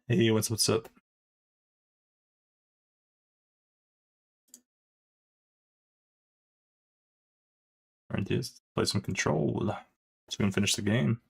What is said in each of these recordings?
Hey, what's up? Alright, just play some Control so we can finish the game.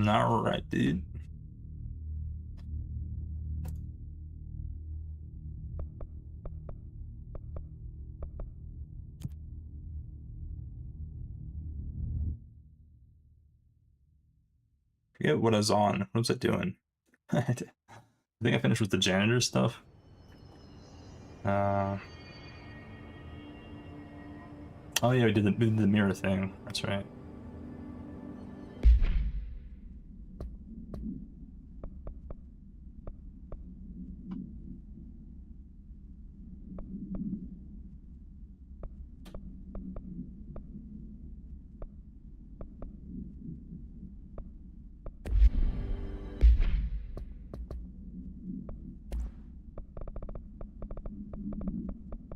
Alright, dude. Forget what I was on. What was I doing? I think I finished with the janitor stuff. Oh yeah, we did the mirror thing. That's right.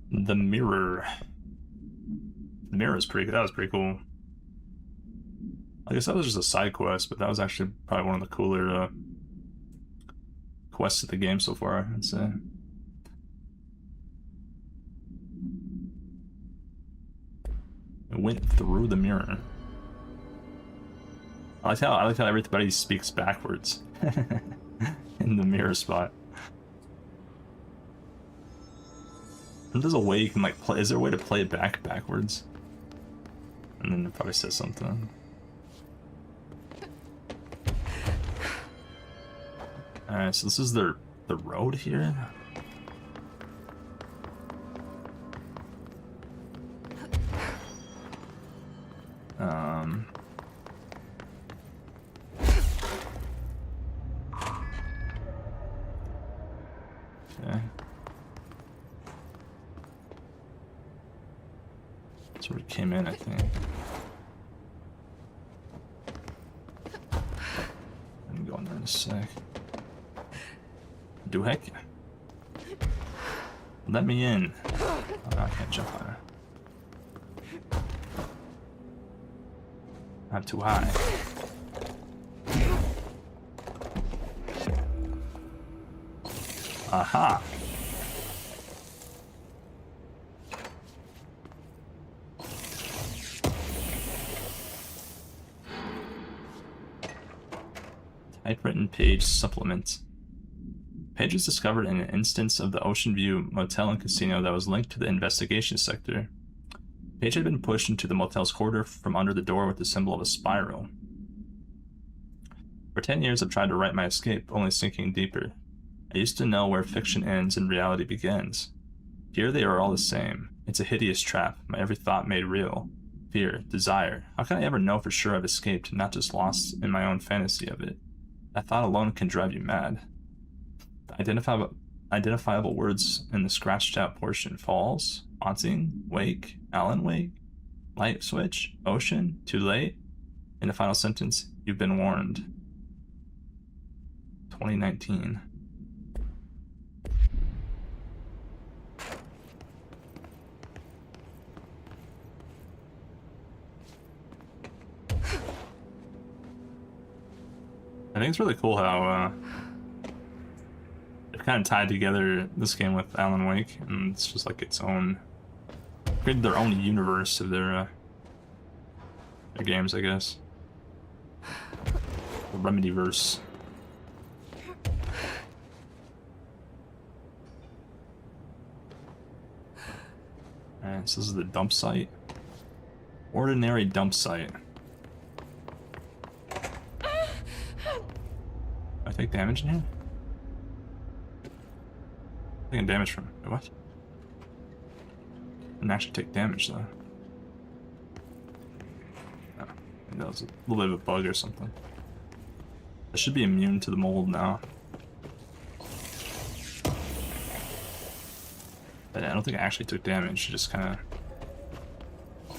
The mirror. The mirror is that was pretty cool. I guess that was just a side quest, but that was actually probably one of the cooler quests of the game so far, I'd say. It went through the mirror. I like how everybody speaks backwards in the mirror spot. There's a way you can like play. Is there a way to play it backwards? And then it probably says something. Alright, so this is the road here. Okay. That's where we came in, I think. I'm going there in a sec. Do heck yeah. Let me in. Oh, no, I can't jump on it. I'm too high. Aha! Typewritten page supplement. Page was discovered in an instance of the Ocean View Motel and Casino that was linked to the investigation sector. Page had been pushed into the motel's corridor from under the door with the symbol of a spiral. For 10 years I've tried to write my escape, only sinking deeper. I used to know where fiction ends and reality begins. Here they are all the same. It's a hideous trap, my every thought made real. Fear, desire. How can I ever know for sure I've escaped, not just lost in my own fantasy of it? That thought alone can drive you mad. The identifiable words in the scratched out portion: falls, haunting, wake, Alan wake, light switch, ocean, too late. In the final sentence, you've been warned. 2019. I think it's really cool how kind of tied together this game with Alan Wake, and it's just like its own, created their own universe of their games, I guess. The Remedyverse. Alright, so this is the dump site. Ordinary dump site. I take damage in here? Taking damage from what? Didn't actually take damage though. Oh, maybe that was a little bit of a bug or something. I should be immune to the mold now. But I don't think I actually took damage. She just kind of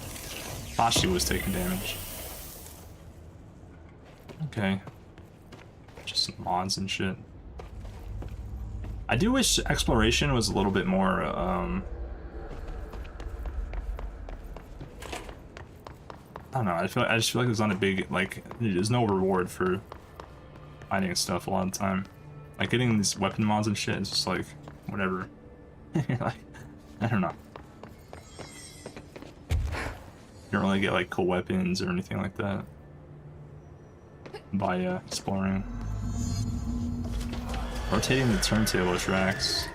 thought she was taking damage. Okay. Just some mods and shit. I do wish exploration was a little bit more, I don't know, I just feel like there's not a big, like, there's no reward for finding stuff a lot of the time. Like, getting these weapon mods and shit is just like, whatever. Like, I don't know. You don't really get, like, cool weapons or anything like that by exploring. Rotating the turntable tracks.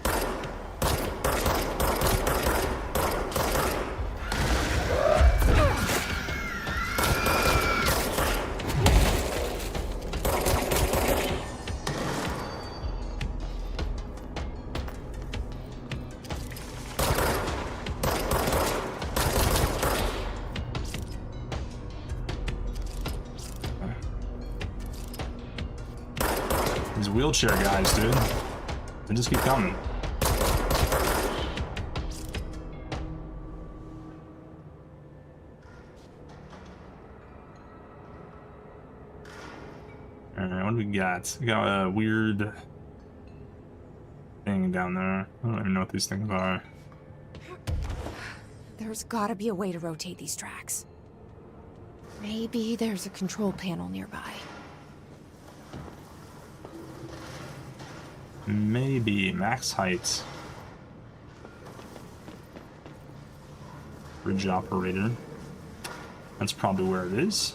These wheelchair guys, dude. They just keep coming. Alright, what do we got? We got a weird thing down there. I don't even know what these things are. There's gotta be a way to rotate these tracks. Maybe there's a control panel nearby. Maybe max height. Bridge operator. That's probably where it is.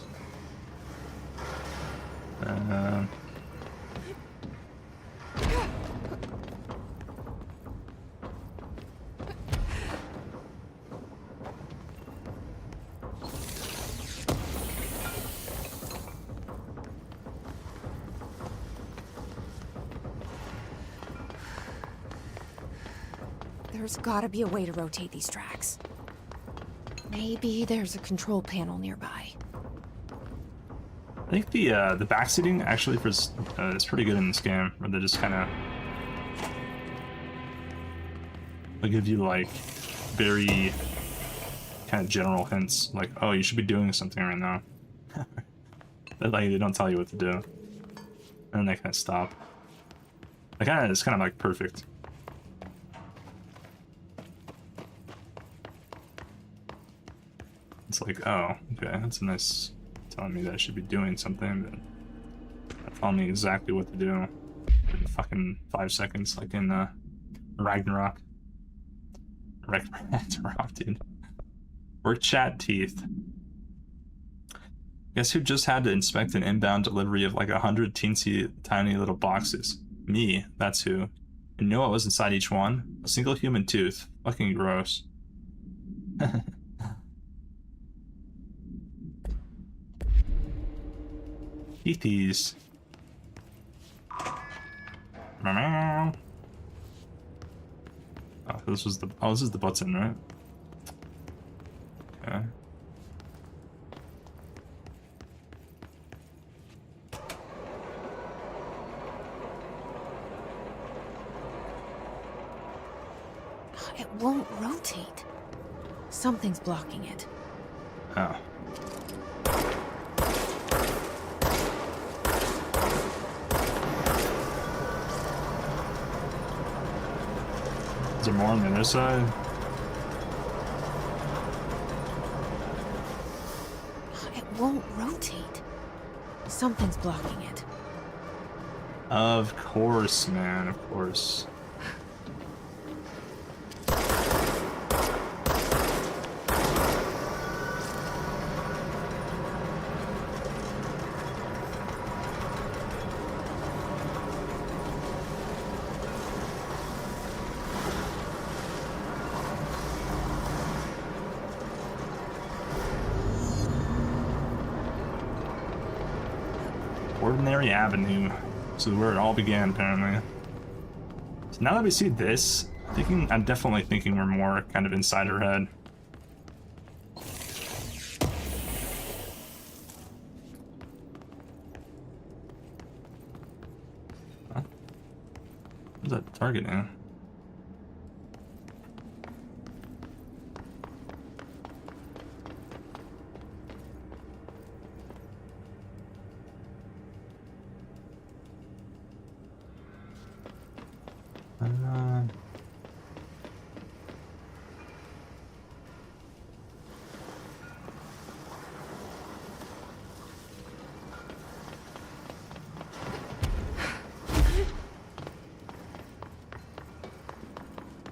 There's gotta be a way to rotate these tracks. Maybe there's a control panel nearby. I think the backseating actually is pretty good in this game, where they just kind of they give you like very kind of general hints, like, oh, you should be doing something right now. Like, they don't tell you what to do, and then they kind of stop. It's kind of like perfect. It's like, oh, okay, that's a nice telling me that I should be doing something, but not telling me exactly what to do in fucking 5 seconds, like in Ragnarok. Ragnarok, dude. Work chat teeth. Guess who just had to inspect an inbound delivery of like 100 teensy tiny little boxes? Me, that's who. And you know what was inside each one? A single human tooth. Fucking gross. Teethies. Oh, this is the button, right? Okay. It won't rotate. Something's blocking it. Oh. Is there more on the other side? It won't rotate. Something's blocking it. Of course, man, of course. Ordinary Avenue. So where it all began, apparently. So now that we see this, I'm definitely thinking we're more kind of inside her head. Huh? What's that targeting?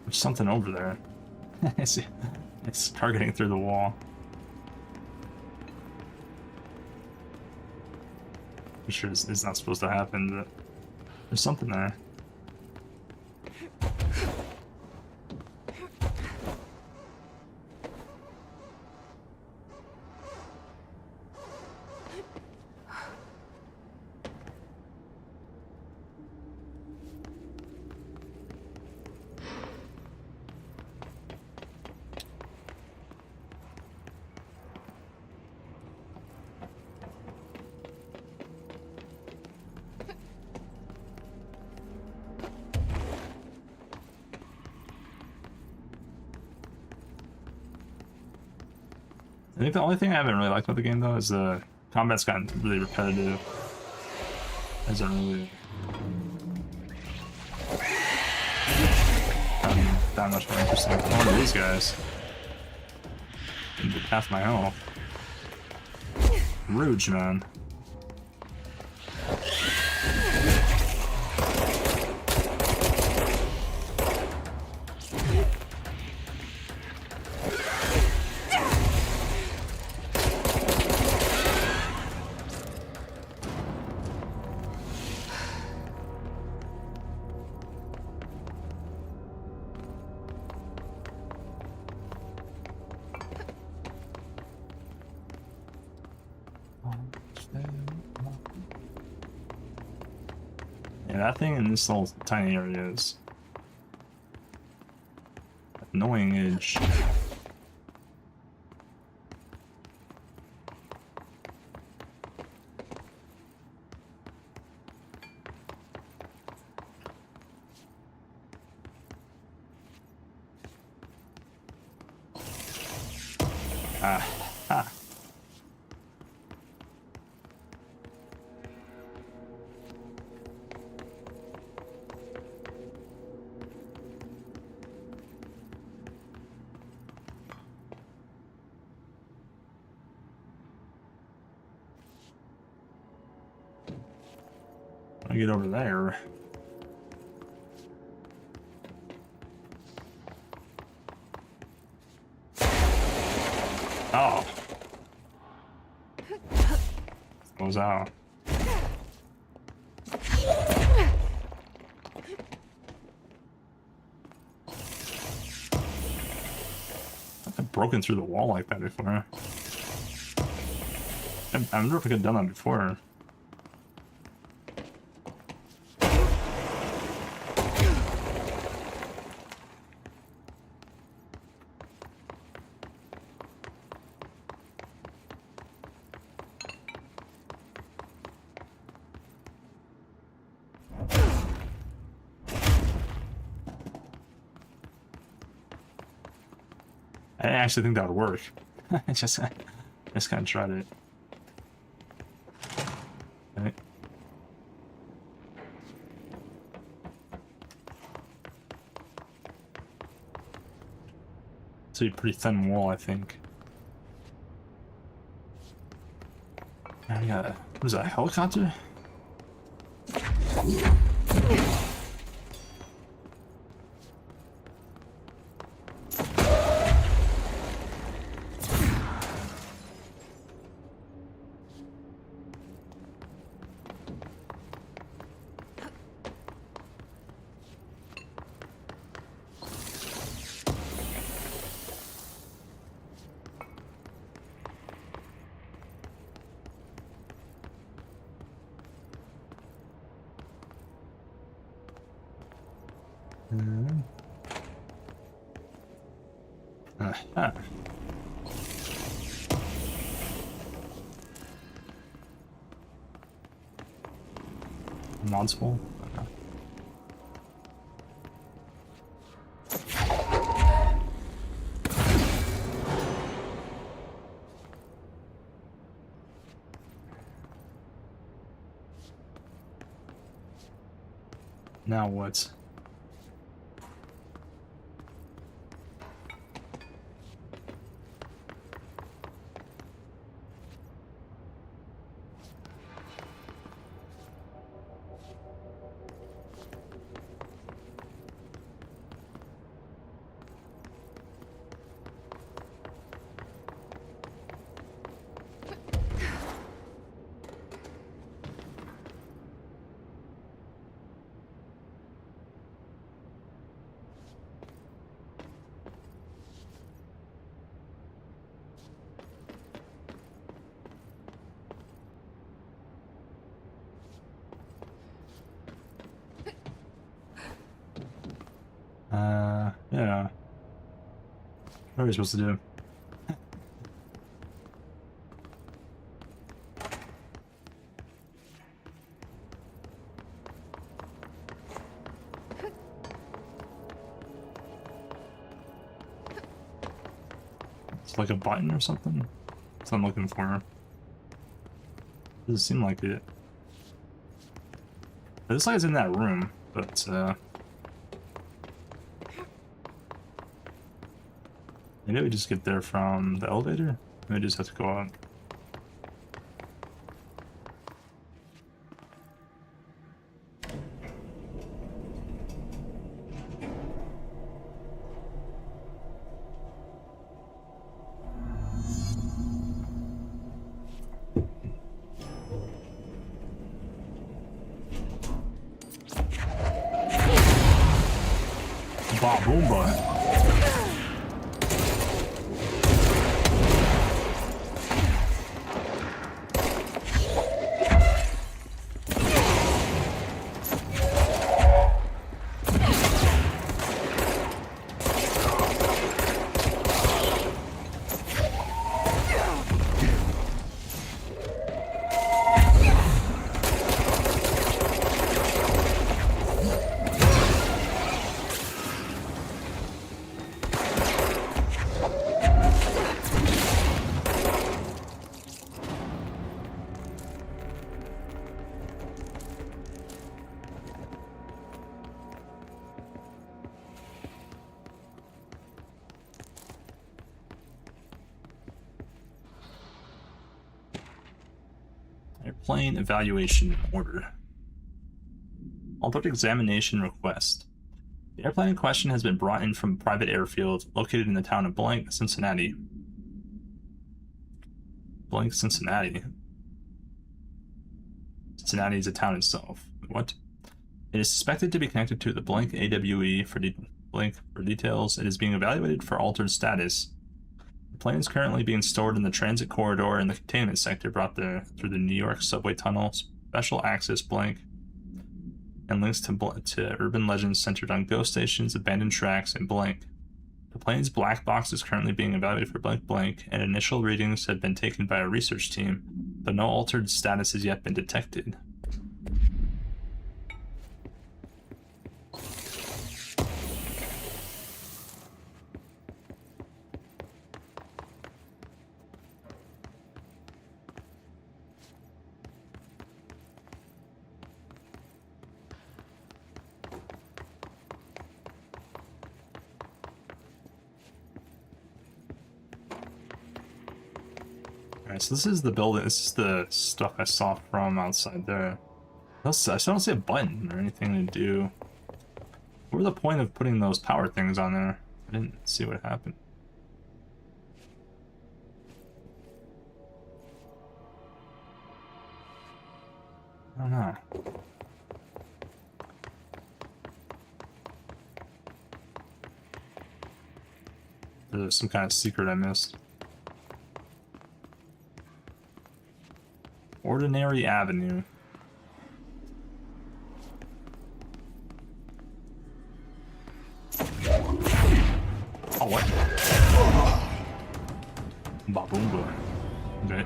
There's something over there. I see. It's targeting through the wall. I'm sure it's not supposed to happen, but there's something there. I think the only thing I haven't really liked about the game, though, is the combat's gotten really repetitive. Hasn't really gotten that much more interesting. One of these guys. Half my health. Rouge, man. Yeah, that thing in this little tiny area is annoying edge. Ah. I get over there. Oh. Goes out. I've broken through the wall like that before. I wonder if I could have done that before. I actually think that would work. I just kind of tried it. Okay. It's a pretty thin wall, I think. Now we got a, what is that, a helicopter? Huh. Mods full? Okay. Now what? Yeah. What are we supposed to do? It's like a button or something? That's what I'm looking for. Doesn't seem like it. It looks like it's in that room, but maybe we just get there from the elevator? Maybe we just have to go out. Ba boomba. Airplane evaluation order. Altered examination request. The airplane in question has been brought in from a private airfield located in the town of Blank, Cincinnati. Blank, Cincinnati. Cincinnati is a town itself. What? It is suspected to be connected to the Blank AWE for Blank for details. It is being evaluated for altered status. The plane is currently being stored in the transit corridor in the containment sector brought there through the New York subway tunnel. Special access Blank and links to urban legends centered on ghost stations, abandoned tracks, and Blank. The plane's black box is currently being evaluated for blank, and initial readings have been taken by a research team, but no altered status has yet been detected. Alright, so this is the building. This is the stuff I saw from outside there. I still don't see a button or anything to do. What was the point of putting those power things on there? I didn't see what happened. I don't know. There's some kind of secret I missed. Ordinary Avenue. Oh, what? Baboomba. Okay.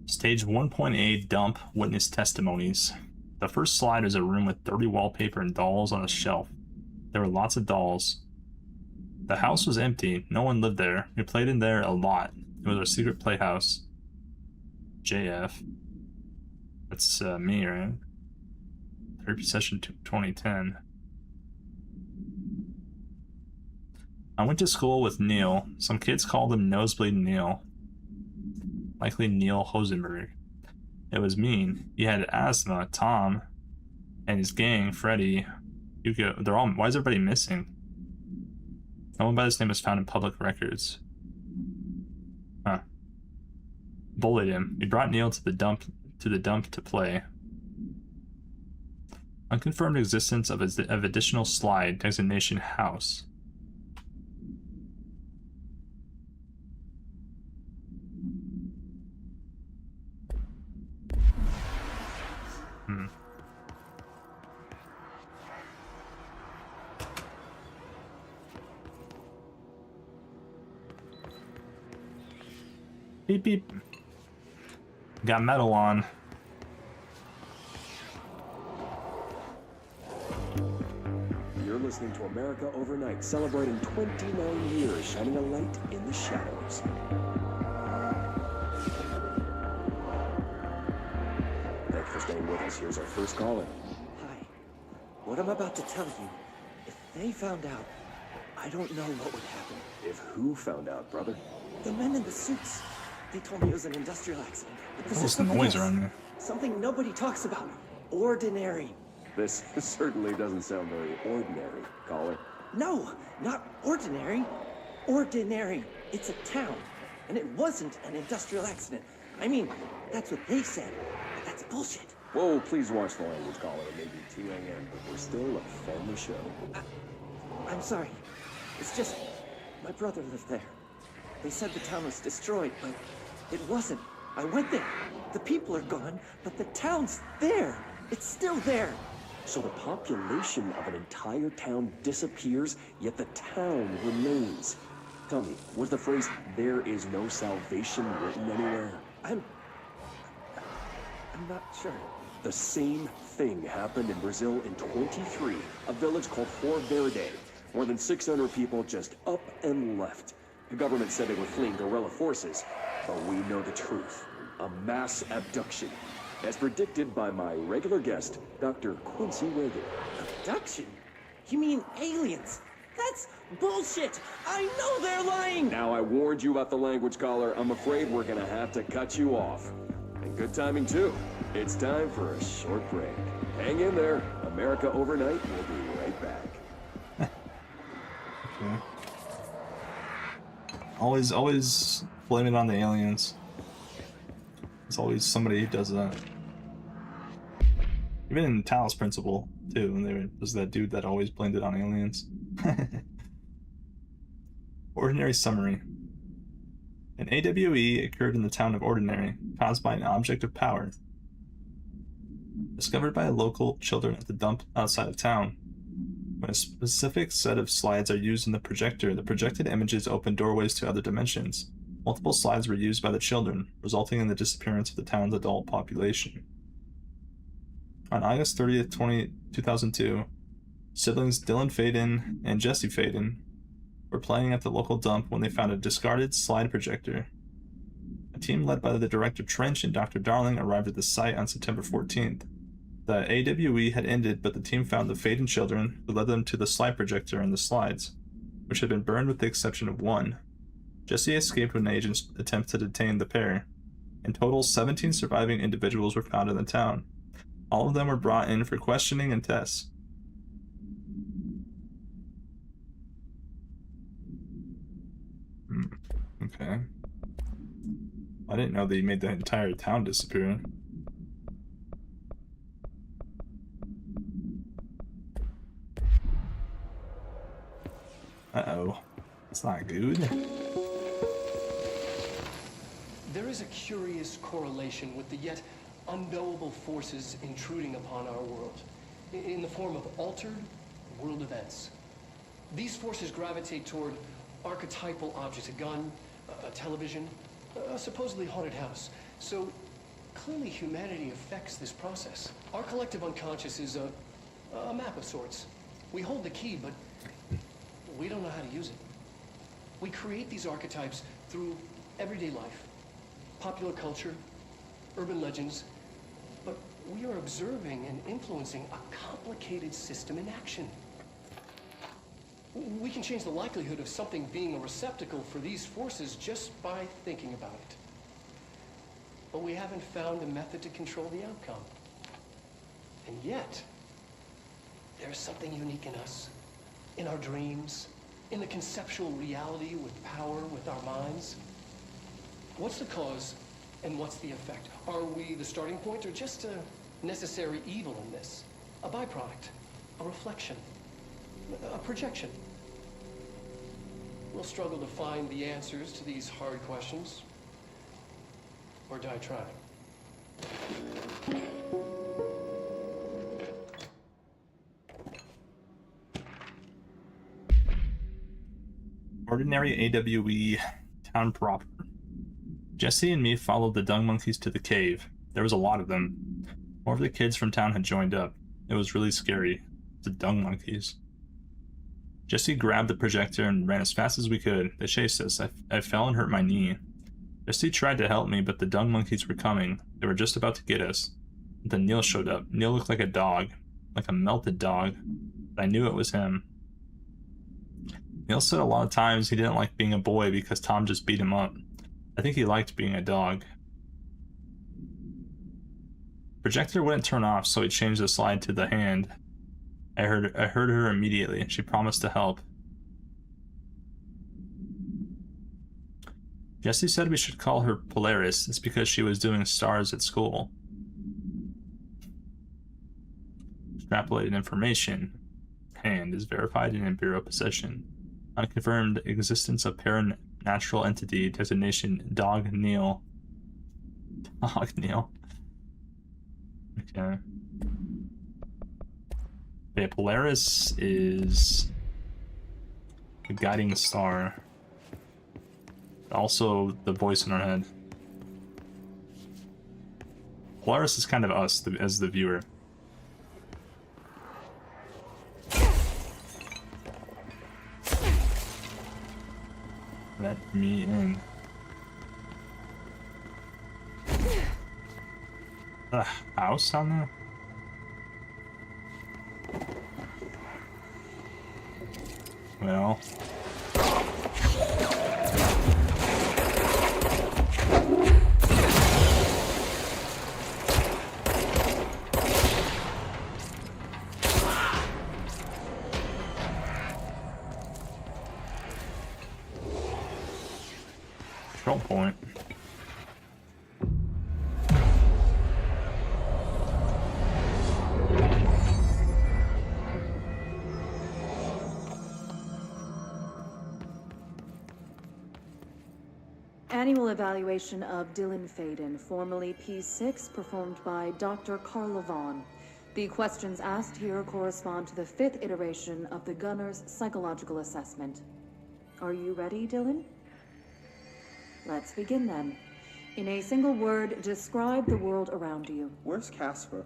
Stage 1.8 dump witness testimonies. The first slide is a room with dirty wallpaper and dolls on a shelf. There were lots of dolls. The house was empty. No one lived there. We played in there a lot. It was our secret playhouse. JF. That's me, right? Therapy session 2010. I went to school with Neil. Some kids called him Nosebleed Neil. Likely Neil Hosenberg. It was mean. He had asthma, Tom, and his gang, Freddy, Hugo. They're all. Why is everybody missing? No one by this name was found in public records. Huh. Bullied him. We brought Neil to the dump to play. Unconfirmed existence of additional slide designation house. Beep beep. Got metal on. You're listening to America Overnight, celebrating 29 years, shining a light in the shadows. Thanks for staying with us. Here's our first caller. Hi. What I'm about to tell you, if they found out, I don't know what would happen. If who found out, brother? The men in the suits. They told me it was an industrial accident. But this What's is the something noise else. around here? Something nobody talks about. Ordinary. This certainly doesn't sound very ordinary, caller. No, not ordinary. Ordinary. It's a town. And it wasn't an industrial accident. I mean, that's what they said. But that's bullshit. Whoa, please watch the language, caller. It may be 2 a.m., but we're still a family show. I'm sorry. It's just, my brother lived there. They said the town was destroyed, but it wasn't. I went there. The people are gone, but the town's there. It's still there. So the population of an entire town disappears, yet the town remains. Tell me, was the phrase, "there is no salvation," written anywhere? I'm not sure. The same thing happened in Brazil in 23, a village called Fort Verde. More than 600 people just up and left. The government said they were fleeing guerrilla forces, but we know the truth. A mass abduction, as predicted by my regular guest, Dr. Quincy Reagan. Abduction? You mean aliens? That's bullshit! I know they're lying! Now, I warned you about the language, caller. I'm afraid we're gonna have to cut you off. And good timing, too. It's time for a short break. Hang in there. America Overnight will be right back. Okay. Always blame it on the aliens. There's always somebody who does that. Even in Talos Principle, too, and there was that dude that always blamed it on aliens. Ordinary summary. An AWE occurred in the town of Ordinary, caused by an object of power. Discovered by local children at the dump outside of town. When a specific set of slides are used in the projector, the projected images open doorways to other dimensions. Multiple slides were used by the children, resulting in the disappearance of the town's adult population. On August 30th, 2002, siblings Dylan Faden and Jesse Faden were playing at the local dump when they found a discarded slide projector. A team led by the director Trench and Dr. Darling arrived at the site on September 14th. The AWE had ended, but the team found the Faden children, who led them to the slide projector and the slides, which had been burned with the exception of one. Jesse escaped when agents attempted to detain the pair. In total, 17 surviving individuals were found in the town. All of them were brought in for questioning and tests. Okay. I didn't know they made the entire town disappear. Uh-oh. It's not good. There is a curious correlation with the yet unknowable forces intruding upon our world, in the form of altered world events. These forces gravitate toward archetypal objects, a gun, a television, a supposedly haunted house. So clearly humanity affects this process. Our collective unconscious is a map of sorts. We hold the key, but we don't know how to use it. We create these archetypes through everyday life, popular culture, urban legends, but we are observing and influencing a complicated system in action. We can change the likelihood of something being a receptacle for these forces just by thinking about it. But we haven't found a method to control the outcome. And yet, there's something unique in us, in our dreams, in the conceptual reality with power, with our minds. What's the cause and what's the effect? Are we the starting point or just a necessary evil in this? A byproduct, a reflection, a projection? We'll struggle to find the answers to these hard questions, or die trying. Ordinary AWE town proper. Jesse and me followed the dung monkeys to the cave. There was a lot of them. More of the kids from town had joined up. It was really scary. The dung monkeys. Jesse grabbed the projector and ran as fast as we could. They chased us. I fell and hurt my knee. Jesse tried to help me, but the dung monkeys were coming. They were just about to get us. Then Neil showed up. Neil looked like a dog. Like a melted dog. But I knew it was him. Neil said a lot of times he didn't like being a boy because Tom just beat him up. I think he liked being a dog. Projector wouldn't turn off, so he changed the slide to the hand. I heard her immediately. She promised to help. Jesse said we should call her Polaris. It's because she was doing stars at school. Extrapolated information. Hand is verified and in Bureau possession. Unconfirmed existence of paranatural entity. Designation Dog Neil. Dog Neil. Okay. Yeah, Polaris is the guiding star. Also, the voice in our head. Polaris is kind of us as the viewer. Let me in. A house on there? Well. Control point. Annual evaluation of Dylan Faden, formerly P6, performed by Dr. Carla Vaughn. The questions asked here correspond to the 5th iteration of the Gunner's psychological assessment. Are you ready, Dylan? Let's begin then. In a single word, describe the world around you. Where's Casper?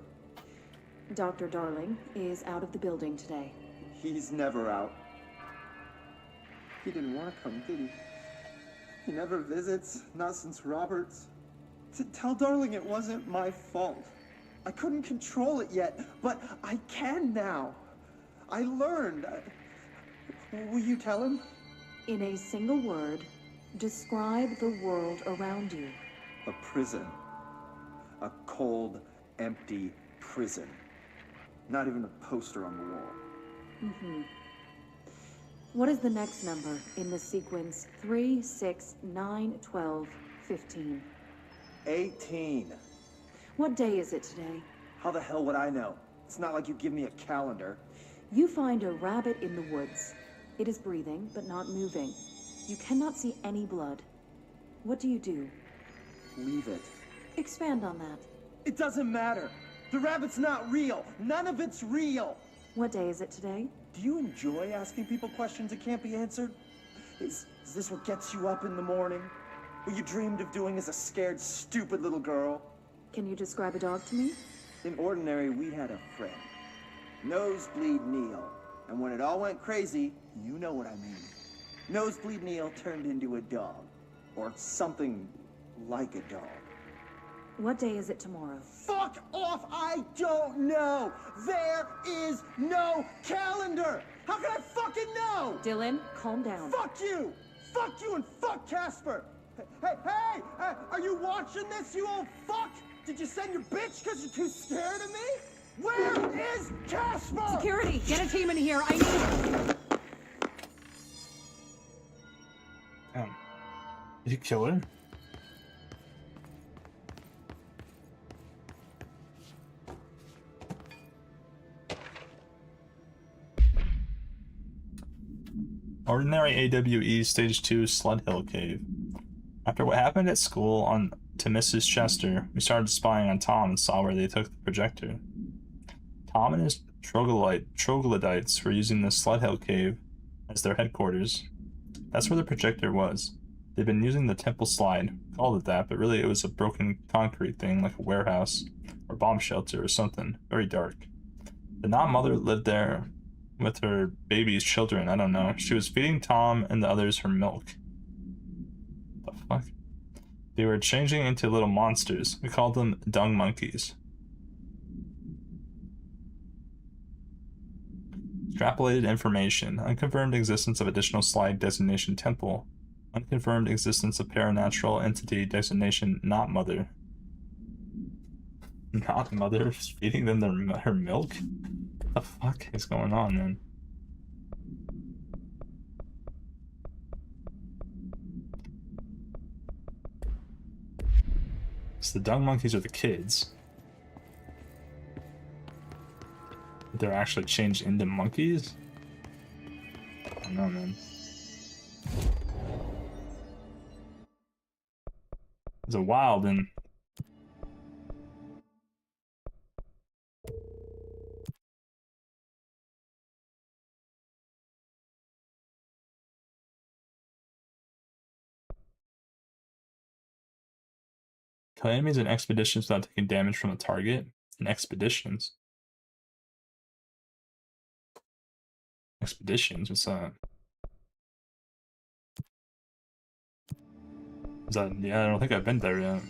Dr. Darling is out of the building today. He's never out. He didn't want to come, did he? He never visits, not since Roberts. Tell Darling it wasn't my fault. I couldn't control it yet, but I can now. I learned. Will you tell him? In a single word, describe the world around you. A prison. A cold, empty prison. Not even a poster on the wall. Mm-hmm. What is the next number in the sequence 3, 6, 9, 12, 15? 18. What day is it today? How the hell would I know? It's not like you give me a calendar. You find a rabbit in the woods. It is breathing, but not moving. You cannot see any blood. What do? Leave it. Expand on that. It doesn't matter. The rabbit's not real. None of it's real. What day is it today? Do you enjoy asking people questions that can't be answered? Is this what gets you up in the morning? What you dreamed of doing as a scared, stupid little girl? Can you describe a dog to me? In Ordinary, we had a friend. Nosebleed Neil. And when it all went crazy, you know what I mean. Nosebleed Neil turned into a dog. Or something like a dog. What day is it tomorrow? Fuck off! I don't know! There is no calendar! How can I fucking know? Dylan, calm down. Fuck you! Fuck you and fuck Casper! Hey! Are you watching this, you old fuck? Did you send your bitch because you're too scared of me? Where is Casper? Security, get a team in here. I need... Damn. Did you kill her? Ordinary AWE Stage 2 Sled Hill Cave. After what happened at school to Mrs. Chester, we started spying on Tom and saw where they took the projector. Tom and his troglodytes were using the Sled Hill Cave as their headquarters. That's where the projector was. They'd been using the temple slide, called it that, but really it was a broken concrete thing like a warehouse or bomb shelter or something, very dark. The non-mother lived there with her baby's children, I don't know. She was feeding Tom and the others her milk. The fuck? They were changing into little monsters. We called them dung monkeys. Extrapolated information. Unconfirmed existence of additional slide designation temple. Unconfirmed existence of paranatural entity designation not mother. Not mother? Feeding them her milk? What the fuck is going on, man? So the dung monkeys are the kids. They're actually changed into monkeys? I don't know, man. It's a wild and kill enemies in expeditions without taking damage from the target. In expeditions. Expeditions? What's that? Is that? Yeah, I don't think I've been there yet.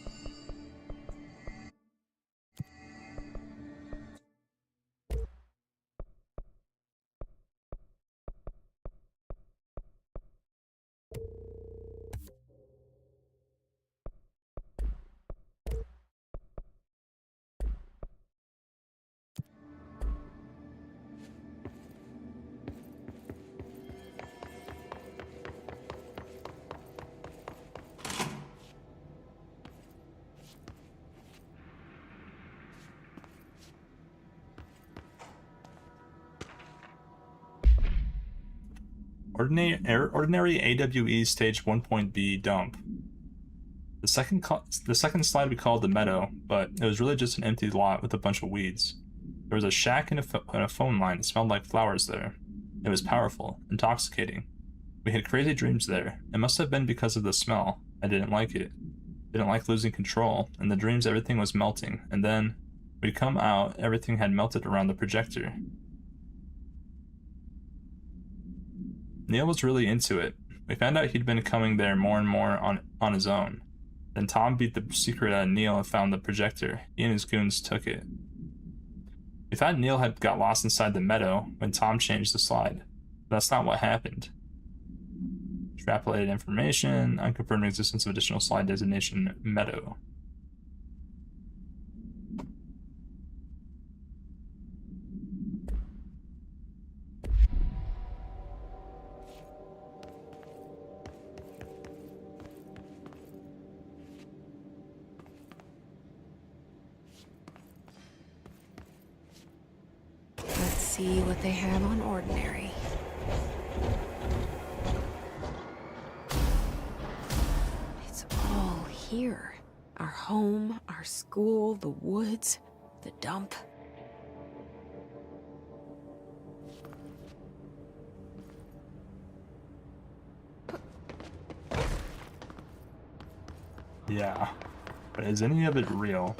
Ordinary AWE Stage 1.B dump. The second slide we called the meadow, but it was really just an empty lot with a bunch of weeds. There was a shack and a phone line. It smelled like flowers there. It was powerful, intoxicating. We had crazy dreams there. It must have been because of the smell. I didn't like it. Didn't like losing control. In the dreams, everything was melting. And then, we'd come out, everything had melted around the projector. Neil was really into it. We found out he'd been coming there more and more on his own. Then Tom beat the secret out of Neil and found the projector. He and his goons took it. We thought Neil had got lost inside the meadow when Tom changed the slide. But that's not what happened. Extrapolated information, unconfirmed existence of additional slide designation meadow. See what they have on Ordinary. It's all here. Our home, our school, the woods, the dump. Yeah. But is any of it real?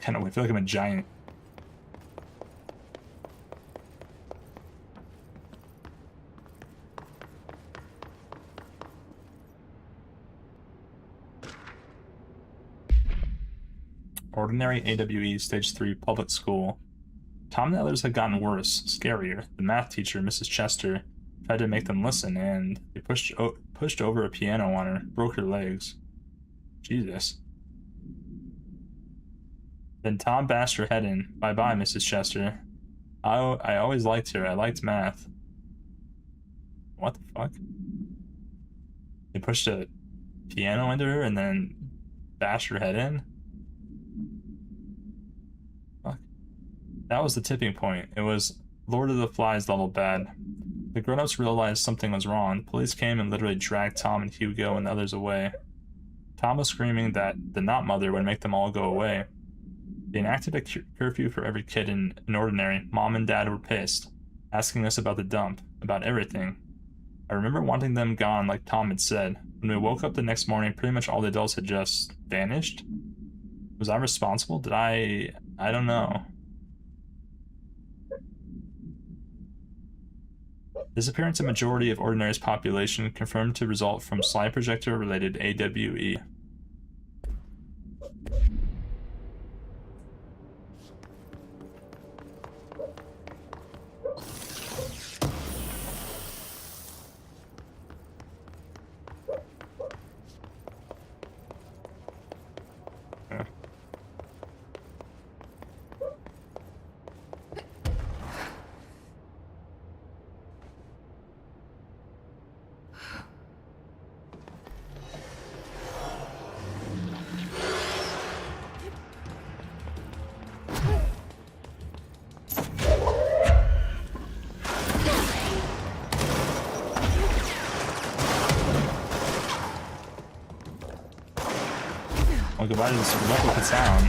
Kind of, I feel like I'm a giant. Ordinary AWE Stage 3 public school. Tom and the others had gotten worse, scarier. The math teacher, Mrs. Chester, tried to make them listen, and they pushed over a piano on her, broke her legs. Jesus. Then Tom bashed her head in. Bye-bye, Mrs. Chester. I always liked her. I liked math. What the fuck? They pushed a piano into her and then bashed her head in? Fuck. That was the tipping point. It was Lord of the Flies level bad. The grown-ups realized something was wrong. The police came and literally dragged Tom and Hugo and the others away. Tom was screaming that the not mother would make them all go away. They enacted a curfew for every kid in an ordinary. Mom and Dad were pissed, asking us about the dump, about everything. I remember wanting them gone like Tom had said. When we woke up the next morning, pretty much all the adults had just vanished. Was I responsible? Did I don't know. Disappearance of majority of Ordinary's population confirmed to result from slide projector related AWE. Well, goodbye to this replica town.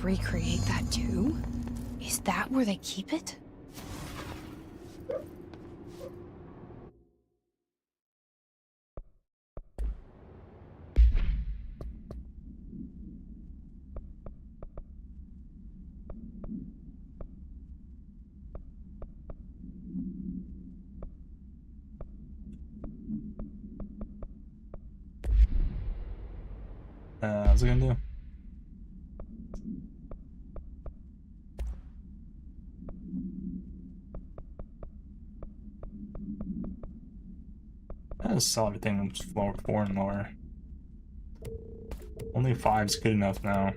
Recreate that too? Is that where they keep it? What's it gonna do? Let's sell everything floor 4 and lower. Only 5's good enough now.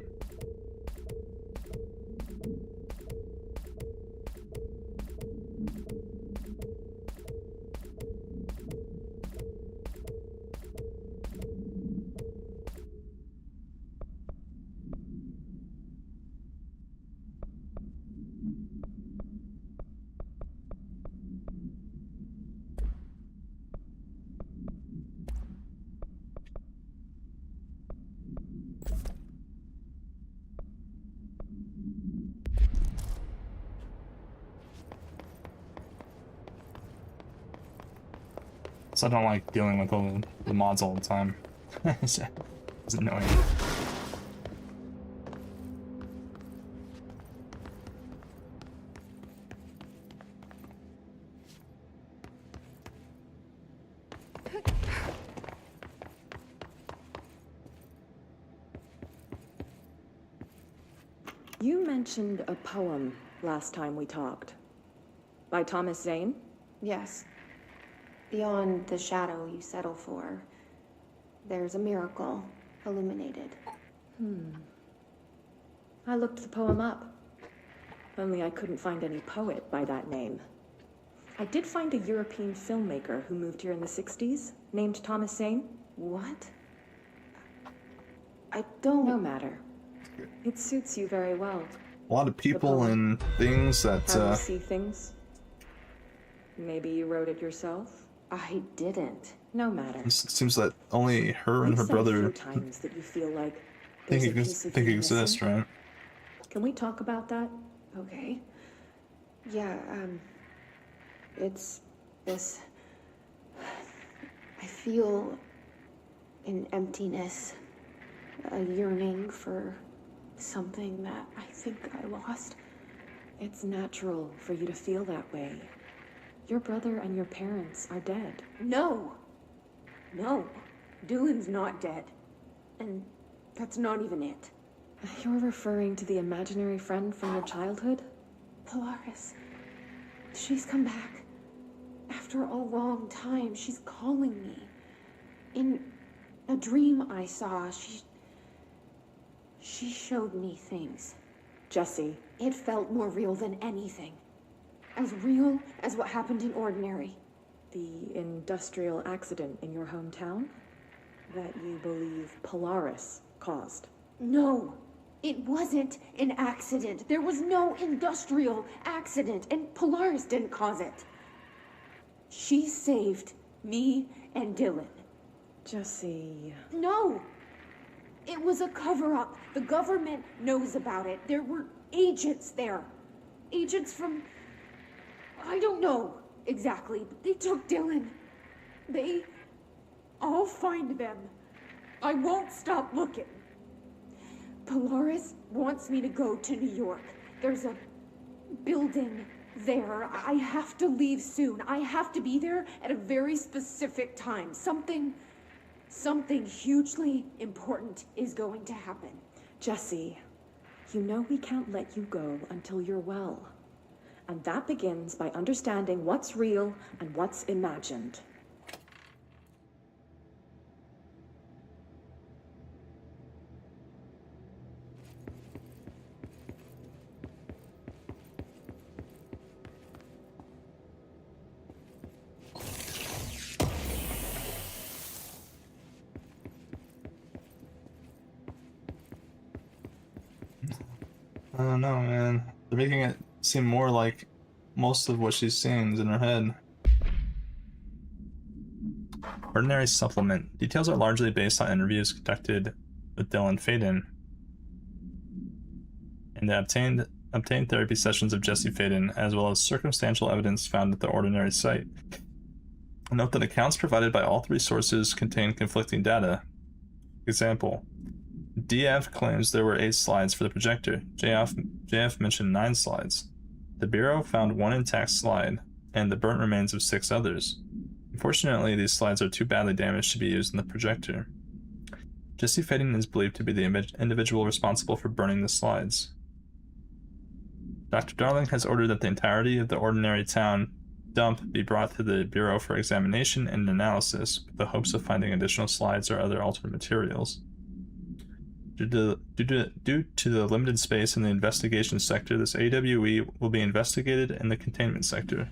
So I don't like dealing with all the mods all the time. It's annoying. mentioned a poem last time we talked. By Thomas Zane? Yes. Beyond the shadow you settle for, there's a miracle illuminated. I looked the poem up. Only I couldn't find any poet by that name. I did find a European filmmaker who moved here in the 60s, named Thomas Zane. What? I don't... No matter. It suits you very well. A lot of people and things that, How you see things. Maybe you wrote it yourself? I didn't. No matter. it seems that only her and You've her said a few brother times that you feel like think, there's a piece of you exist, missing. right? Can we talk about that? Okay. Yeah, it's this... I feel an emptiness, a yearning for something that I think I lost. It's natural for you to feel that way. Your brother and your parents are dead. No! No. Dylan's not dead. And that's not even it. You're referring to the imaginary friend from your childhood? Polaris. She's come back. After a long time, she's calling me. In a dream I saw, she showed me things. Jesse. It felt more real than anything. As real as what happened in Ordinary. The industrial accident in your hometown? That you believe Polaris caused? No, it wasn't an accident. There was no industrial accident, and Polaris didn't cause it. She saved me and Dylan. Jesse... No! It was a cover-up. The government knows about it. There were agents there. Agents from... I don't know exactly, but they took Dylan. I'll find them. I won't stop looking. Polaris wants me to go to New York. There's a building there. I have to leave soon. I have to be there at a very specific time. Something hugely important is going to happen. Jesse, you know we can't let you go until you're well. And that begins by understanding what's real and what's imagined. I don't know, man. They're making it seem more like most of what she's seeing is in her head. Ordinary supplement. Details are largely based on interviews conducted with Dylan Faden and the obtained therapy sessions of Jesse Faden, as well as circumstantial evidence found at the Ordinary site. Note that accounts provided by all three sources contain conflicting data. Example: DF claims there were 8 slides for the projector. JF mentioned 9 slides. The Bureau found 1 intact slide, and the burnt remains of 6 others. Unfortunately, these slides are too badly damaged to be used in the projector. Jesse Faden is believed to be the individual responsible for burning the slides. Dr. Darling has ordered that the entirety of the Ordinary Town dump be brought to the Bureau for examination and analysis, with the hopes of finding additional slides or other alternate materials. Due to the limited space in the investigation sector, this AWE will be investigated in the containment sector.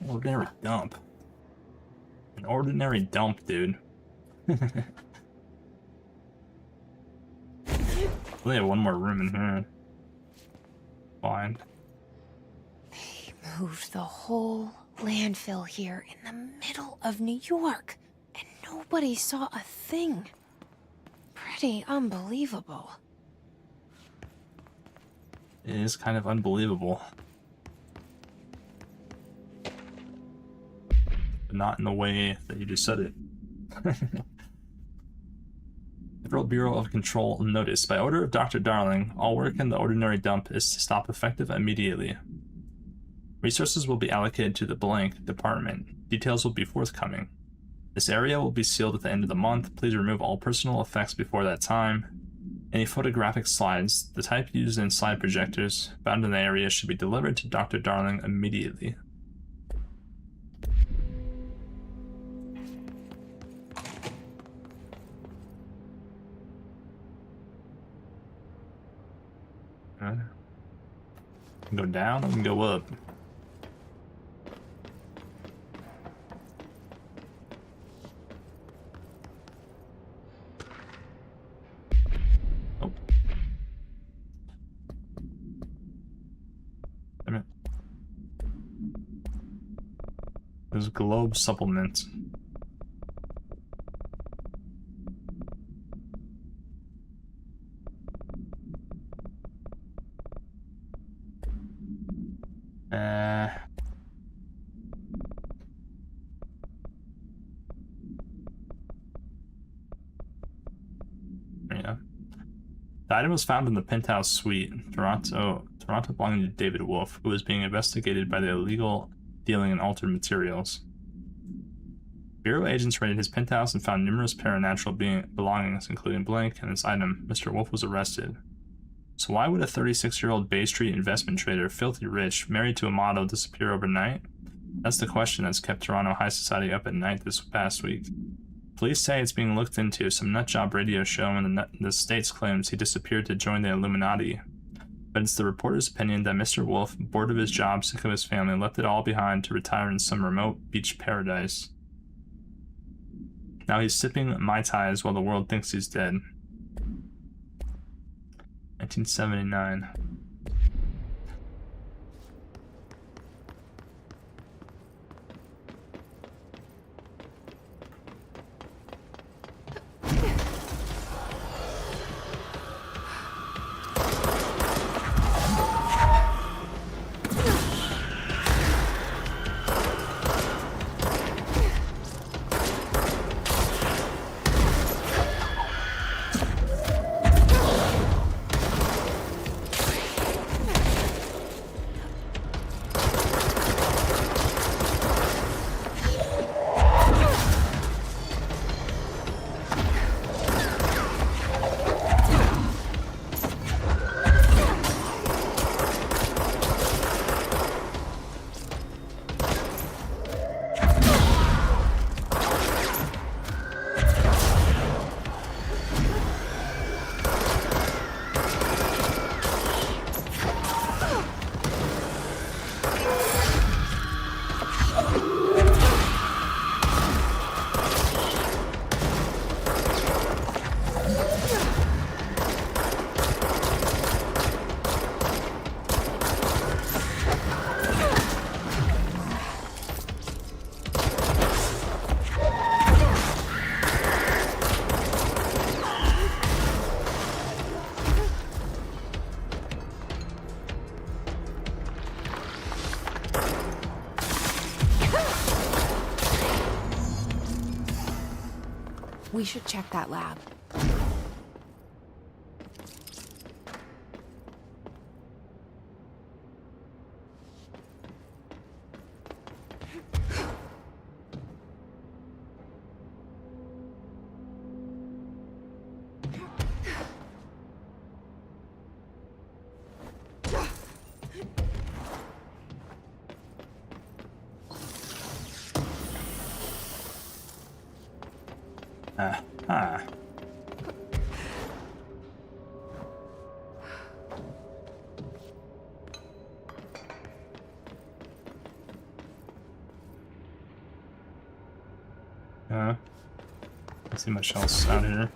Ordinary dump. An ordinary dump, dude. We have one more room in here. Fine. They moved the whole landfill here in the middle of New York, and nobody saw a thing. Pretty unbelievable. is kind of unbelievable. But not in the way that you just said it. Federal Bureau of Control notice. By order of Dr. Darling, all work in the ordinary dump is to stop effective immediately. Resources will be allocated to the blank department. Details will be forthcoming. This area will be sealed at the end of the month. Please remove all personal effects before that time. Any photographic slides, the type used in slide projectors, found in the area should be delivered to Dr. Darling immediately. Go down and go up. Oh. Damn it. There's Globe supplement. Yeah. The item was found in the penthouse suite, Toronto belonging to David Wolf, who was being investigated by the illegal dealing in altered materials. Bureau agents raided his penthouse and found numerous paranatural belongings, including blank and this item. Mr. Wolf was arrested. So why would a 36-year-old Bay Street investment trader, filthy rich, married to a model, disappear overnight? That's the question that's kept Toronto high society up at night this past week. Police say it's being looked into. Some nutjob radio show in the States claims he disappeared to join the Illuminati. But it's the reporter's opinion that Mr. Wolf, bored of his job, sick of his family, left it all behind to retire in some remote beach paradise. Now he's sipping Mai Tais while the world thinks he's dead. 1979. We should check that lab. Don't see much else out here.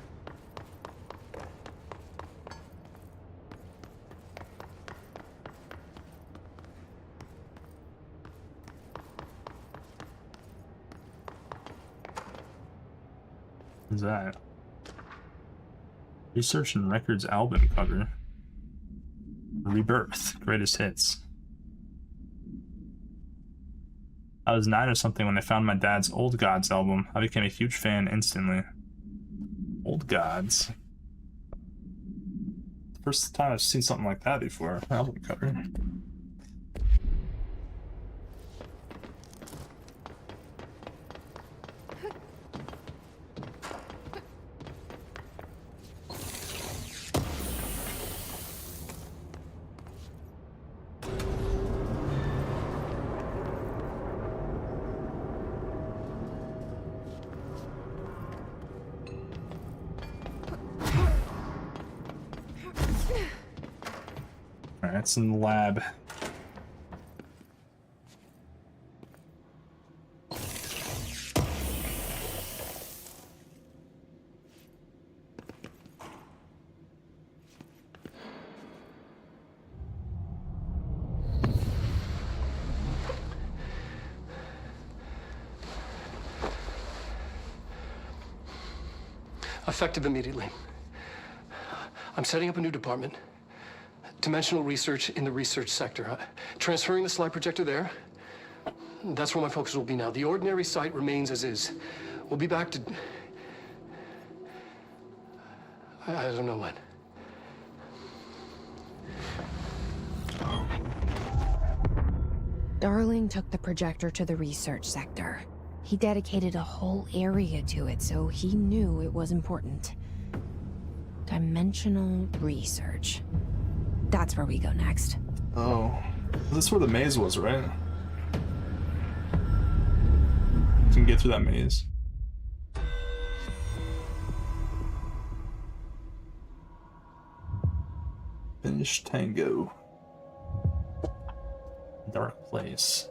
What's that? Research and Records album cover. Rebirth, greatest hits. I was 9 or something when I found my dad's Old Gods album. I became a huge fan instantly. Old Gods. First time I've seen something like that before. Album cover. Alright, it's in the lab. Effective immediately. I'm setting up a new department. Dimensional research in the research sector. Transferring the slide projector there. That's where my focus will be now. The ordinary site remains as is. We'll be back to... I don't know when. Darling took the projector to the research sector. He dedicated a whole area to it, so he knew it was important. Dimensional research. That's where we go next. Oh. This is where the maze was, right? You can get through that maze. Finish Tango. Dark place.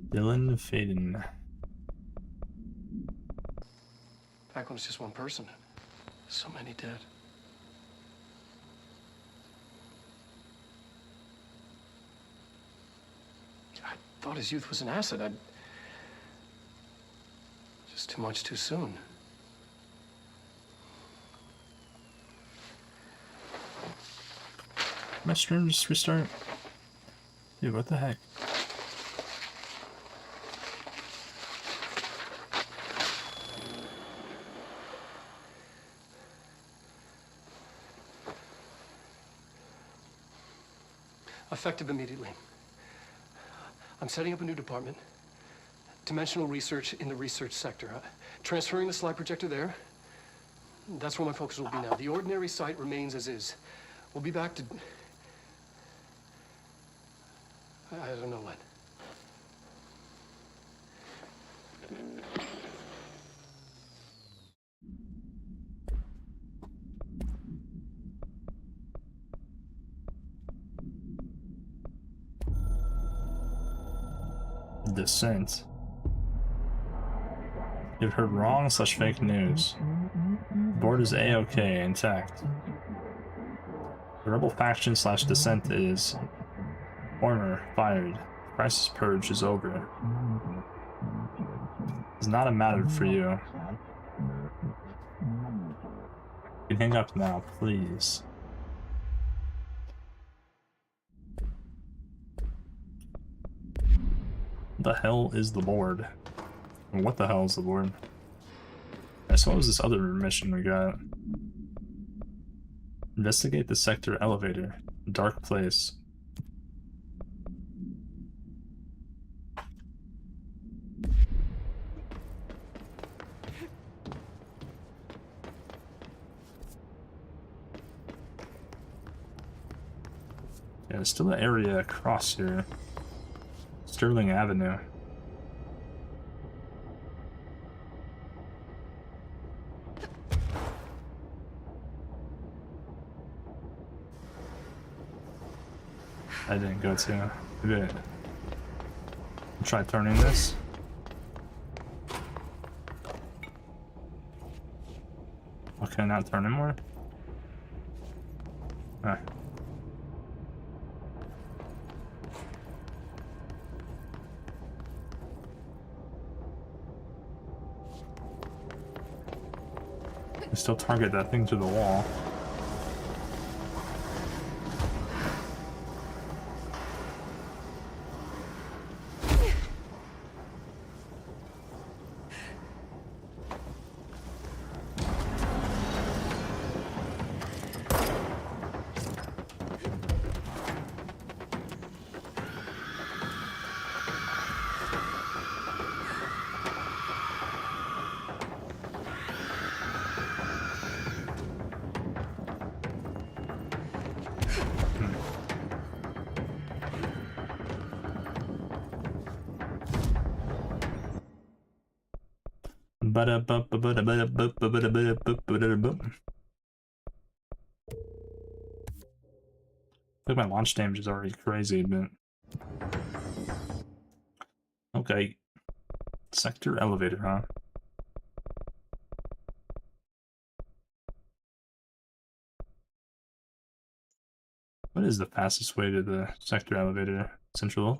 Dylan Faden. Back when it's just one person. So many dead. I thought his youth was an asset. Just too much too soon. My stream just restart? Dude, what the heck? Effective immediately. I'm setting up a new department. Dimensional research in the research sector. Transferring the slide projector there. That's where my focus will be now. The ordinary site remains as is. We'll be back to... I don't know when. Descent. You've heard wrong / fake news. The board is A-OK, intact. The rebel faction / dissent is... Warner, fired. Crisis purge is over. It's not a matter for you. You can hang up now, please. What the hell is the board? And what the hell is the board? So what was this other mission we got? Investigate the sector elevator. Dark place. Yeah, there's still an area across here. Sterling Avenue. I didn't go to. Maybe try turning this. Oh, can I not turn anymore? Ah. I still target that thing to the wall. I think my launch damage is already crazy, but okay. Sector elevator, huh? What is the fastest way to the sector elevator? Central?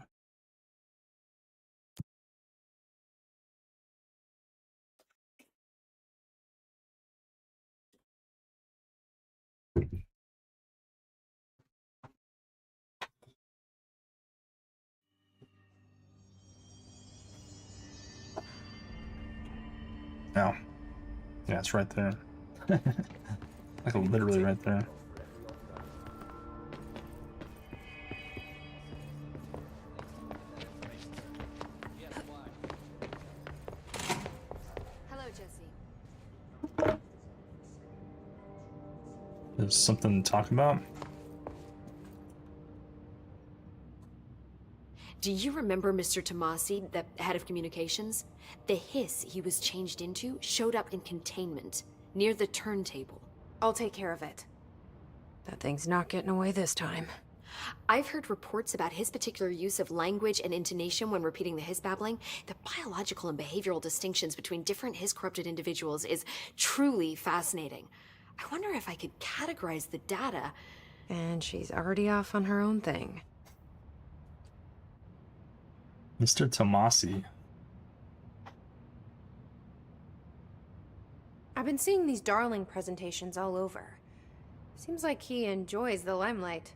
No. Yeah, it's right there. Like literally right there. Hello, Jesse. There's something to talk about? Do you remember Mr. Tomasi, the head of communications? The hiss he was changed into showed up in containment, near the turntable. I'll take care of it. That thing's not getting away this time. I've heard reports about his particular use of language and intonation when repeating the hiss babbling. The biological and behavioral distinctions between different hiss-corrupted individuals is truly fascinating. I wonder if I could categorize the data. And she's already off on her own thing. Mr. Tomasi. I've been seeing these Darling presentations all over. Seems like he enjoys the limelight.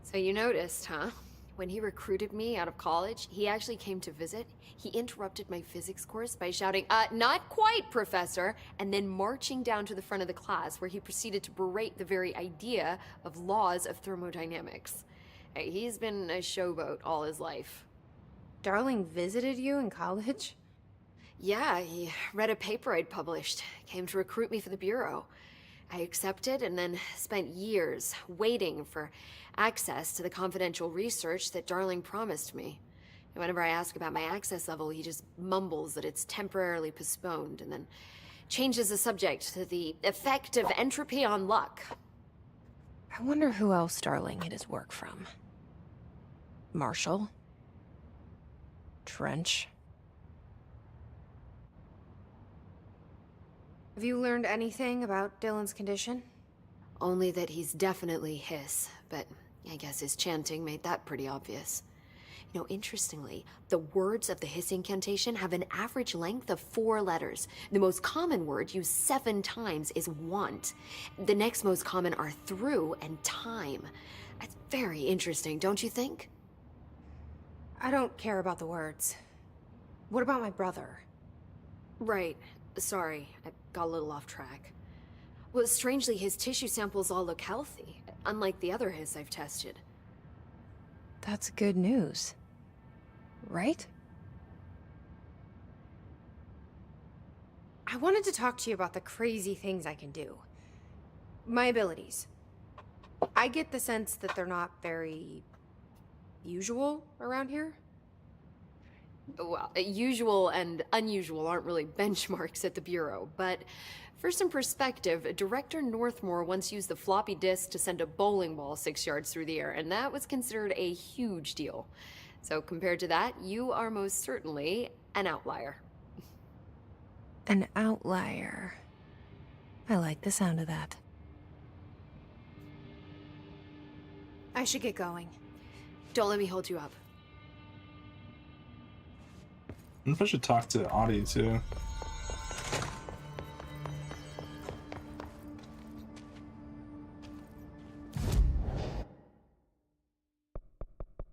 So you noticed, huh? When he recruited me out of college, he actually came to visit. He interrupted my physics course by shouting, not quite, Professor, and then marching down to the front of the class where he proceeded to berate the very idea of laws of thermodynamics. He's been a showboat all his life. Darling visited you in college? Yeah, he read a paper I'd published, came to recruit me for the Bureau. I accepted and then spent years waiting for access to the confidential research that Darling promised me. And whenever I ask about my access level, he just mumbles that it's temporarily postponed and then changes the subject to the effect of entropy on luck. I wonder who else Darling hid his work from. Marshall? Trench? Have you learned anything about Dylan's condition? Only that he's definitely hiss, but I guess his chanting made that pretty obvious. You know, interestingly, the words of the hiss incantation have an average length of 4 letters. The most common word used 7 times is want. The next most common are through and time. That's very interesting, don't you think? I don't care about the words. What about my brother? Right. Sorry, I got a little off track. Well, strangely, his tissue samples all look healthy, unlike the other hiss I've tested. That's good news. Right? I wanted to talk to you about the crazy things I can do. My abilities. I get the sense that they're not very usual around here. Well, usual and unusual aren't really benchmarks at the Bureau, but for some perspective, Director Northmore once used the floppy disk to send a bowling ball 6 yards through the air, and that was considered a huge deal. So compared to that, you are most certainly an outlier. An outlier. I like the sound of that. I should get going. Don't let me hold you up. I wonder if I should talk to Audie too.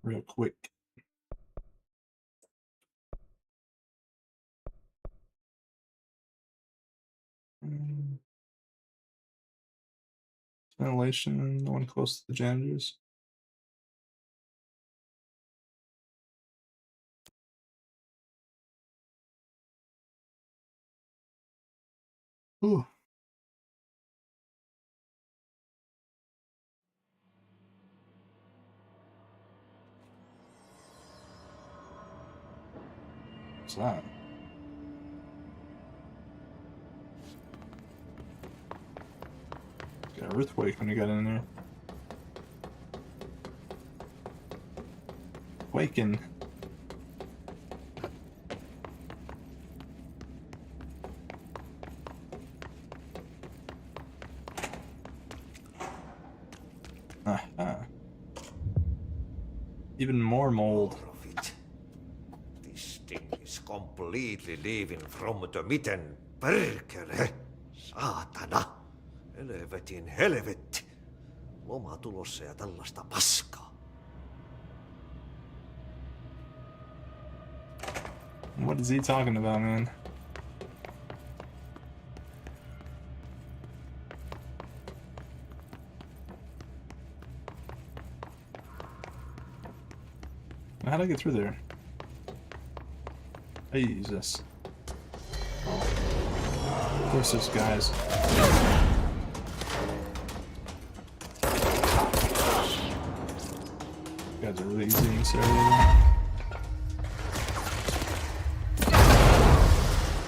Real quick. Ventilation, no one close to the janitors. Ooh. What's that? Got an earthquake when you got in there. Waking. Even more mold. More of it. This thing is completely leaving from the mitten. Perkele. Saatana. Helvetin helvetti. Loma tulossa ja tällaista paskaa. What is he talking about, man? How'd I get through there? Jesus. Of course, those guys. Guys are really easy in this area.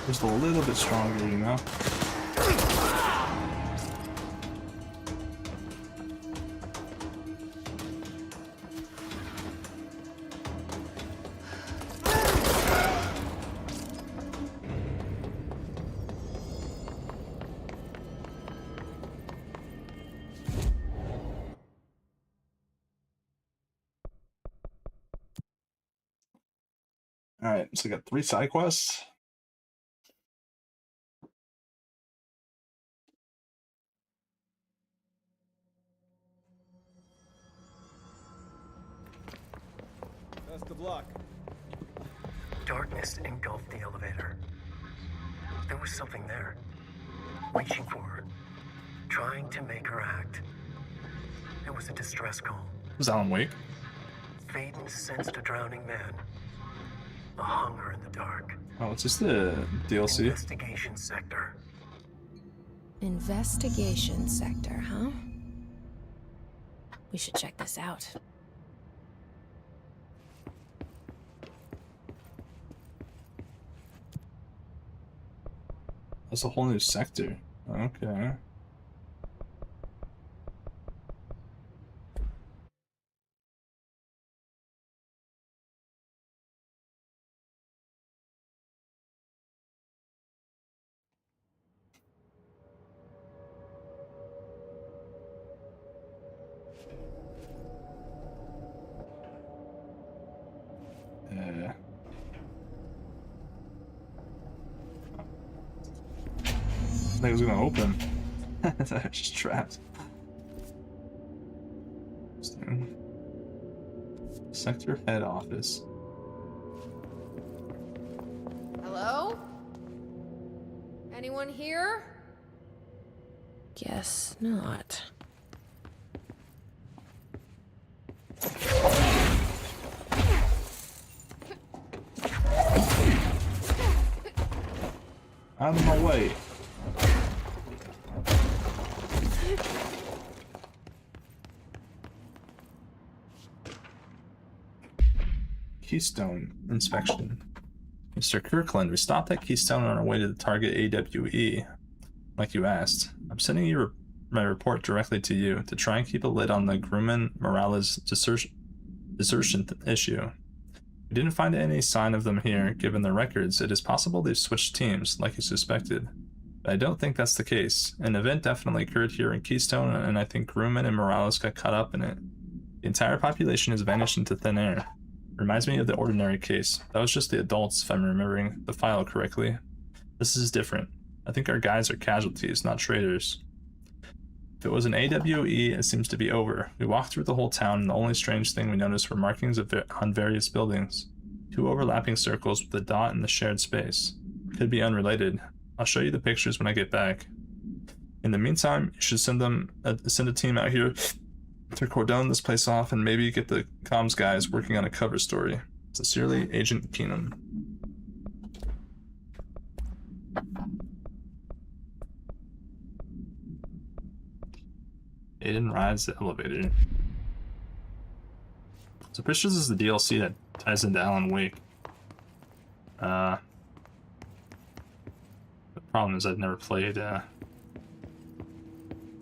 Just a little bit stronger, you know? Alright, so I got 3 side quests. Best of luck. Darkness engulfed the elevator. There was something there, reaching for her, trying to make her act. It was a distress call. Was Alan Wake? Faden sensed a drowning man, a hunger in the dark. Oh, it's just the DLC. Investigation sector. Investigation sector, huh? We should check this out. That's a whole new sector. Okay. I think it was gonna open. I was just trapped. Sector head office. Hello? Anyone here? Guess not. Out of my way. Keystone inspection. Mr. Kirkland, we stopped at Keystone on our way to the target AWE, like you asked. I'm sending you my report directly to you to try and keep a lid on the Grumman Morales desertion issue. We didn't find any sign of them here. Given their records, it is possible they've switched teams, like you suspected. But I don't think that's the case. An event definitely occurred here in Keystone, and I think Grumman and Morales got caught up in it. The entire population has vanished into thin air. Reminds me of the Ordinary case. That was just the adults, if I'm remembering the file correctly. This is different. I think our guys are casualties, not traitors. If it was an AWE, it seems to be over. We walked through the whole town, and the only strange thing we noticed were markings on various buildings. 2 overlapping circles with a dot in the shared space. Could be unrelated. I'll show you the pictures when I get back. In the meantime, you should send a team out here to cordon this place off and maybe get the comms guys working on a cover story. Sincerely, Agent Keenum. Aiden rides the elevator. So pretty sure this is the DLC that ties into Alan Wake. The problem is I've never played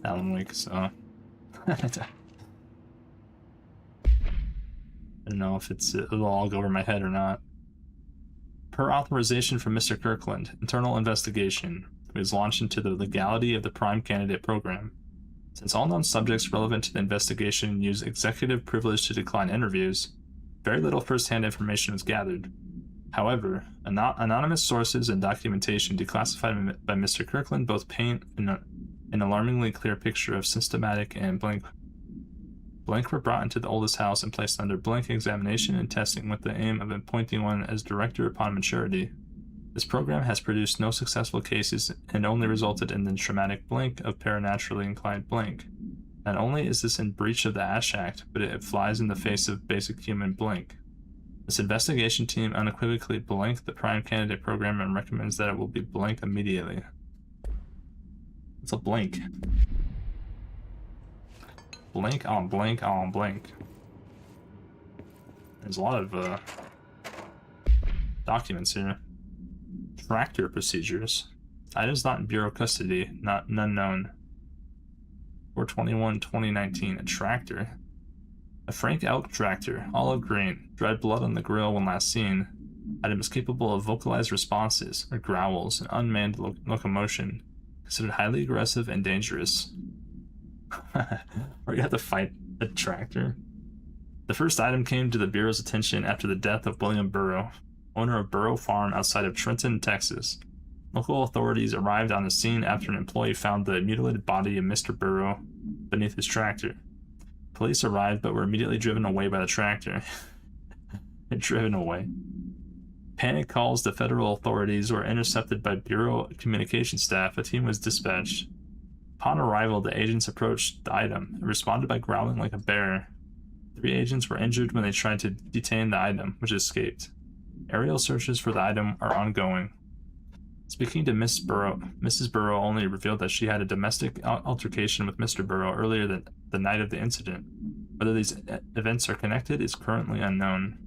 Alan Wake, so I don't know if it'll all go over my head or not. Per authorization from Mr. Kirkland, internal investigation was launched into the legality of the Prime Candidate program. Since all known subjects relevant to the investigation use executive privilege to decline interviews, very little first-hand information was gathered. However, anonymous sources and documentation declassified by Mr. Kirkland both paint an alarmingly clear picture of systematic and blank were brought into the oldest house and placed under blank examination and testing with the aim of appointing one as director upon maturity. This program has produced no successful cases and only resulted in the traumatic blank of paranaturally inclined blank. Not only is this in breach of the Ash Act, but it flies in the face of basic human blank. This investigation team unequivocally blanked the Prime Candidate program and recommends that it will be blanked immediately. It's a blank. Blank on blank on blank. There's a lot of documents here. Tractor procedures. Items not in Bureau custody, none known. 4/21/2019. A tractor. A Frank Elk tractor, olive green, dried blood on the grill when last seen. Item is capable of vocalized responses, or growls, and unmanned locomotion. Considered highly aggressive and dangerous. Or you have to fight a tractor. The first item came to the Bureau's attention after the death of William Burrow, owner of Burrow Farm outside of Trenton, Texas. Local authorities arrived on the scene after an employee found the mutilated body of Mr. Burrow beneath his tractor. Police arrived but were immediately driven away by the tractor. Driven away. Panic calls to federal authorities were intercepted by Bureau communication staff. A team was dispatched. Upon arrival, the agents approached the item and responded by growling like a bear. 3 agents were injured when they tried to detain the item, which escaped. Aerial searches for the item are ongoing. Speaking to Mrs. Burrow only revealed that she had a domestic altercation with Mr. Burrow earlier the night of the incident. Whether these events are connected is currently unknown.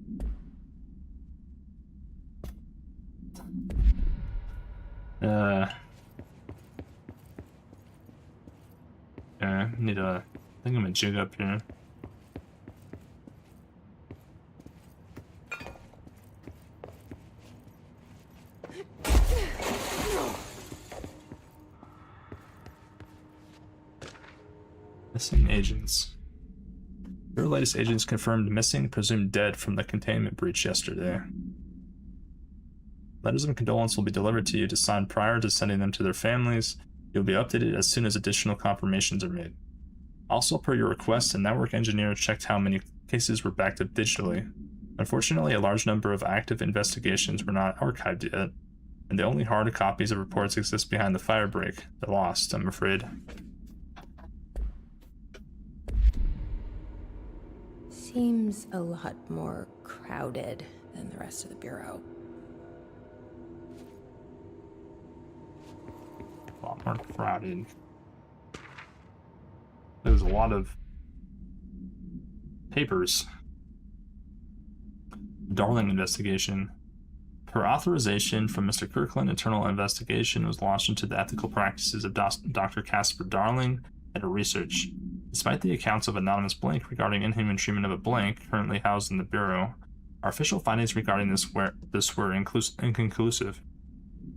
Need a... I think I'm gonna jig up here. Missing agents. Your latest agents confirmed missing, presumed dead from the containment breach yesterday. Letters of condolence will be delivered to you to sign prior to sending them to their families. You'll be updated as soon as additional confirmations are made. Also, per your request, a network engineer checked how many cases were backed up digitally. Unfortunately, a large number of active investigations were not archived yet, and the only hard copies of reports exist behind the firebreak. They're lost, I'm afraid. Seems a lot more crowded than the rest of the Bureau. A lot more crowded. There's a lot of papers. Darling investigation. Per authorization from Mr. Kirkland, internal investigation was launched into the ethical practices of Dr. Casper Darling and her research. Despite the accounts of anonymous blank regarding inhuman treatment of a blank currently housed in the Bureau, our official findings regarding this were inconclusive.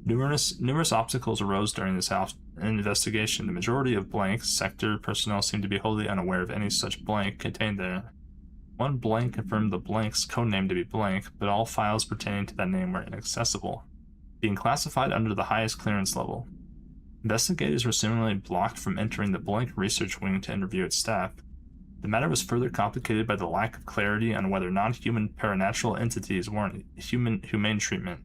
Numerous obstacles arose during this investigation. The majority of blank sector personnel seemed to be wholly unaware of any such blank contained there. One blank confirmed the blank's codename to be blank, but all files pertaining to that name were inaccessible, being classified under the highest clearance level. Investigators were similarly blocked from entering the blank research wing to interview its staff. The matter was further complicated by the lack of clarity on whether non-human paranatural entities warrant humane treatment.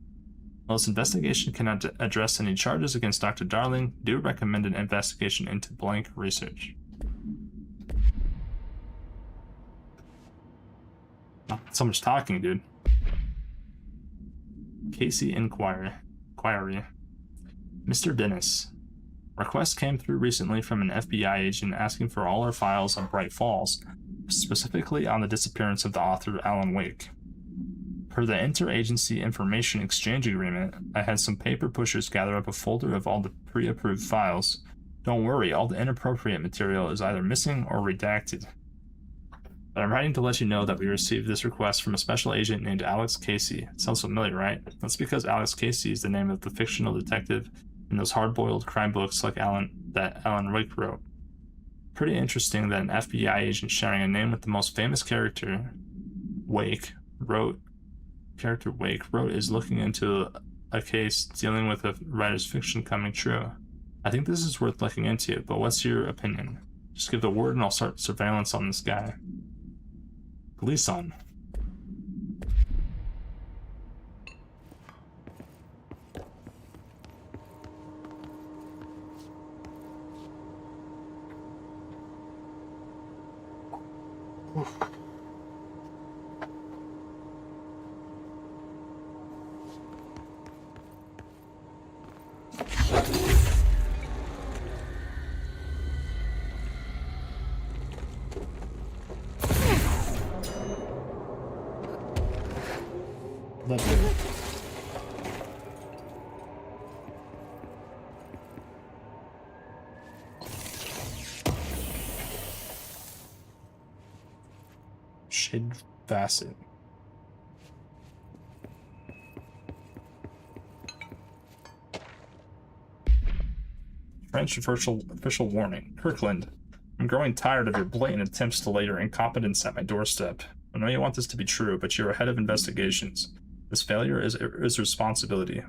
While this investigation cannot address any charges against Dr. Darling, do recommend an investigation into blank research. Oh, so much talking, dude. Casey Inquiry. Mr. Dennis. Request came through recently from an FBI agent asking for all our files on Bright Falls, specifically on the disappearance of the author Alan Wake. Per the Interagency Information Exchange Agreement, I had some paper pushers gather up a folder of all the pre-approved files. Don't worry, all the inappropriate material is either missing or redacted. But I'm writing to let you know that we received this request from a special agent named Alex Casey. Sounds familiar, right? That's because Alex Casey is the name of the fictional detective in those hard-boiled crime books like that Alan Wake wrote. Pretty interesting that an FBI agent sharing a name with the most famous character Wake wrote is looking into a case dealing with a writer's fiction coming true. I think this is worth looking into, but what's your opinion? Just give the word and I'll start surveillance on this guy. Gleason. Shade Facet. French official warning. Kirkland, I'm growing tired of your blatant attempts to lay your incompetence at my doorstep. I know you want this to be true, but you're ahead of investigations. This failure is responsibility.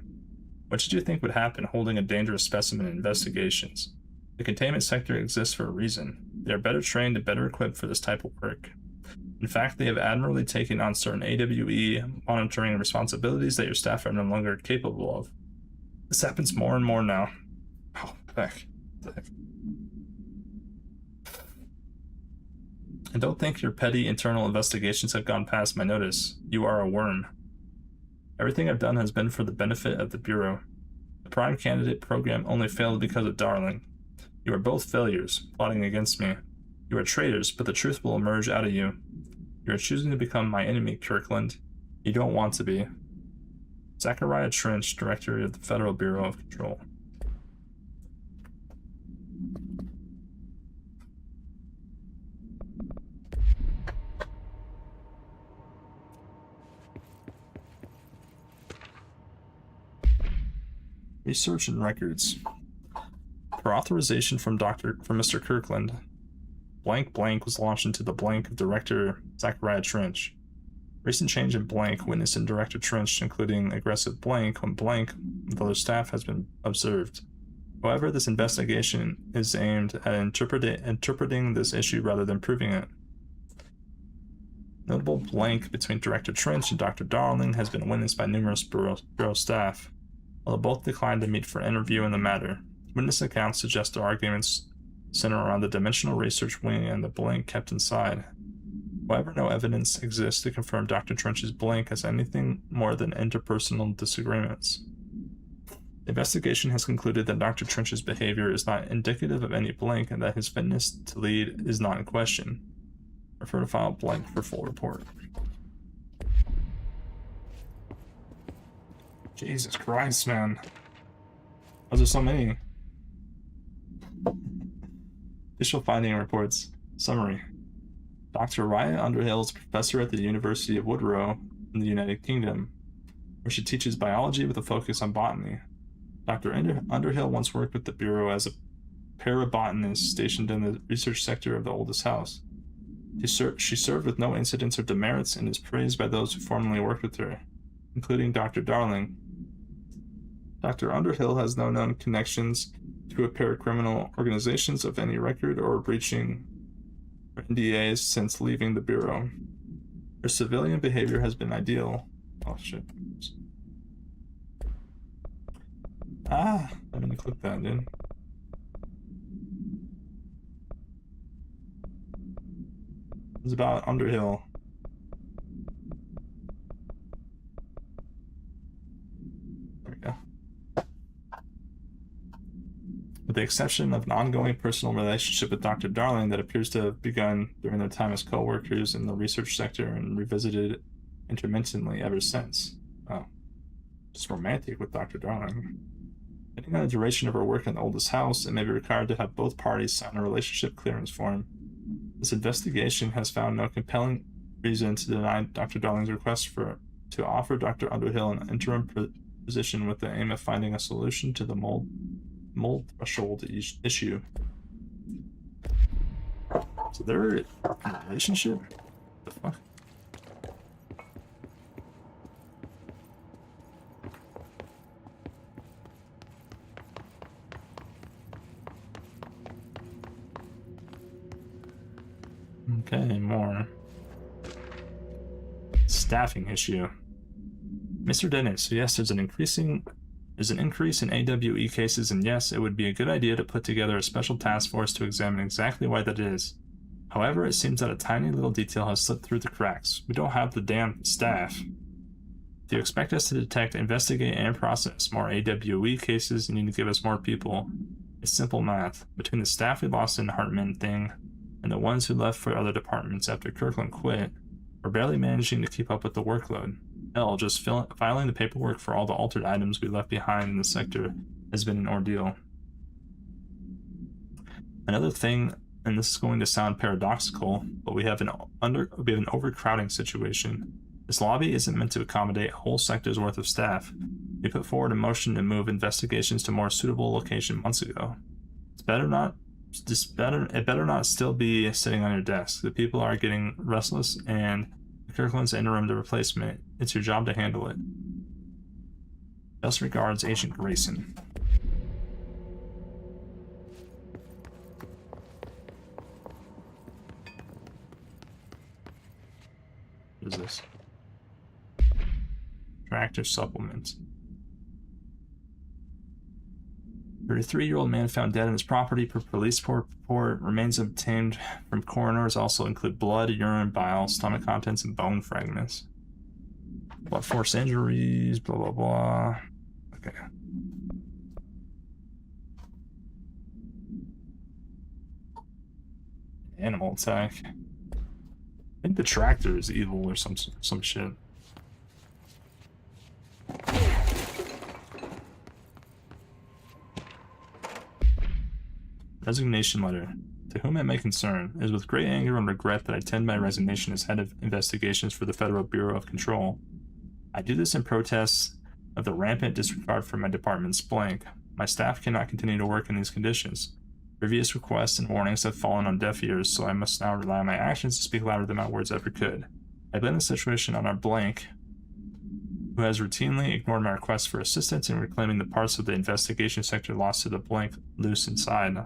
What did you think would happen holding a dangerous specimen in investigations? The containment sector exists for a reason. They are better trained and better equipped for this type of work. In fact, they have admirably taken on certain AWE monitoring responsibilities that your staff are no longer capable of. This happens more and more now. Oh, heck. And don't think your petty internal investigations have gone past my notice. You are a worm. Everything I've done has been for the benefit of the Bureau. The prime candidate program only failed because of Darling. You are both failures, plotting against me. You are traitors, but the truth will emerge out of you. You are choosing to become my enemy, Kirkland. You don't want to be. Zachariah Trench, Director of the Federal Bureau of Control. Research and records. Per authorization from Mr. Kirkland, blank blank was launched into the blank of Director Zachariah Trench. Recent change in blank witnessed in Director Trench, including aggressive blank when blank with other staff has been observed. However, this investigation is aimed at interpreting this issue rather than proving it. Notable blank between Director Trench and Dr. Darling has been witnessed by numerous Bureau staff, although both declined to meet for interview in the matter. Witness accounts suggest their arguments center around the dimensional research wing and the blank kept inside. However, no evidence exists to confirm Dr. Trench's blank as anything more than interpersonal disagreements. The investigation has concluded that Dr. Trench's behavior is not indicative of any blank and that his fitness to lead is not in question. Refer to file blank for full report. Jesus Christ, man. Why are there so many? Official finding reports. Summary. Dr. Raya Underhill is a professor at the University of Woodrow in the United Kingdom, where she teaches biology with a focus on botany. Dr. Underhill once worked with the Bureau as a parabotanist stationed in the research sector of the oldest house. She served with no incidents or demerits and is praised by those who formerly worked with her, including Dr. Darling. Dr. Underhill has no known connections to paracriminal organizations of any record or breaching NDAs since leaving the Bureau. Her civilian behavior has been ideal. Oh shit. I didn't click that, dude. It's about Underhill. There we go. With the exception of an ongoing personal relationship with Dr. Darling that appears to have begun during their time as co-workers in the research sector and revisited intermittently ever since. Oh. Just romantic with Dr. Darling. Depending on the duration of her work in the oldest house, it may be required to have both parties sign a relationship clearance form. This investigation has found no compelling reason to deny Dr. Darling's request to offer Dr. Underhill an interim position with the aim of finding a solution to the mold threshold issue. So they're in a relationship? What the fuck? Okay, more. Staffing issue. Mr. Dennis, so yes, there's an increase in AWE cases, and yes, it would be a good idea to put together a special task force to examine exactly why that is. However, it seems that a tiny little detail has slipped through the cracks. We don't have the damn staff. If you expect us to detect, investigate, and process more AWE cases, you need to give us more people. It's simple math. Between the staff we lost in the Hartman thing, and the ones who left for other departments after Kirkland quit, we're barely managing to keep up with the workload. Hell, just filing the paperwork for all the altered items we left behind in the sector has been an ordeal. Another thing, and this is going to sound paradoxical, but we have an overcrowding situation. This lobby isn't meant to accommodate a whole sector's worth of staff. We put forward a motion to move investigations to a more suitable location months ago. It better not still be sitting on your desk. The people are getting restless, and Kirkland's interim the replacement. It's your job to handle it. Best regards, Agent Grayson. What is this? Tractor supplement. 33-year-old man found dead in his property per police report. Remains obtained from coroners also include blood, urine, bile, stomach contents, and bone fragments. Blunt force injuries, blah, blah, blah. Okay. Animal attack. I think the tractor is evil or some shit. Resignation letter. To whom it may concern, it is with great anger and regret that I tender my resignation as head of investigations for the Federal Bureau of Control. I do this in protest of the rampant disregard for my department's blank. My staff cannot continue to work in these conditions. Previous requests and warnings have fallen on deaf ears, so I must now rely on my actions to speak louder than my words ever could. I blame the situation on our blank, who has routinely ignored my requests for assistance in reclaiming the parts of the investigation sector lost to the blank loose inside.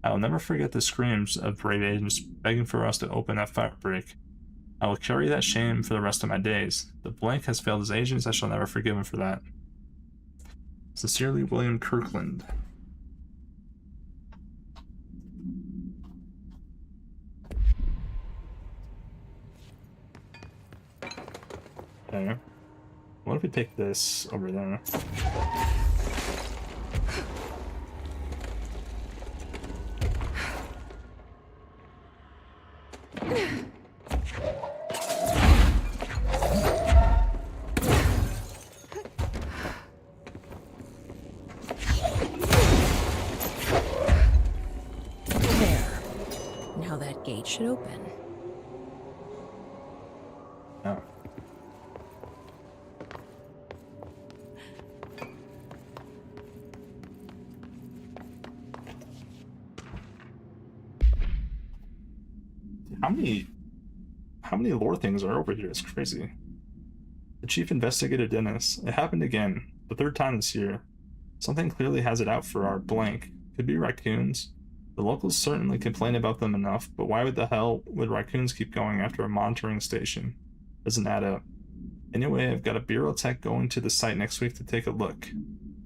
I will never forget the screams of brave agents begging for us to open that fire break. I will carry that shame for the rest of my days. The blank has failed as agents. I shall never forgive him for that. Sincerely, William Kirkland. Okay. What if we take this over there? Gate should open. Oh. How many lore things are over here? It's crazy. The chief investigator Dennis. It happened again. The third time this year. Something clearly has it out for our blank. Could be raccoons. The locals certainly complain about them enough, but why the hell would raccoons keep going after a monitoring station? Doesn't add up. Anyway, I've got a bureau tech going to the site next week to take a look.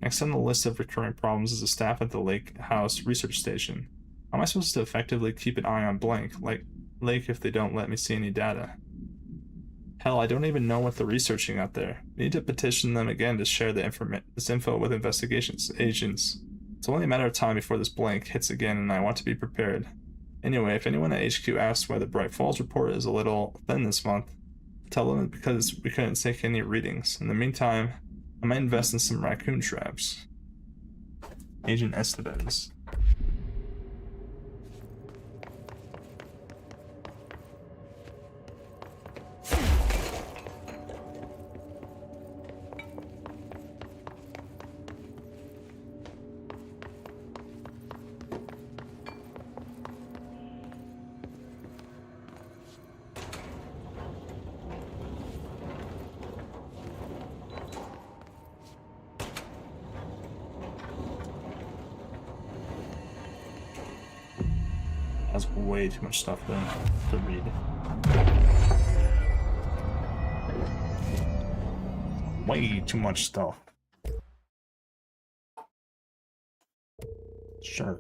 Next on the list of recurring problems is the staff at the Lake House Research Station. How am I supposed to effectively keep an eye on blank, like Lake, if they don't let me see any data? Hell, I don't even know what they're researching out there. We need to petition them again to share this info with investigations agents. It's only a matter of time before this blank hits again, and I want to be prepared. Anyway, if anyone at HQ asks why the Bright Falls report is a little thin this month, tell them it's because we couldn't take any readings. In the meantime, I might invest in some raccoon traps. Agent Estevez. That's way too much stuff to read. Way too much stuff. Sure.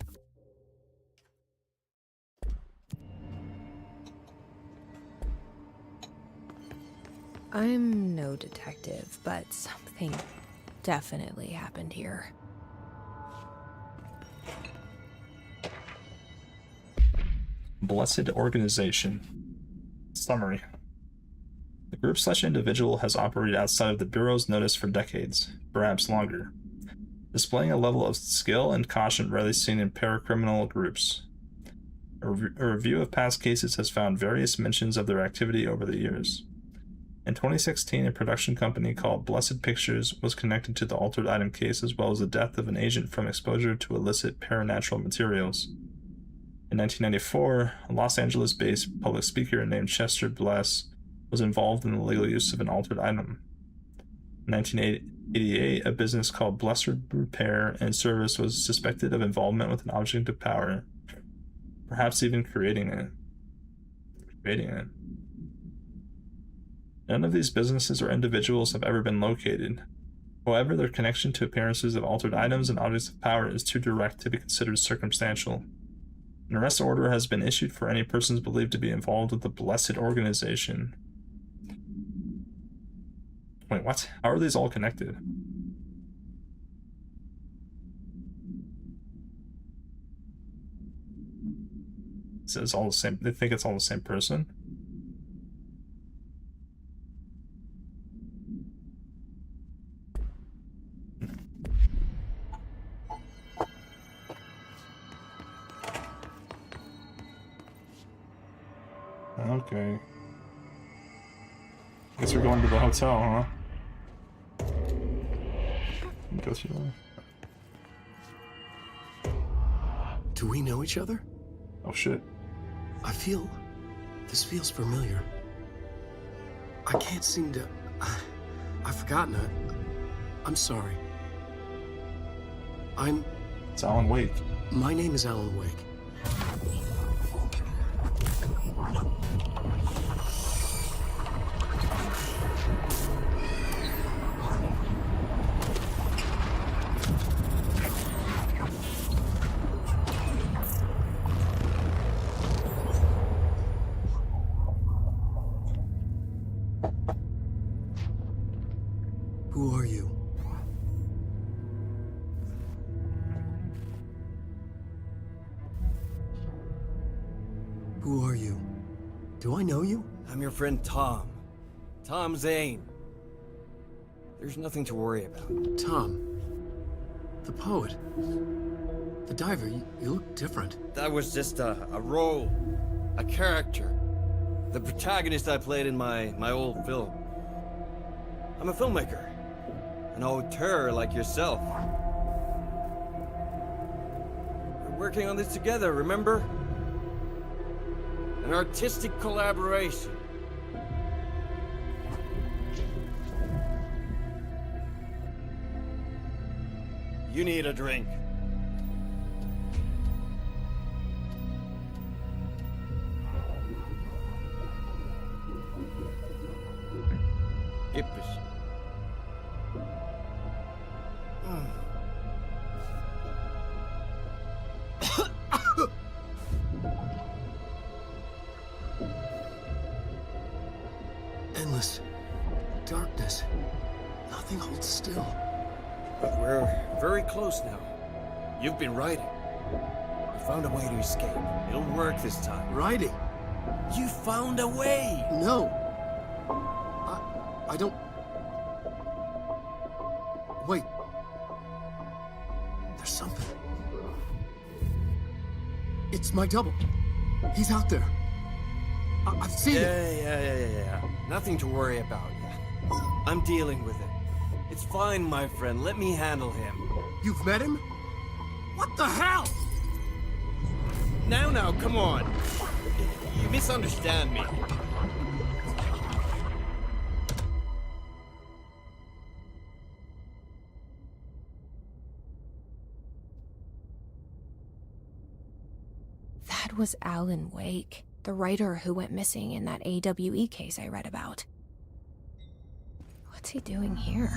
I'm no detective, but something definitely happened here. Blessed Organization. Summary. The group/individual has operated outside of the Bureau's notice for decades, perhaps longer, displaying a level of skill and caution rarely seen in paracriminal groups. A review of past cases has found various mentions of their activity over the years. In 2016, a production company called Blessed Pictures was connected to the altered item case, as well as the death of an agent from exposure to illicit paranatural materials. In 1994, a Los Angeles-based public speaker named Chester Bless was involved in the legal use of an altered item. In 1988, a business called Blessed Repair and Service was suspected of involvement with an object of power, perhaps even creating it. None of these businesses or individuals have ever been located. However, their connection to appearances of altered items and objects of power is too direct to be considered circumstantial. An arrest order has been issued for any persons believed to be involved with the Blessed Organization. Wait, what? How are these all connected? So it's all the same. They think it's all the same person? Okay. Guess we're going to the hotel, huh? Go through there. Do we know each other? Oh shit. This feels familiar. I can't seem to... I've forgotten it. I'm sorry. It's Alan Wake. My name is Alan Wake. Who are you? Who are you? Do I know you? I'm your friend Tom. Tom Zane. There's nothing to worry about. Tom. The poet. The diver. You look different. That was just a role. A character. The protagonist I played in my old film. I'm a filmmaker. An auteur like yourself. We're working on this together, remember? An artistic collaboration. You need a drink. Gippies. Endless darkness. Nothing holds still. But we're very close now. You've been writing. You found a way to escape. It'll work this time. Writing? You found a way! No. I don't... Wait. There's something. It's my double. He's out there. I've seen it. Yeah. Nothing to worry about. I'm dealing with it. It's fine, my friend. Let me handle him. You've met him? What the hell? Now, come on. You misunderstand me. That was Alan Wake, the writer who went missing in that AWE case I read about. What's he doing here?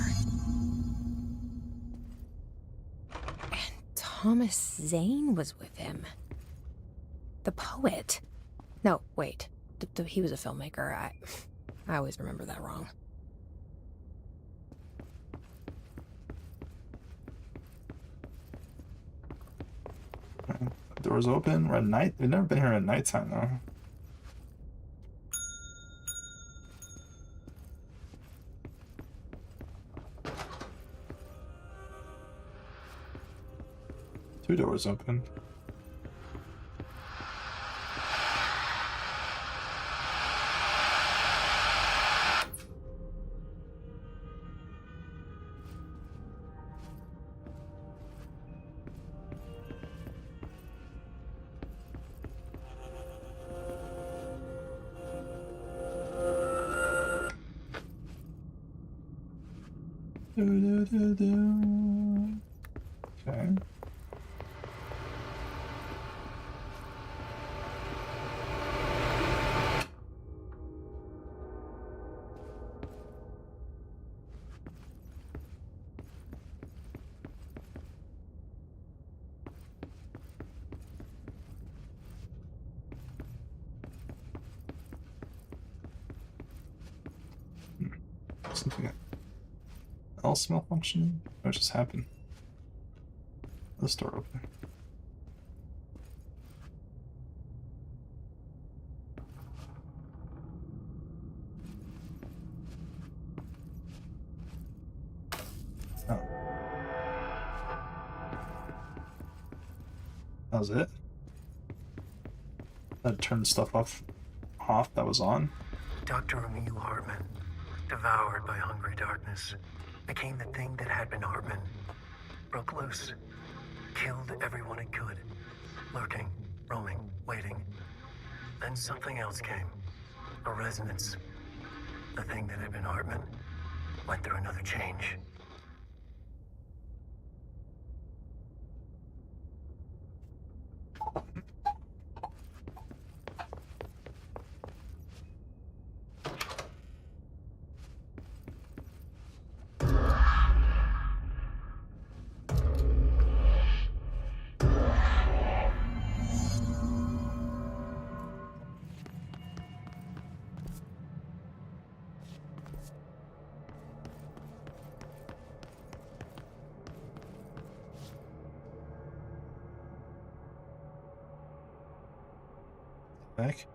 And Thomas Zane was with him. The poet. No, wait. He was a filmmaker. I always remember that wrong. Doors open. We're at night. We've never been here at nighttime though. Two doors open. Okay. Something else malfunctioning? What just happened? This door open. Oh. That was it? That turned stuff off that was on? Dr. Emil Hartman, devoured by hungry darkness, became the thing that had been Hartman. Broke loose, killed everyone it could, lurking, roaming, waiting. Then something else came, a resonance. The thing that had been Hartman went through another change. Back.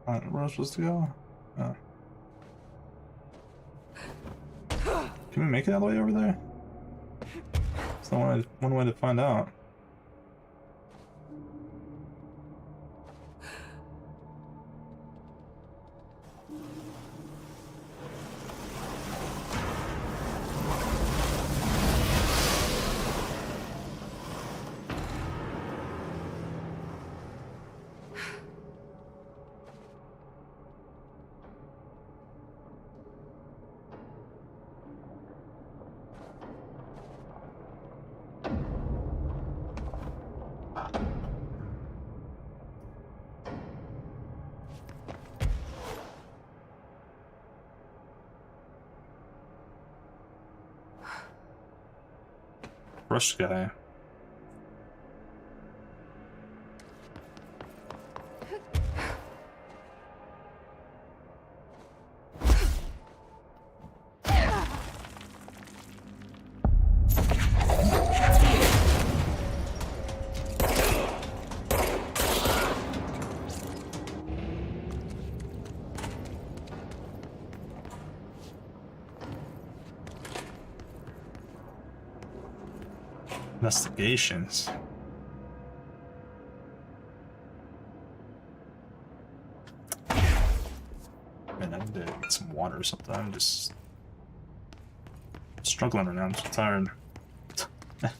Where am I supposed to go? Oh. Can we make it all the way over there? It's not one way to find out. Rush guy. Investigations. Man, I need to get some water or something. I'm just struggling right now. I'm so tired. I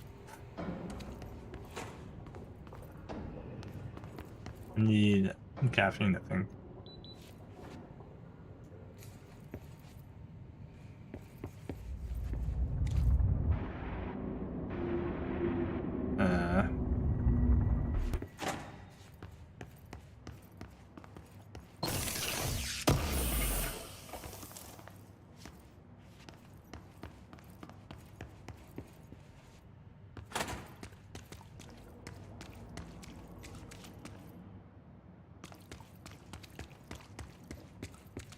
need caffeine, I think.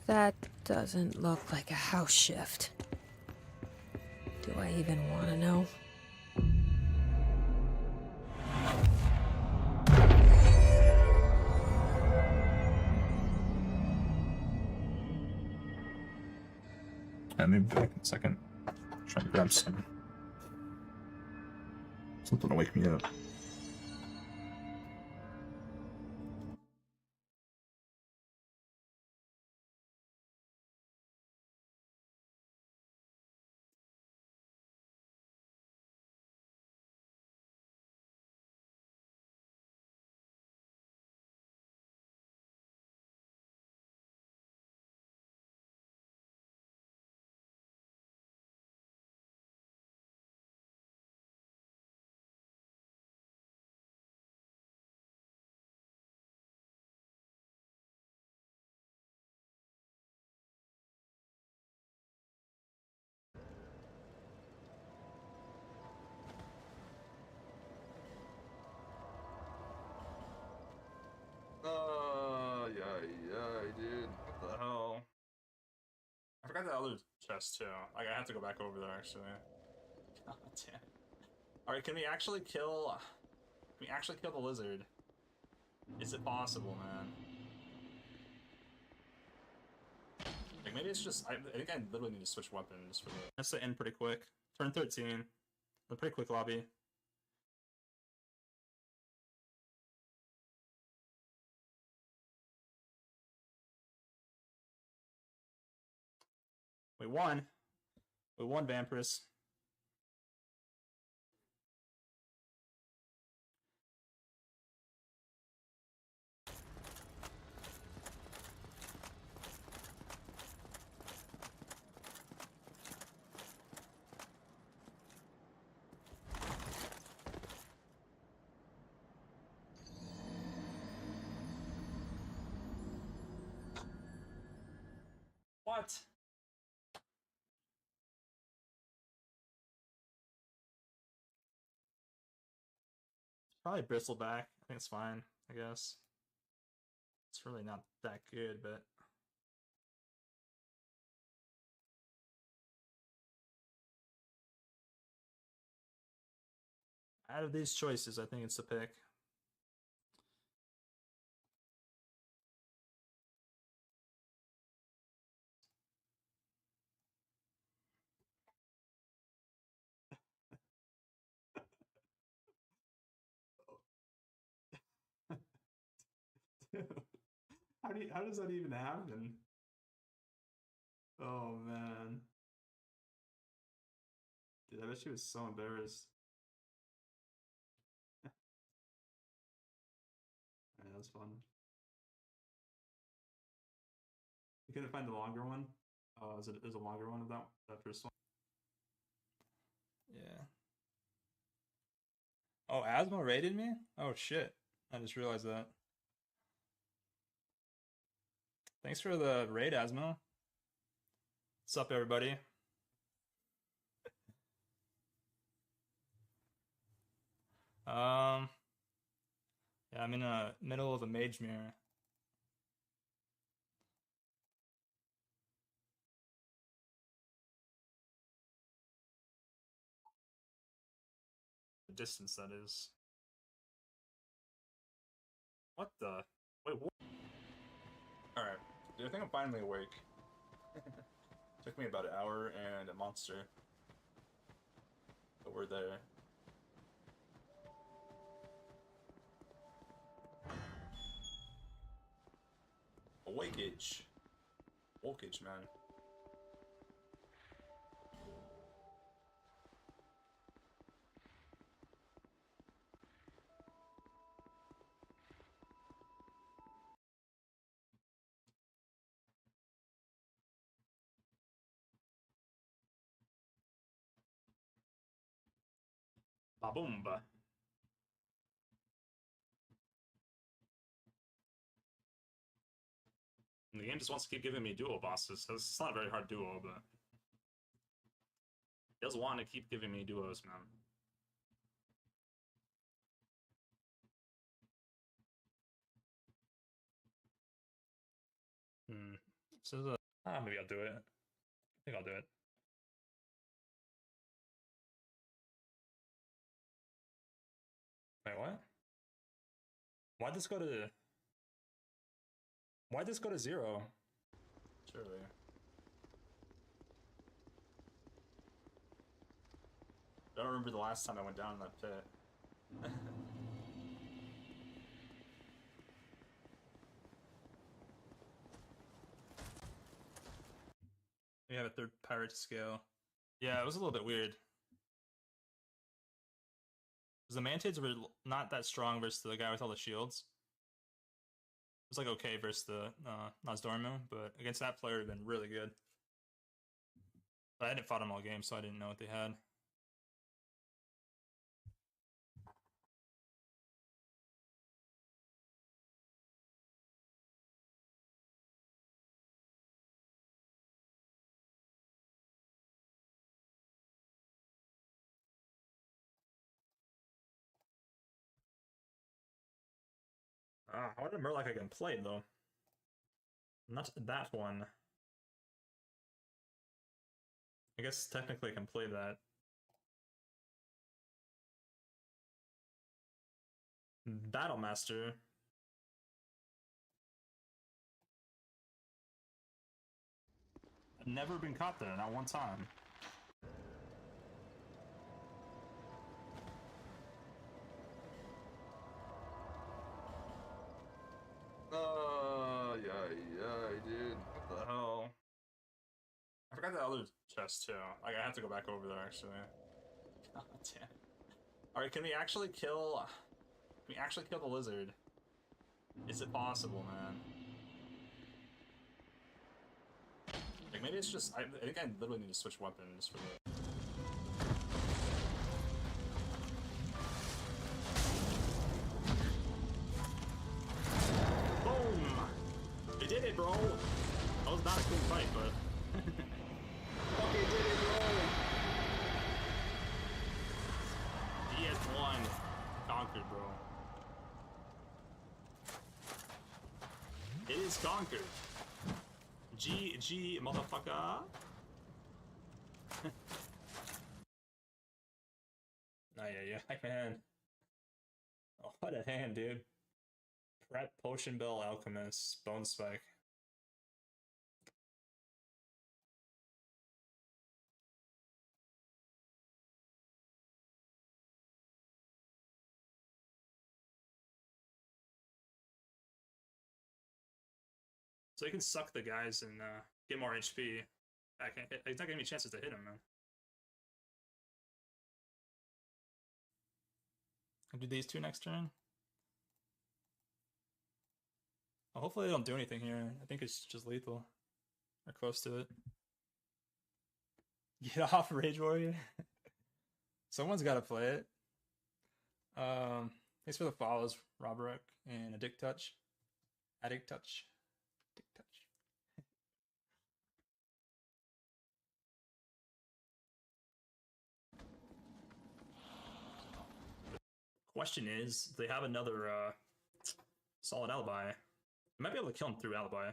That doesn't look like a house shift. Do I even want to know? Maybe back in a second. Trying to grab something to wake me up. Yeah, dude. What the hell? I forgot the other chest too. Like, I have to go back over there actually. God damn. Alright, can we actually kill the lizard? Is it possible, man? Like, maybe it's just I think I literally need to switch weapons for the that's to end pretty quick. Turn 13. A pretty quick lobby. We won. We won, Vampirus. What? Probably bristleback. I think it's fine, I guess. It's really not that good, but out of these choices, I think it's the pick. How does that even happen? Oh man. Dude, I bet she was so embarrassed. Yeah, that's fun. You couldn't find the longer one? Oh, is a longer one of that first one? Yeah. Oh, Asmo raided me? Oh shit. I just realized that. Thanks for the raid, Asmo. What's up, everybody? Yeah, I'm in the middle of a mage mirror. The distance, that is. What the? Wait, what? Alright, I think I'm finally awake. Took me about an hour and a monster. But we're there. Awakage. Wokage, man. Ba-boomba. And the game just wants to keep giving me duo bosses. It's not a very hard duo, but it does want to keep giving me duos, man. So maybe I'll do it. I think I'll do it. Wait, what? Why'd this go to... Why'd this go to 0? Surely. I don't remember the last time I went down in that pit. We have a third pirate scale. Yeah, it was a little bit weird. Because the Mantids were not that strong versus the guy with all the shields. It was like okay versus the Nozdormu, but against that player it would have been really good. But I hadn't fought him all game, so I didn't know what they had. I wonder if Murloc I can play though. Not that one. I guess technically I can play that. Battlemaster. I've never been caught there, not one time. Yeah, dude. What the hell? I forgot the other chest too. Like, I have to go back over there actually. God damn. Alright, can we actually kill... Can we actually kill the lizard? Is it possible, man? Like, maybe it's just... I think I literally need to switch weapons for the... Boom! They did it, bro! That was not a clean fight, but... Fucking did it, bro! He has won. Conquered, bro. It is conquered. GG, motherfucker. Yeah, man. Oh, what a hand, dude. Prep, Potion Bell, Alchemist, Bone Spike. So he can suck the guys and get more HP. He's not giving me chances to hit him, man. I'll do these two next turn. Well, hopefully they don't do anything here. I think it's just lethal. Or close to it. Get off, Rage Warrior. Someone's got to play it. Thanks for the follows, Roberick and Addict Touch. Addict Touch. Addict Touch. Question is, they have another solid alibi. You might be able to kill him through alibi.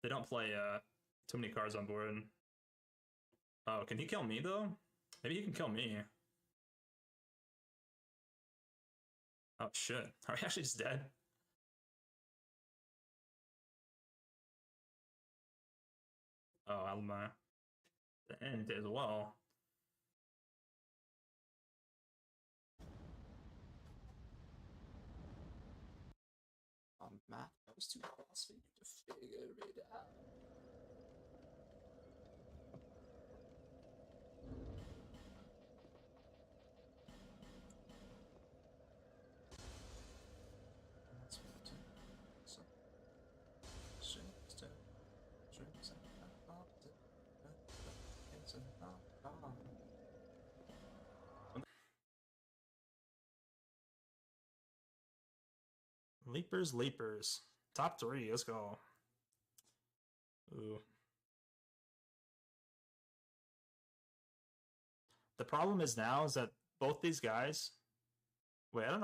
They don't play too many cards on board. Oh, can he kill me though? Maybe he can kill me. Oh shit. Are we actually just dead? Oh, alibi. The end as well. Math goes too fast for you to figure it out. Leapers. Top 3, let's go. Ooh. The problem is now is that both these guys. Wait, I don't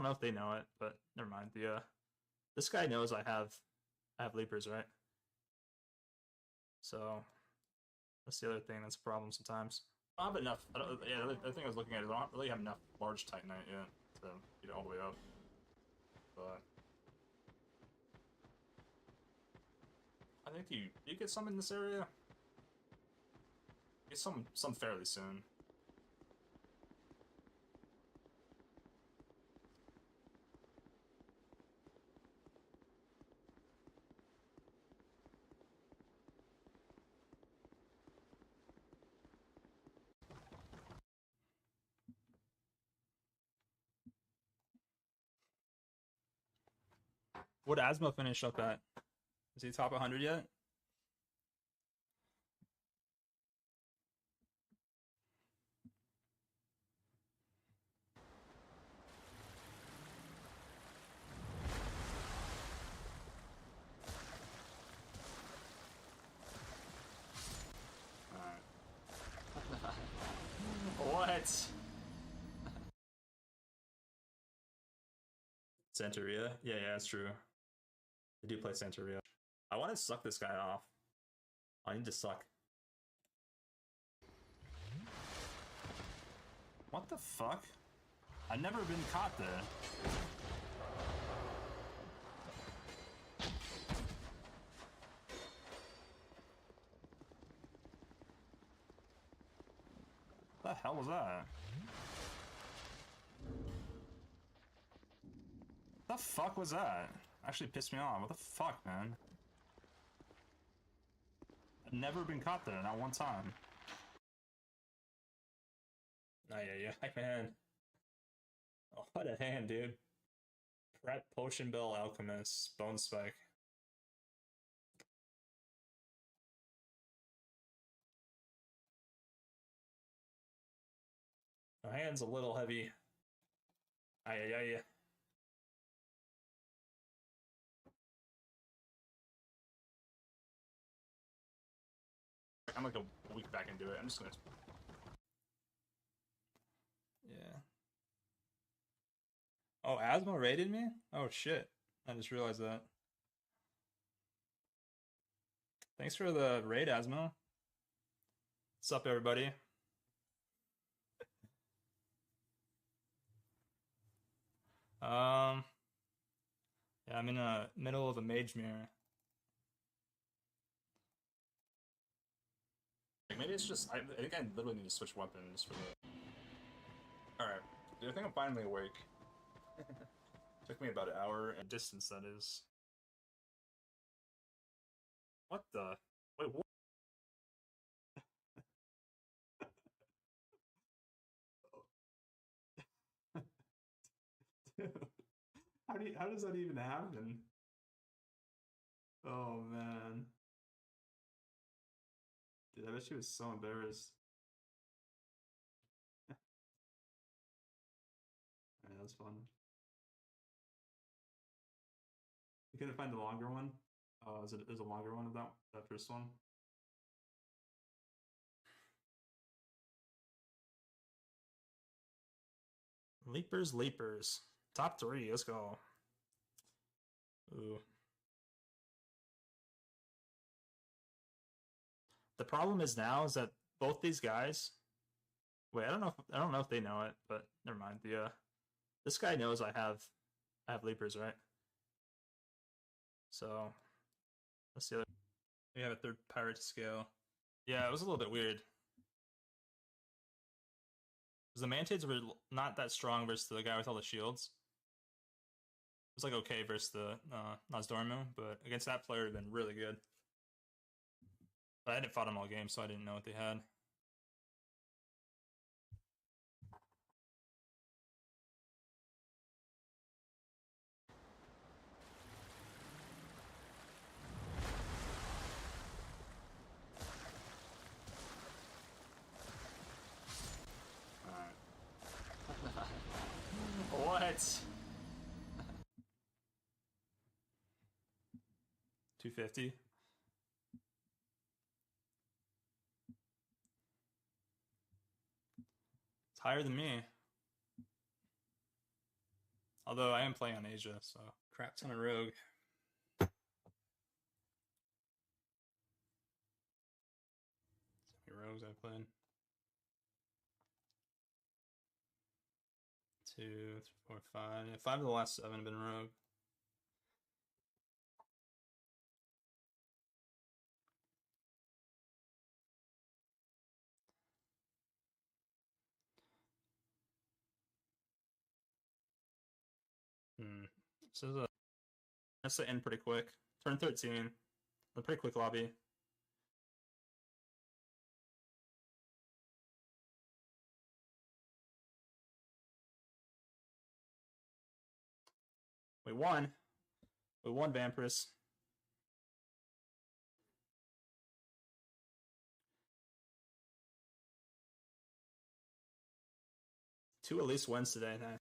know if they know it, but never mind. This guy knows I have leapers, right? So that's the other thing that's a problem sometimes. I don't have enough. The thing I was looking at is I don't really have enough large Titanite yet to get it all the way up. But I think you get some in this area. Get some fairly soon. What Asmo finish up at? Is he top 100 yet? Alright. What? Santeria? Yeah, that's true. They do play Santeria. I want to suck this guy off. I need to suck. What the fuck? I've never been caught there. What the hell was that? What the fuck was that? Actually pissed me off. What the fuck, man? I've never been caught there, not one time. Oh, yeah, man. Oh, what a hand, dude. Prep, Potion Bell, Alchemist, Bone Spike. My hand's a little heavy. Ay. I'm like a week back into it. I'm just gonna. Yeah. Oh, Asmo raided me? Oh shit. I just realized that. Thanks for the raid, Asmo. What's up, everybody? Yeah, I'm in the middle of a mage mirror. Maybe it's just, I think I literally need to switch weapons for the... Alright, dude, I think I'm finally awake. Took me about an hour, and distance that is. What the? Wait, what? Dude, how does that even happen? Oh man. Dude, I bet she was so embarrassed. Alright, that's fun. You couldn't find the longer one? Oh, is it a longer one of that first one? Leapers, leapers. Top 3, let's go. Ooh. The problem is now is that both these guys. Wait, I don't know if they know it, but never mind. This guy knows I have leapers, right? So let's see. We have a third pirate scale. Yeah, it was a little bit weird. Because the Mantids were not that strong versus the guy with all the shields. It was like okay versus the Nozdormu, but against that player, it would have been really good. But I hadn't fought them all game, so I didn't know what they had. What? 250. It's higher than me. Although I am playing on Asia, so crap ton of rogue. How many rogues I played? 2, 3, 4, 5. Yeah, 5 of the last 7 have been rogue. So that's the end pretty quick. Turn 13. A pretty quick lobby. We won. We won Vampirus. Two at least wins today. Nice.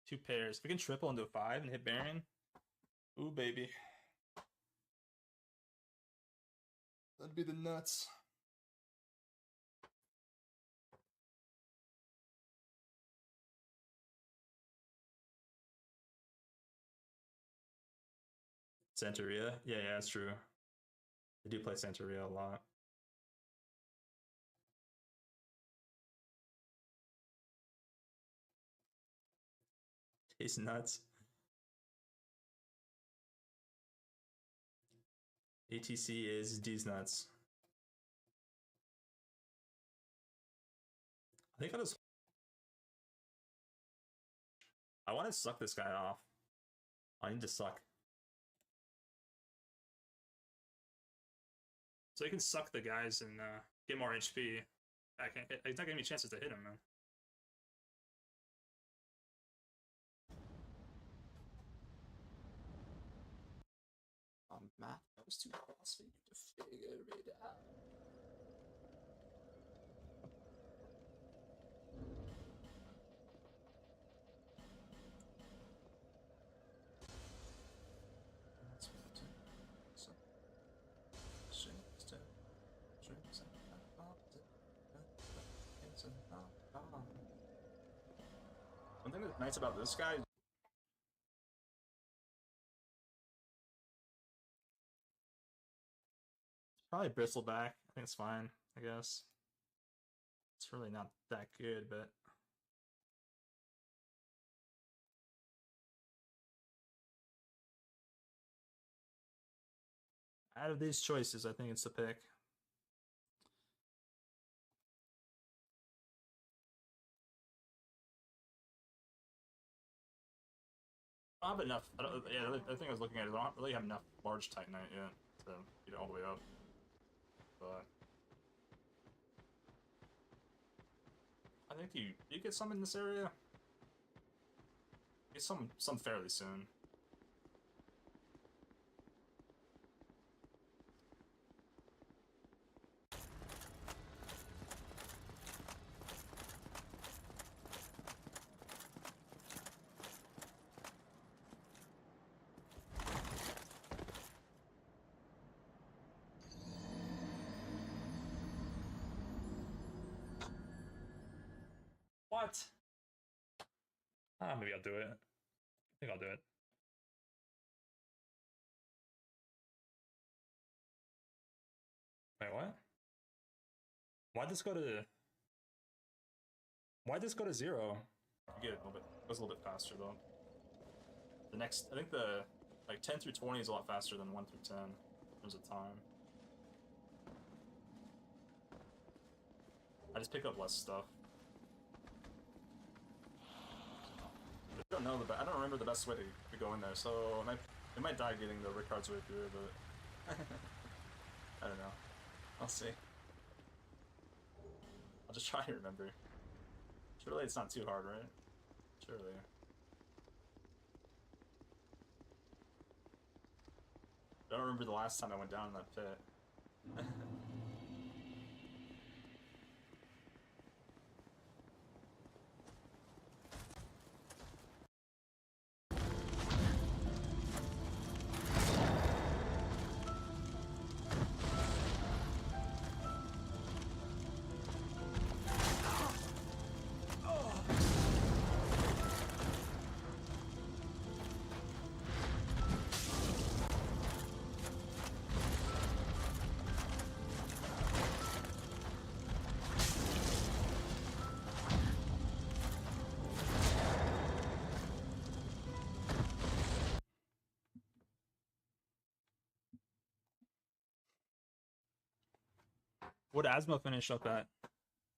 Two pairs. If we can triple into a 5 and hit Baron. Ooh, baby. That'd be the nuts. Santeria? Yeah, that's true. They do play Santeria a lot. Tastes nuts. ATC is D's nuts. I think I want to suck this guy off. I need to suck. So you can suck the guys and get more HP. It's not giving me chances to hit him, man. Math was too fast for you to figure it out. One thing that's nice about this guy is probably bristleback. I think it's fine, I guess. It's really not that good, but out of these choices, I think it's the pick. I don't have enough. I think I was looking at it. I don't really have enough large Titanite yet to get it all the way up. But I think you get some in this area. Get some fairly soon. What? Ah, maybe I'll do it. I think I'll do it. Wait, what? Why'd this go to... Why'd this go to 0? You get it a little bit... It was a little bit faster, though. The next... I think the... Like, 10 through 20 is a lot faster than 1 through 10 in terms of time. I just pick up less stuff. I don't know I don't remember the best way to go in there, so it might die getting the Ricard's way through, but I don't know. I'll see. I'll just try to remember. Surely it's not too hard, right? Surely. I don't remember the last time I went down in that pit. What Asmo finish up at?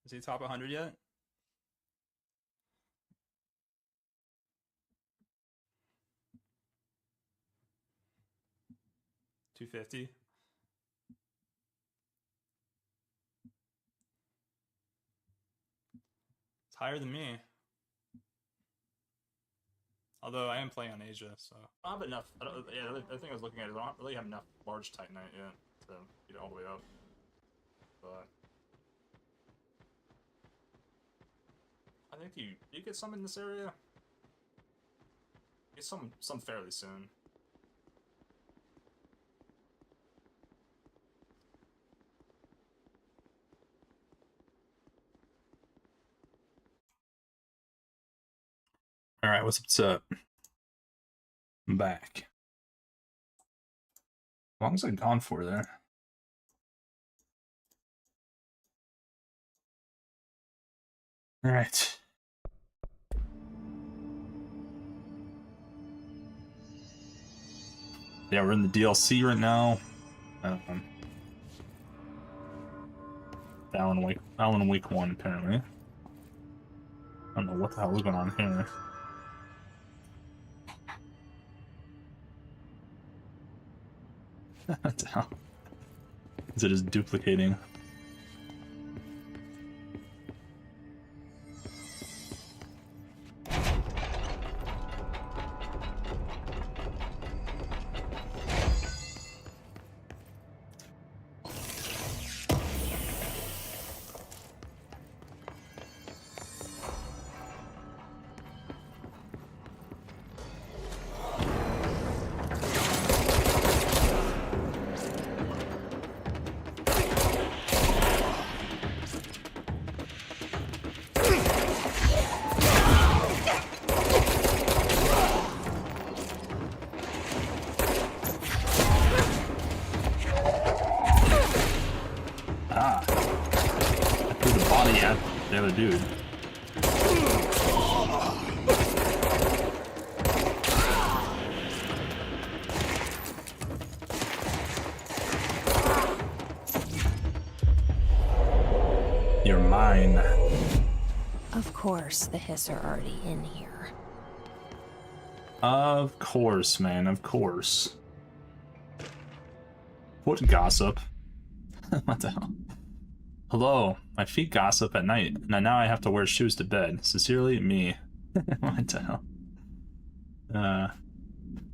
Is he top 100 yet? $250. It's higher than me. Although I am playing on Asia, so I don't have enough. Yeah, the other thing I was looking at is I don't really have enough large Titanite yet to get it all the way up. But I think you get some in this area. Get some fairly soon. All right, what's up? I'm back. How long was I gone for there? All right. Yeah, we're in the DLC right now. Alan week 1 apparently. I don't know what the hell is going on here. What the hell? Is it just duplicating? The other dude. You're mine. Of course, the Hiss are already in here. Of course, man, of course. What gossip? What the hell? Hello, my feet gossip at night, and now I have to wear shoes to bed. Sincerely, me. What the hell?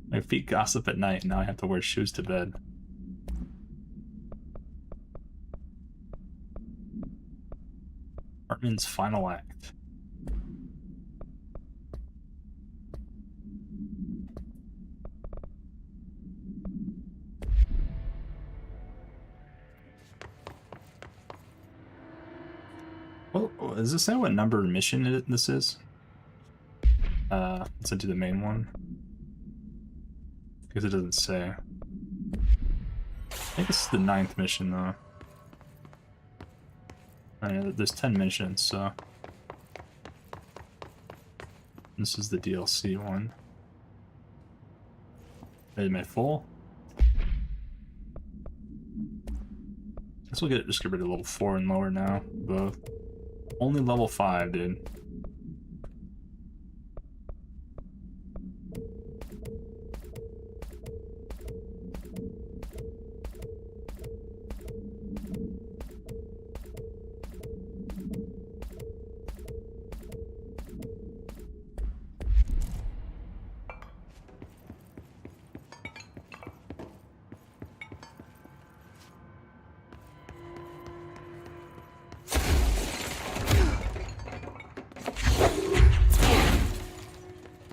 My feet gossip at night, and now I have to wear shoes to bed. Hartman's final act. Well, does this say what number mission this is? Let's do the main one. Because it doesn't say. I think this is the 9th mission, though. Alright, there's 10 missions, so... This is the DLC one. Am I full? Guess we'll just get rid of level 4 and lower now, both. Only level 5, dude.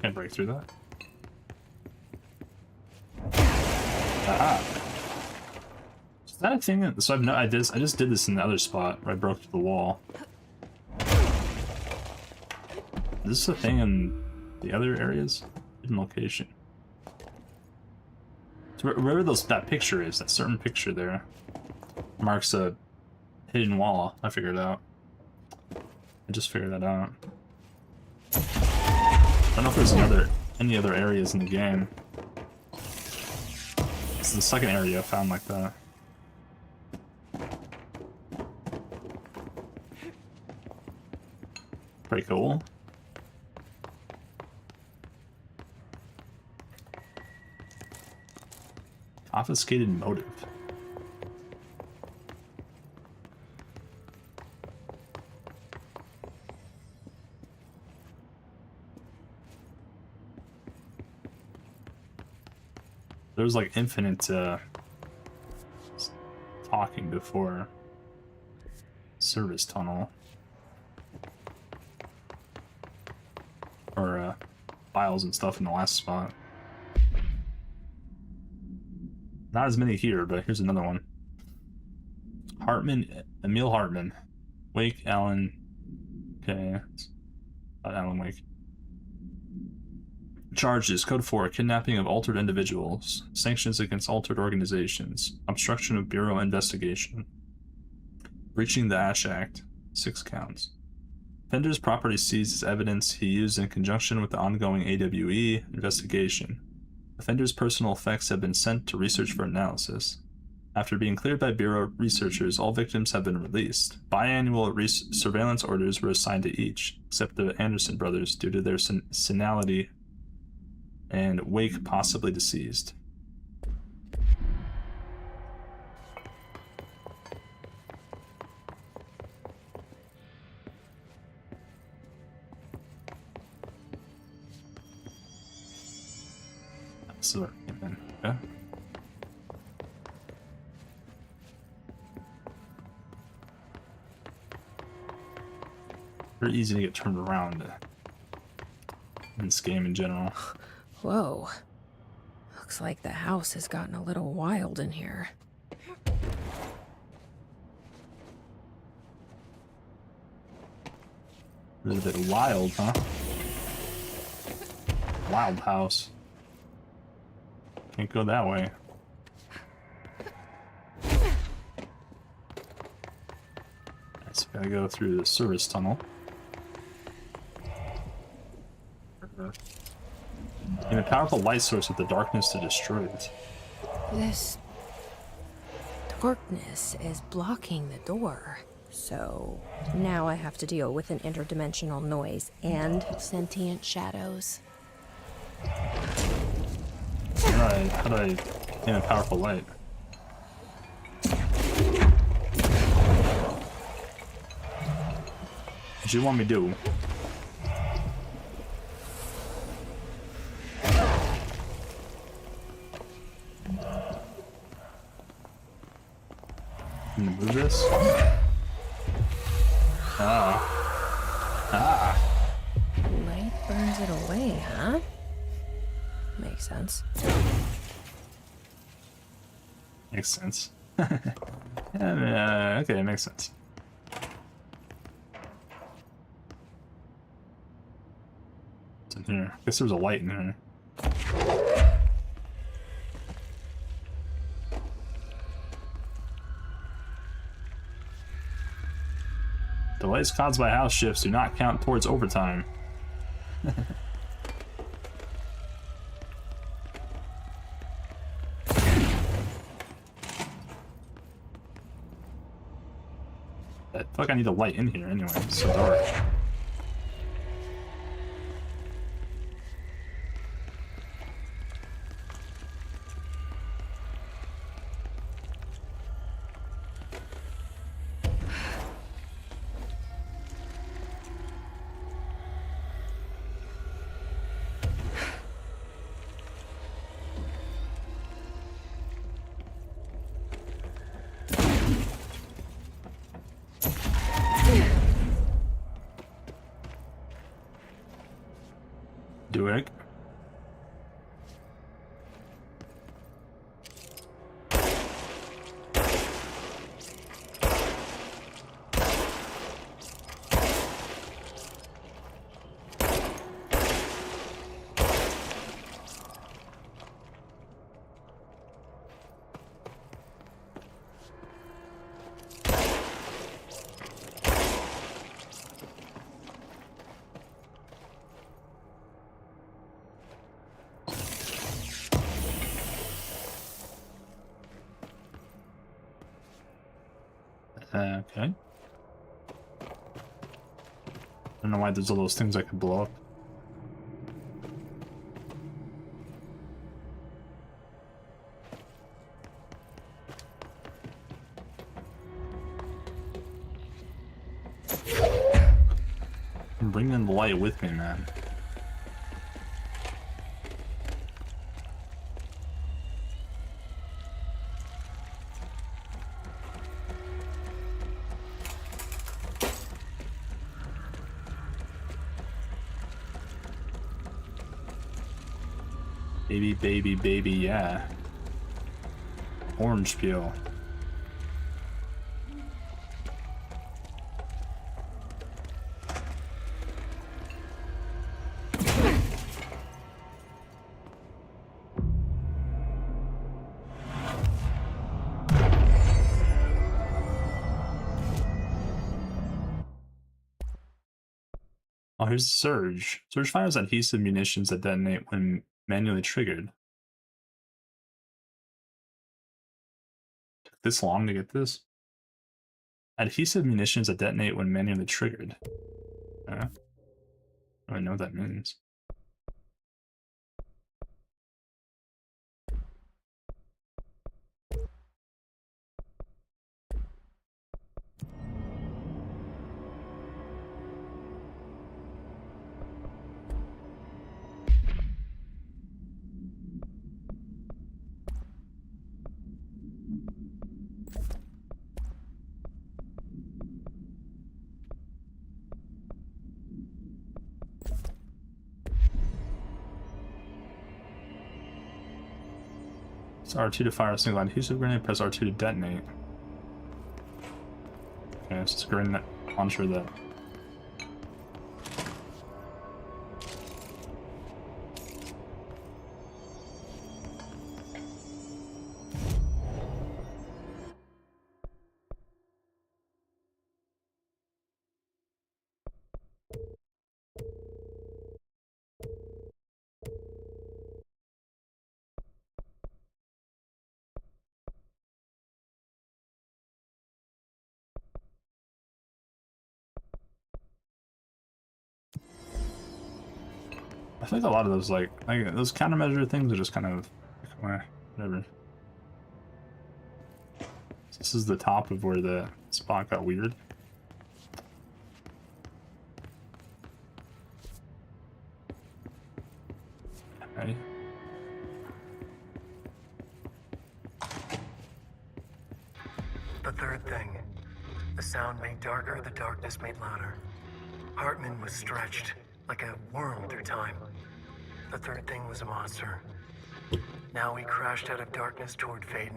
Can't break through that. Ah. Is that a thing? So I just did this in the other spot where I broke through the wall. Is this a thing in the other areas? Hidden location. So wherever that picture is, that certain picture there, marks a hidden wall. I figured it out. I just figured that out. I don't know if there's any other areas in the game. This is the second area I found like that. Pretty cool. Confiscated motive. There's like infinite talking before service tunnel or files and stuff in the last spot. Not as many here, but here's another one. Emil Hartman, Wake Alan. Okay, Alan Wake. Charges: Code 4, kidnapping of altered individuals, sanctions against altered organizations, obstruction of Bureau investigation, breaching the Ash Act, 6 counts. Offender's property seized as evidence he used in conjunction with the ongoing AWE investigation. Offender's personal effects have been sent to research for analysis. After being cleared by Bureau researchers, all victims have been released. Biannual surveillance orders were assigned to each, except the Anderson brothers, due to their senility and Wake possibly deceased. So, yeah. Very easy to get turned around in this game in general. Whoa. Looks like the house has gotten a little wild in here. A little bit wild, huh? Wild house. Can't go that way. So gotta go through the service tunnel. In a powerful light source with the darkness to destroy it. This darkness is blocking the door. So now I have to deal with an interdimensional noise and sentient shadows. How do I in a powerful light? What do you want me to do? Can you move this? Light burns it away, huh? Makes sense. Makes sense. Okay, it makes sense. here. I guess there's a light in here. Delays caused by house shifts do not count towards overtime. I feel like I need a light in here anyway. It's so dark. Do it. Okay. I don't know why there's all those things I could blow up. I'm bringing the light with me, man. Baby, baby, baby, yeah. Orange peel. Oh, here's the surge. Surge fires adhesive munitions that detonate when manually triggered. Took this long to get this? Adhesive munitions that detonate when manually triggered. I don't know what that means. It's R2 to fire a single adhesive grenade, press R2 to detonate. Okay, it's just a grenade launcher that... I think a lot of those, like those countermeasure things are just kind of, whatever. This is the top of where the spot got weird. Okay. The third thing. The sound made darker, the darkness made louder. Hartman was stretched, like a worm through time. The third thing was a monster. Now he crashed out of darkness toward Faden.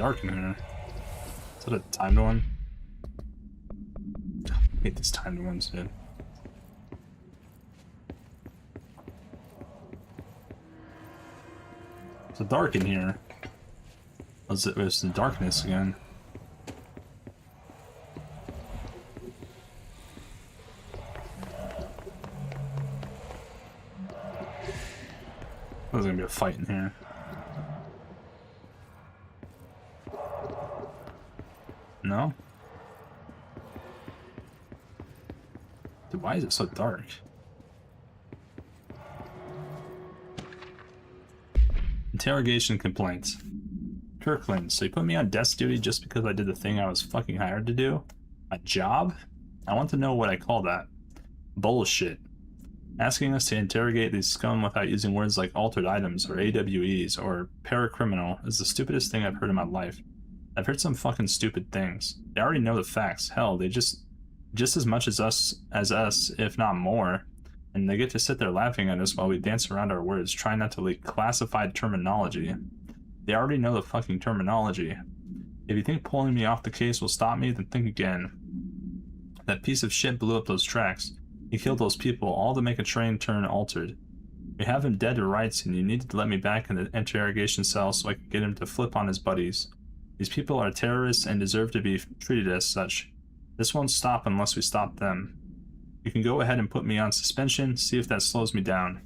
dark in here. Is that a timed one? I hate these timed ones, dude. It's dark in here. It's the darkness again. There's gonna be a fight in here. No? Dude, why is it so dark? Interrogation complaints. Kirkland, so you put me on desk duty just because I did the thing I was fucking hired to do? My job? I want to know what I call that. Bullshit. Asking us to interrogate these scum without using words like altered items or AWEs or paracriminal is the stupidest thing I've heard in my life. I've heard some fucking stupid things. They already know the facts. Hell, they just as much as us, if not more. And they get to sit there laughing at us while we dance around our words, trying not to leak classified terminology. They already know the fucking terminology. If you think pulling me off the case will stop me, then think again. That piece of shit blew up those tracks. He killed those people, all to make a train turn altered. We have him dead to rights, and you needed to let me back in the interrogation cell so I could get him to flip on his buddies. These people are terrorists and deserve to be treated as such. This won't stop unless we stop them. You can go ahead and put me on suspension, see if that slows me down.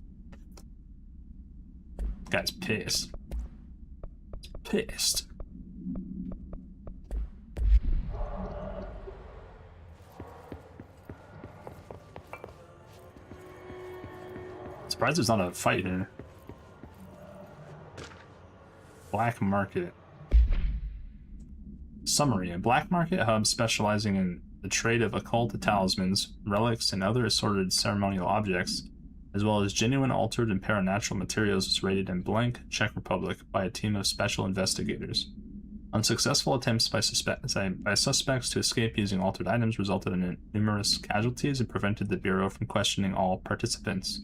Guy's pissed. Pissed. Surprised there's not a fight here. Black market. Summary: a black market hub specializing in the trade of occult talismans, relics, and other assorted ceremonial objects, as well as genuine altered and paranatural materials, was raided in Blank, Czech Republic by a team of special investigators. Unsuccessful attempts by suspects to escape using altered items resulted in numerous casualties and prevented the Bureau from questioning all participants.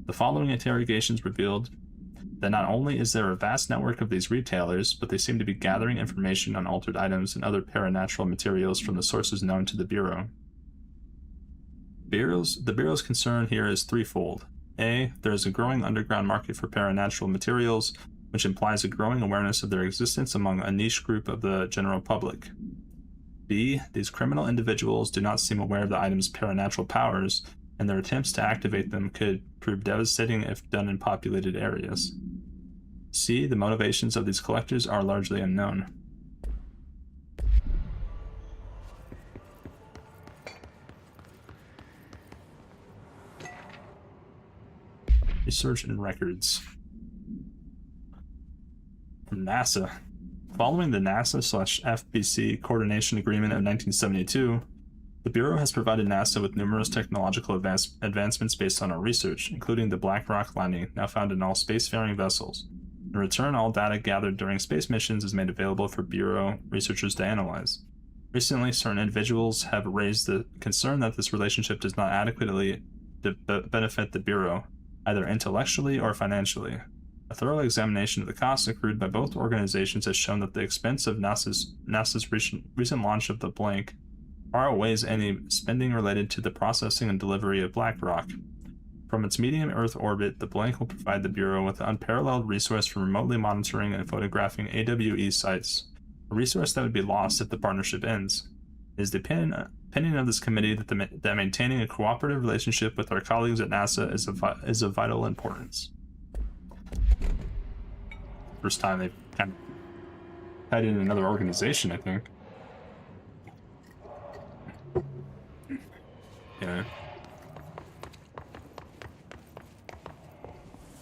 The following interrogations revealed that not only is there a vast network of these retailers, but they seem to be gathering information on altered items and other paranatural materials from the sources known to the Bureau. The Bureau's concern here is threefold. A, there is a growing underground market for paranatural materials, which implies a growing awareness of their existence among a niche group of the general public. B, these criminal individuals do not seem aware of the item's paranatural powers, and their attempts to activate them could prove devastating if done in populated areas. C, the motivations of these collectors are largely unknown. Research and records. From NASA. Following the NASA/FBC Coordination Agreement of 1972, the Bureau has provided NASA with numerous technological advancements based on our research, including the Black Rock landing, now found in all spacefaring vessels. In return, all data gathered during space missions is made available for Bureau researchers to analyze. Recently, certain individuals have raised the concern that this relationship does not adequately benefit the Bureau, either intellectually or financially. A thorough examination of the costs accrued by both organizations has shown that the expense of NASA's recent launch of the Blank far outweighs any spending related to the processing and delivery of Black Rock. From its medium Earth orbit, the Blank will provide the Bureau with an unparalleled resource for remotely monitoring and photographing AWE sites, a resource that would be lost if the partnership ends. It is the opinion of this committee that maintaining a cooperative relationship with our colleagues at NASA is of vital importance. First time they've kind of tied in another organization, I think. Yeah.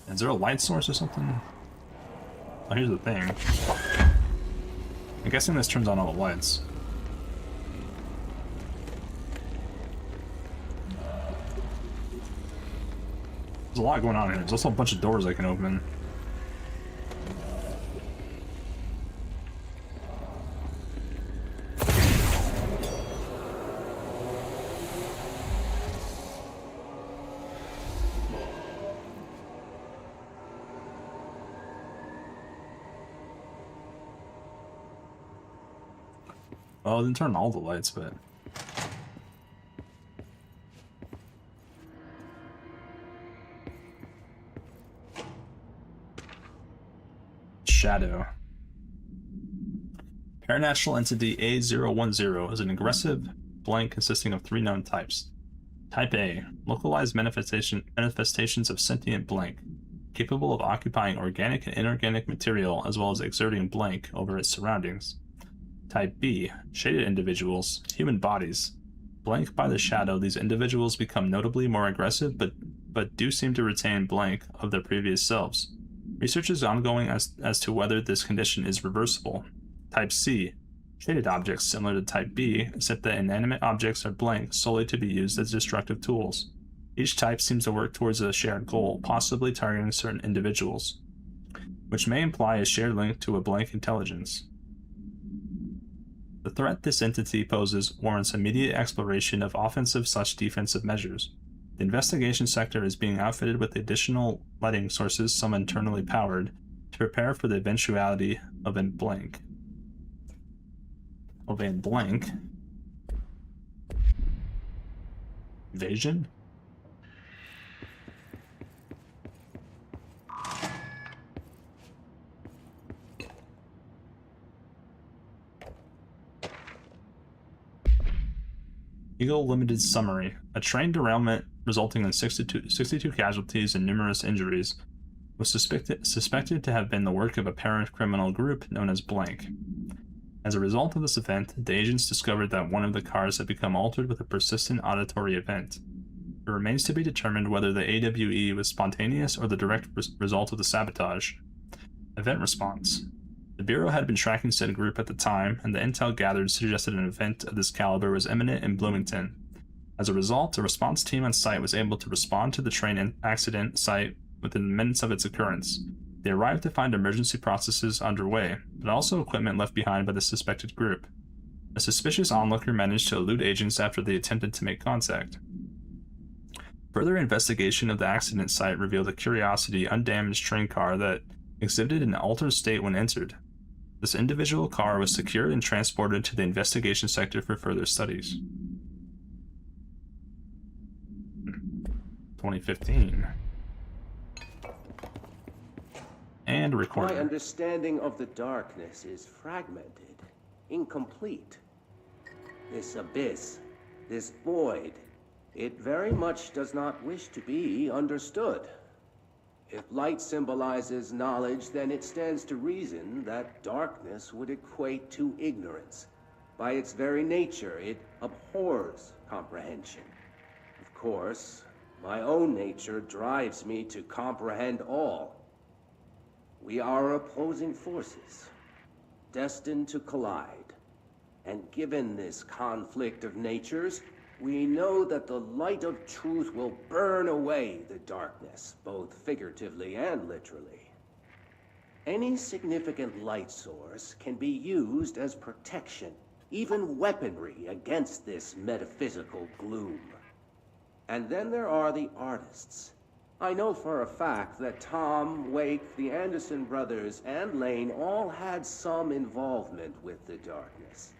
Is there a light source or something? Oh, here's the thing. I'm guessing this turns on all the lights. There's a lot going on here. There's also a bunch of doors I can open. Well, I didn't turn on all the lights, but... Shadow. Paranormal entity A010 is an aggressive blank consisting of 3 known types. Type A, localized manifestations of sentient blank, capable of occupying organic and inorganic material as well as exerting blank over its surroundings. Type B, shaded individuals, human bodies. Blank by the shadow, these individuals become notably more aggressive but do seem to retain blank of their previous selves. Research is ongoing as to whether this condition is reversible. Type C, shaded objects similar to Type B, except that inanimate objects are blank solely to be used as destructive tools. Each type seems to work towards a shared goal, possibly targeting certain individuals, which may imply a shared link to a blank intelligence. The threat this entity poses warrants immediate exploration of offensive/defensive measures. The investigation sector is being outfitted with additional lighting sources, some internally powered, to prepare for the eventuality of a blank. Invasion? Eagle Limited Summary. A train derailment resulting in 62 casualties and numerous injuries was suspected to have been the work of a paracriminal group known as Blank. As a result of this event, the agents discovered that one of the cars had become altered with a persistent auditory event. It remains to be determined whether the AWE was spontaneous or the direct result of the sabotage. Event response. The Bureau had been tracking said group at the time, and the intel gathered suggested an event of this caliber was imminent in Bloomington. As a result, a response team on site was able to respond to the train accident site within minutes of its occurrence. They arrived to find emergency processes underway, but also equipment left behind by the suspected group. A suspicious onlooker managed to elude agents after they attempted to make contact. Further investigation of the accident site revealed a Curiosity undamaged train car that exhibited an altered state when entered. This individual car was secured and transported to the investigation sector for further studies. 2015. And recording. My understanding of the darkness is fragmented, incomplete. This abyss, this void, it very much does not wish to be understood. If light symbolizes knowledge, then it stands to reason that darkness would equate to ignorance. By its very nature, it abhors comprehension. Of course, my own nature drives me to comprehend all. We are opposing forces, destined to collide. And given this conflict of natures, we know that the light of truth will burn away the darkness, both figuratively and literally. Any significant light source can be used as protection, even weaponry, against this metaphysical gloom. And then there are the artists. I know for a fact that Tom, Wake, the Anderson brothers, and Lane all had some involvement with the darkness.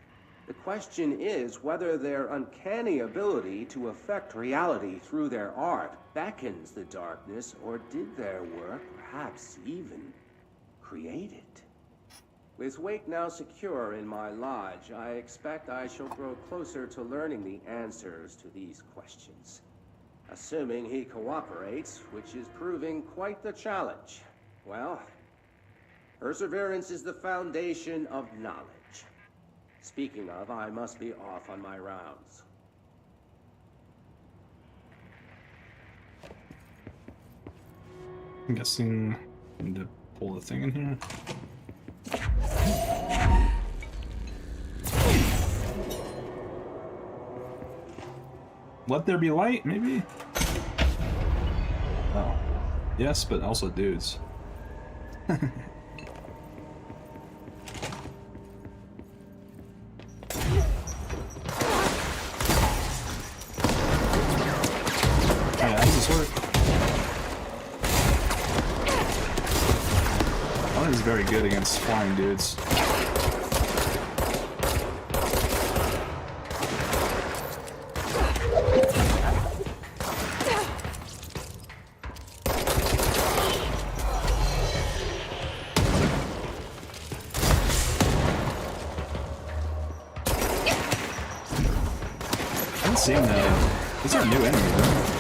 The question is whether their uncanny ability to affect reality through their art beckons the darkness, or did their work perhaps even create it? With Wake now secure in my lodge, I expect I shall grow closer to learning the answers to these questions. Assuming he cooperates, which is proving quite the challenge. Well, perseverance is the foundation of knowledge. Speaking of, I must be off on my rounds. I'm guessing I need to pull the thing in here. Let there be light, maybe? Oh. Yes, but also dudes. How does this work? I think it's very good against flying dudes. seeing that. These are new enemies, right?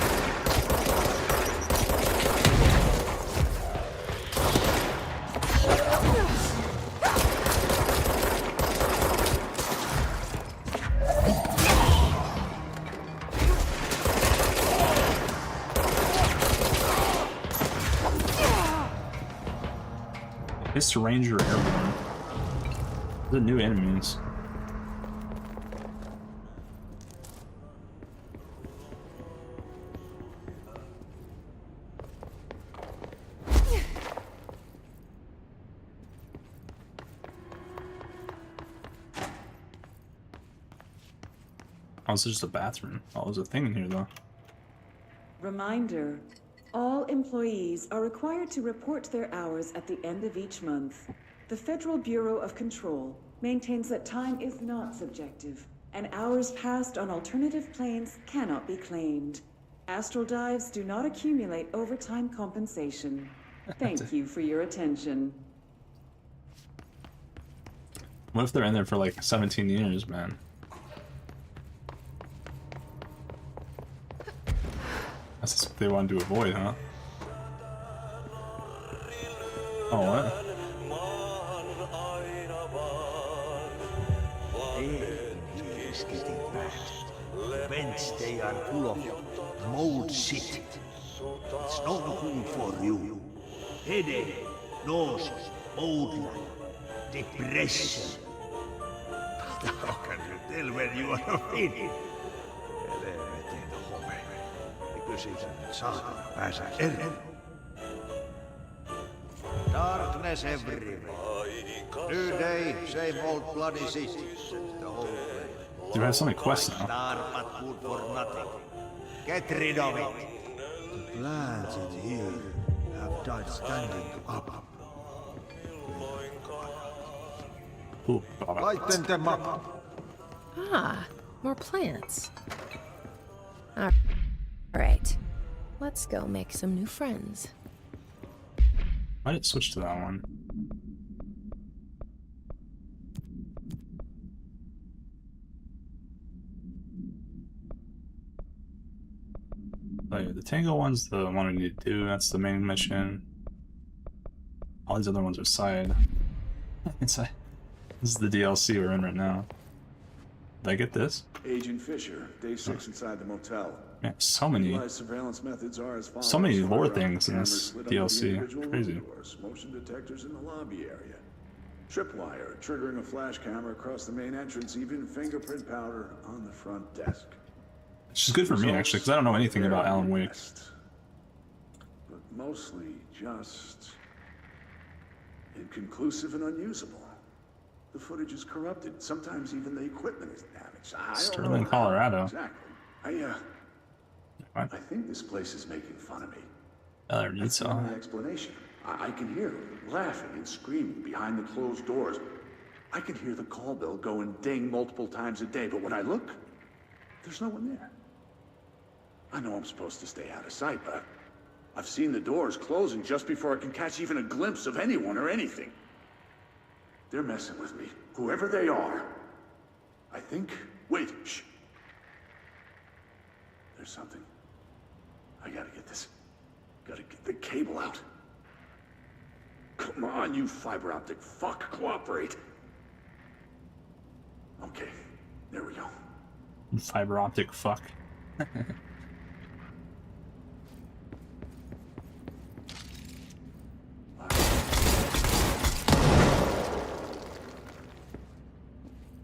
This Ranger Airborne. The new enemies. Oh, this is just a bathroom. Oh, there's a thing in here though. Reminder, all employees are required to report their hours at the end of each month. The Federal Bureau of Control maintains that time is not subjective, and hours passed on alternative planes cannot be claimed. Astral dives do not accumulate overtime compensation. Thank you for your attention. What if they're in there for like 17 years, man? That's what they wanted to avoid, huh? Oh, what? Is getting bad. The vents, they are full of mold shit. It's not good for you. Headache, nose, mold, depression. How can you tell when you are fit? Kysymys saatana pääsä eroon. Darkness everywhere. New day, same old bloody city. The whole place. Dude, I have so many quests now. Star, but good for nothing. Get rid of it. The plants in here have died standing up. Ooh, Lighten them up. Ah, more plants. Alright, let's go make some new friends. Why did it switch to that one? Oh, yeah, the Tango one's the one we need to do. That's the main mission. All these other ones are side. This is the DLC we're in right now. Did I get this? Agent Fisher, day 6 inside the motel. Man, so many Surveillance methods are as follows. so many lore Fiber things in cameras this lit under the DLC. individual Crazy. room doors, motion detectors in the lobby area. Tripwire, triggering a flash camera across the main entrance, even fingerprint powder on the front desk. Which is good for me, actually, because I don't know anything about Alan Wake. But mostly just inconclusive and unusable. The footage is corrupted. Sometimes even the equipment is damaged. I don't know Sterling, how Colorado. Exactly. I think this place is making fun of me. That's the only explanation. I can hear them laughing and screaming behind the closed doors. I can hear the call bell go and ding multiple times a day, but when I look, there's no one there. I know I'm supposed to stay out of sight, but I've seen the doors closing just before I can catch even a glimpse of anyone or anything. They're messing with me, whoever they are. I think... Wait, shh. There's something. I gotta get this. Gotta get the cable out. Come on, you fiber optic fuck, cooperate. Okay, there we go. Fiber optic fuck.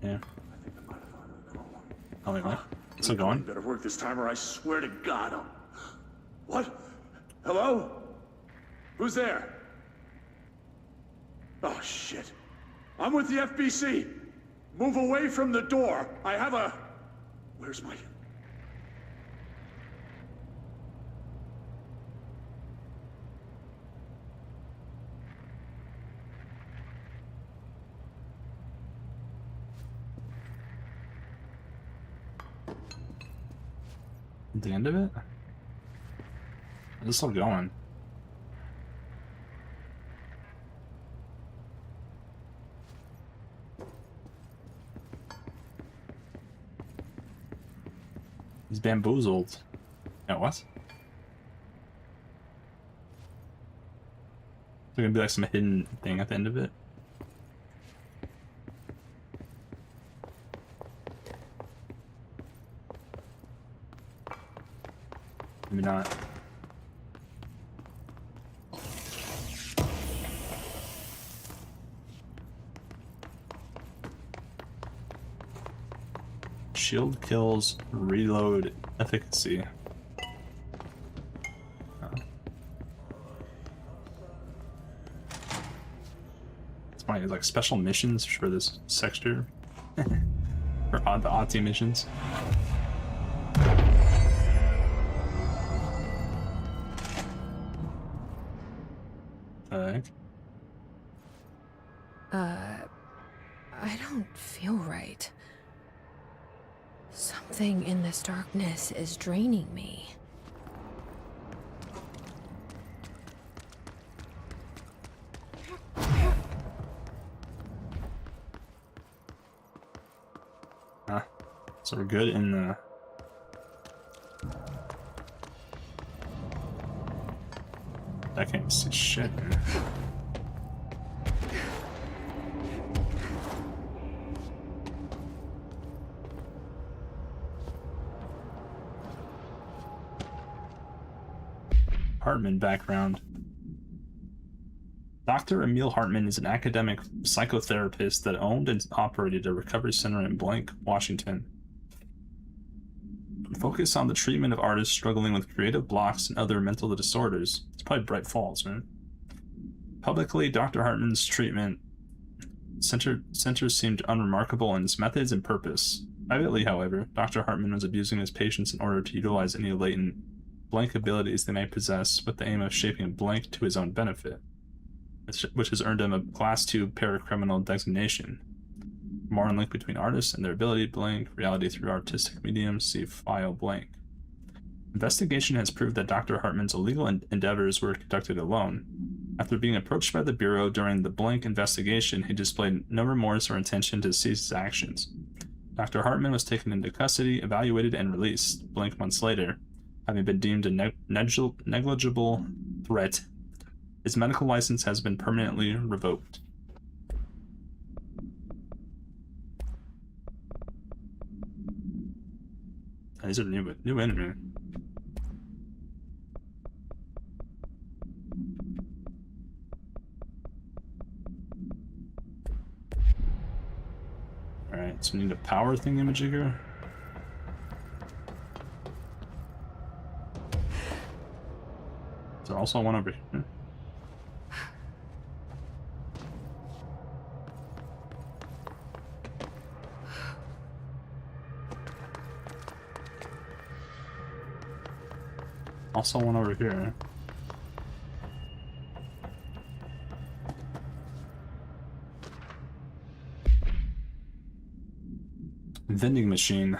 Yeah. Oh, wait, what? Still going? Better work this time or I swear to God I'll... What? Hello? Who's there? Oh, shit. I'm with the FBC. Move away from the door. I have a... Where's my... The end of it? Is this still going? He's bamboozled. Yeah, what? There's gonna be like some hidden thing at the end of it. Maybe not. Shield kills reload efficacy. It's funny, there's like special missions for this sector. For the Ati missions. I don't feel right. Something in this darkness is draining me. So we're good in the... I can't see shit, man. Hartman background. Dr. Emil Hartman is an academic psychotherapist that owned and operated a recovery center in Blank, Washington. Focus on the treatment of artists struggling with creative blocks and other mental disorders. It's probably Bright Falls, man. Publicly, Dr. Hartman's treatment center seemed unremarkable in its methods and purpose. Privately, however, Dr. Hartman was abusing his patients in order to utilize any latent Blank abilities they may possess with the aim of shaping Blank to his own benefit, which has earned him a Class 2 paracriminal designation. More on link between artists and their ability to Blank, reality through artistic mediums, see file Blank. Investigation has proved that Dr. Hartman's illegal endeavors were conducted alone. After being approached by the Bureau during the Blank investigation, he displayed no remorse or intention to cease his actions. Dr. Hartman was taken into custody, evaluated, and released Blank months later, having been deemed a negligible threat. His medical license has been permanently revoked. These are new enemy. Alright, so we need a power thingamajigger. Is there also one over here? Also one over here. Vending machine.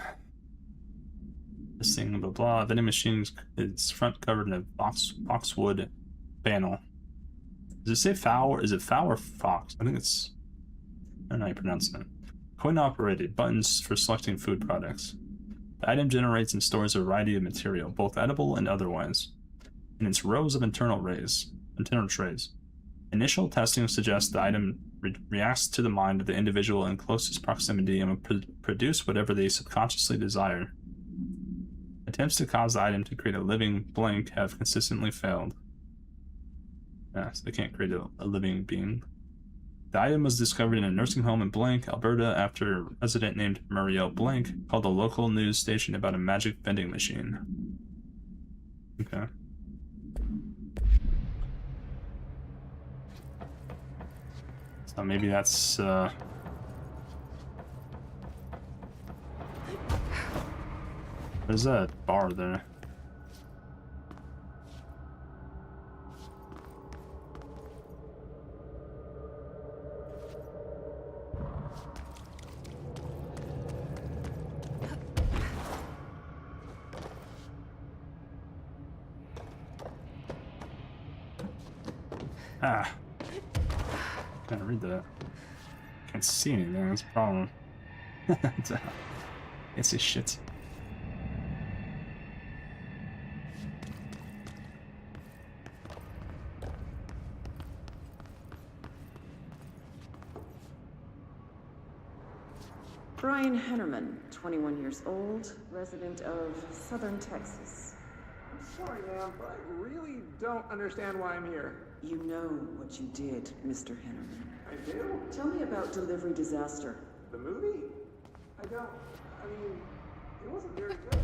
This thing, blah blah. Vending machine is front covered in a boxwood panel. Does it say fowl or is it fowl or fox? I think it's... I don't know how you pronounce it. Coin operated. Buttons for selecting food products. The item generates and stores a variety of material, both edible and otherwise, in its rows of internal trays. Initial testing suggests the item reacts to the mind of the individual in closest proximity and will produce whatever they subconsciously desire. Attempts to cause the item to create a living Blank have consistently failed. Yeah, so they can't create a living being. The item was discovered in a nursing home in Blank, Alberta, after a resident named Muriel Blank called a local news station about a magic vending machine. Okay. So maybe that's, there's that bar there. Ah. Can't read that. Can't see anything, that's a problem. Can't see shit. Brian Hennerman, 21 years old, resident of Southern Texas. I'm sorry, ma'am, but I really don't understand why I'm here. You know what you did, Mr. Hennerman. I do? Tell me about Delivery Disaster. The movie? I mean, it wasn't very good.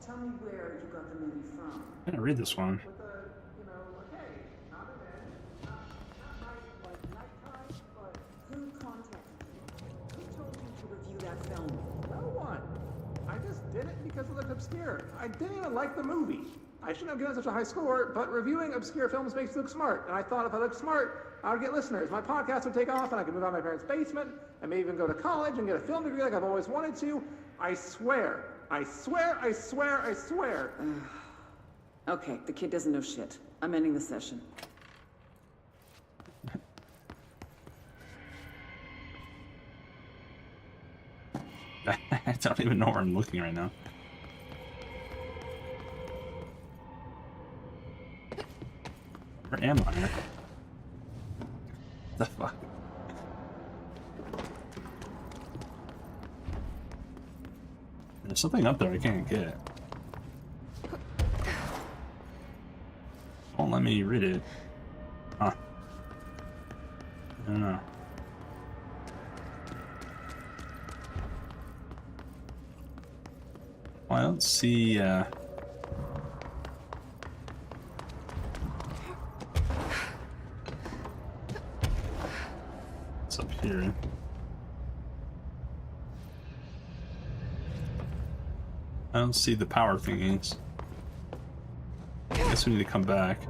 Tell me where you got the movie from. I'm gonna read this one. With a, not an end, not nighttime, but... Who contacted you? Who told you to review that film? No one. I just did it because it looked obscure. I didn't even like the movie. I shouldn't have given such a high score, but reviewing obscure films makes you look smart. And I thought if I looked smart, I would get listeners. My podcast would take off and I could move out of my parents' basement and maybe even go to college and get a film degree like I've always wanted to. I swear. I swear, I swear, I swear. Okay, the kid doesn't know shit. I'm ending the session. I don't even know where I'm looking right now. Where am I? The fuck? There's something up there I can't get. Won't let me read it. Huh. I don't know. Well, I don't see, It's up here. I don't see the power thingies. I guess we need to come back.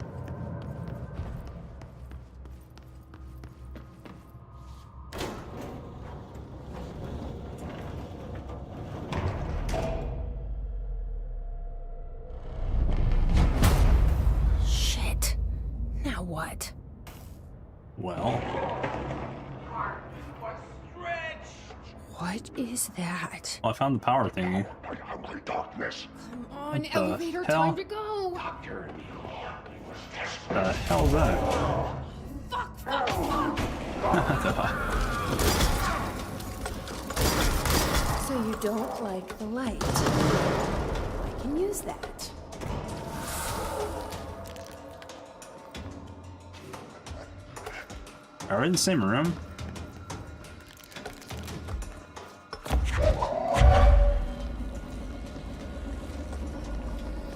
Shit. Now what? Well. What is that? Well, I found the power thingy. Darkness. Come on, What the elevator, hell? time to go. The hell's that? Fuck, fuck, fuck. So you don't like the light? I can use that. Are we in the same room?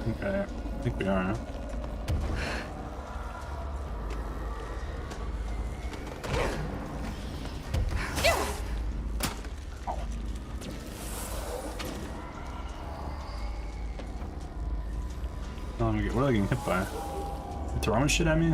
Okay, I think we are. Oh, what are they getting hit by? Throwing shit at me?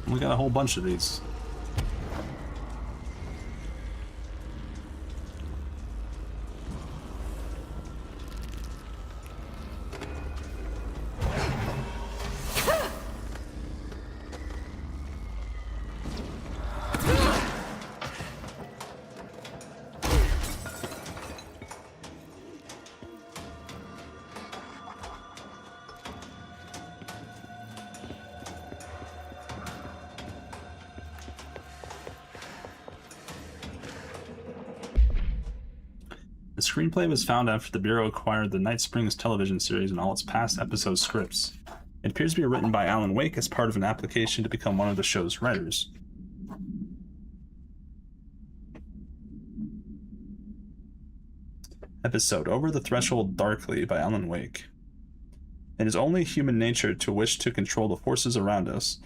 We got a whole bunch of these. The screenplay was found after the Bureau acquired the Night Springs television series and all its past episode scripts. It appears to be written by Alan Wake as part of an application to become one of the show's writers. Episode Over the Threshold Darkly by Alan Wake. It is only human nature to wish to control the forces around us,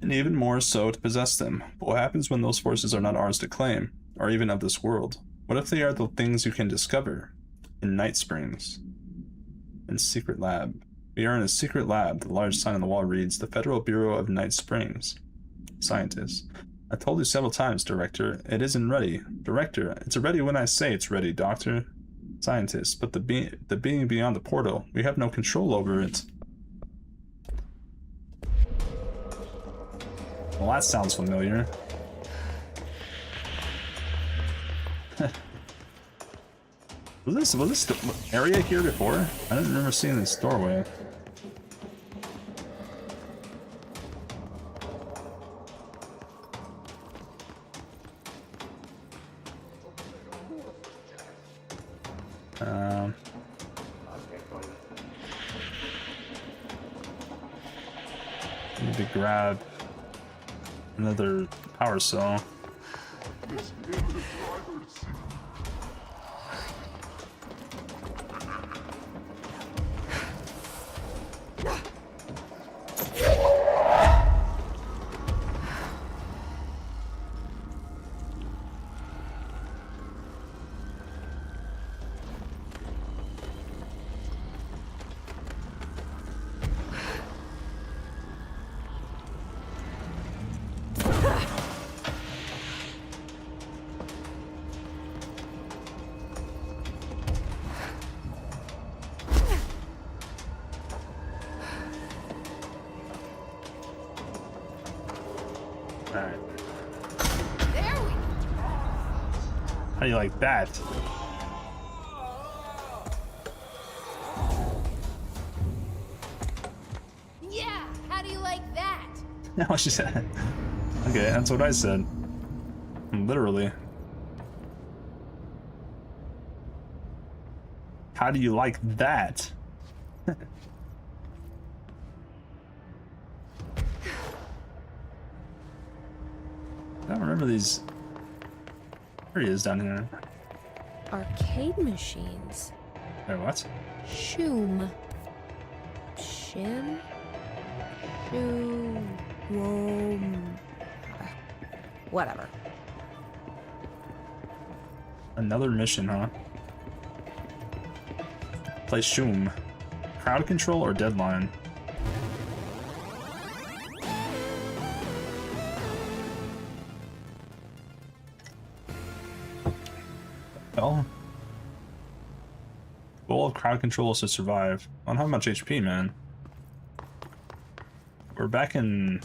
and even more so to possess them. But what happens when those forces are not ours to claim, or even of this world? What if they are the things you can discover in Night Springs? In Secret Lab. We are in a secret lab. The large sign on the wall reads, The Federal Bureau of Night Springs. Scientist. I told you several times, Director. It isn't ready. Director, it's ready when I say it's ready, Doctor. Scientist, but the being beyond the portal, we have no control over it. Well, that sounds familiar. Was this the area here before? I don't remember seeing this doorway. Need to grab another power cell. How do you like that? Yeah, how do you like that? No, she said. Okay, that's what I said. Literally. How do you like that? I don't remember these areas down here. Arcade machines. Wait, what? Shoom. Shim? Shoom. Whoom. Whatever. Another mission, huh? Play Shoom. Crowd control or deadline? Well, goal of crowd control is to survive. I don't have much HP, man. We're back in.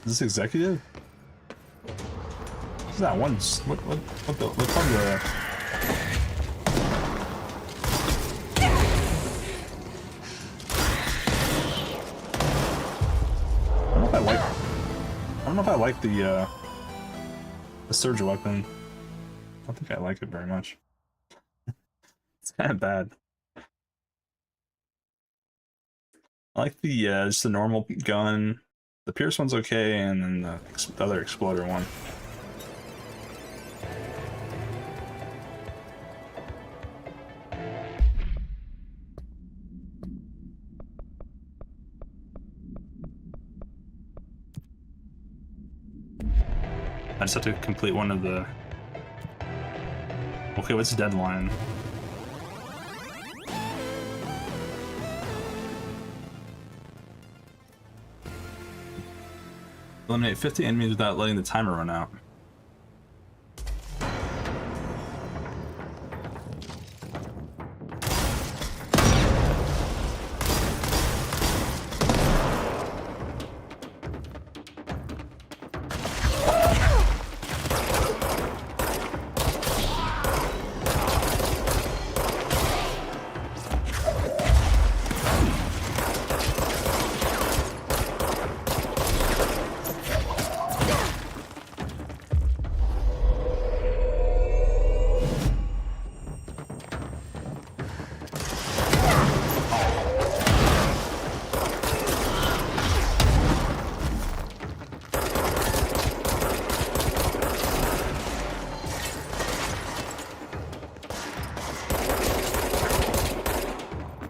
Is this executive? What's that one? What part of the? I don't know if I like the surge weapon. I don't think I like it very much. It's kind of bad. I like the just the normal gun. The Pierce one's okay, and then the other exploder one. I just have to complete one of the... Okay, what's the deadline? Eliminate 50 enemies without letting the timer run out.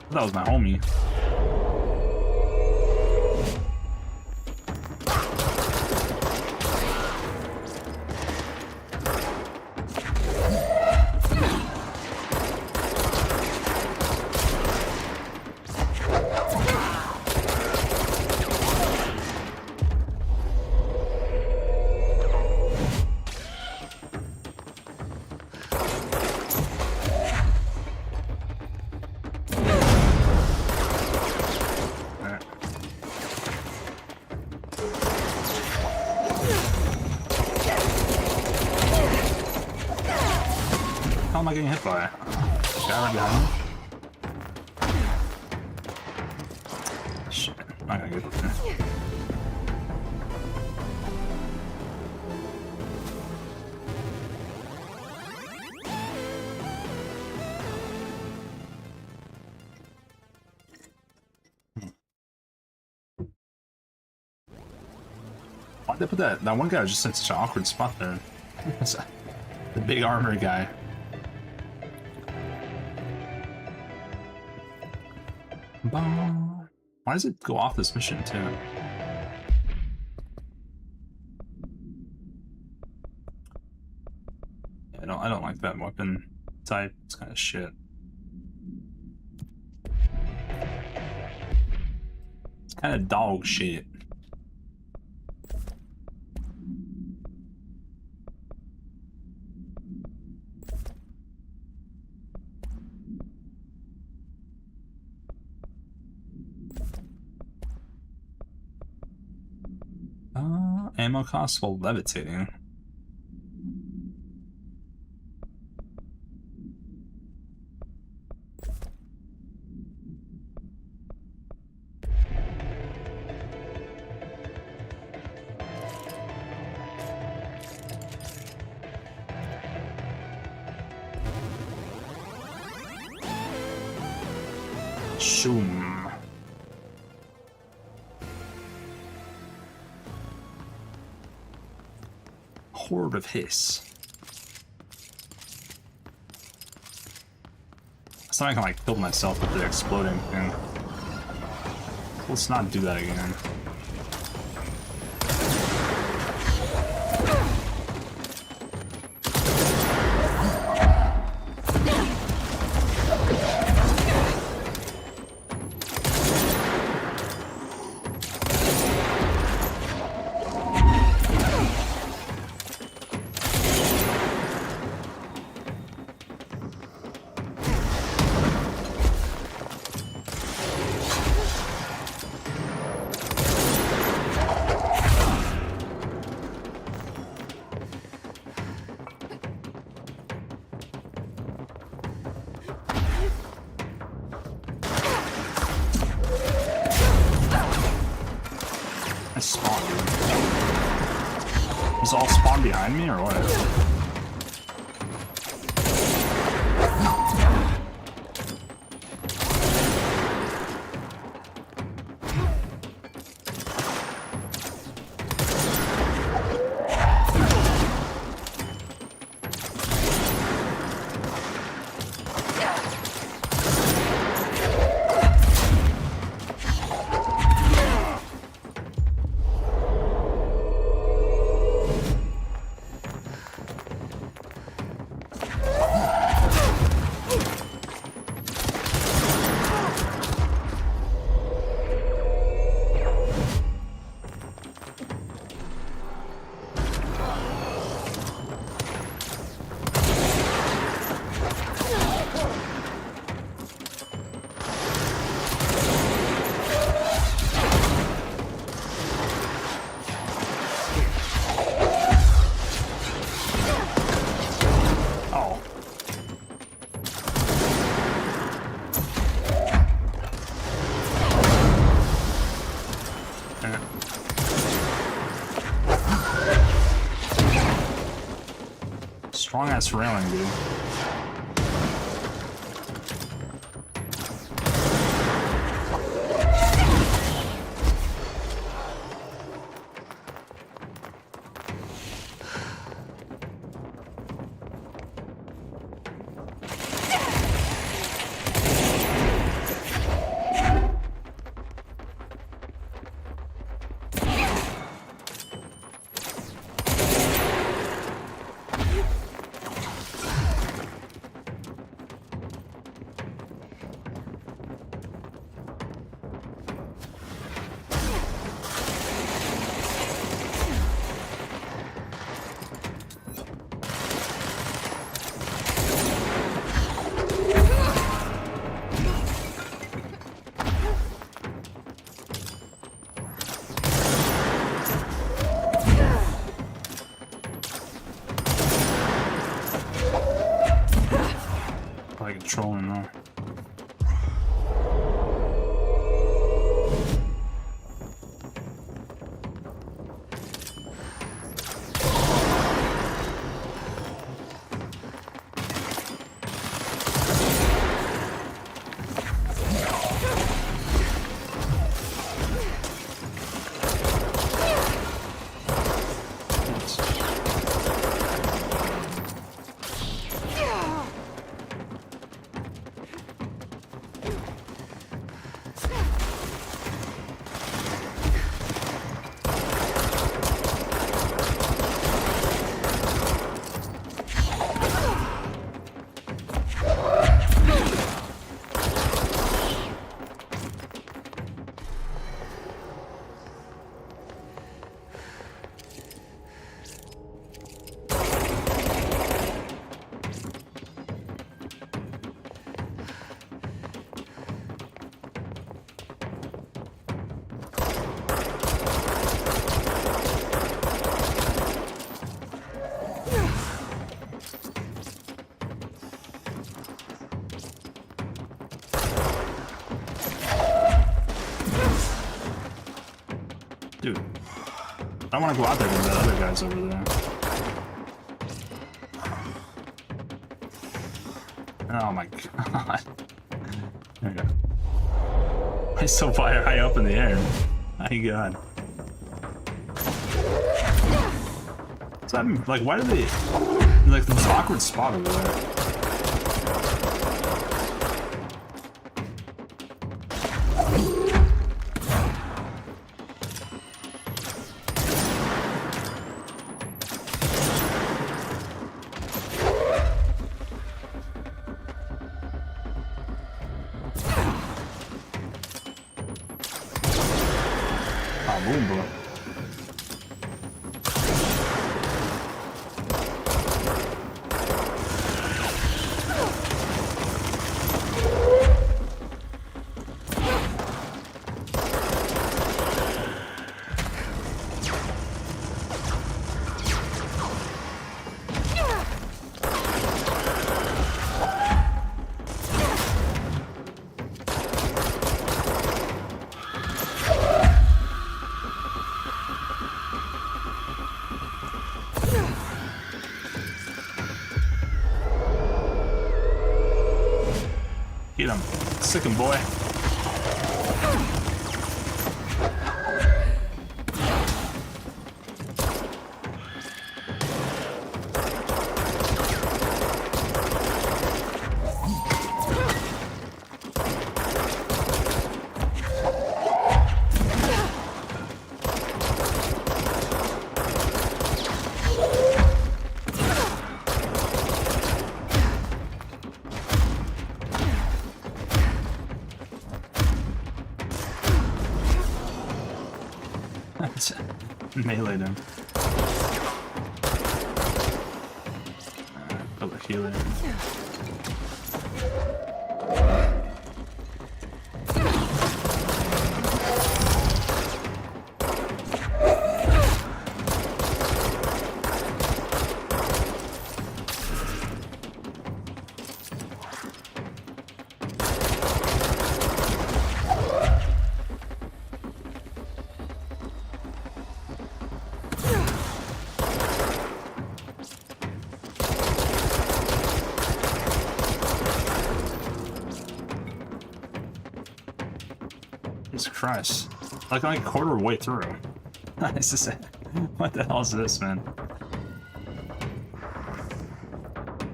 That was my homie. How am I getting hit by? Guy right behind me? Shit, I'm not gonna get there. Why'd they put that? That one guy was just in such an awkward spot there. The big armor guy. Why does it go off this mission too? Yeah, I don't like that weapon type. It's kind of shit. It's kind of dog shit. Ammo costs while levitating. Shoom. Horde of hiss. It's not like I can like kill myself with the exploding thing. Let's not do that again. I spawned. Does all spawn behind me or what? Strong ass railing, dude. I want to go out there because the other guy's over there. Oh my god. There we go. He's so far high up in the air. My god. So I'm like, why do they like this awkward spot over there? Ah, boom, bro. Get him. Sick him, boy. Melee him. Put a healer. Jesus Christ. Like a quarter way through. It's just, what the hell is this, man?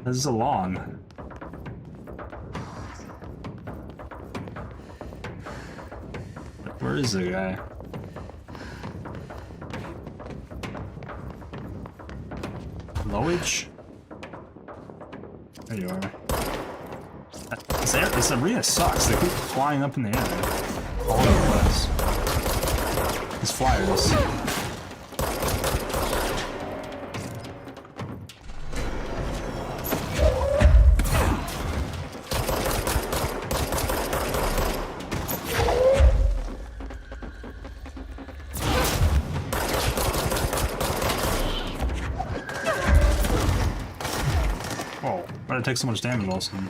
This is a long. Where is the guy? Lowage? There you are. This arena sucks. They keep flying up in the air. All over the place. These flyers. Whoa, why did it take so much damage all of a sudden?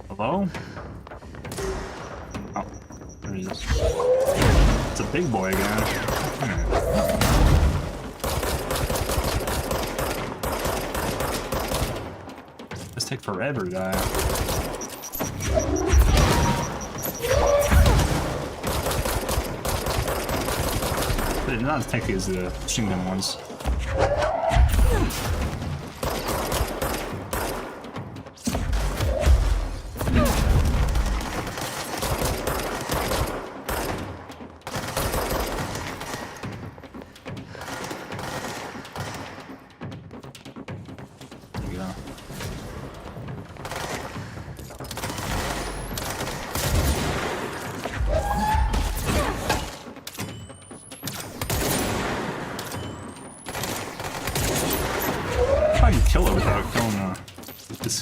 Hello? Oh, there he is. It's a big boy again. This take forever, guy. But it's not as tanky as the machine gun ones.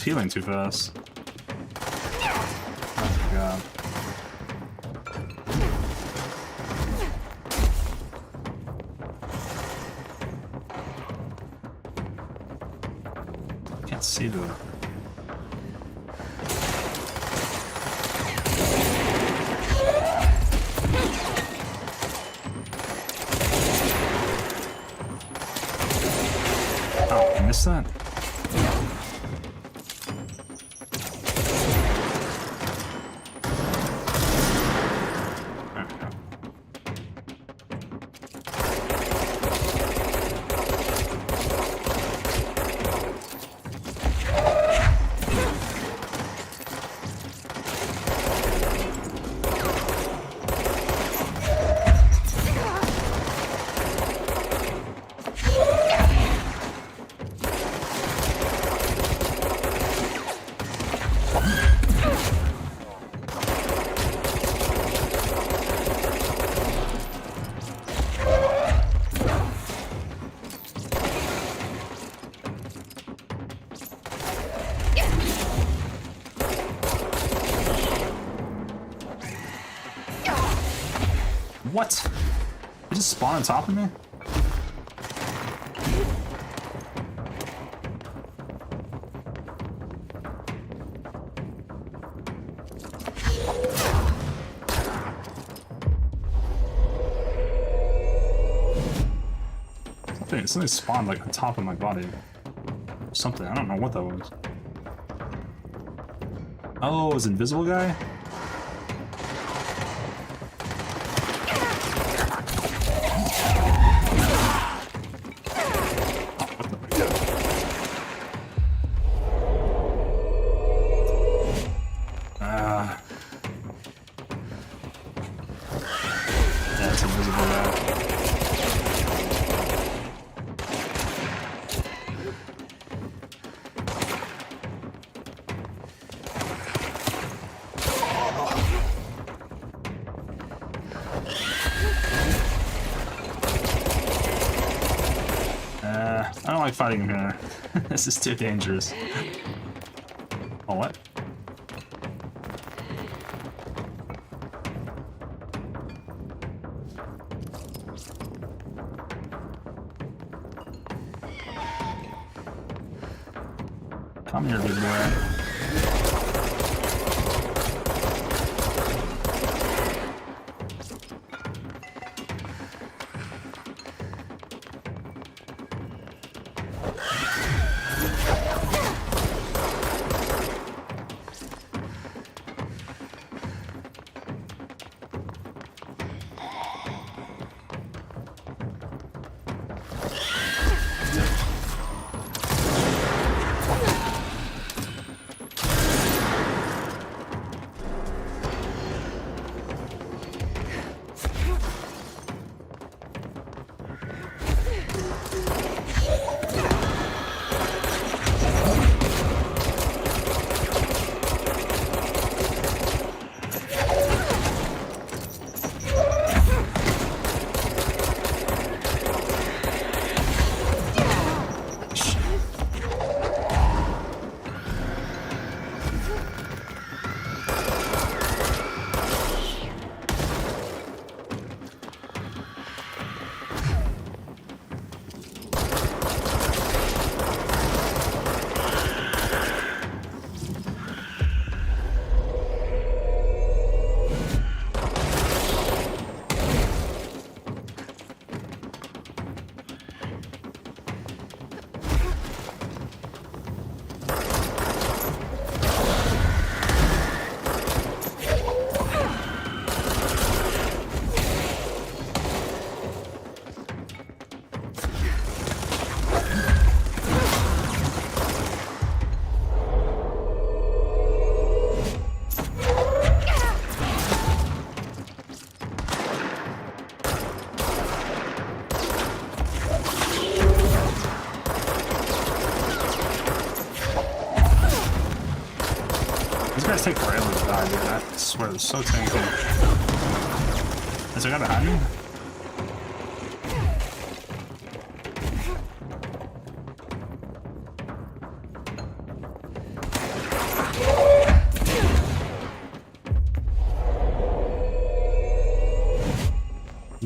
healing too fast. Oh my god. I can't see the... Oh, I missed that? What? Did it just spawn on top of me? Something spawned like on top of my body. Something, I don't know what that was. Oh, it was Invisible Guy? Yeah, it's Invisible Guy. I don't like fighting him here. This is too dangerous. Oh, what? Come here, big boy. These guys take forever to die, dude. I swear, they're so tanky. Is there a guy behind me?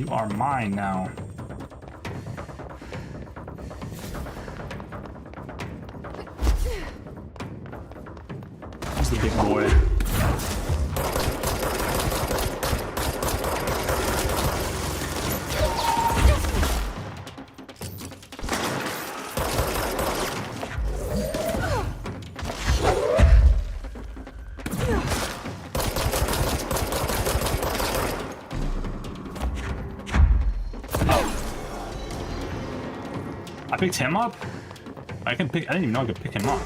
You are mine now. Who's the big boy? I picked him up? I didn't even know I could pick him up.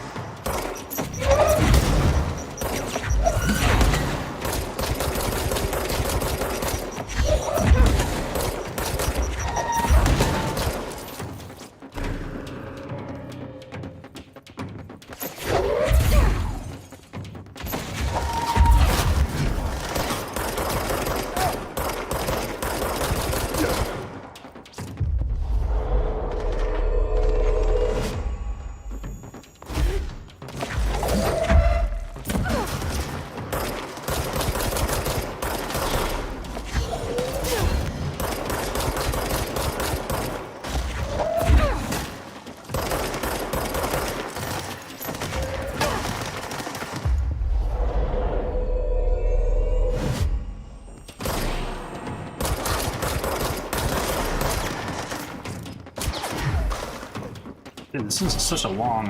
Dude, this is such a long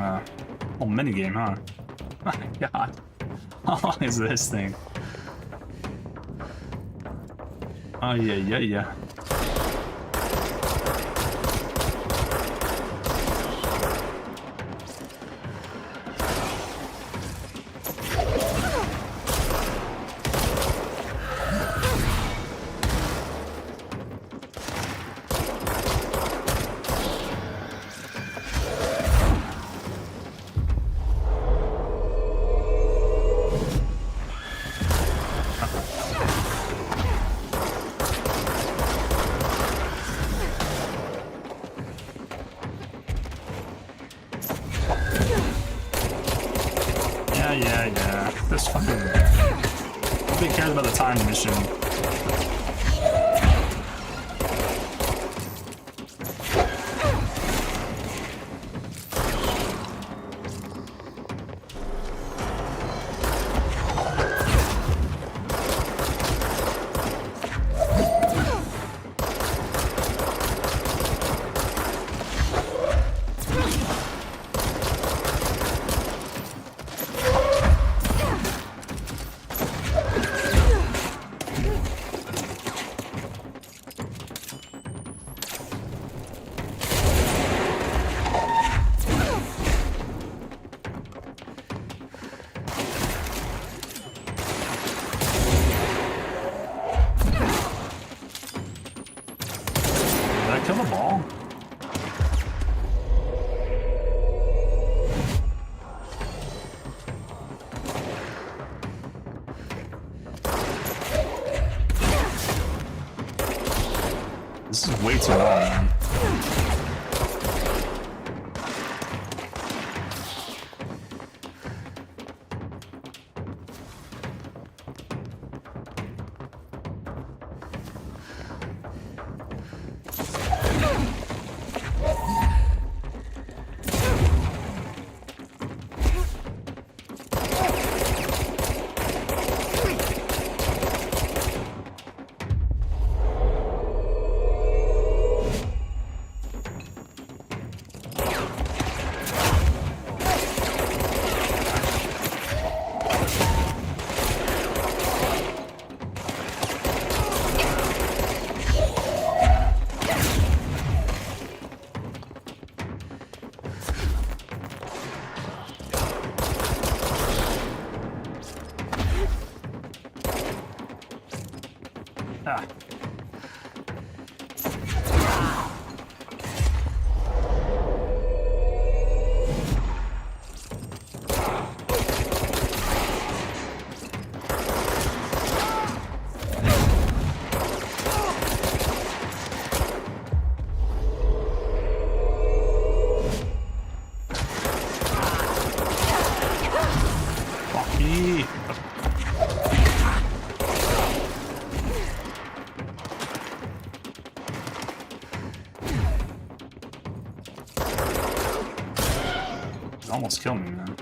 little minigame, huh? Oh my god. How long is this thing? Oh yeah. Yeah. This fucking... Nobody cares about the time mission. Kill the ball? This is way too long, man. Ah. Fuck me. almost killed me, man.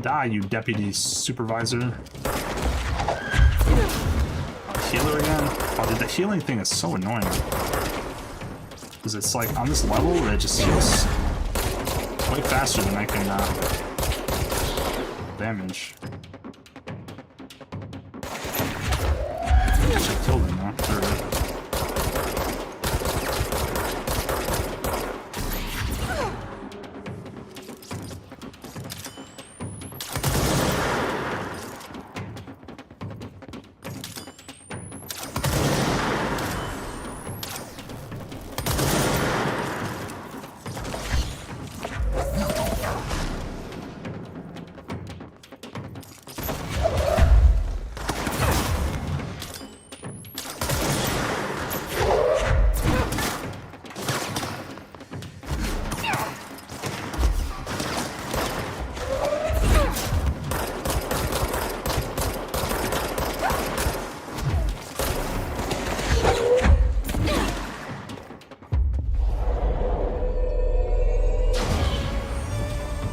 Die, you deputy supervisor. Healer again? Oh, dude, the healing thing is so annoying. Because it's like on this level where it just heals way faster than I can damage. I should kill them now.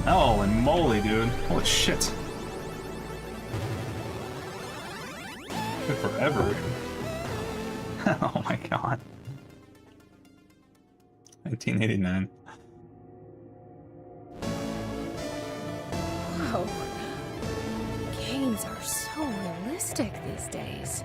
Holy moly, dude. Holy shit. Took forever. Oh my god. 1989. Whoa. Games are so realistic these days.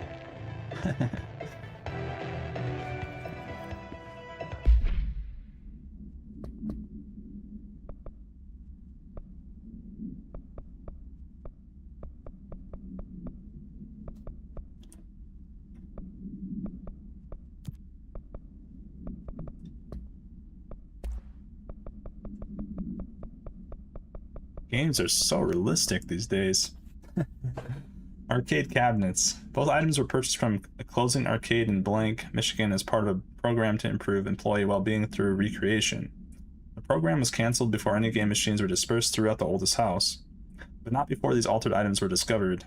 Games are so realistic these days. Arcade cabinets. Both items were purchased from a closing arcade in Blank, Michigan as part of a program to improve employee well-being through recreation. The program was canceled before any game machines were dispersed throughout the oldest house, but not before these altered items were discovered.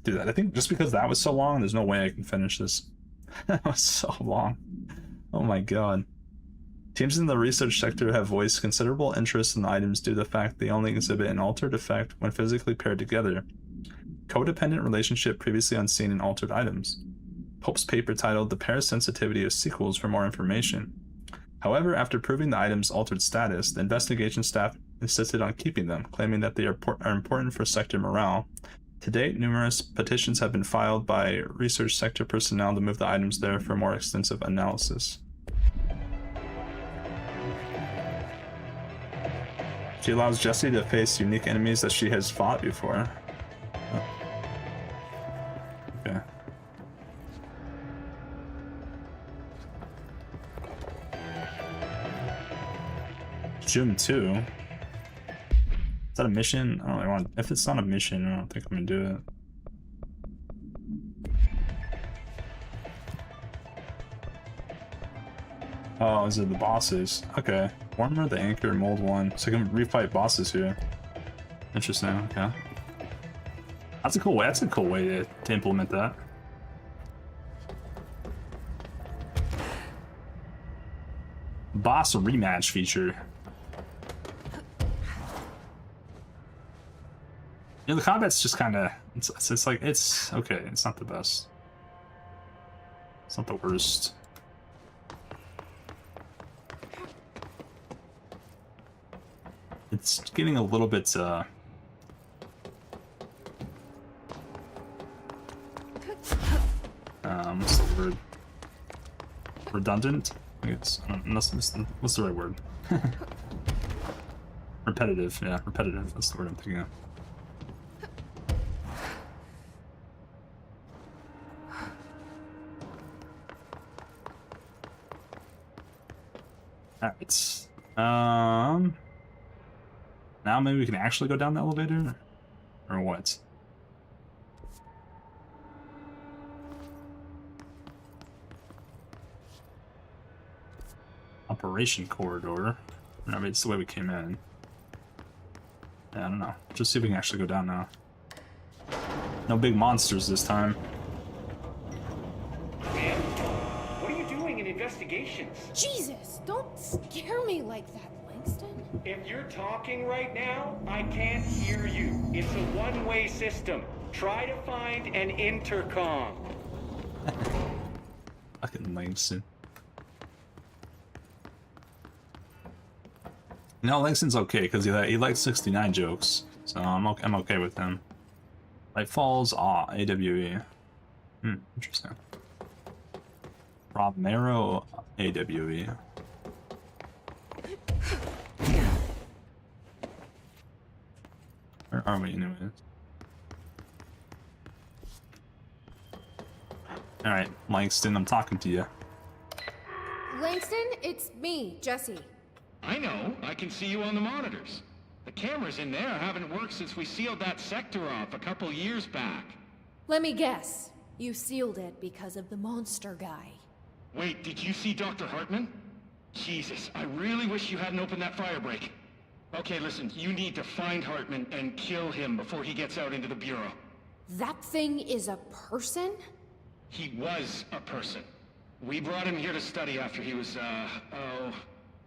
Dude, I think just because that was so long, there's no way I can finish this. That was so long. Oh my god. Teams in the research sector have voiced considerable interest in the items due to the fact they only exhibit an altered effect when physically paired together. Codependent relationship previously unseen in altered items. Pope's paper titled The Parasensitivity of Sequels for more information. However, after proving the items' altered status, the investigation staff insisted on keeping them, claiming that they are important for sector morale. To date, numerous petitions have been filed by research sector personnel to move the items there for more extensive analysis. She allows Jessie to face unique enemies that she has fought before. Oh. Okay. Gym 2. Is that a mission? I don't really want. If it's not a mission, I don't think I'm gonna do it. Oh, is it the bosses? Okay. Warmer, the anchor, mold 1. So I can refight bosses here. Interesting, okay. That's a cool way. That's a cool way to implement that. Boss rematch feature. You know, the combat's just kind of it's like it's okay. It's not the best. It's not the worst. It's getting a little bit what's the word? Redundant? I guess. What's the right word? Repetitive, yeah, repetitive. That's the word I'm thinking of. Alright. Now maybe we can actually go down the elevator? Or what? Operation corridor. No, I mean, it's the way we came in. Yeah, I don't know. Just see if we can actually go down now. No big monsters this time. Man, what are you doing in investigations? Jesus, don't scare me like that, Langston. If you're talking right now, I can't hear you. It's a one-way system. Try to find an intercom. Fucking Langston. No, Langston's okay because he likes 69 jokes, so I'm okay with him. Light Falls, AWE. Interesting. Romero, AWE. Where are we, anyways? All right, Langston, I'm talking to you. Langston, it's me, Jesse. I know. I can see you on the monitors. The cameras in there haven't worked since we sealed that sector off a couple years back. Let me guess. You sealed it because of the monster guy. Wait, did you see Dr. Hartman? Jesus, I really wish you hadn't opened that fire break. Okay, listen, you need to find Hartman and kill him before he gets out into the Bureau. That thing is a person? He was a person. We brought him here to study after he was,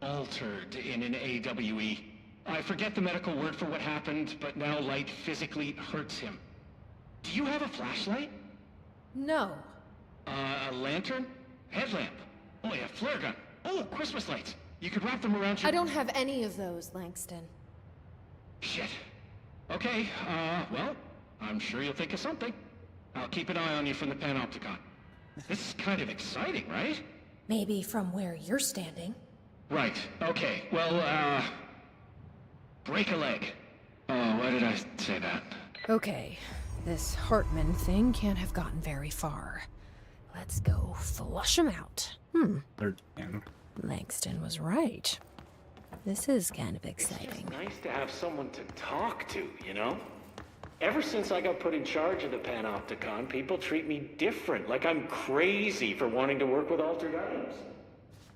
altered in an AWE. I forget the medical word for what happened, but now light physically hurts him. Do you have a flashlight? No. A lantern? Headlamp? Oh yeah, flare gun. Oh, Christmas lights. You could wrap them around your... I don't have any of those, Langston. Shit. Okay, well, I'm sure you'll think of something. I'll keep an eye on you from the Panopticon. This is kind of exciting, right? Maybe from where you're standing. Right, okay. Well, break a leg. Oh, why did I say that? Okay, this Hartman thing can't have gotten very far. Let's go flush him out. Langston was right. This is kind of exciting. It's just nice to have someone to talk to, you know? Ever since I got put in charge of the Panopticon, people treat me different, like I'm crazy for wanting to work with altered items.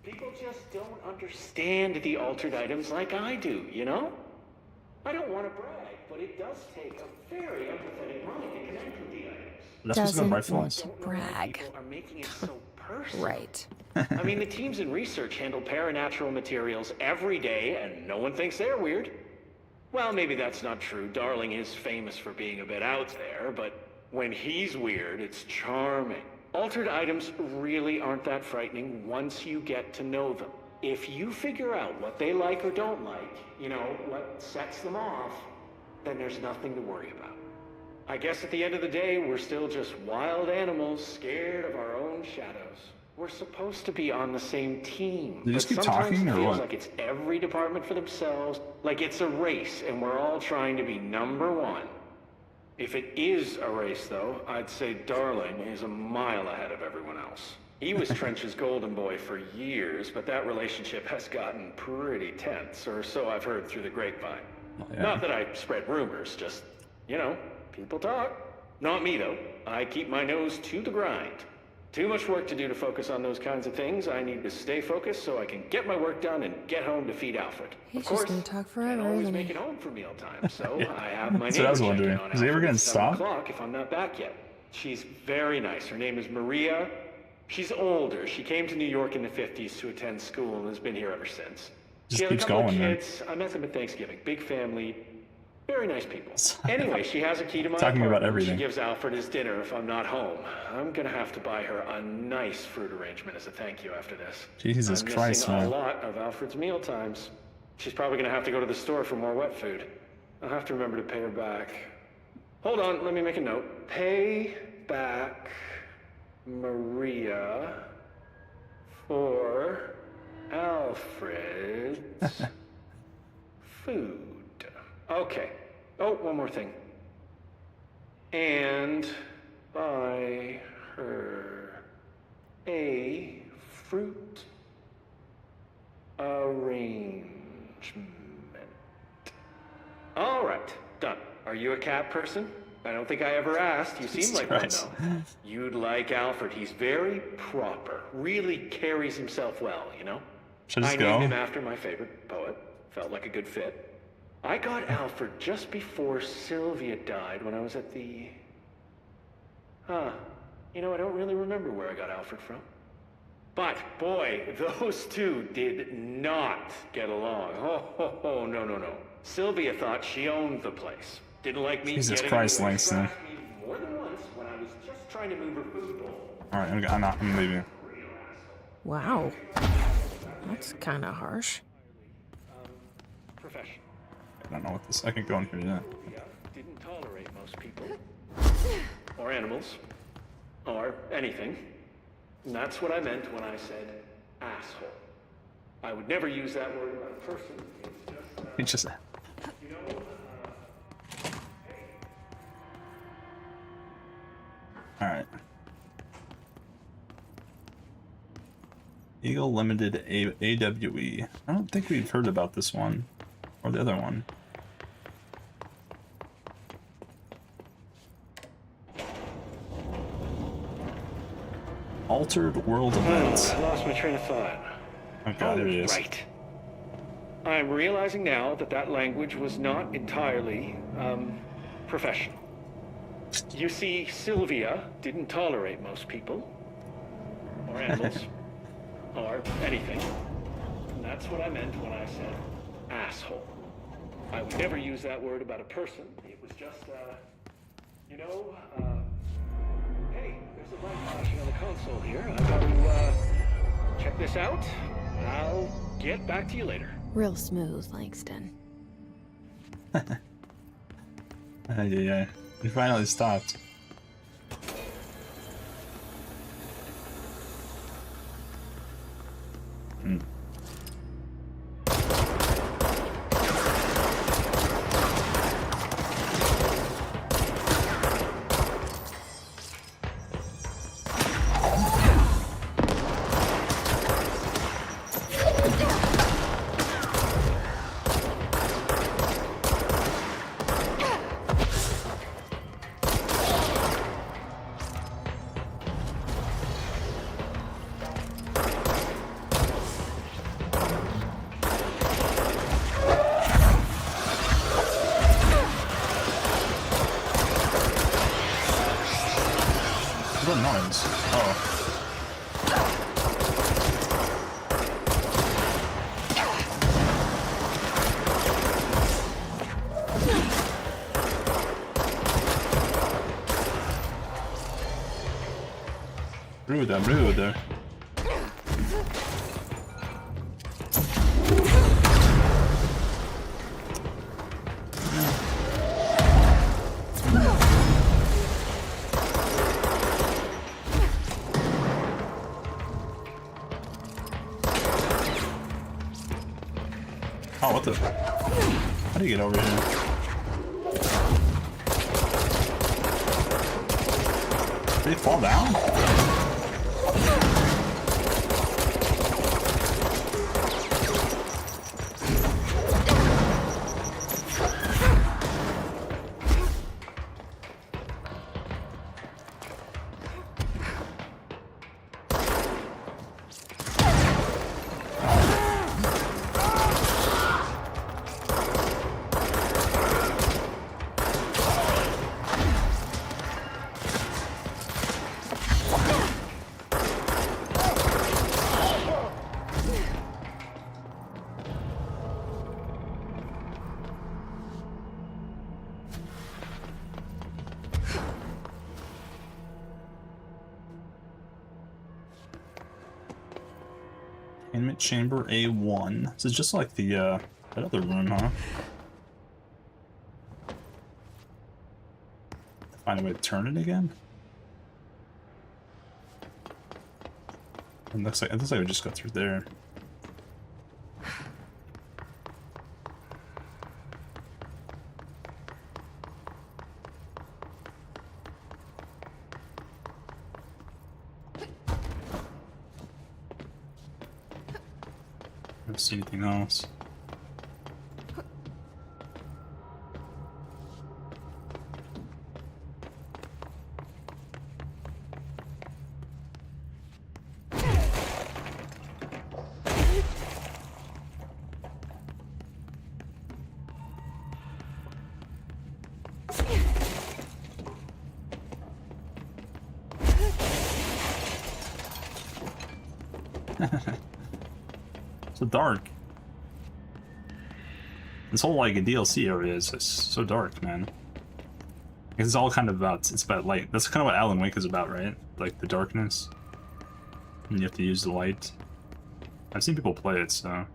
People just don't understand the altered items like I do, you know? I don't want to brag, but it does take a very empathetic mind to connect with the items. Doesn't want to brag. People are making it so personal. Right. I mean, the teams in research handle paranatural materials every day, and no one thinks they're weird. Well, maybe that's not true. Darling is famous for being a bit out there, but when he's weird, it's charming. Altered items really aren't that frightening once you get to know them. If you figure out what they like or don't like, you know, what sets them off, then there's nothing to worry about. I guess at the end of the day, we're still just wild animals scared of our own shadows. We're supposed to be on the same team. They just but keep sometimes talking, it or feels what? like it's every department for themselves, like it's a race, and we're all trying to be number one. If it is a race, though, I'd say Darling is a mile ahead of everyone else. He was Trench's golden boy for years, but that relationship has gotten pretty tense, or so I've heard through the grapevine. Yeah. Not that I spread rumors, just, you know, people talk. Not me, though. I keep my nose to the grind. Too much work to do to focus on those kinds of things. I need to stay focused so I can get my work done and get home to feed Alfred. He's of course, just gonna talk forever, can't always isn't make he? it home for mealtime, so Yeah. I have my That's what I was neighbor check in wondering. on Is he ever Alfred gonna at 7 stop? o'clock if I'm not back yet. She's very nice. Her name is Maria. She's older. She came to New York in the 50s to attend school and has been here ever since. Just She has a keeps couple going, of man. kids. I met them at Thanksgiving. Big family. Very nice people. Anyway, she has a key to my Talking about apartment. everything. She gives Alfred his dinner if I'm not home. I'm gonna have to buy her a nice fruit arrangement as a thank you after this. Jesus I'm Christ, missing man. a lot of Alfred's meal times. She's probably gonna have to go to the store for more wet food. I'll have to remember to pay her back. Hold on, let me make a note. Pay back Maria for Alfred's food. Okay. Oh, one more thing. And buy her a fruit arrangement. All right, done. Are you a cat person? I don't think I ever asked. You seem like one, Christ. though. You'd like Alfred. He's very proper. Really carries himself well, you know? Should I I just named go? him after my favorite poet. Felt like a good fit. I got Alfred just before Sylvia died when I was at the... You know, I don't really remember where I got Alfred from. But, boy, those two did not get along. Oh, no, no, no. Sylvia thought she owned the place. Didn't like me Jesus getting Christ, in the way. Langston. Scratched me more than once when I was just trying to move her food bowl. Alright, I'm leaving. Wow. That's kind of harsh. Professional. I don't know what this. I can go in here, yeah. Didn't tolerate most people. Or animals. Or anything. And that's what I meant when I said asshole. I would never use that word about a person. He just. You know, Alright. Eagle Limited AWE. I don't think we've heard about this one. Or the other one. Altered World Events. I lost my train of thought. Oh god, there he is. Right. I'm realizing now that that language was not entirely, professional. You see, Sylvia didn't tolerate most people. Or animals. Or anything. And that's what I meant when I said asshole. I would never use that word about a person. It was just, you know, hey, there's a light flashing on the console here. I gotta, check this out. I'll get back to you later. Real smooth, Langston. Yeah. He finally stopped. What noise? Oh. Rude. Oh, what the? How do you get over here? Did he fall down? Containment chamber A1. This is just like the that other room, huh? Find a way to turn it again. It looks like we just got through there. I don't see anything else. So dark. This whole like DLC area is so dark, man. It's all kind of about, it's about light. That's kind of what Alan Wake is about, right? Like the darkness. And you have to use the light. I've seen people play it, so. You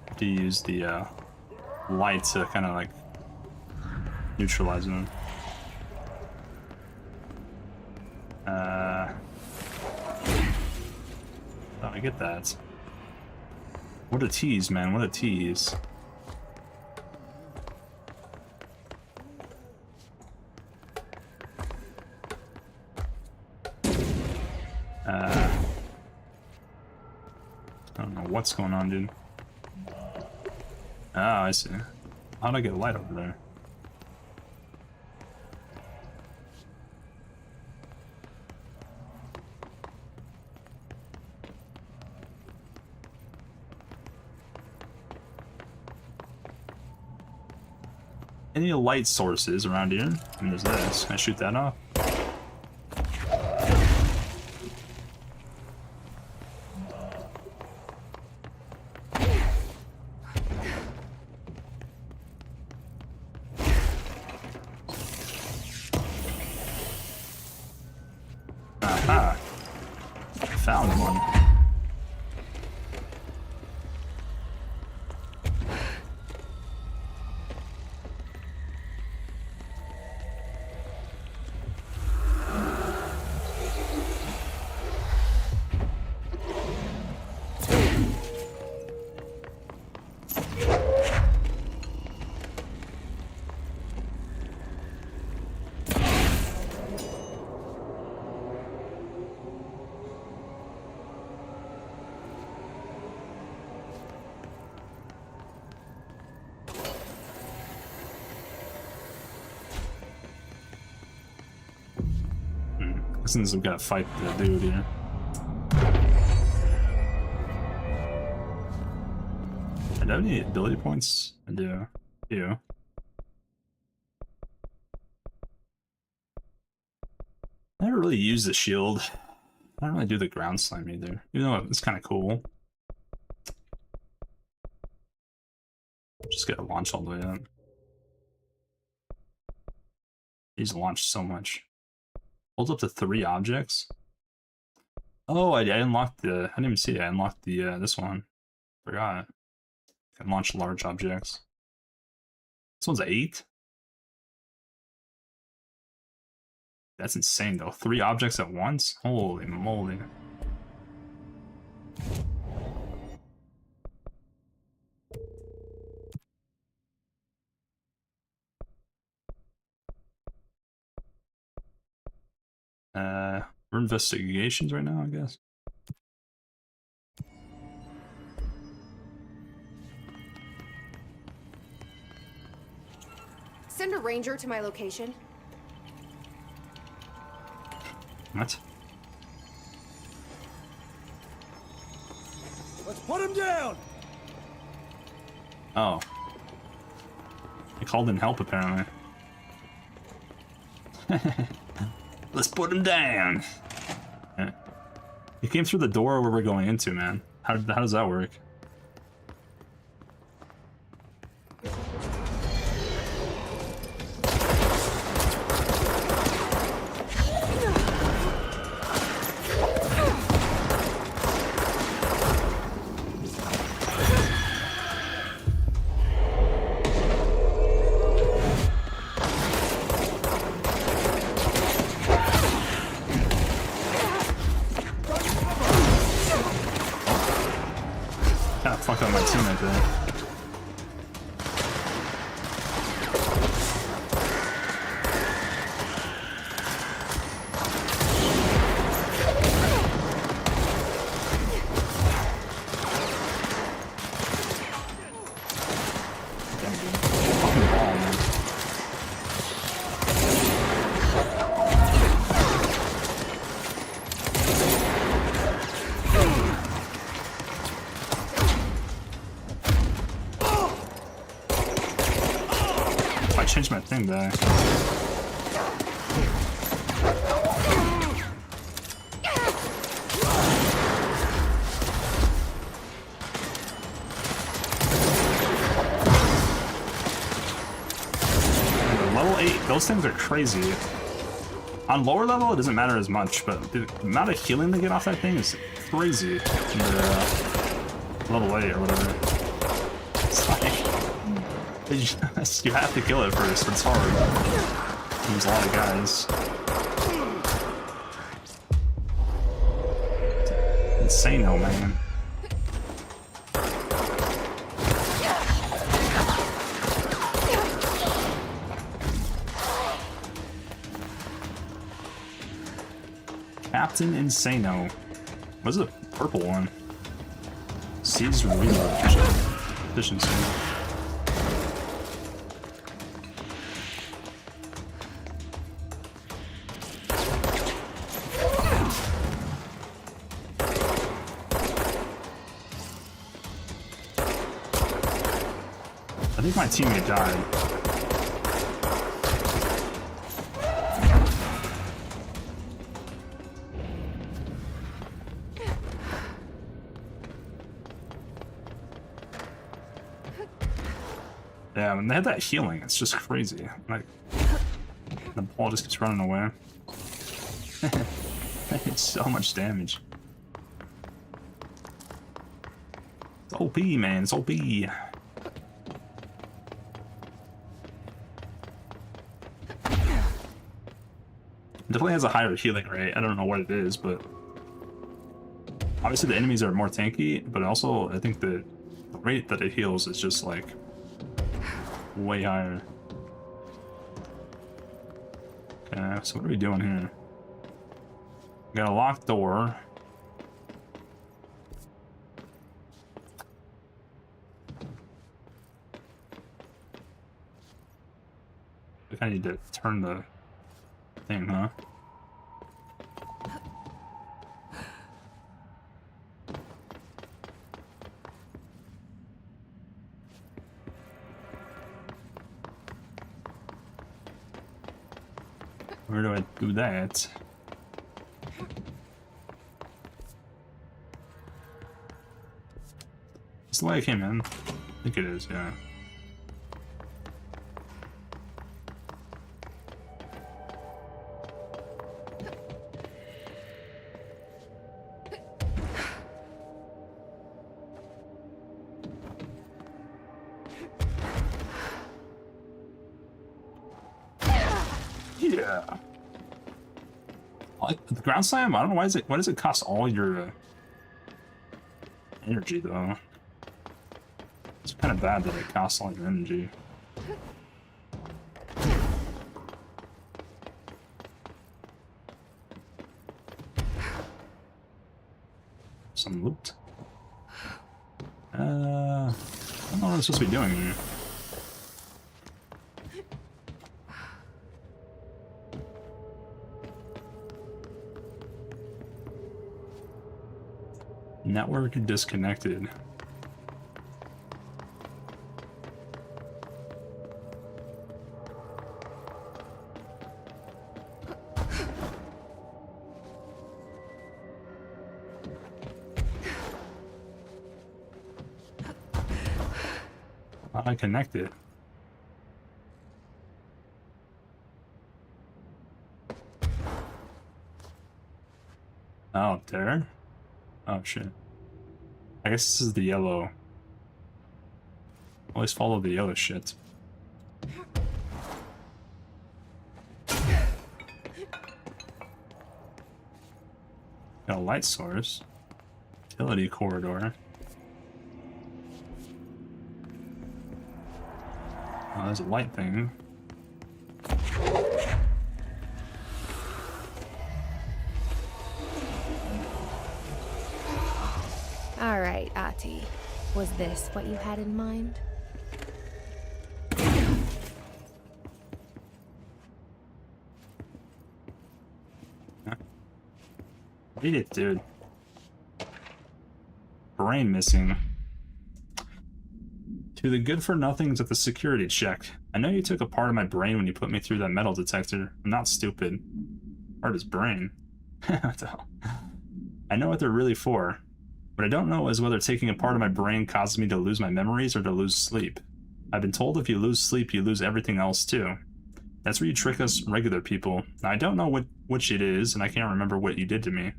have to use the light to kind of like neutralize them. Oh, I get that. What a tease, man. What a tease. I don't know what's going on, dude. Oh, I see. How'd I get light over there? Any light sources around here? And there's this. Can I shoot that off? Aha! Found one. Since we've got to fight the dude here. I don't have any ability points. I do. I never really use the shield. I don't really do the ground slam either. Even though it's kind of cool. Just gotta launch all the way up. He's launched so much. Holds up to 3 objects. Oh, I unlocked the. I didn't even see it. I unlocked the this one. Forgot. I can launch large objects. This one's 8. That's insane though. 3 objects at once. Holy moly. We're investigations right now, I guess. Send a ranger to my location. What? Let's put him down! Oh. He called in help, apparently. Let's put him down! Yeah. He came through the door where we're going into, man. How does that work? Fucking ball, man. I changed my thing back. Level 8, those things are crazy. On lower level, it doesn't matter as much, but the amount of healing they get off that thing is crazy. Level 8 or whatever. It's like, you have to kill it first, it's hard. There's a lot of guys. Insane, oh man. Captain Insano. What's the purple one? Seas reload efficiency. I think my teammate died. Yeah, when they had that healing, it's just crazy. Like, the ball just keeps running away. It's so much damage. It's OP, man. It's OP. Definitely has a higher healing rate. I don't know what it is, but obviously the enemies are more tanky, but also I think the rate that it heals is just like way higher. Okay, so what are we doing here? We got a locked door. I think I need to turn the thing, huh? Where do I do that? It's the way I came in. I think it is, yeah. Yeah. Like the ground slam, I don't know why does it cost all your energy though? It's kind of bad that it costs all your energy. Some loot. I don't know what I'm supposed to be doing here. Network disconnected. How do I connect it? Oh, there? Oh shit. I guess this is the yellow. Always follow the yellow shit. Got a light source. Utility corridor. Oh, there's a light thing. Alright, Ati. Was this what you had in mind? Read it, dude. Brain missing. To the good-for-nothings at the security check. I know you took a part of my brain when you put me through that metal detector. I'm not stupid. Part of his brain. What the hell? I know what they're really for. What I don't know is whether taking a part of my brain causes me to lose my memories or to lose sleep. I've been told if you lose sleep, you lose everything else too. That's where you trick us regular people. Now, I don't know which it is, and I can't remember what you did to me.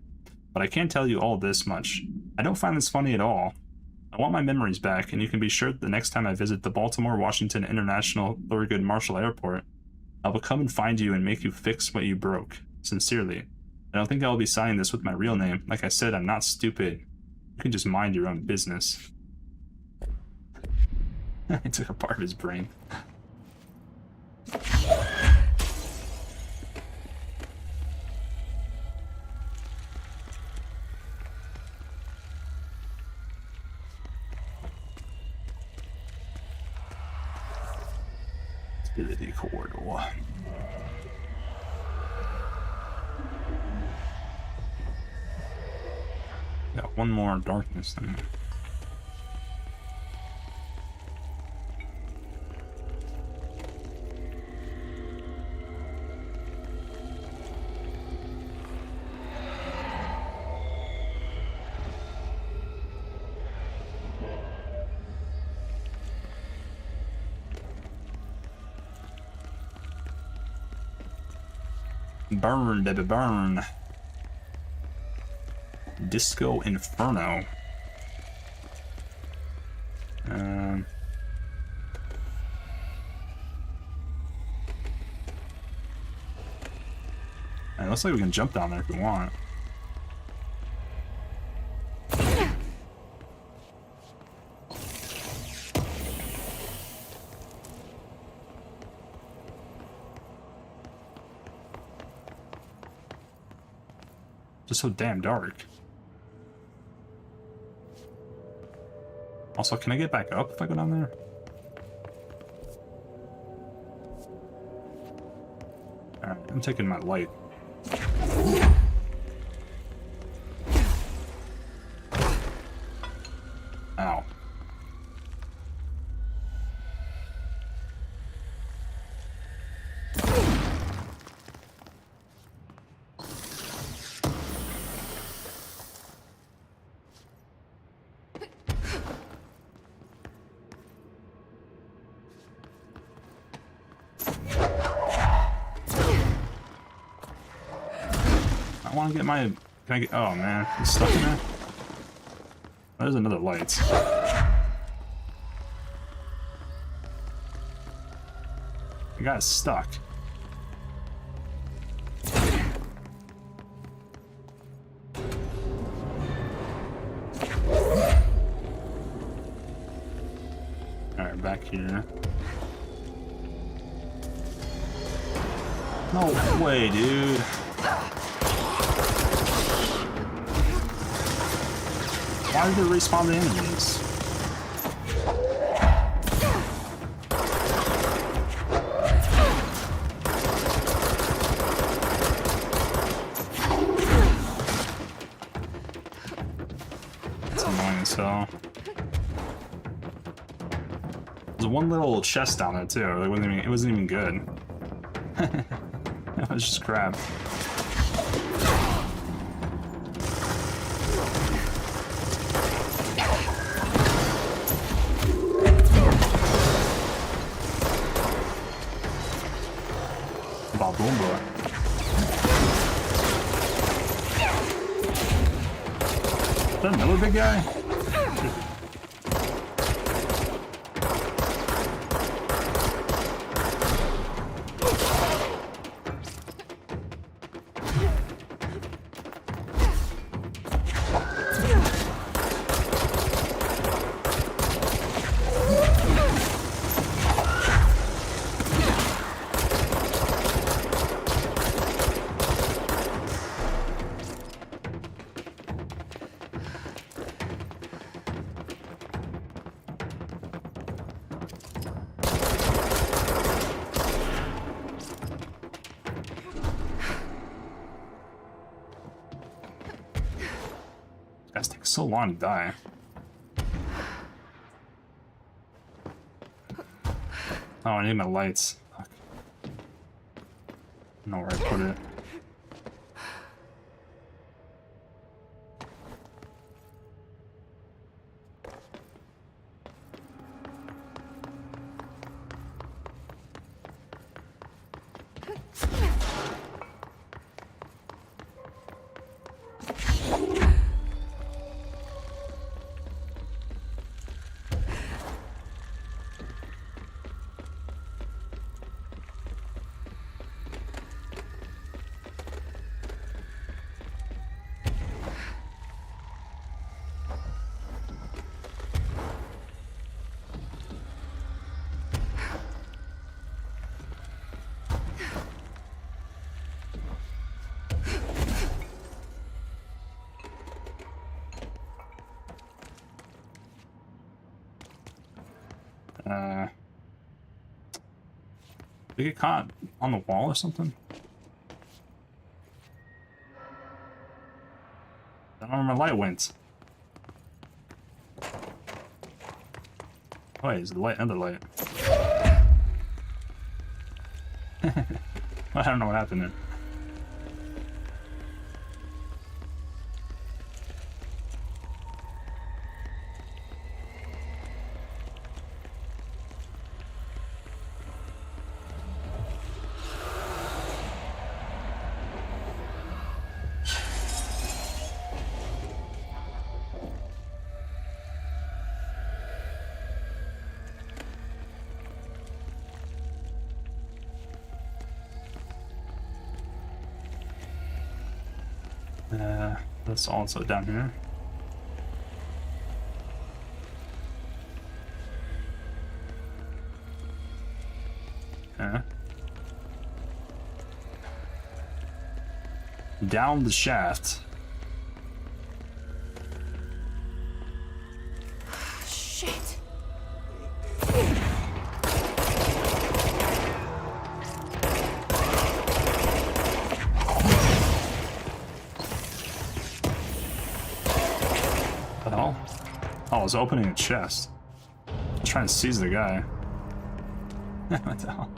But I can tell you all this much. I don't find this funny at all. I want my memories back, and you can be sure that the next time I visit the Baltimore-Washington International Thurgood Marshall Airport, I will come and find you and make you fix what you broke. Sincerely. I don't think I will be signing this with my real name. Like I said, I'm not stupid. You can just mind your own business. I took a part of his brain. Stability corridor. Got one more darkness thing. Burn, baby, burn. Disco Inferno. It looks like we can jump down there if we want. Just so damn dark. Also, can I get back up if I go down there? Alright, I'm taking my light. Ow. I want to get my... Can I get... Oh, man. It's stuck in there? There's another light. The guy's stuck. Alright, back here. No way, dude. Why did it respawn the enemies? That's annoying as hell. There's one little chest down there too. It wasn't even good. It was just crap. Boomba. Is that another big guy? so long to die. Oh, I need my lights. Fuck. I don't know where I put it. Did it get caught on the wall or something? I don't know where my light went. Oh, wait, is the light under light? I don't know what happened there. That's also down here. Okay. Down the shaft. Shit. Oh, I was opening a chest. I was trying to seize the guy. What the hell?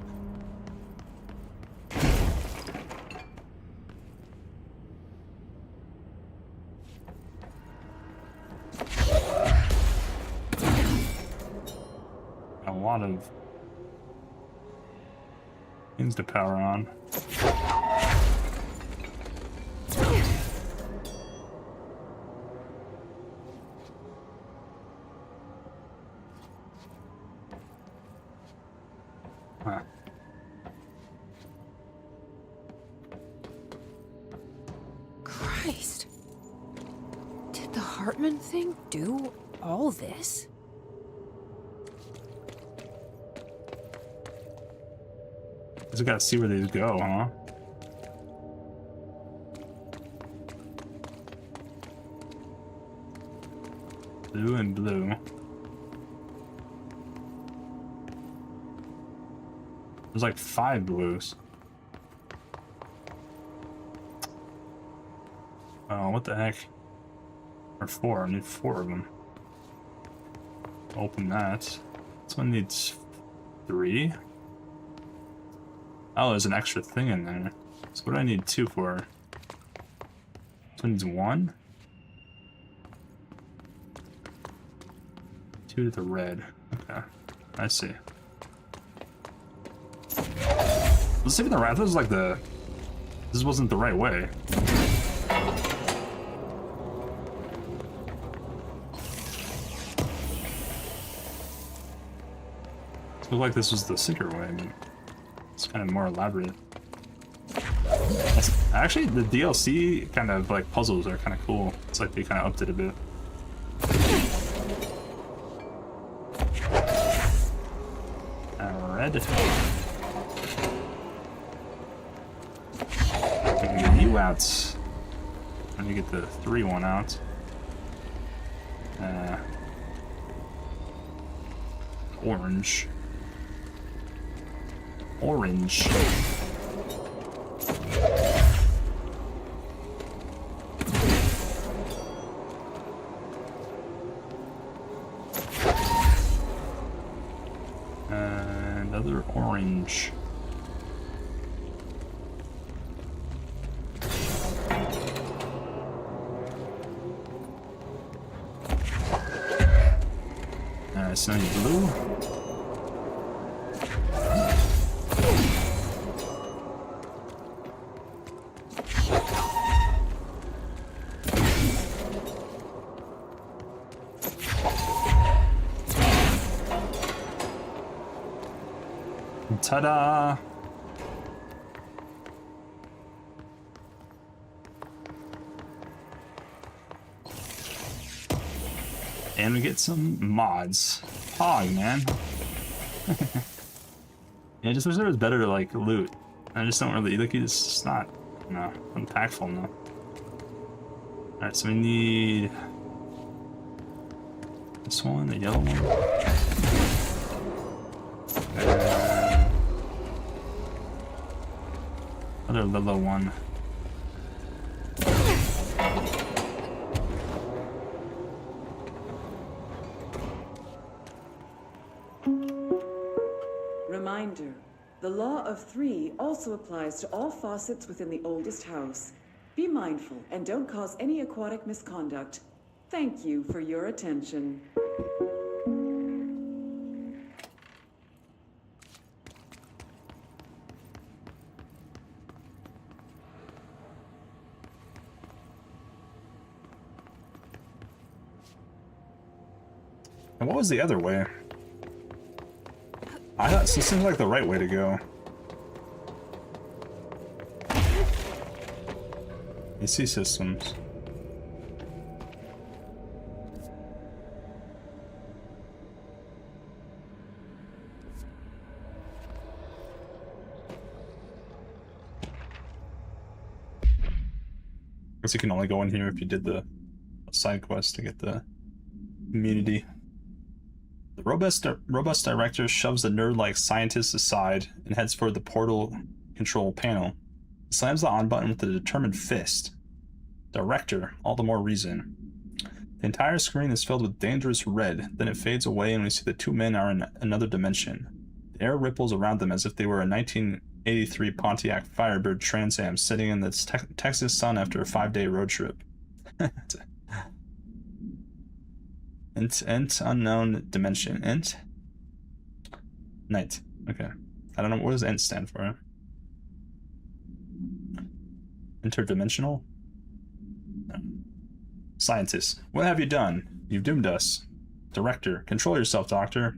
A lot of things to power on. Huh. Christ. Did the Hartman thing do all this? Just gotta see where these go, huh? Blue and blue. There's like 5 blues. Oh, what the heck? Or 4. I need 4 of them. Open that. This one needs 3. Oh, there's an extra thing in there. So what do I need 2 for? This one needs 1. 2 to the red. Okay, I see. Let's see if the rat was like the. This wasn't the right way. It looked like this was the secret way. I mean, it's kind of more elaborate. Actually, the DLC kind of like puzzles are kind of cool. It's like they kind of upped it a bit. Red. Get you out. Let me get the 3-1 out. Orange. Orange. Another orange. So now you blue. Ta-da! And we get some mods. Pog, man. Yeah, I just wish there was better like loot. I just don't really like it's just not impactful enough. Alright, so we need this one, the yellow one. Another Lilo one. Reminder, the law of three also applies to all faucets within the oldest house. Be mindful and don't cause any aquatic misconduct. Thank you for your attention. And what was the other way? I thought this seems like the right way to go. AC systems. Guess you can only go in here if you did the side quest to get the immunity. The robust director shoves the nerd-like scientist aside and heads for the portal control panel. He slams the on button with a determined fist. Director, all the more reason. The entire screen is filled with dangerous red, then it fades away and we see the two men are in another dimension. The air ripples around them as if they were a 1983 Pontiac Firebird Trans Am sitting in the Texas sun after a 5-day road trip. Int unknown dimension. Int? Night. Okay. I don't know. What does int stand for? Interdimensional? No. Scientist. What have you done? You've doomed us. Director. Control yourself, Doctor.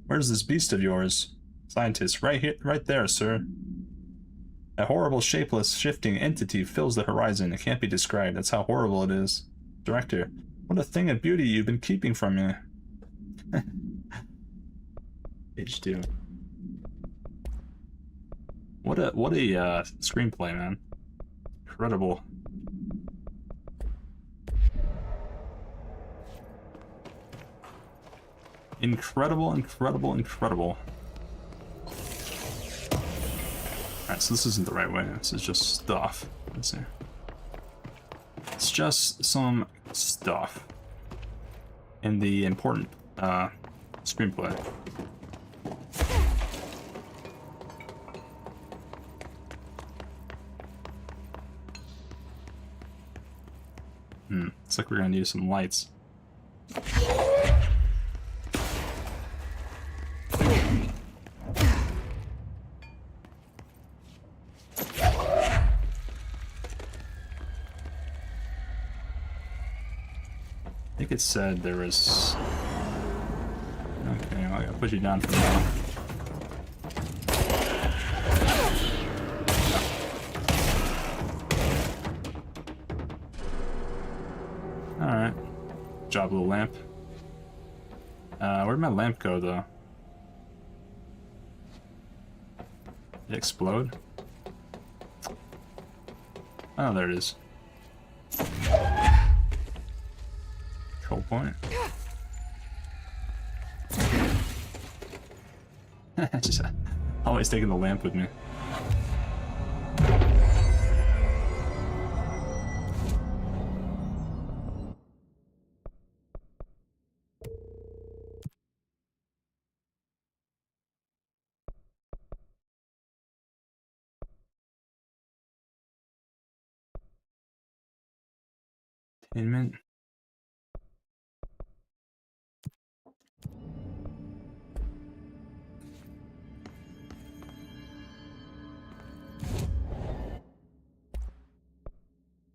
Where's this beast of yours? Scientist. Right here. Right there, sir. A horrible, shapeless, shifting entity fills the horizon. It can't be described. That's how horrible it is. Director. What a thing of beauty you've been keeping from me. Page 2. What a screenplay, man. Incredible. Incredible, incredible, incredible. Alright, so this isn't the right way. This is just stuff. Let's see. It's just some stuff in the important screenplay. Looks like we're gonna need some lights. I think it said there was... Okay, I gotta put you down for now. Alright. Job little lamp. Where'd my lamp go, though? Did it explode? Oh, there it is. Control point. Just always taking the lamp with me. Entertainment.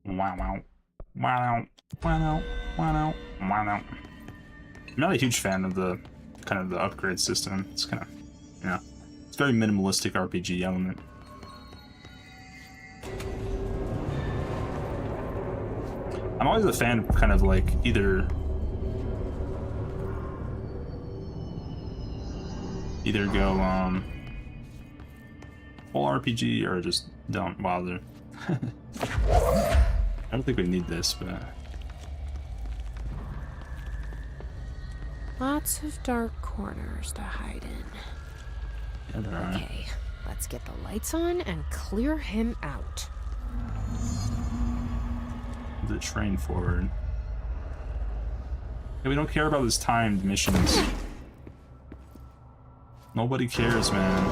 Wow, wow, wow, wow, wow, wow. I'm not a huge fan of the kind of the upgrade system. It's kind of, you know, it's very minimalistic RPG element. I'm always a fan of kind of like either go full RPG or just don't bother. I don't think we need this, but lots of dark corners to hide in. yeah, Okay, let's get the lights on and clear him out. the train forward. Yeah, we don't care about these timed missions. Nobody cares, man.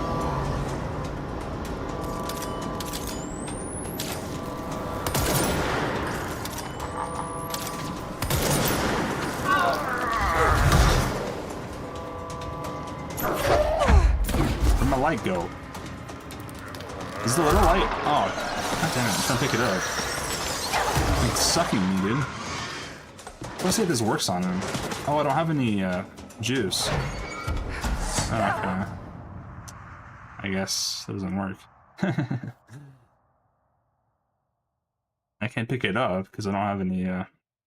Where'd my light go? Is the little light? Oh, god damn it, I'm trying to pick it up. It's sucking me, dude. Let's see if this works on him. Oh, I don't have any juice. Oh, okay. I guess that doesn't work. I can't pick it up because I don't have any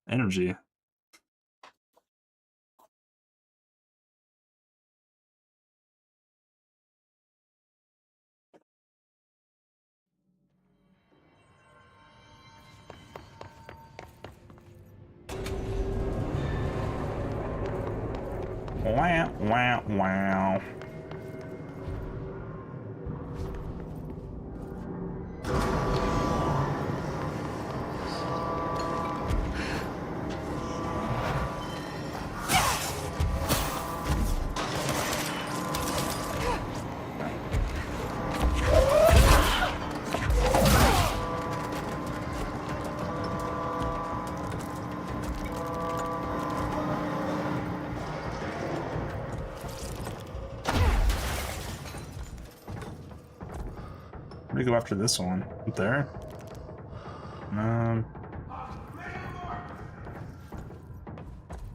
energy. Wow, wow, wow. Where do we go after this one? Up there?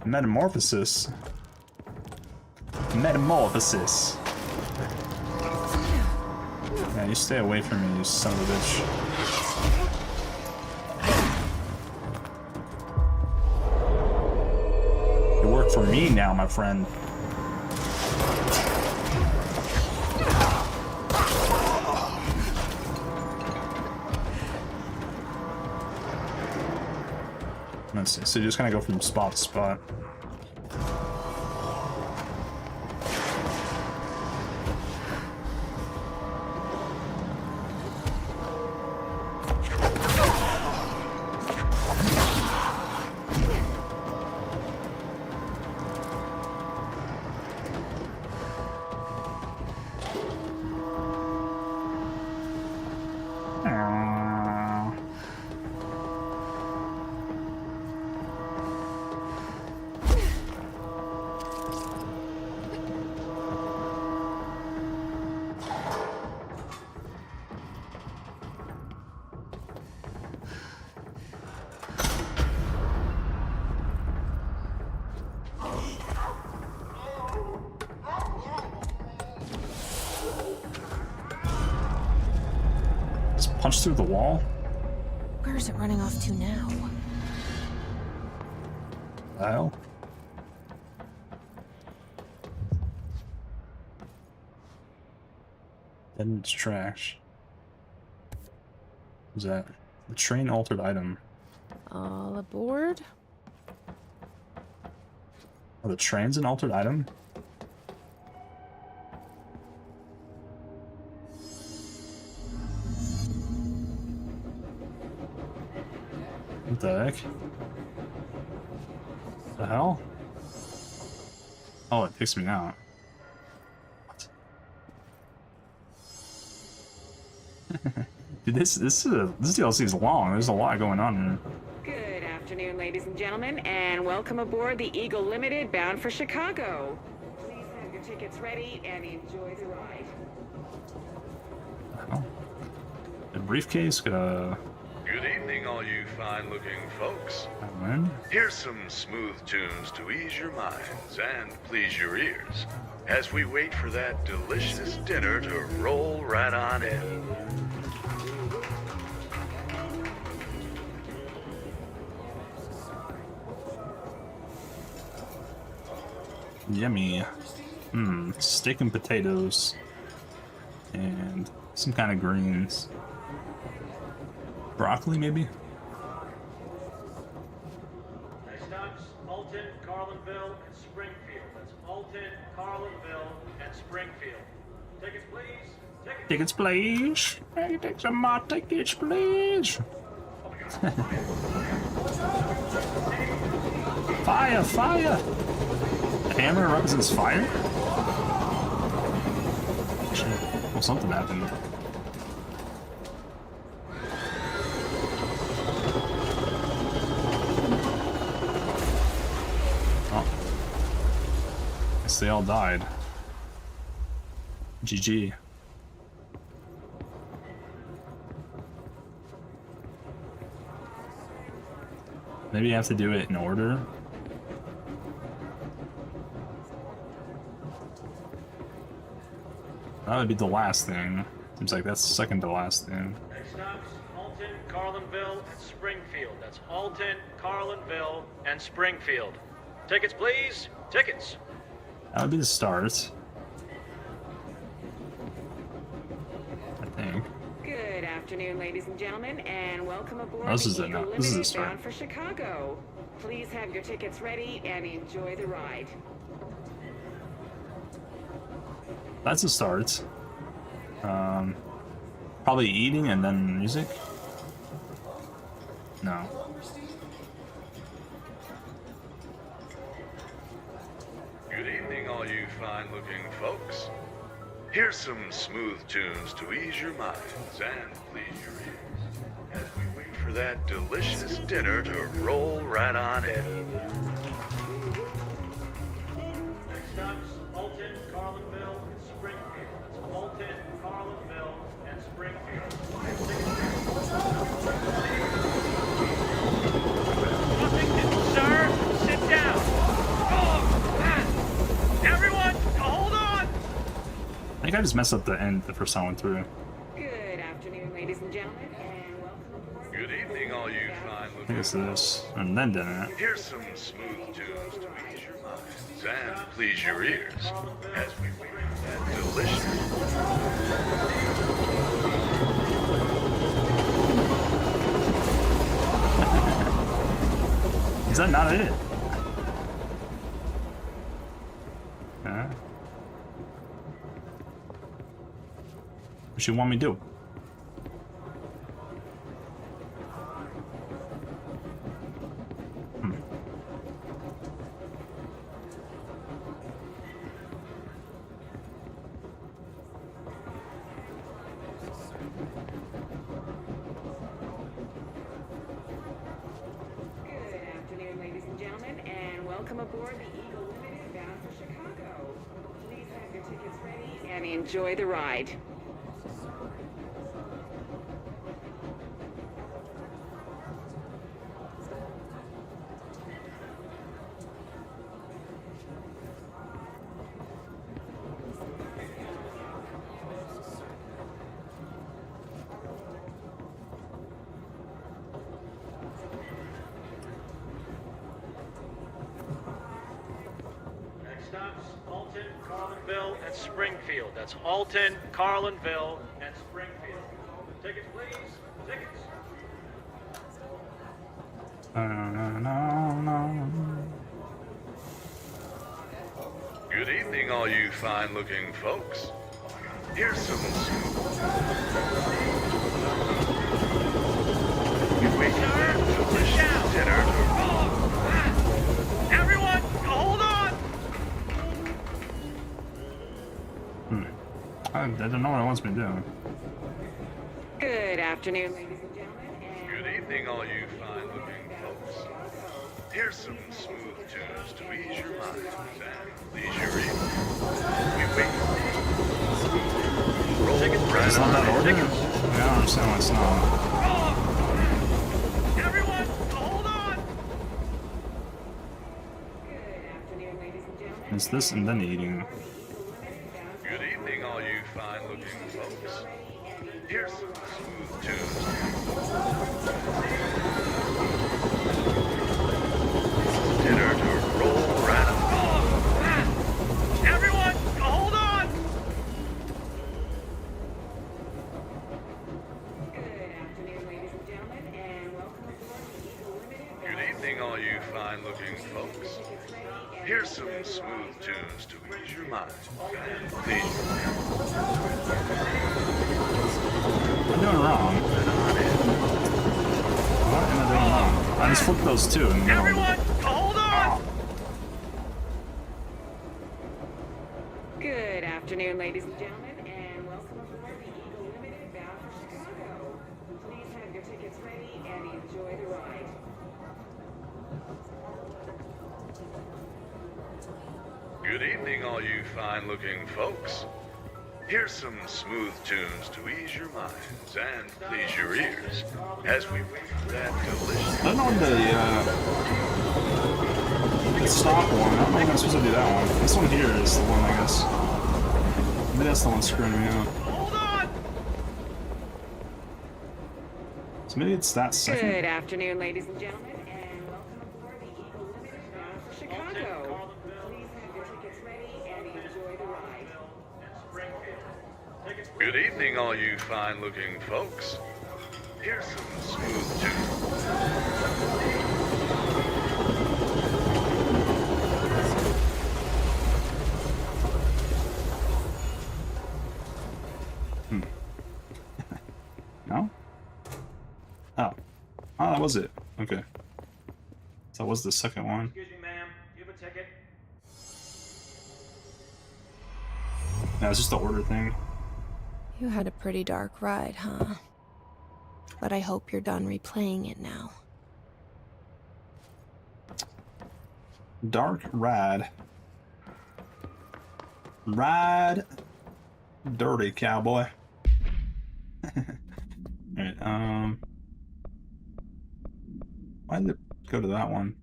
Metamorphosis. Metamorphosis. Yeah, you stay away from me, you son of a bitch. You work for me now, my friend. Let's see, so you just kind of go from spot to spot. Punch through the wall? Where is it running off to now? The hell? Then it's trash. What's that? The train altered item. All aboard? Oh, the train's an altered item? What the heck? The hell? Oh, it picks me out. What? Dude, this DLC is long. There's a lot going on here. Good afternoon, ladies and gentlemen, and welcome aboard the Eagle Limited bound for Chicago. Please have your tickets ready and enjoy the ride. Oh. A briefcase, got a... Good evening, all you fine-looking folks. Amen. Here's some smooth tunes to ease your minds and please your ears as we wait for that delicious dinner to roll right on in. Yummy. Steak and potatoes. And some kind of greens. Broccoli, maybe? Next stops, Alton, Carlinville, and Springfield. That's Alton, Carlinville, and Springfield. Tickets, please. Tickets, please. Hey, take some more tickets, please. Fire, fire! The hammer represents fire? Shit. Well, something happened. Oh. Guess they all died. GG. Maybe you have to do it in order. That would be the last thing. Seems like that's the second to last thing. Next stops, Alton, Carlinville, and Springfield. That's Alton, Carlinville, and Springfield. Tickets, please. Tickets. That would be the start. I think. Good afternoon, ladies and gentlemen, and welcome aboard This is the it Eagle now. This is the Limited start. bound for Chicago. Please have your tickets ready and enjoy the ride. That's a start. Probably eating and then music? No. Good evening, all you fine-looking folks. Here's some smooth tunes to ease your minds and please your ears as we wait for that delicious dinner to roll right on in. Next stops, Alton, Carlinville, and Springfield. That's Alton, Carlinville, and Springfield. Sir, sit down. Oh, man. Everyone, hold on. I think I just messed up the end the first time I went through. Good afternoon, ladies and gentlemen, and welcome aboard. Good evening, all you I fine-looking think it's this. And then didn't it? Here's some smooth tunes to ease your minds and please your ears as we wait for that delicious. Is that not it? Huh? What you want me to do? Good afternoon, ladies and gentlemen, and welcome aboard the Eagle Limited bound for Chicago. Please have your tickets ready and enjoy the ride. Next stops, Alton, Carlinville, and Springfield. That's Alton, Carlinville, and Springfield. Tickets, please. Tickets. Good evening, all you fine-looking folks. Here's some smooth. We wait for that delicious dinner to Everyone, hold on. I don't know what it wants me to do. Good afternoon, ladies and gentlemen. Good evening, all you fine-looking folks. Here's some smooth tunes to ease your minds and please your ears. We wait. Roll right It's not that order? I don't understand why it's not. Everyone, hold on! It's this and then eating. Good evening, all you fine-looking folks. Here's some smooth tunes. Dinner to roll right up. Everyone, hold on! Good evening, all you fine-looking folks. Here's some smooth tunes to ease your mind and please. I'm doing wrong. What am I doing wrong? I just flipped those two in the middle. Everyone, hold on! Good afternoon, ladies and gentlemen, and welcome aboard the Eagle Limited bound for Chicago. Please have your tickets ready and enjoy the ride. Good evening, all you fine-looking folks. Here's some smooth tunes to ease your minds and please your ears as we wait for that delicious. I don't know what the stop one. I don't know if I'm supposed to do that one. This one here is the one, I guess. Maybe that's the one screwing me up. Hold on! So maybe it's that second. Good afternoon, ladies and gentlemen, and welcome aboard the Eagle Limited bound for Chicago. Please have your tickets ready and enjoy the ride. Good evening, all you fine-looking folks. Here's some smooth tunes. No? Oh. Oh, that was it. Okay. So that was the second one. Excuse me, ma'am. You have a ticket? Yeah, it's just the order thing. You had a pretty dark ride, huh? But I hope you're done replaying it now. Dark ride. Ride dirty, cowboy. Alright, why did it go to that one?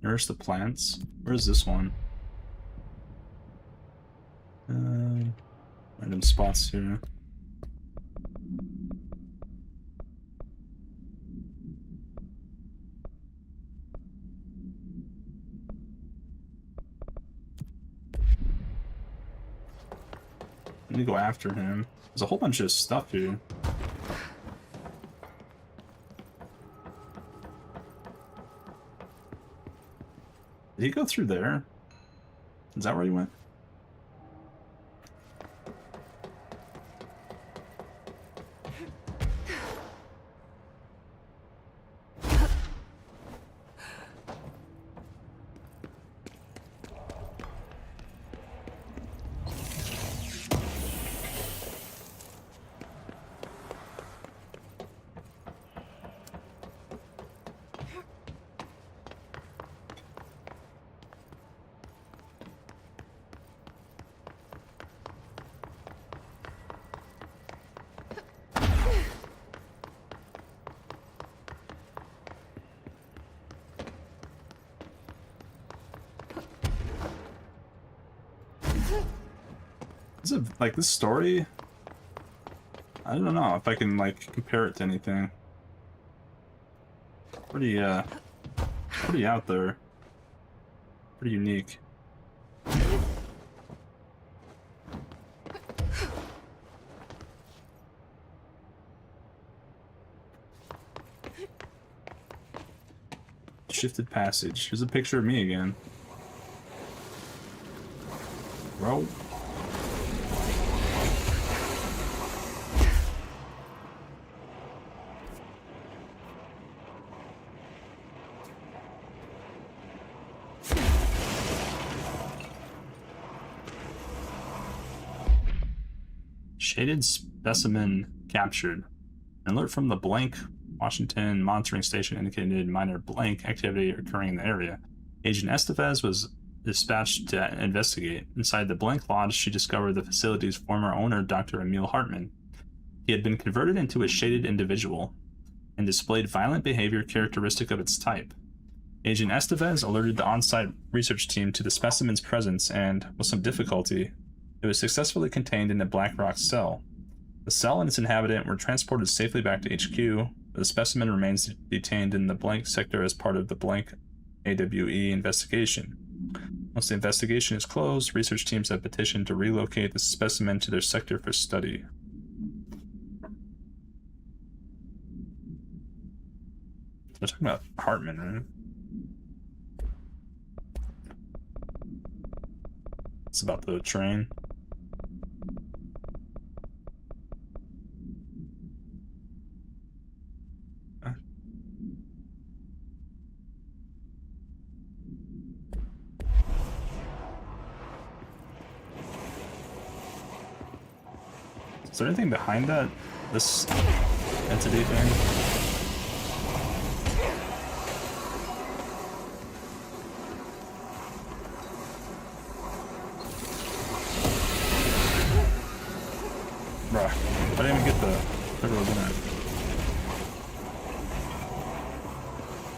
Nourish the plants. Where's this one? Random spots here. I need to go after him. There's a whole bunch of stuff here. Did he go through there? Is that where he went? Is it like this story? I don't know if I can like compare it to anything. Pretty out there. Pretty unique. Shifted passage. Here's a picture of me again. Bro. Shaded specimen captured. An alert from the blank Washington monitoring station indicated minor blank activity occurring in the area. Agent Estevez was dispatched to investigate. Inside the blank lodge, she discovered the facility's former owner, Dr. Emil Hartman. He had been converted into a shaded individual and displayed violent behavior characteristic of its type. Agent Estevez alerted the on-site research team to the specimen's presence and, with some difficulty, it was successfully contained in a black rock cell. The cell and its inhabitant were transported safely back to HQ, but the specimen remains detained in the blank sector as part of the blank AWE investigation. Once the investigation is closed, research teams have petitioned to relocate the specimen to their sector for study. We're talking about Hartman, right? It's about the train. Is there anything behind that? This entity thing? Bruh, I didn't even get the whatever was in it.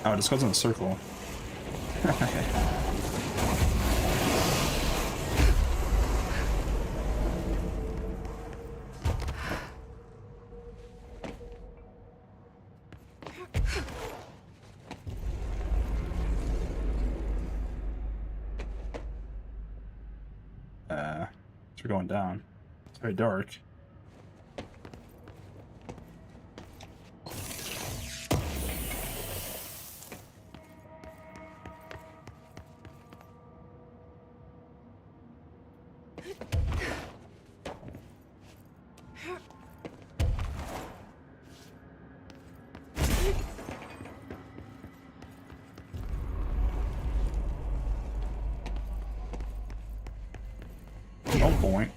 Oh, it just goes in a circle. So we're going down. It's very dark. No point.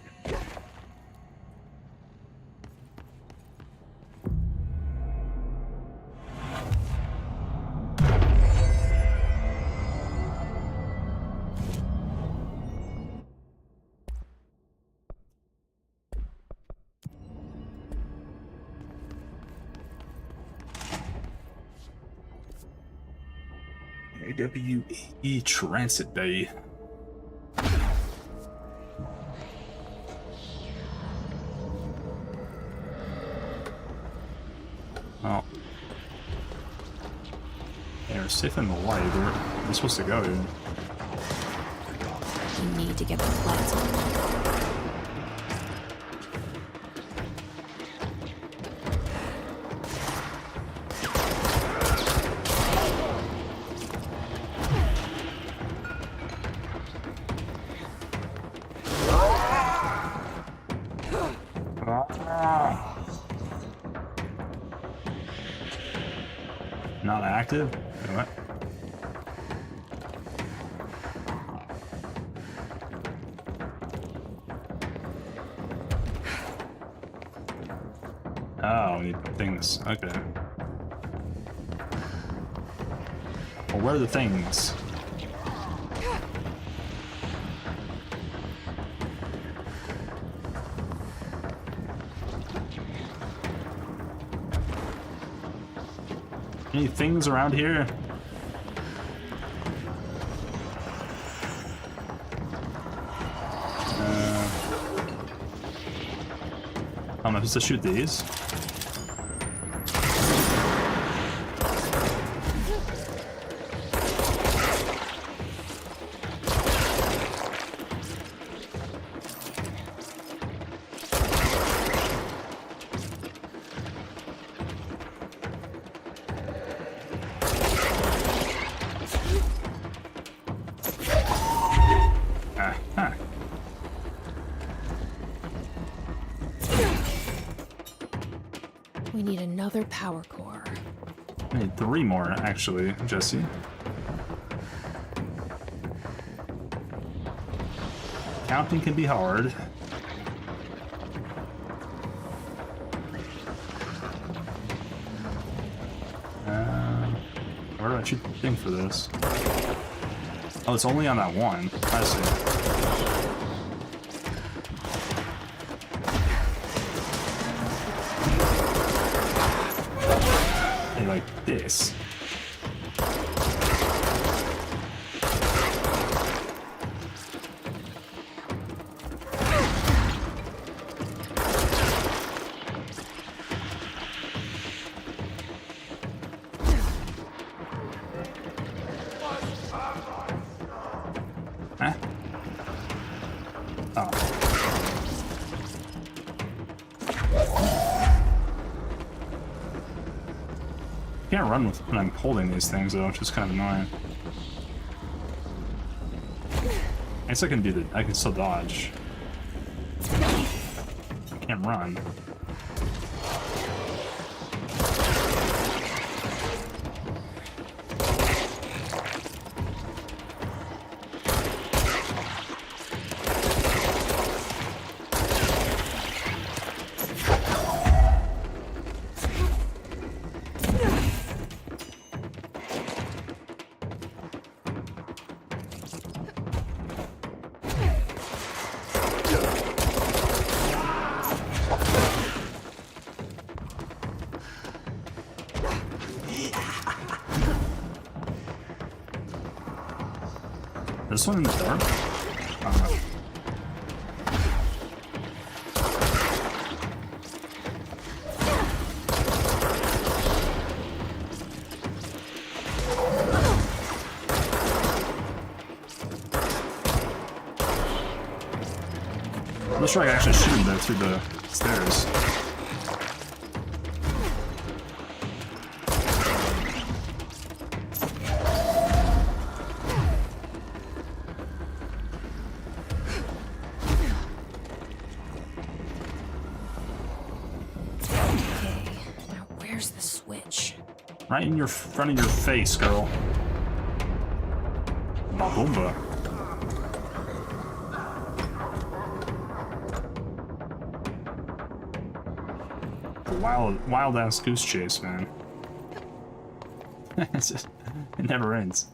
AWE Transit Bay. Well, they're safe in the light. They're supposed to go, dude. You need to get the plasma. Not active? Wait, what? Oh, we need things. Okay. Well, where are the things? Any things around here? Am I supposed to shoot these? We need another power core. I need 3 more, actually, Jesse. Counting can be hard. your thing for this? Oh, it's only on that one. I see. Hey, like this. Can't run with when I'm holding these things though, which is kind of annoying. I guess I can do I can still dodge. I can't run. This one in the dark? I'm not sure I can actually shoot him there through the stairs. Right in your front of your face, girl. Boomba. Wild ass goose chase, man. It's just, it never ends.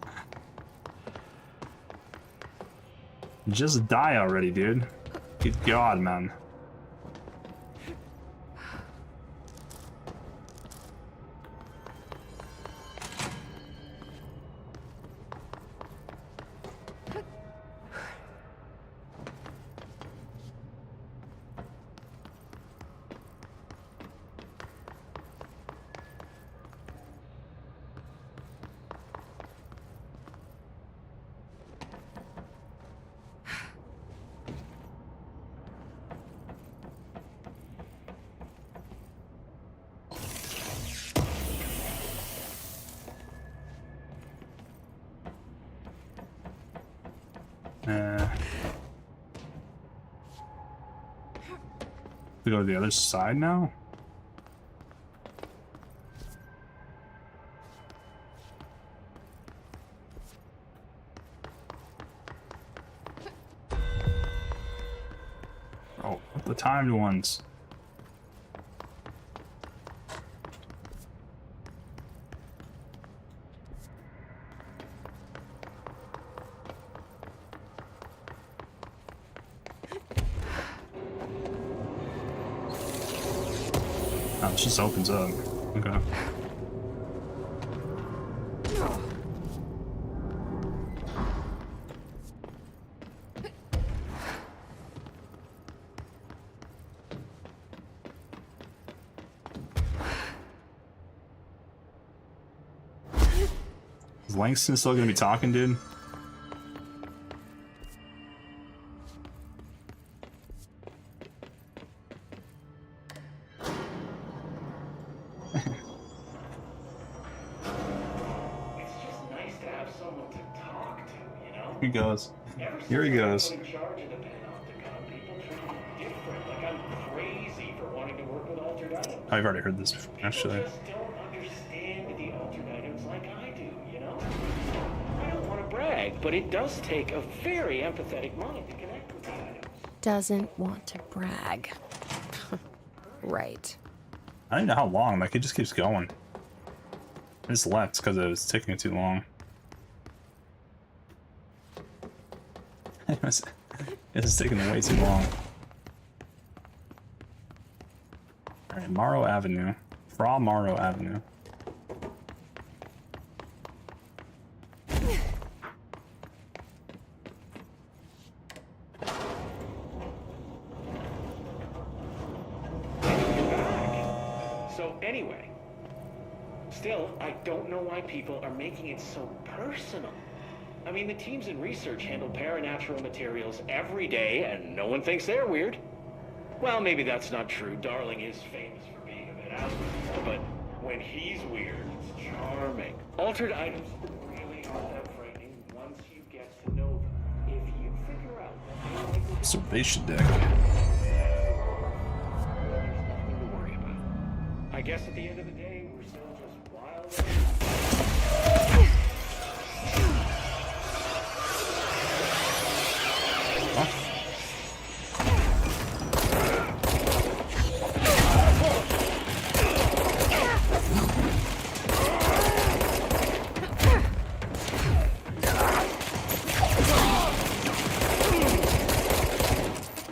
Just die already, dude. Good God, man. We go to the other side now? Oh, the timed ones. Oh, it just opens up. Okay. Is Langston still gonna be talking, dude? Here he goes. Here he goes. I've already heard this before, actually. But it does take a very empathetic mind to connect with the items. Doesn't want to brag. Right. I don't know how long, like it just keeps going. I just left because it was taking too long. It was taking way too long. Alright, Morrow Avenue. Fra Morrow Avenue. So anyway, still, I don't know why people are making it so personal. I mean, the teams in research handle paranatural materials every day, and no one thinks they're weird. Well, maybe that's not true. Darling is famous for being a bit out there, but when he's weird, it's charming. Altered items really aren't that frightening once you get to know them. If you figure out that they like the Observation deck. there's nothing to worry about. I guess at the end of the day, we're still just wild.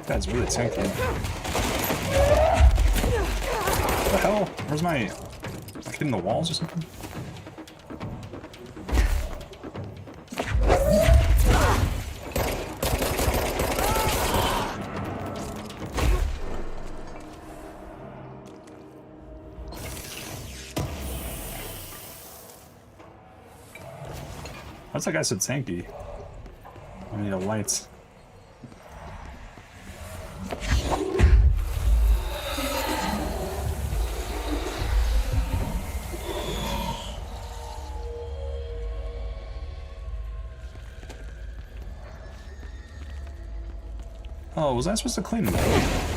That's really tanky. The hell? Where's my... Like hitting the walls or something? What's that guy so tanky? I need a light. Oh, was I supposed to clean them? Oh.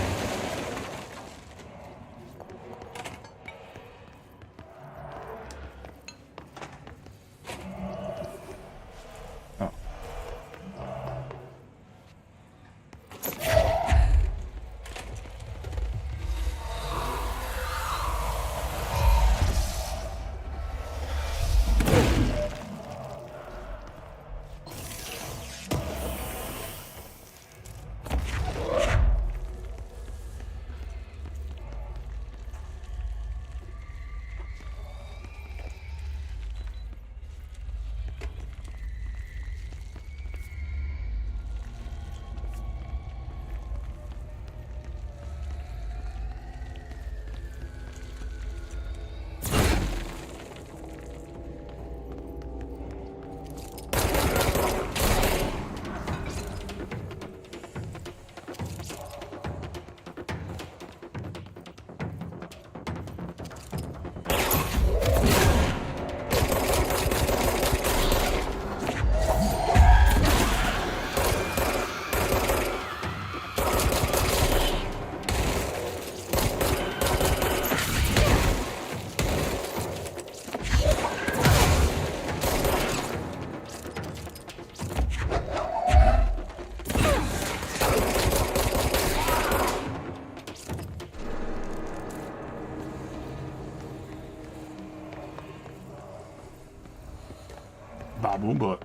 Boomba.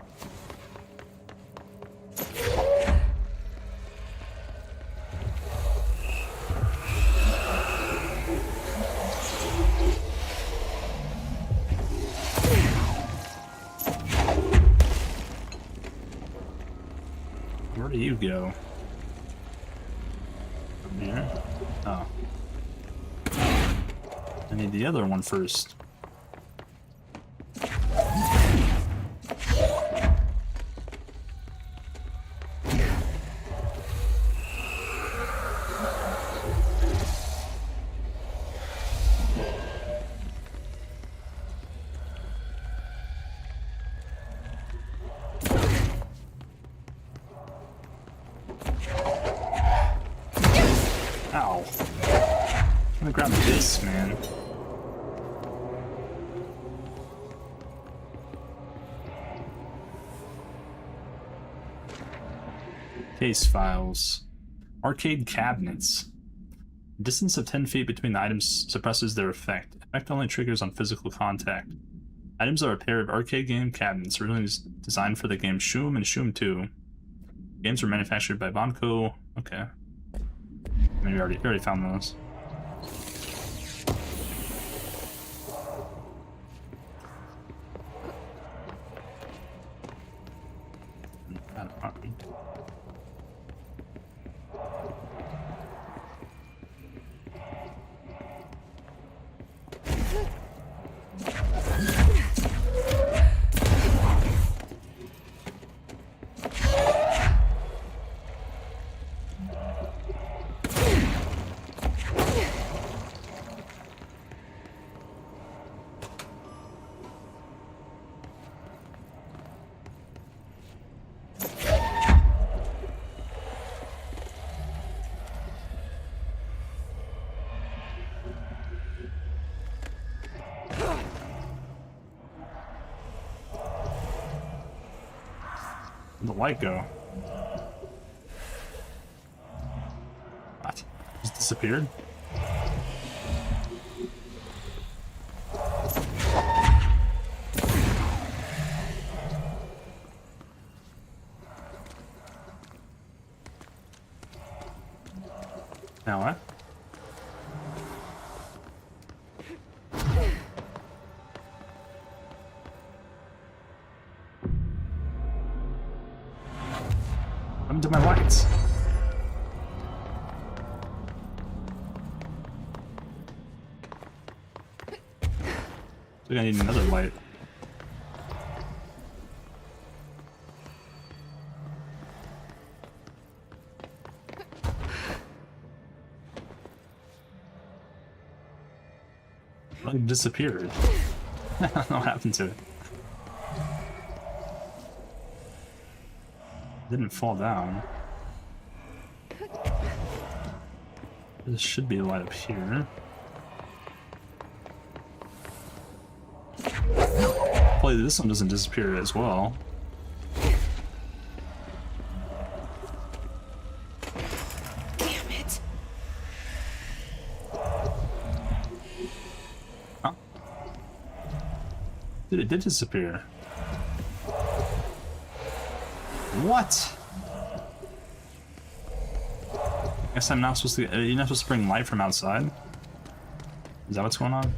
Where do you go? From here? Oh. I need the other one first. Ow. I'm gonna grab this, man. Case files. Arcade cabinets. Distance of 10 feet between the items suppresses their effect. Effect only triggers on physical contact. Items are a pair of arcade game cabinets originally designed for the game Shoom and Shoom 2. Games were manufactured by Bonco. Okay. I mean, we already found those. Where'd the light go? What? Just disappeared? Now what? What happened to my lights? I think I need another light. It disappeared. I don't know what happened to it. It didn't fall down. There should be a light up here. Hopefully this one doesn't disappear as well. Damn it. Huh? Dude, it did disappear. What? I guess I'm not supposed to. You're not supposed to bring light from outside? Is that what's going on?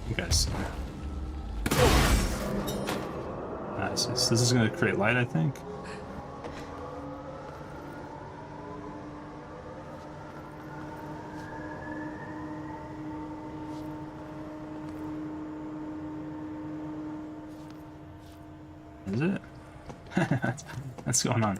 You guys. Nice. This is going to create light, I think. Is it? What's going on?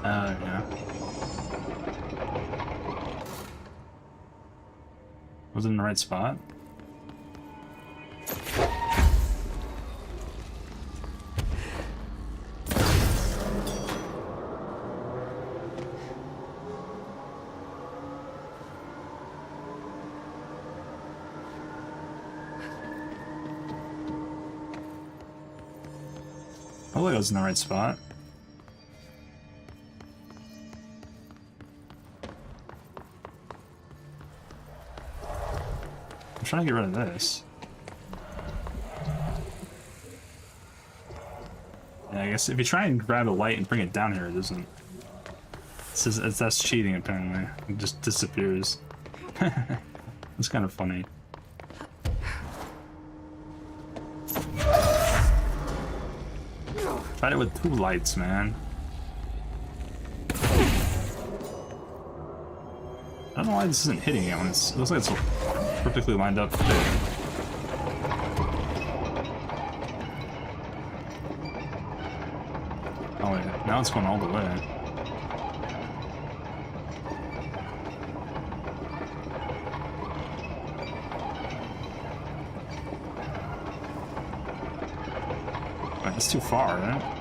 Yeah. Was it in the right spot? Hopefully it was in the right spot. I'm trying to get rid of this. Yeah, I guess if you try and grab a light and bring it down here, it doesn't. That's cheating, apparently. It just disappears. It's kind of funny. Tried it with 2 lights, man. I don't know why this isn't hitting it when it looks like it's perfectly lined up there. Now it's going all the way. Right, that's too far, right?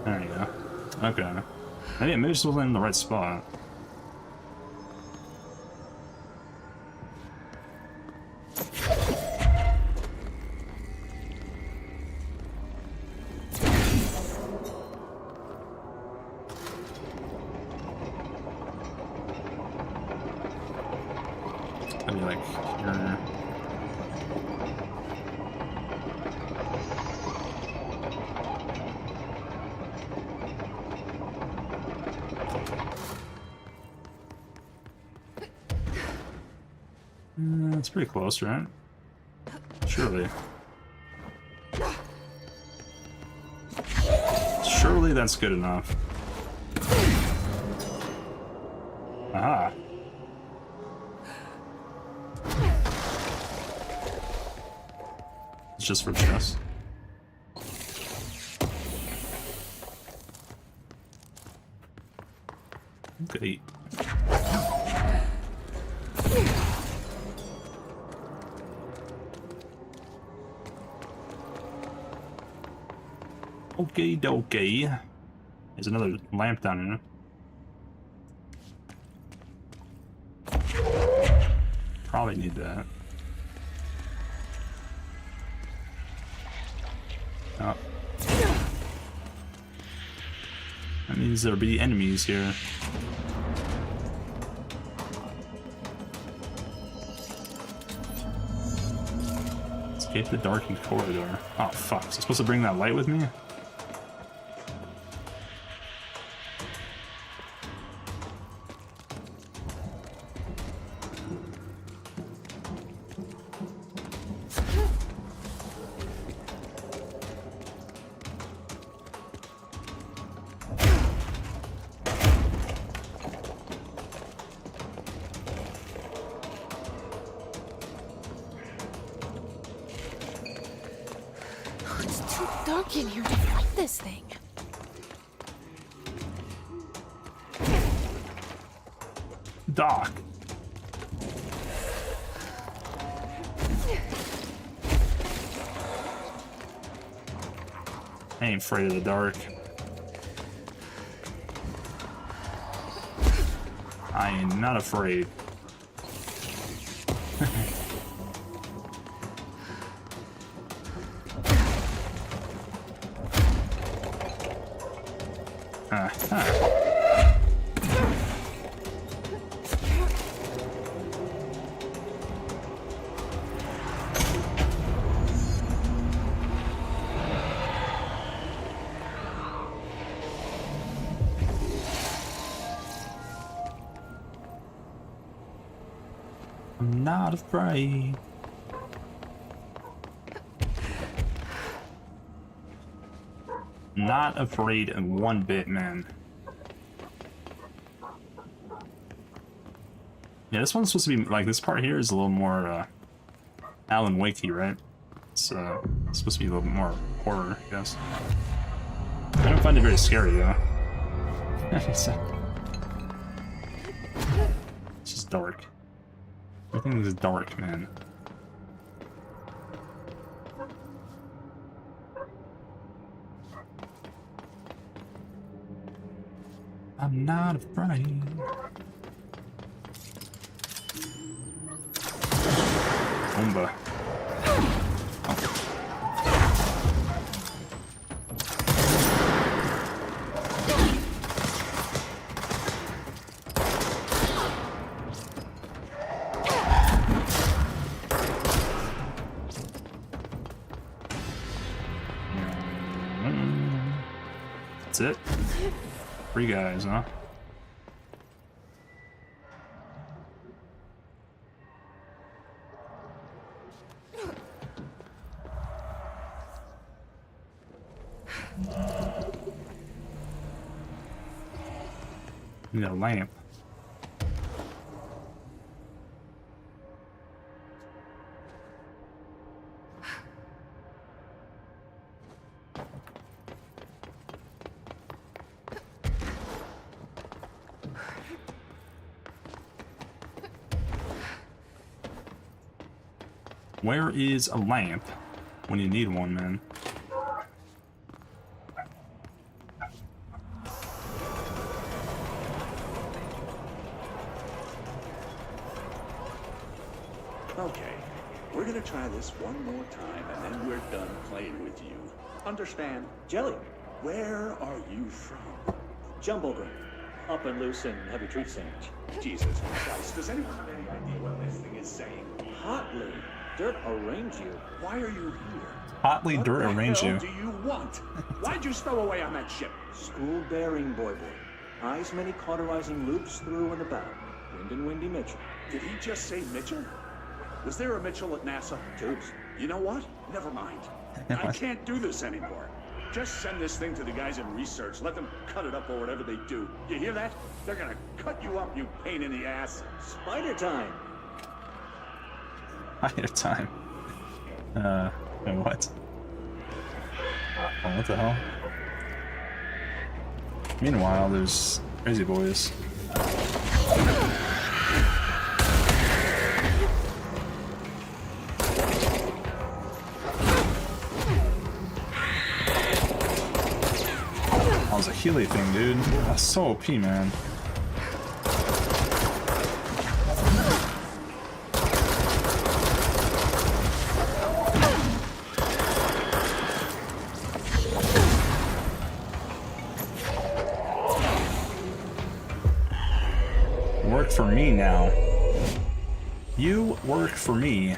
There you go. Okay. Maybe it just wasn't in the right spot. Maybe like here. That's pretty close, right? Surely. Surely that's good enough. Aha. It's just for chess. Okay. Okay, dokie. There's another lamp down here. Probably need that. Oh. That means there'll be enemies here. Escape the darkened corridor. Oh fuck, was I supposed to bring that light with me? It's too dark in here to fight this thing. Doc. I ain't afraid of the dark. I am not afraid. I'm not afraid. Not afraid one bit, man. Yeah, this one's supposed to be like, this part here is a little more Alan Wakey, right? It's supposed to be a little bit more horror, I guess. I don't find it very scary though. It's just dark. Everything is dark, man. I'm not afraid. Oomba. That's it? 3 guys, huh? Need a lamp. Where is a lamp when you need one, man? Okay, we're gonna try this one more time, and then we're done playing with you. Understand? Jelly. Where are you from? Jumble Grain. Up and loose and heavy treat sandwich. Jesus Christ, does anyone have any idea what this thing is saying? Hotly. Dirt arrange you. Why are you here? Hotly dirt arrange you. What the hell do you want? Why'd you stow away on that ship? School daring, boy. Eyes many cauterizing loops through and about. Wind and Windy Mitchell. Did he just say Mitchell? Was there a Mitchell at NASA? Tubes. You know what? Never mind. I can't do this anymore. Just send this thing to the guys in research. Let them cut it up or whatever they do. You hear that? They're gonna cut you up, you pain in the ass. Spider time. Spider time. What? Oh, what the hell? Meanwhile, there's crazy boys. That was a Healy thing, dude. That's so OP, man. Work for me now. You work for me.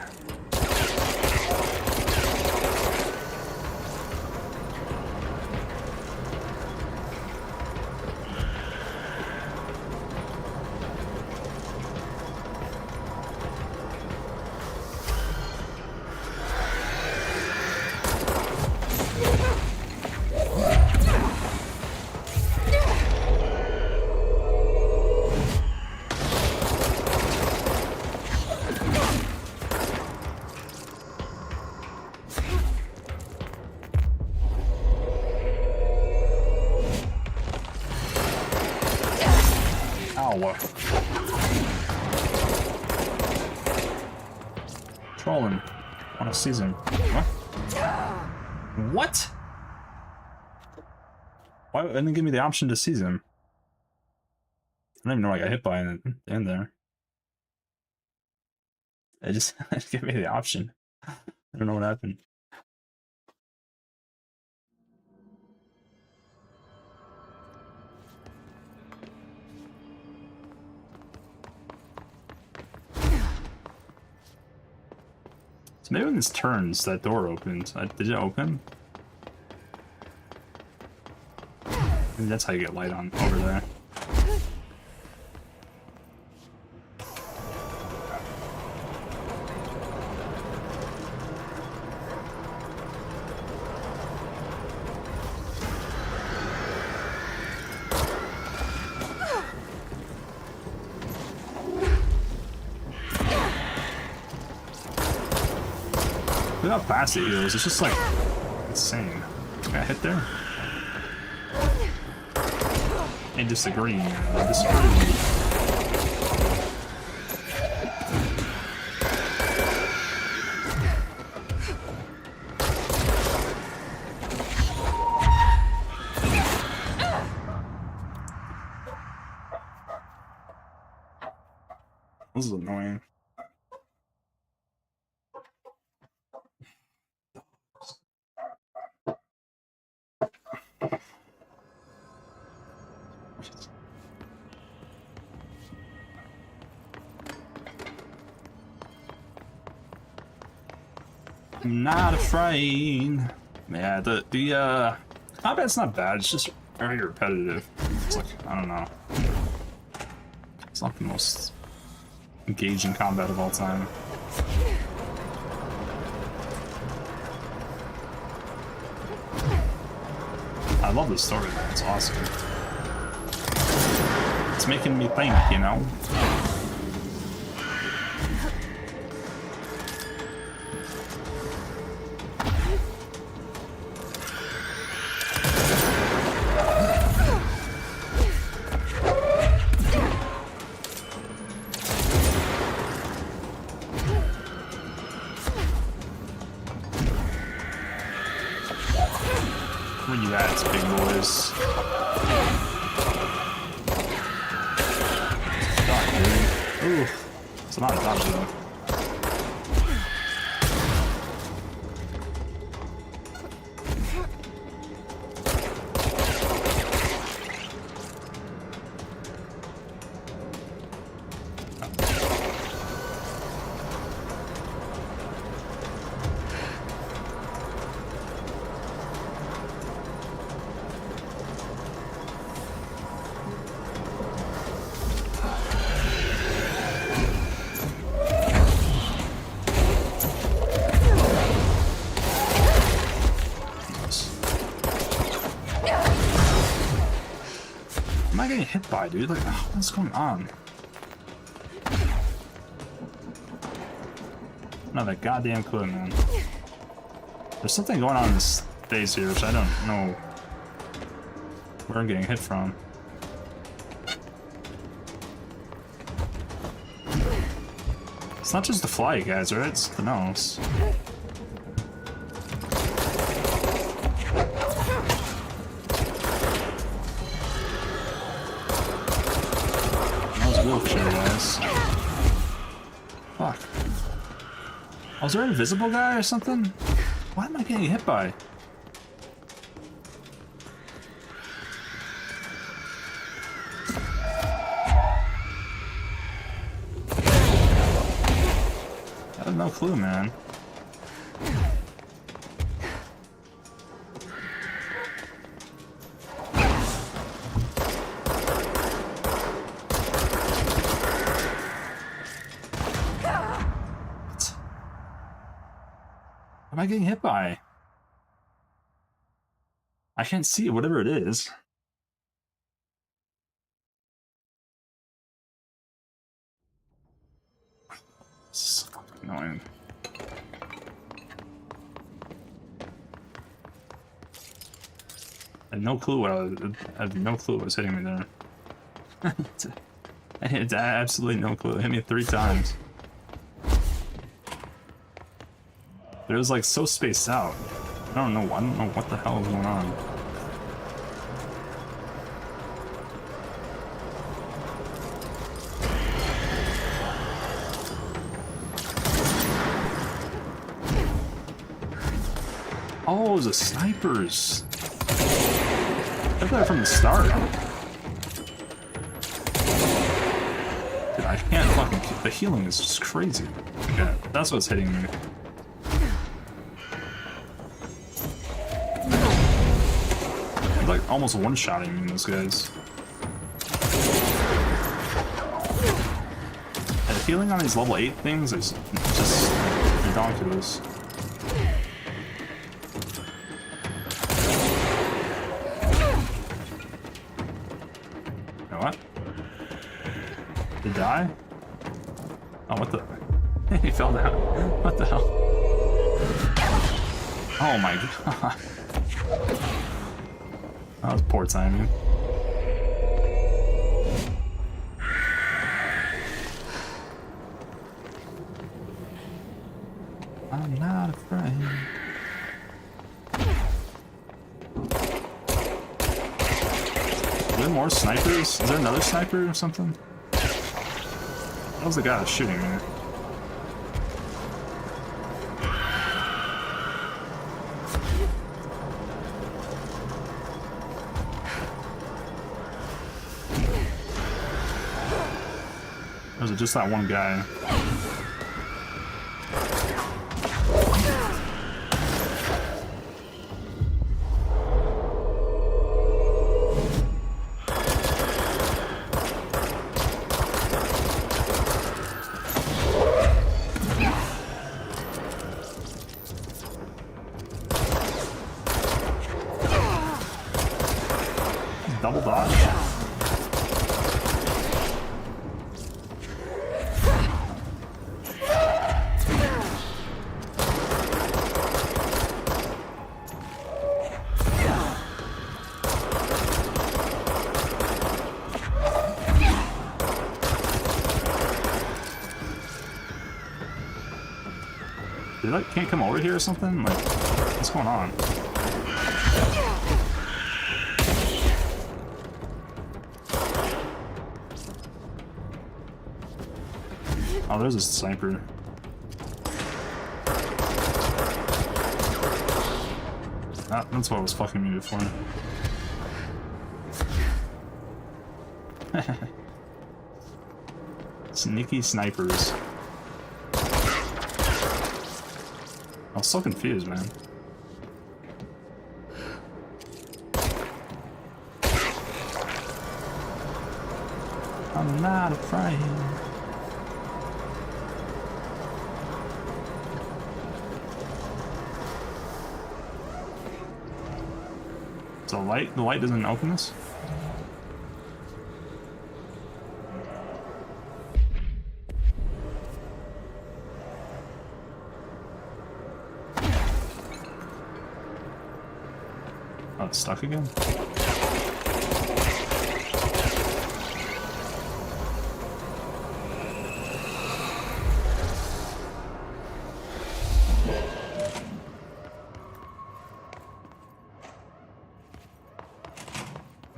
Trolling. Want to seize him. What? What? Why didn't it give me the option to seize him? I don't even know what I got hit by in there. It just gave me the option. I don't know what happened. So maybe when this turns, that door opens. Did it open? Maybe that's how you get light on over there. Look how fast it heals. It's just like insane. Got hit there? I disagree. I disagree. This is annoying. I'm not afraid. Yeah, the combat's not bad, it's just very repetitive. It's like, I don't know. It's not the most engaging combat of all time. I love the story, man. It's awesome. It's making me think, you know? Where you at, big boys? God, dude. Ooh. It's not a dodge though. Am I getting hit by, dude? Like, what's going on? Not a goddamn clue, man. There's something going on in this phase here, which I don't know where I'm getting hit from. It's not just the fly, guys, right? It's something else. Wheelchair, guys. Fuck. Oh, is there an invisible guy or something? What am I getting hit by? I have no clue, man. What am I getting hit by? I can't see it, whatever it is. This is fucking annoying. I had no clue what I had no clue what was hitting me there. I had absolutely no clue. It hit me 3 times. But it was like so spaced out. I don't know what the hell is going on. Oh, it was the snipers. I thought they were from the start. Dude, I can't fucking. The healing is just crazy. Yeah, that's what's hitting me. Like almost one-shotting me, those guys. And the healing on these level 8 things is just ridiculous. You know what? Did he die? Oh, what the? He fell down. What the hell? Oh my god. That was poor timing. I'm not afraid. Are there more snipers? Is there another sniper or something? That was the guy that's shooting me. Or is it just that one guy? Double dodge. They like can't come over here or something? Like, what's going on? Oh, there's a sniper. Ah, that's what was fucking me before. Sneaky snipers. I was so confused, man. I'm not afraid. The light doesn't open this? Oh, it's stuck again?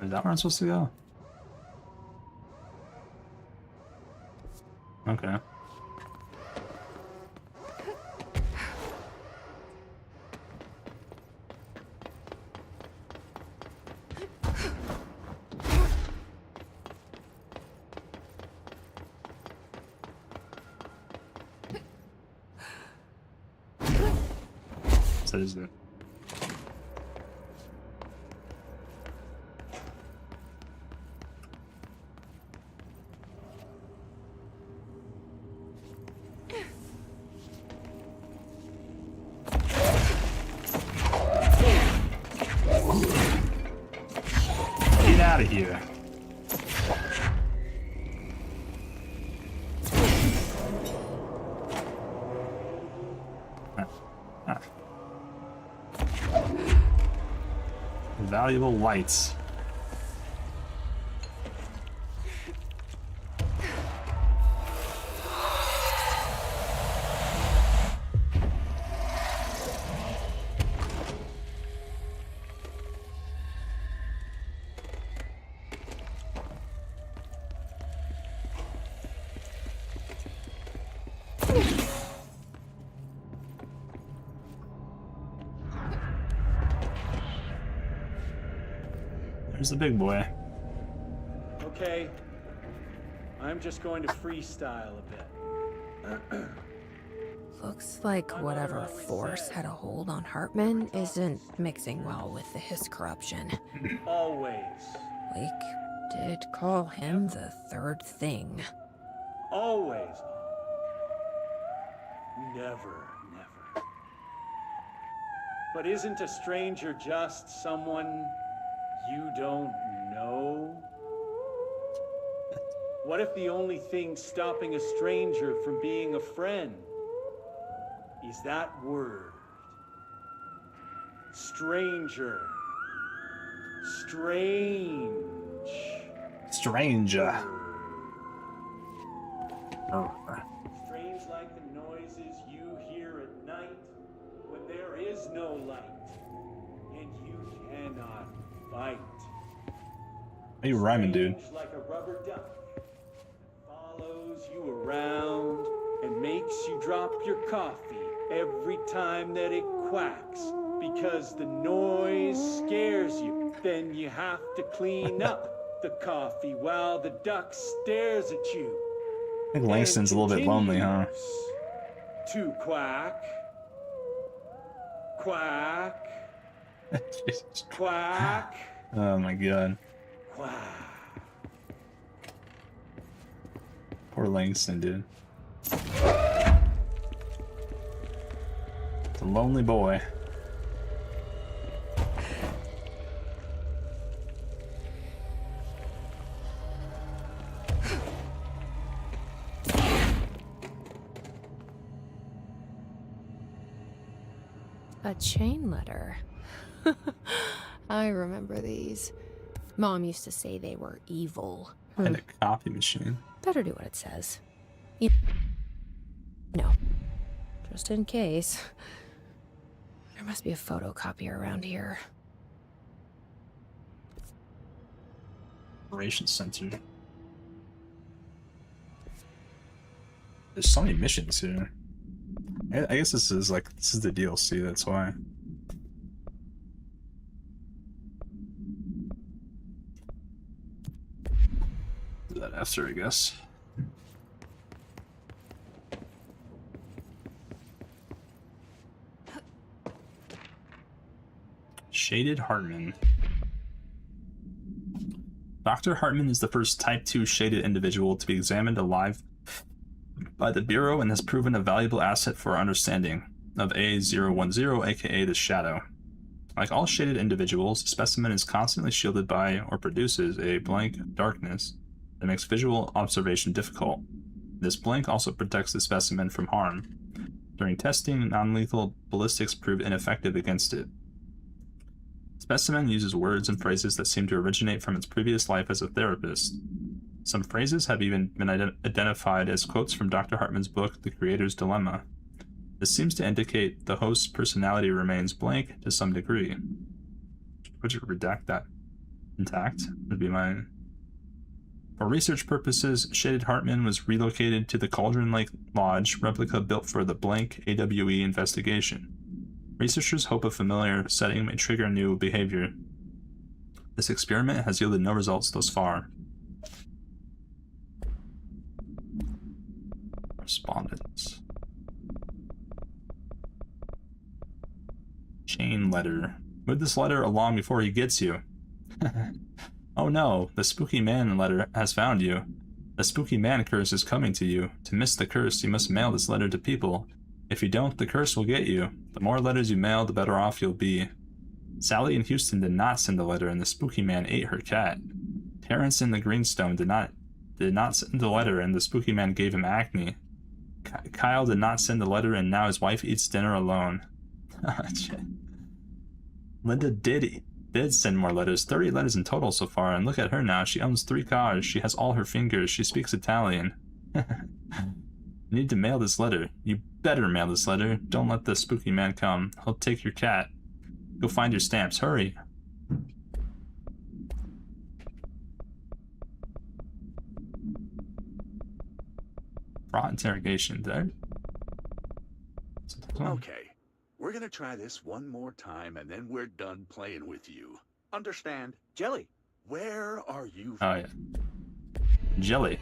Is that where I'm supposed to go? Okay. So is it? Get out of here. Valuable lights. There's the big boy. Okay. I'm just going to freestyle a bit. Looks like whatever force had a hold on Hartman isn't mixing well with his corruption. Always. Blake did call him the third thing. Always. Never, never. But isn't a stranger just someone you don't know? What if the only thing stopping a stranger from being a friend is that word? Stranger. Strange. Stranger. Oh. Strange like the noises you hear at night when there is no light and you cannot fight. Are you rhyming, dude? Strange like a rubber duck follows you around and makes you drop your coffee every time that it quacks because the noise scares you. Then you have to clean up the coffee while the duck stares at you. I think Langston's a little bit lonely, huh? To quack, quack, quack, Oh my god. quack. Poor Langston, dude. The lonely boy. A chain letter. I remember these. Mom used to say they were evil. And a copy machine. Better do what it says. No. Just in case. There must be a photocopier around here. Operations Center. There's so many missions here. I guess this is the DLC, that's why. Do that after, I guess. Shaded Hartman. Dr. Hartman is the first Type 2 shaded individual to be examined alive by the Bureau and has proven a valuable asset for our understanding of A010, aka the Shadow. Like all shaded individuals, the specimen is constantly shielded by or produces a blank darkness that makes visual observation difficult. This blank also protects the specimen from harm. During testing, non-lethal ballistics proved ineffective against it. Specimen uses words and phrases that seem to originate from its previous life as a therapist. Some phrases have even been identified as quotes from Dr. Hartman's book, The Creator's Dilemma. This seems to indicate the host's personality remains blank to some degree. Would you redact that? Intact would be mine. For research purposes, Shaded Hartman was relocated to the Cauldron Lake Lodge, replica built for the blank AWE investigation. Researchers hope a familiar setting may trigger new behavior. This experiment has yielded no results thus far. Correspondence. Chain letter. Move this letter along before he gets you. Oh no, the spooky man letter has found you. The spooky man curse is coming to you. To miss the curse, you must mail this letter to people. If you don't, the curse will get you. The more letters you mail, the better off you'll be. Sally in Houston did not send the letter, and the spooky man ate her cat. Terrence in the Greenstone did not send the letter, and the spooky man gave him acne. Kyle did not send the letter, and now his wife eats dinner alone. Linda did send more letters, 30 letters in total so far, and look at her now. She owns 3 cars, she has all her fingers, she speaks Italian. You need to mail this letter. You better mail this letter. Don't let the spooky man come. He'll take your cat. Go find your stamps. Hurry. Fraud interrogation. There. Okay. We're gonna try this one more time, and then we're done playing with you. Understand? Jelly. Where are you? Oh, yeah. Jelly.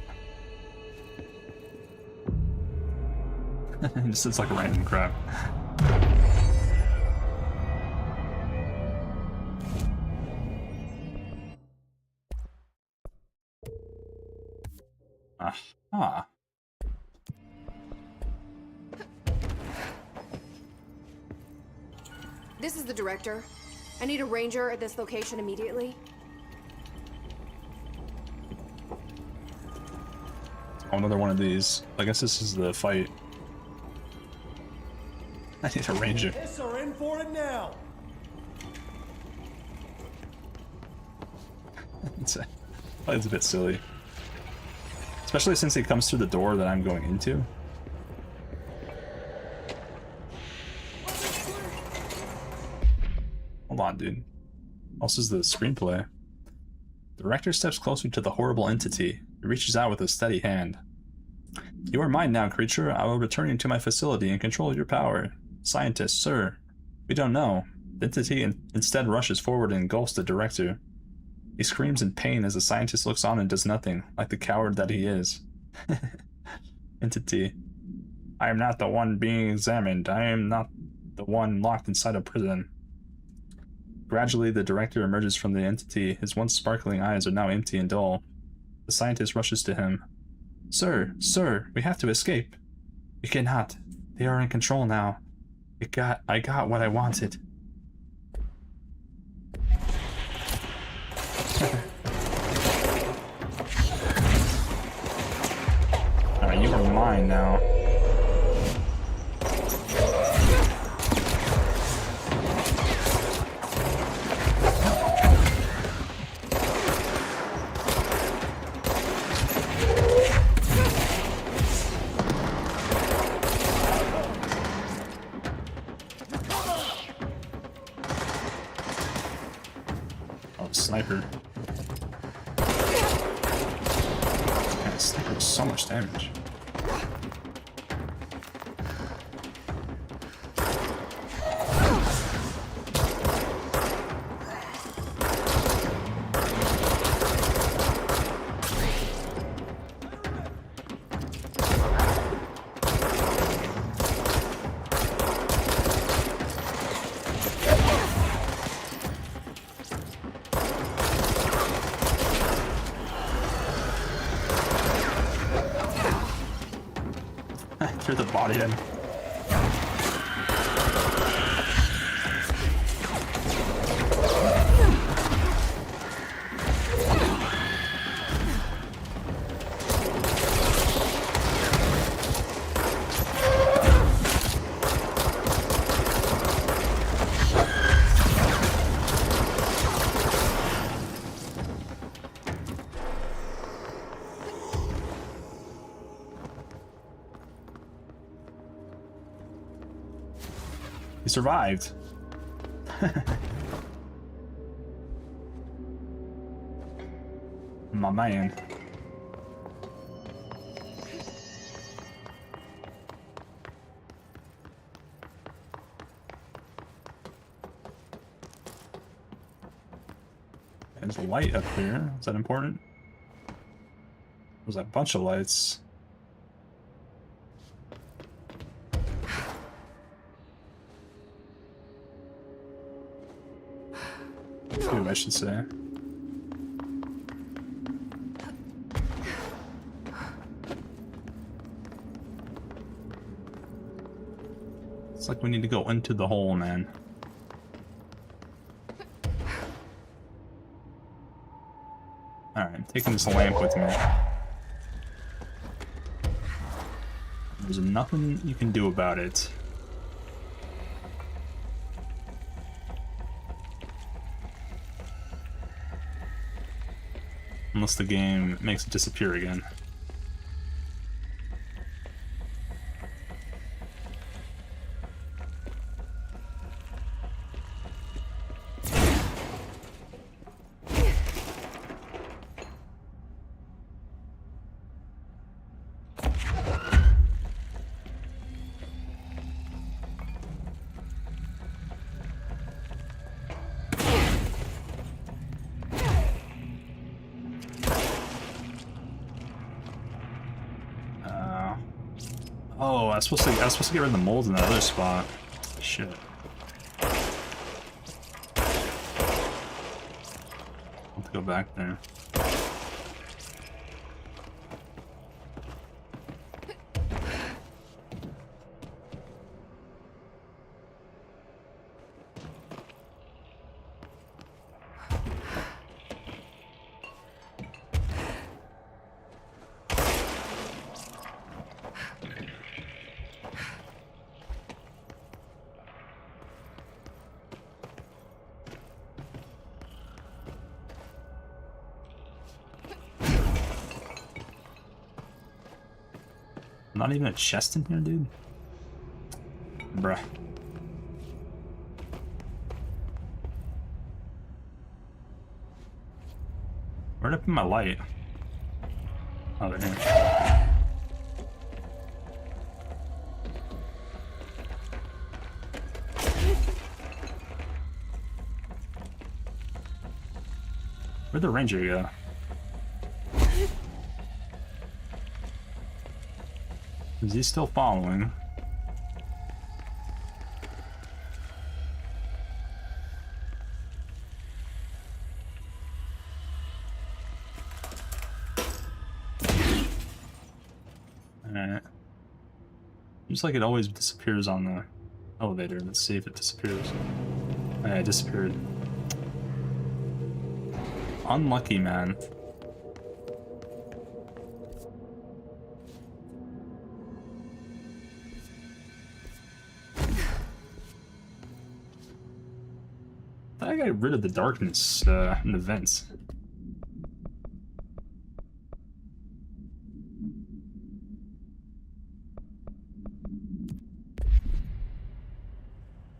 Just it's like a random crap. Ah. This is the director. I need a ranger at this location immediately. Oh, another one of these. I guess this is the fight. I need a ranger. Yes, are in for it now. It's a bit silly. Especially since he comes through the door that I'm going into. Hold on, dude. Also is the screenplay. The director steps closer to the horrible entity. He reaches out with a steady hand. You are mine now, creature. I will return you to my facility and control your power. Scientist, sir. We don't know. The entity instead rushes forward and engulfs the director. He screams in pain as the scientist looks on and does nothing, like the coward that he is. Entity. I am not the one being examined. I am not the one locked inside a prison. Gradually, the director emerges from the entity. His once sparkling eyes are now empty and dull. The scientist rushes to him. Sir, we have to escape. We cannot. They are in control now. I got what I wanted. Alright, you are mine now. sniper. Man, sniper does so much damage. Threw the body in. He survived. My man. There's a light up here. Is that important? There's a bunch of lights. Two, I should say. It's like we need to go into the hole, man. Alright, I'm taking this lamp with me. There's nothing you can do about it. Unless the game makes it disappear again. Oh, I was supposed to get rid of the mold in that other spot. Shit. I'll have to go back there. Not even a chest in here, dude? Bruh. Where'd I put my light? Oh, they're here. Where'd the ranger go? Is he still following? Alright. Seems like it always disappears on the elevator. Let's see if it disappears. Yeah, it disappeared. Unlucky, man. I got rid of the darkness in the vents.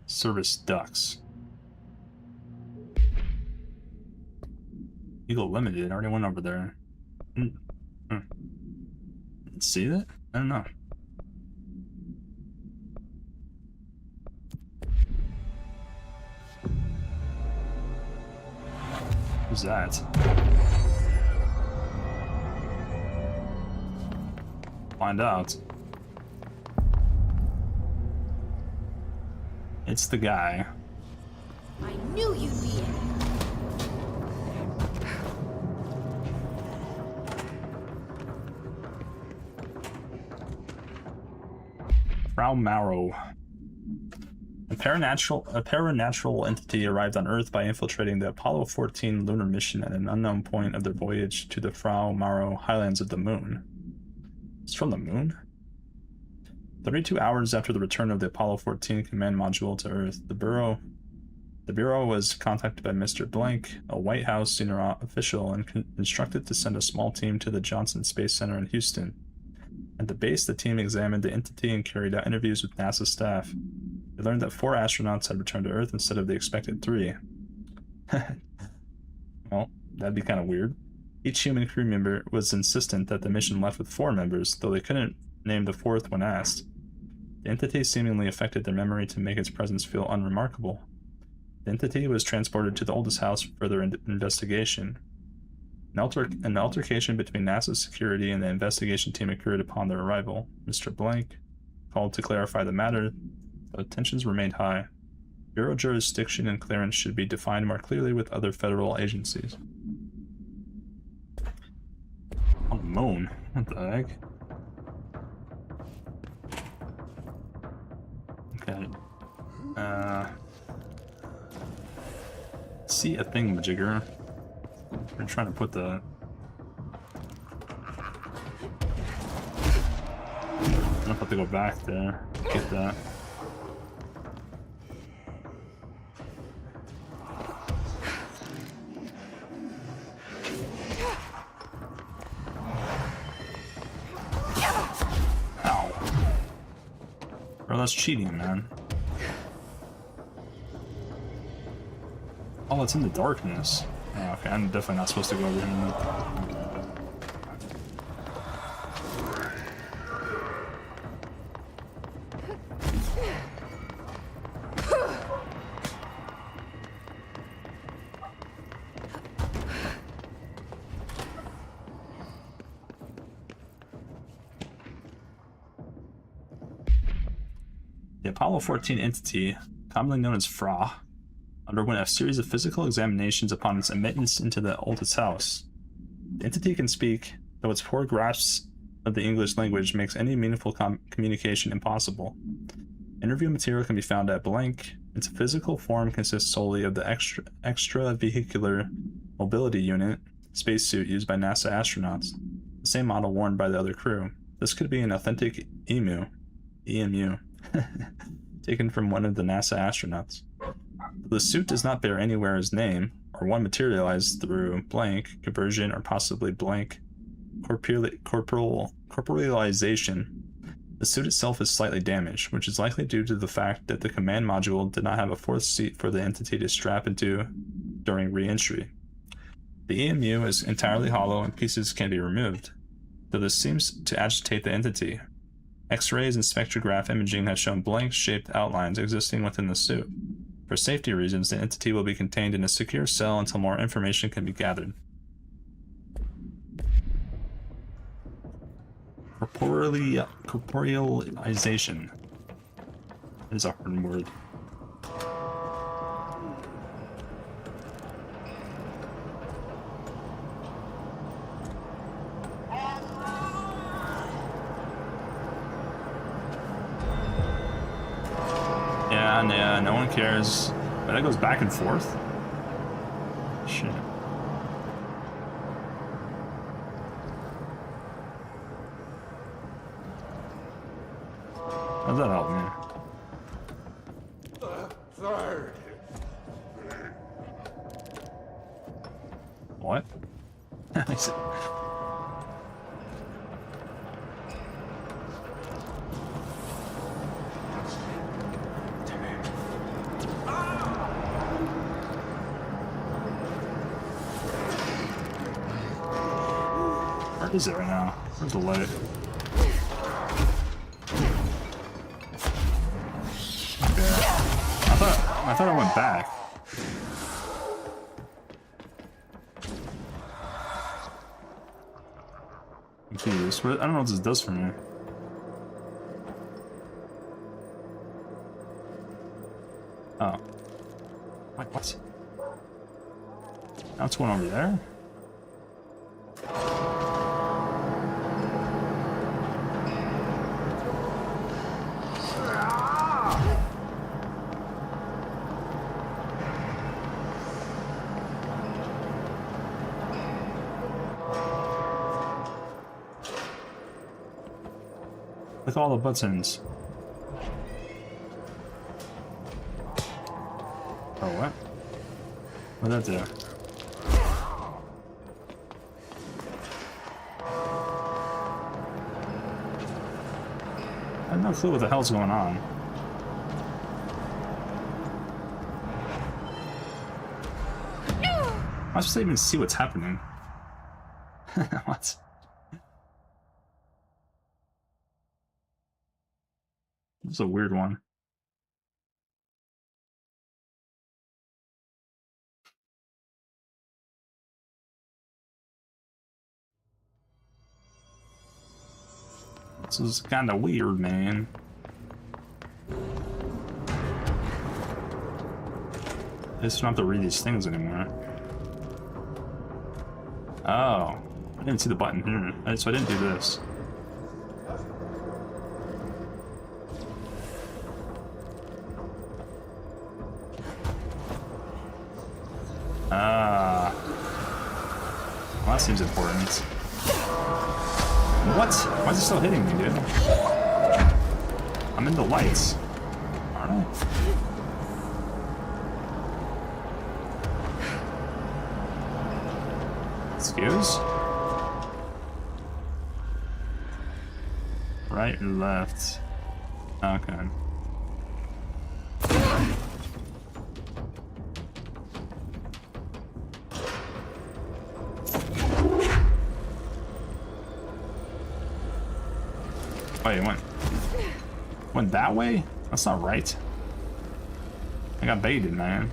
Service ducts. Eagle Limited. I already went over there. See that? I don't know. Who's that? Find out. It's the guy. I knew you'd be in. Frau Marrow. A paranatural entity arrived on Earth by infiltrating the Apollo 14 lunar mission at an unknown point of their voyage to the Frau Marrow highlands of the moon. It's from the moon? 32 hours after the return of the Apollo 14 command module to Earth, the Bureau was contacted by Mr. Blank, a White House senior official, and instructed to send a small team to the Johnson Space Center in Houston. At the base, the team examined the entity and carried out interviews with NASA staff. They learned that 4 astronauts had returned to Earth instead of the expected 3. Well, that'd be kind of weird. Each human crew member was insistent that the mission left with 4 members, though they couldn't name the 4th when asked. The entity seemingly affected their memory to make its presence feel unremarkable. The entity was transported to the oldest house for further investigation. An altercation between NASA's security and the investigation team occurred upon their arrival. Mr. Blank called to clarify the matter, but tensions remained high. Bureau jurisdiction and clearance should be defined more clearly with other federal agencies. On the moon? What the heck? Okay. See a thingamajigger. We're trying to put the... I'm gonna have to go back there. Get that. Ow. Bro, that's cheating, man. Oh, it's in the darkness. Oh, okay, I'm definitely not supposed to go over here now. The Apollo 14 entity, commonly known as FRA, underwent a series of physical examinations upon its admittance into the oldest house. The entity can speak, though its poor grasp of the English language makes any meaningful communication impossible. Interview material can be found at Blank. Its physical form consists solely of the extravehicular mobility unit spacesuit used by NASA astronauts, the same model worn by the other crew. This could be an authentic EMU, taken from one of the NASA astronauts. The suit does not bear anywhere his name, or one materialized through Blank conversion or possibly Blank corporealization. The suit itself is slightly damaged, which is likely due to the fact that the command module did not have a 4th seat for the entity to strap into during re-entry. The EMU is entirely hollow and pieces can be removed, though this seems to agitate the entity. X-rays and spectrograph imaging have shown blank-shaped outlines existing within the suit. For safety reasons, the entity will be contained in a secure cell until more information can be gathered. Corporealization is a hard word. Yeah, no one cares. But that goes back and forth? Shit. How does that help me? Third. What? Where is it right now? Where's the light? Okay. I thought I went back. I'm confused. I don't know what this does for me. Oh. Wait, what? Now it's going over there? Look at all the buttons. Oh, what? What'd that do? I have no clue what the hell's going on. Am I supposed to even see what's happening? What? This is a weird one. This is kind of weird, man. I just don't have to read these things anymore. Oh, I didn't see the button here, so I didn't do this. Well, that seems important. What? Why is it still hitting me, dude? I'm in the lights. Aren't I? Excuse? Right or left? Okay. Wait, it went that way? That's not right. I got baited, man.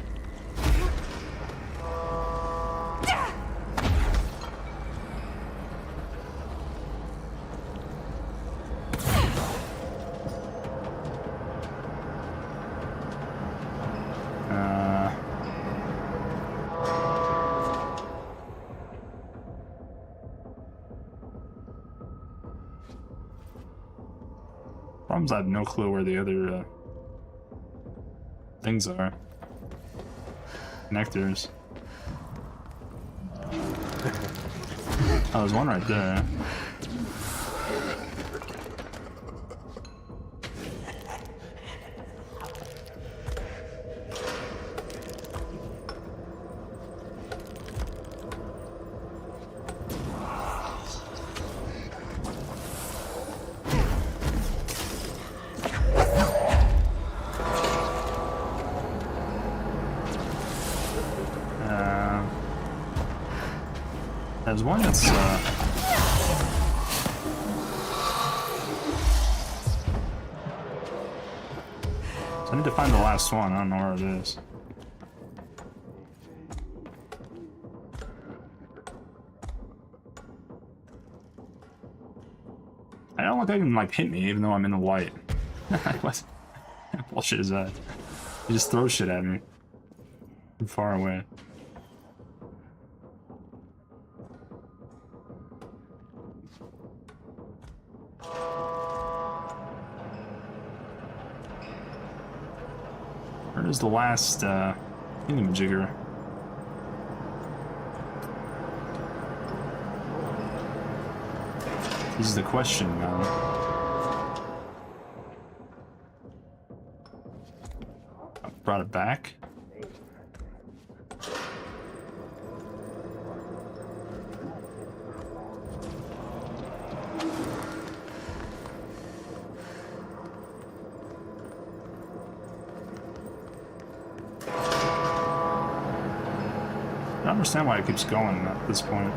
I have no clue where the other things are. Connectors. Oh, there's one right there. There's one that's, so I need to find the last one. I don't know where it is. I don't look like it can, like, hit me even though I'm in the light. What bullshit is that? He just throws shit at me from far away. Where's the last thingamajigger? This is the question, man. I brought it back. I don't understand why it keeps going at this point.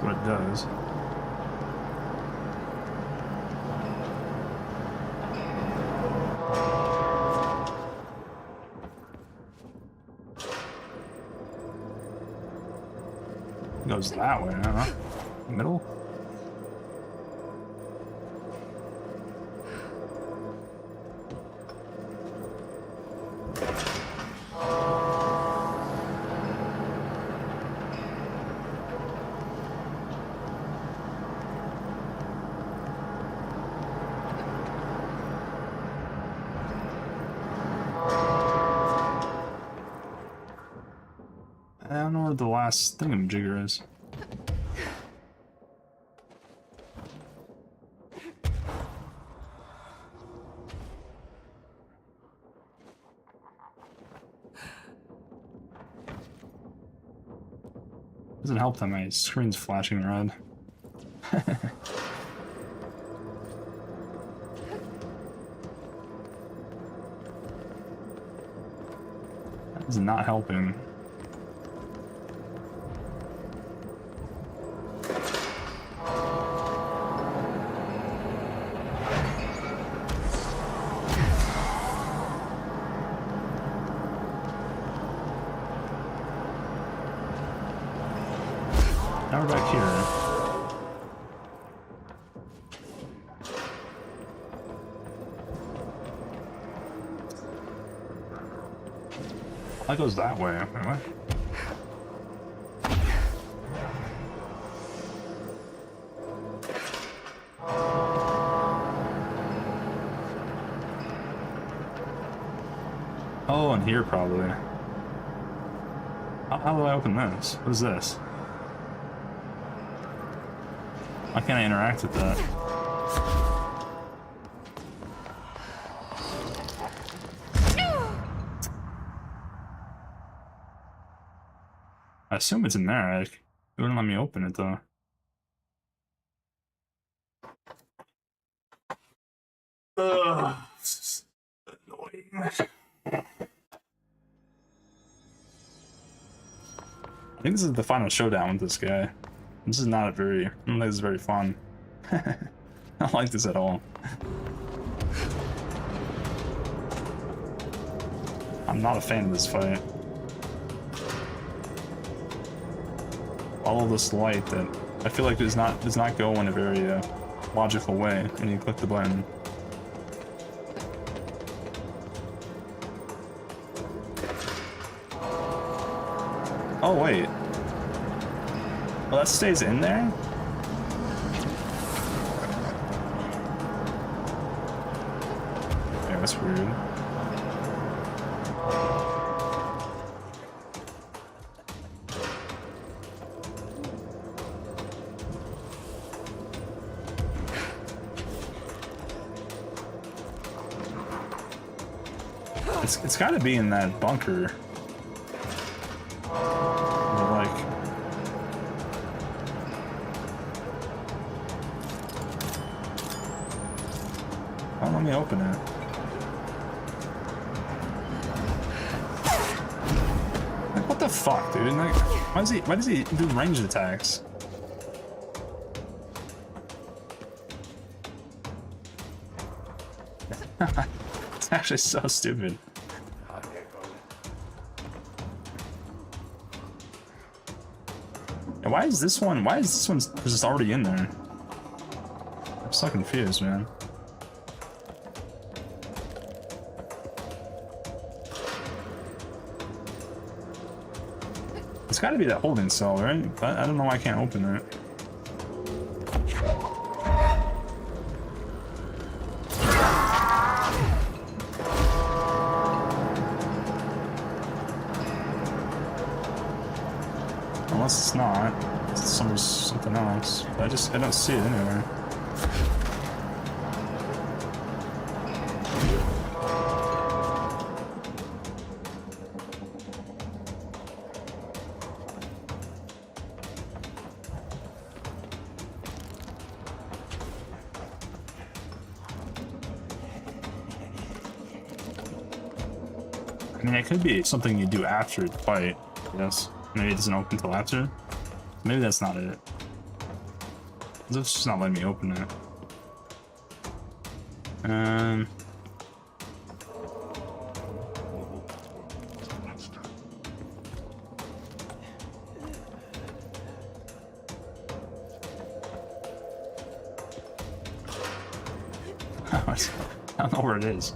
what it does. It goes that way, huh? Middle? I don't know where the last thingamajigger is. Doesn't help that my screen's flashing red. That is not helping. Now we're back here. That goes that way. Wait, what? Oh, and here probably. How do I open this? What is this? Why can't I interact with that? I assume it's in there. It wouldn't let me open it though. Ugh, this is annoying. I think this is the final showdown with this guy. This is not a very, I don't think this is very fun. I don't like this at all. I'm not a fan of this fight. All of this light that I feel like does not go in a very logical way when you click the button. Oh wait. Well, that stays in there? Yeah, that's weird. It's gotta be in that bunker. Let me open it. Like, what the fuck, dude? Like, why does he do ranged attacks? It's actually so stupid. And why is this one just already in there? I'm so confused, man. It's gotta be that holding cell, right? But I don't know why I can't open it. Unless it's not. It's something else. But I don't see it anywhere. I mean, it could be something you do after the fight, yes. Maybe it doesn't open until after. Maybe that's not it. It's just not letting me open it. I don't know where it is.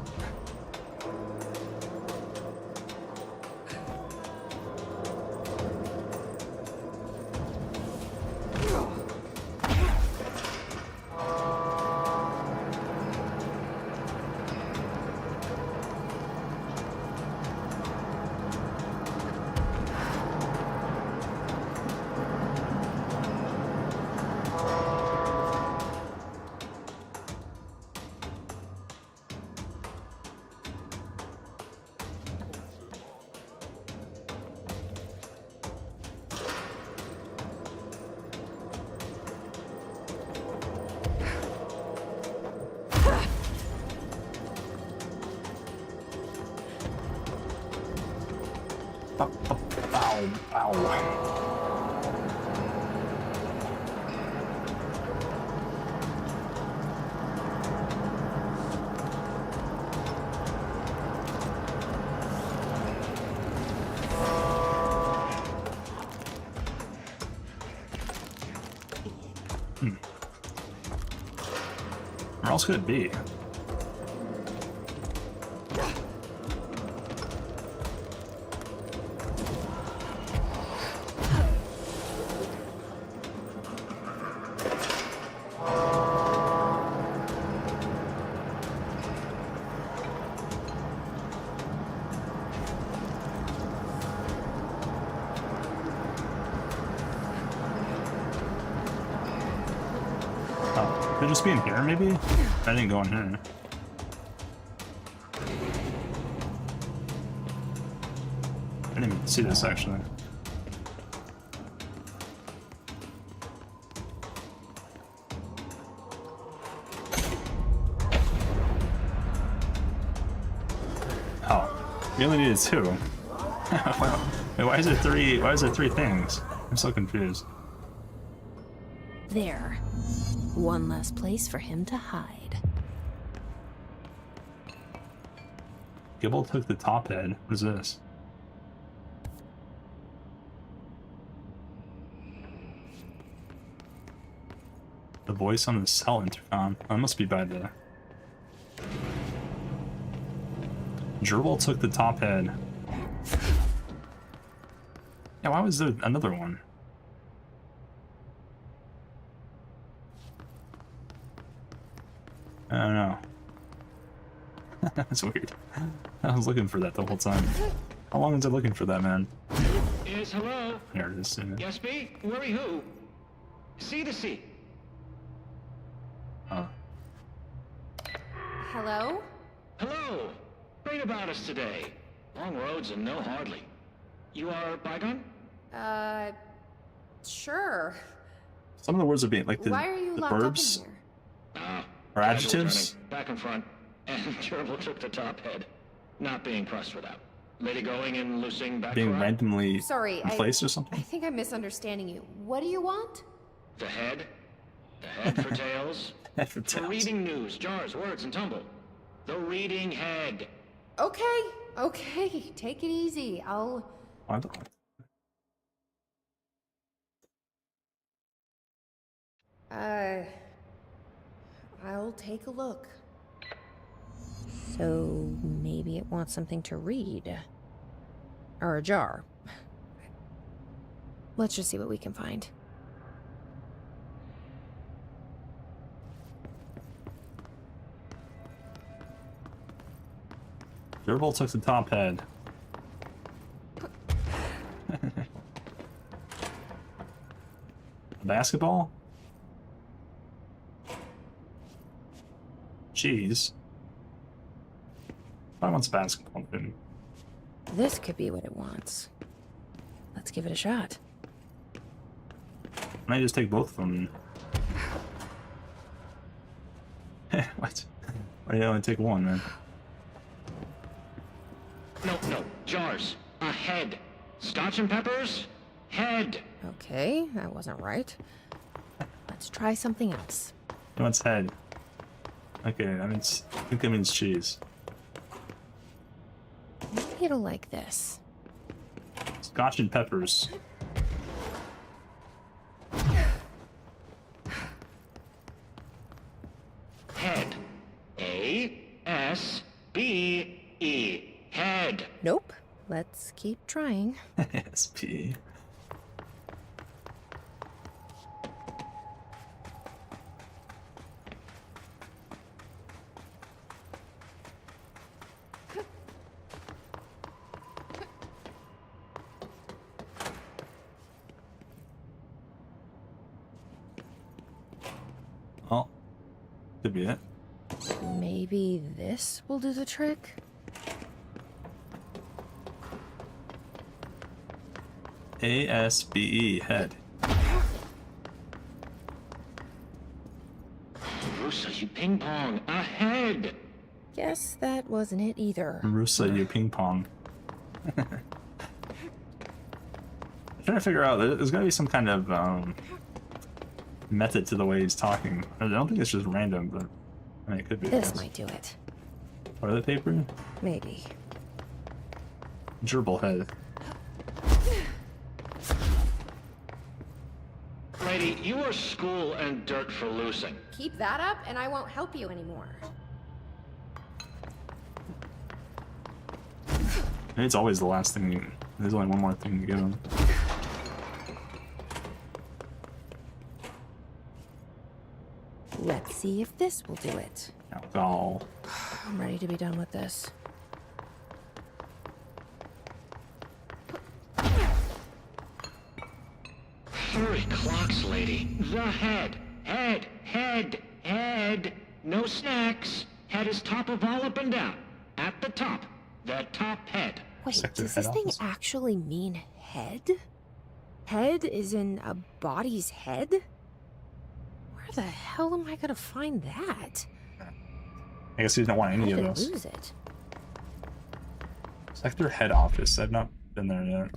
Where else could it be? Could it just be in here, maybe? I didn't go in here. I didn't even see this, actually. Oh, we only needed 2. Wait, why is there 3? Why is there 3 things? I'm so confused. There. One less place for him to hide. Gibble took the top head. What is this? The voice on the cell intercom. Oh, that must be by the... Gerbil took the top head. Yeah, why was there another one? I don't know. That's weird. I was looking for that the whole time. How long was I looking for that, man? Yes, hello? There it is. Yes, me? Worry who? See the sea. Oh. Hello? Hello. Great about us today. Long roads and no hardly. You are Bygone? Sure. Some of the words are being like the, Why are you the locked verbs up in here? or adjectives. Back and front. And Gerbil took the top head. Not being pressed with that. Lady going and loosing back Being around. randomly Sorry, in place or something. I think I'm misunderstanding you. What do you want? The head. The head for tails. Head for For tails. reading news, jars, words, and tumble. The reading head. Okay. Take it easy. I'll... I don't know. I'll take a look. So maybe it wants something to read. Or a jar. Let's just see what we can find. Gerbil took the top head. A basketball? Jeez. I want basketball, dude. This could be what it wants. Let's give it a shot. I might just take both of them. What? Why do you only take one, man? No. Jars. A head. Scotch and peppers? Head. Okay, that wasn't right. Let's try something else. He wants head. Okay, I think that means cheese. Maybe it'll like this. Scotch and peppers. Head. A-S-B-E. Head. Nope. Let's keep trying. SP. Oh, could be it. Maybe this will do the trick? A-S-B-E, head. Rusa, you ping pong. Ahead. Guess that wasn't it either. Rusa, you ping pong. I'm trying to figure out, there's gotta be some kind of method to the way he's talking. I don't think it's just random, but I mean, it could be. This might do it. Toilet paper? Maybe. Gerbil head. Lady, you are school and dirt for losing. Keep that up, and I won't help you anymore. Maybe it's always the last thing there's only one more thing to give him. Let's see if this will do it. Alcohol. I'm ready to be done with this. Hurry, clocks, lady. The head. Head. Head. Head. No snacks. Head is top of all up and down. At the top. The top head. Wait, does this thing actually mean head? Head is in a body's head? Where the hell am I gonna find that? I guess he didn't want any How of did I those. lose it? Sector head office. I've not been there yet.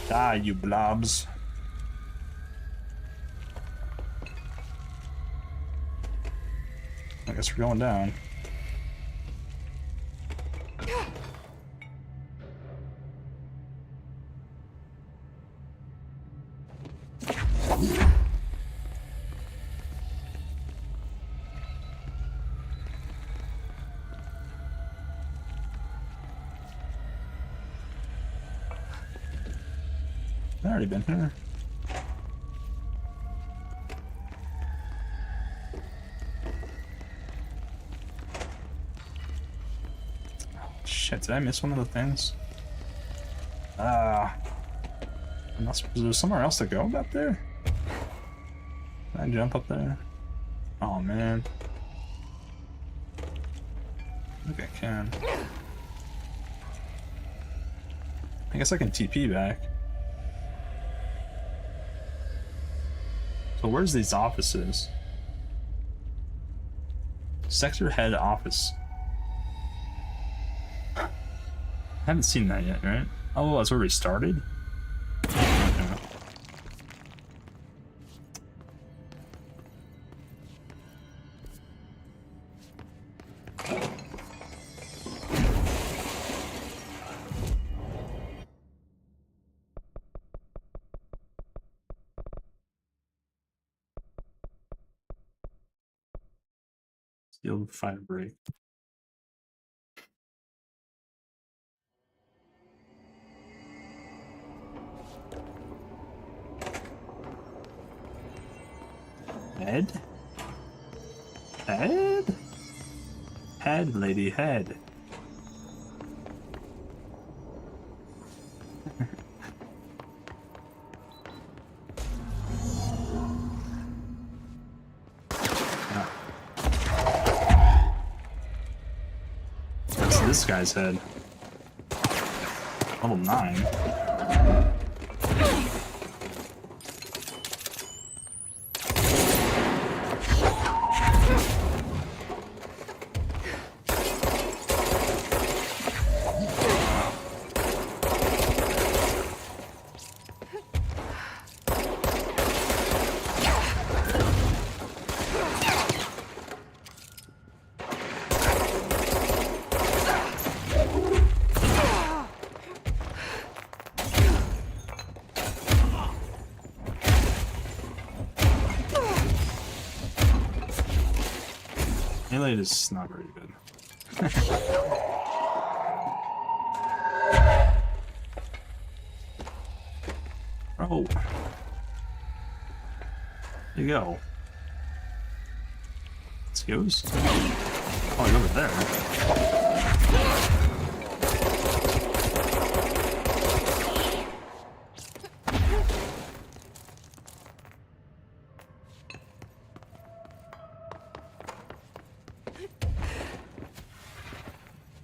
Die, you blobs. I guess we're going down. I've already been here. Oh, shit, did I miss one of the things? Is there somewhere else to go up there? Can I jump up there? Oh man. I think I can. I guess I can TP back. So where's these offices? Sector head office. I haven't seen that yet, right? Oh, that's where we started? Yeah. Steel fire break. Head? Head? Head, lady, head. That's this guy's head. Level 9. Melee is not very good. Oh. There you go. Excuse? Oh, he's over there.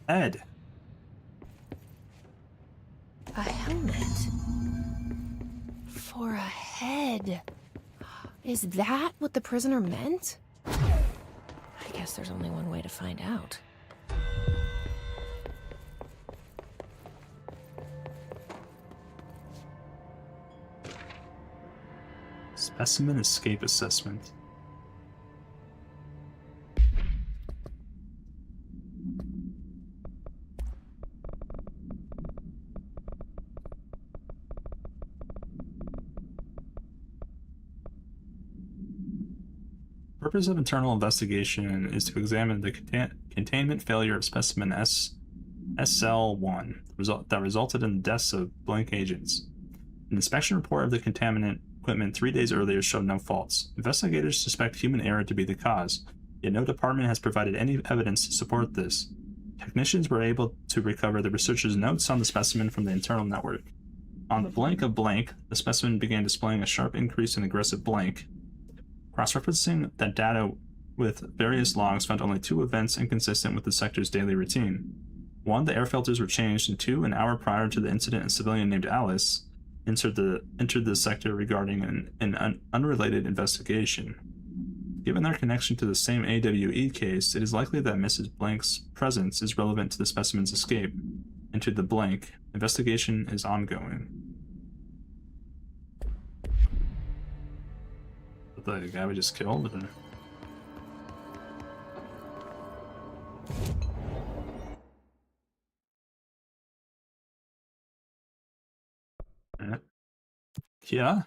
Head. A helmet. For a head. Is that what the prisoner meant? I guess there's only one way to find out. Specimen escape assessment. The purpose of internal investigation is to examine the containment failure of specimen SL1 that resulted in the deaths of blank agents. An inspection report of the contaminant equipment 3 days earlier showed no faults. Investigators suspect human error to be the cause, yet no department has provided any evidence to support this. Technicians were able to recover the researchers' notes on the specimen from the internal network. On the blank of blank, the specimen began displaying a sharp increase in aggressive blank. Cross-referencing that data with various logs found only 2 events inconsistent with the sector's daily routine. 1, the air filters were changed, and 2, an hour prior to the incident, a civilian named Alice entered the sector regarding an unrelated investigation. Given their connection to the same AWE case, it is likely that Mrs. Blank's presence is relevant to the specimen's escape. Into the blank. Investigation is ongoing. The guy we just killed? Or... Yeah.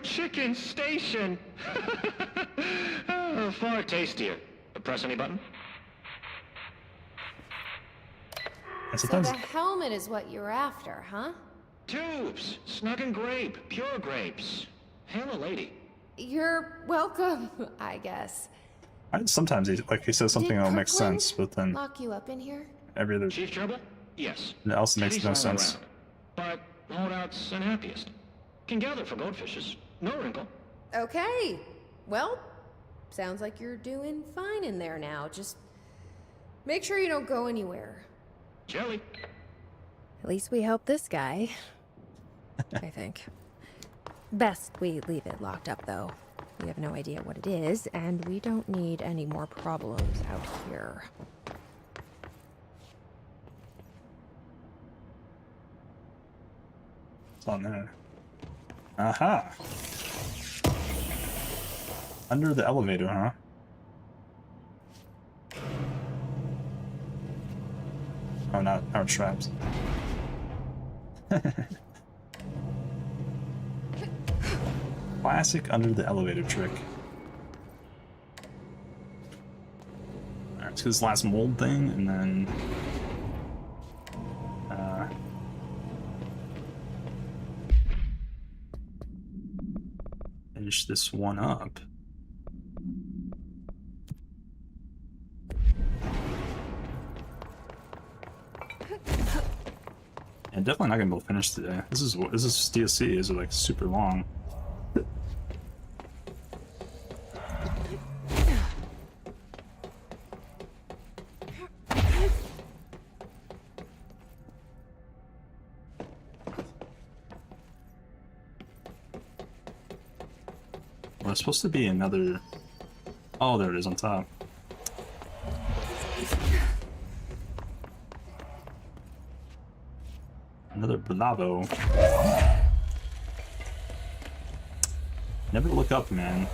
Chicken station. Oh, far tastier. Press any button? So the helmet is what you're after, huh? Tubes, snug and grape, pure grapes. Hail a lady. You're welcome, I guess. Sometimes he says something that'll make sense, but then lock you up in here? every other Chief Trouble? Yes. else makes no sense. Around, but holdouts and happiest. Can gather for goldfishes. No wrinkle. Okay. Well, sounds like you're doing fine in there now. Just make sure you don't go anywhere. Jelly. At least we helped this guy. I think. Best we leave it locked up, though. We have no idea what it is, and we don't need any more problems out here. on there? Aha! Under the elevator, huh? Oh, not our traps. Classic under the elevator trick. Alright, let's do this last mold thing, and then... finish this one up. Yeah, definitely not gonna be able to finish today. This is DLC. Is like super long. Well, there's supposed to be another. Oh, there it is on top. Another Bravo. Never look up, man.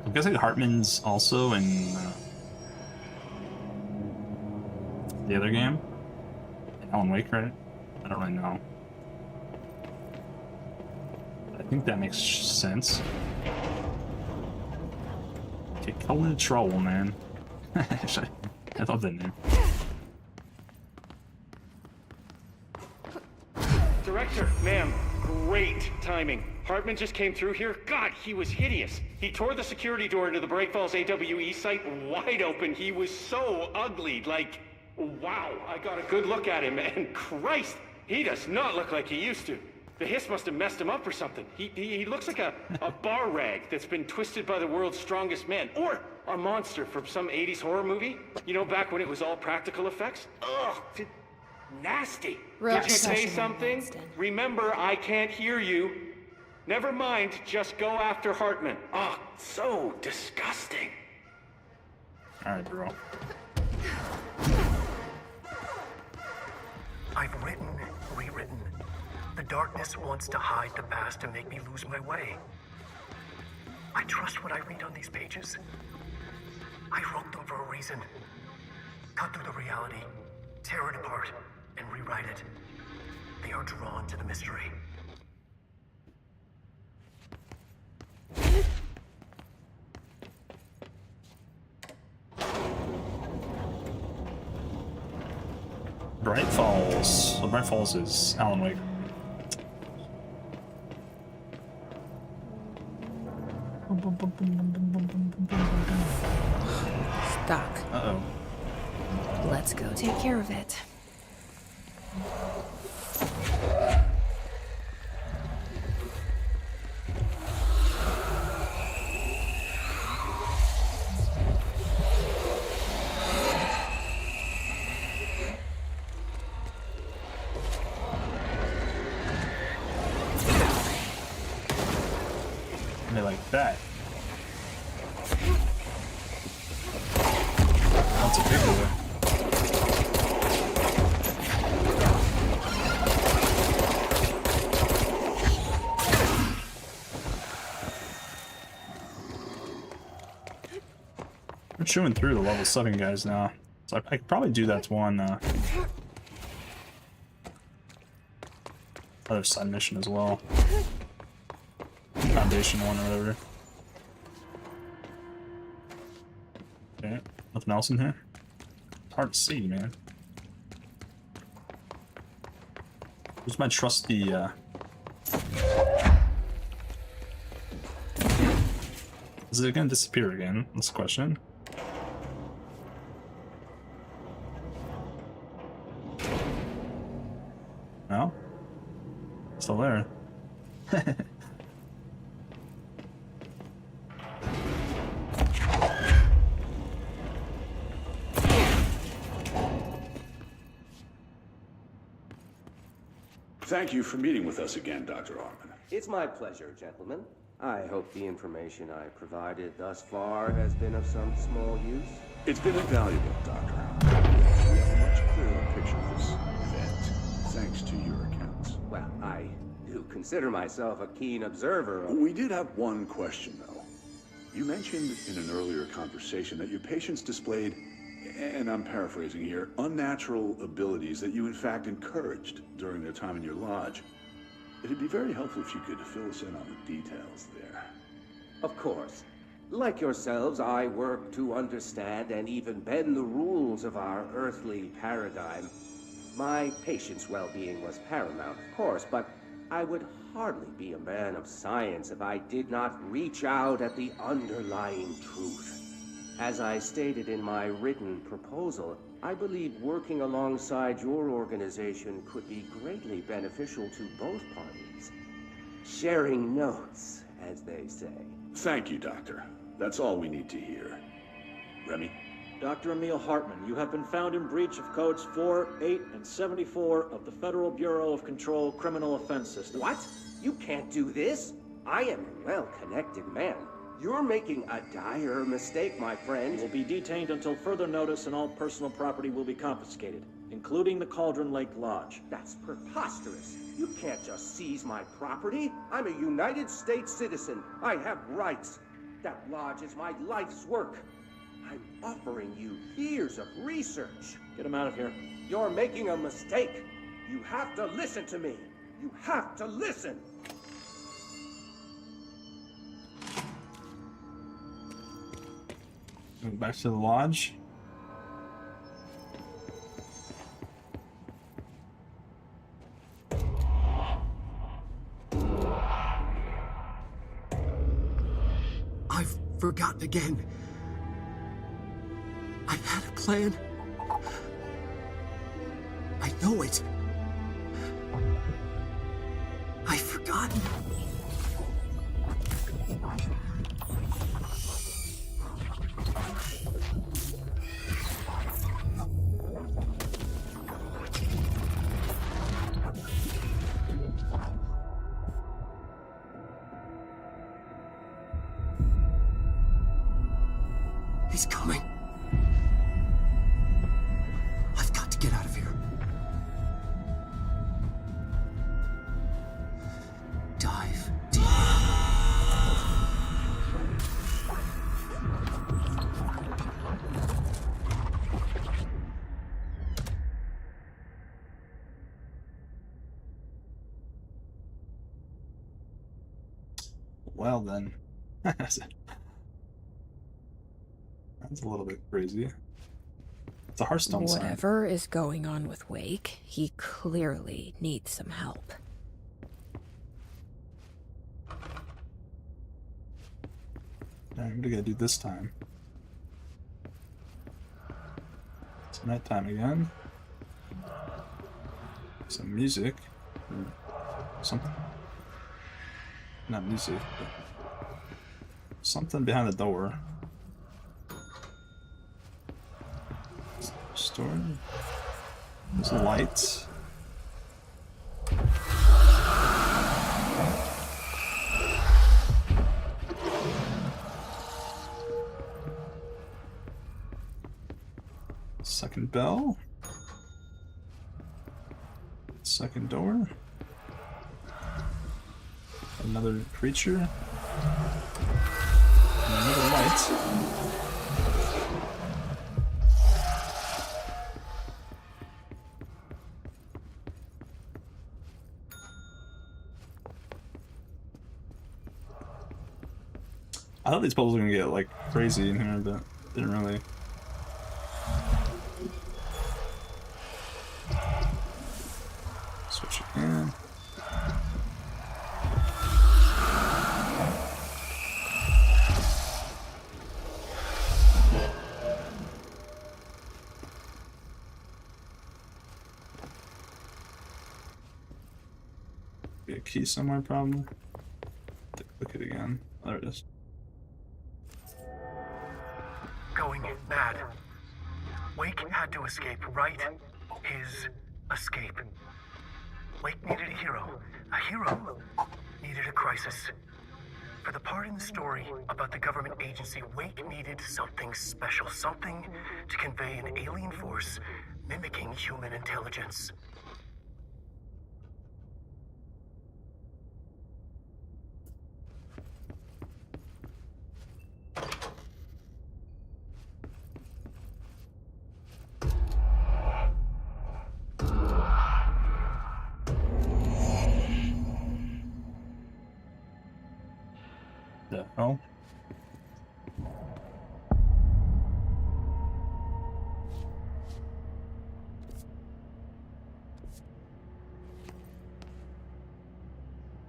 I'm guessing Hartman's also in the other game. Alan Wake, right? I don't really know. I think that makes sense. Okay, Cullen Troll, man. I love that name. Director, ma'am, great timing. Hartman just came through here. God, he was hideous. He tore the security door into the Break Falls AWE site wide open. He was so ugly, like, wow. I got a good look at him, and Christ, he does not look like he used to. The hiss must have messed him up or something. He looks like a bar rag that's been twisted by the world's strongest man. Or a monster from some 80s horror movie. You know, back when it was all practical effects? Ugh, nasty. Real Did you say professional, something? Winston. Remember, I can't hear you. Never mind, just go after Hartman. Oh, so disgusting. Alright, bro. I've written, rewritten. The darkness wants to hide the past and make me lose my way. I trust what I read on these pages. I wrote them for a reason. Cut through the reality, tear it apart, and rewrite it. They are drawn to the mystery. Bright Falls. So Bright Falls is Alan Wake. Stuck. Uh-oh. Let's go take care of it. And they like that. That's a big boy. We're chewing through the level 7 guys now. So I could probably do that one other side mission as well. Foundation one or whatever. Okay, nothing else in here? It's hard to see, man. Where's my trusty Is it gonna disappear again? That's the question. No? Still there. Thank you for meeting with us again, Dr. Harmon. It's my pleasure, gentlemen. I hope the information I provided thus far has been of some small use. It's been invaluable, Doctor. We have a much clearer picture of this event, thanks to your accounts. Well, I do consider myself a keen observer of... We did have one question, though. You mentioned in an earlier conversation that your patients displayed, and I'm paraphrasing here, unnatural abilities that you in fact encouraged during their time in your lodge. It'd be very helpful if you could fill us in on the details there. Of course. Like yourselves, I work to understand and even bend the rules of our earthly paradigm. My patient's well-being was paramount, of course, but I would hardly be a man of science if I did not reach out at the underlying truth. As I stated in my written proposal, I believe working alongside your organization could be greatly beneficial to both parties. Sharing notes, as they say. Thank you, Doctor. That's all we need to hear. Remy? Dr. Emil Hartman, you have been found in breach of Codes 4, 8, and 74 of the Federal Bureau of Control Criminal Offense System. What? You can't do this. I am a well-connected man. You're making a dire mistake, my friend. You will be detained until further notice and all personal property will be confiscated, including the Cauldron Lake Lodge. That's preposterous. You can't just seize my property. I'm a United States citizen. I have rights. That lodge is my life's work. I'm offering you years of research. Get him out of here. You're making a mistake. You have to listen to me. You have to listen. Back to the lodge. I've forgotten again. I had a plan. I know it. I've forgotten. He's coming. I've got to get out of here. Dive deep. Well then. That's a little bit crazy. It's a Hearthstone sign. Whatever is going on with Wake, he clearly needs some help. What do I gotta do this time? It's nighttime again. Some music. Or something. Not music, but something behind the door. Store. There's lights. Second bell. Second door. Another creature. And another light. I thought these puzzles were gonna get like crazy in here, but didn't really. Switch again. be a key somewhere, probably. Click it again. Oh, there it is. Going mad. Wake had to escape, right? His escape. Wake needed a hero. A hero needed a crisis. For the part in the story about the government agency, Wake needed something special, something to convey an alien force mimicking human intelligence. The hell?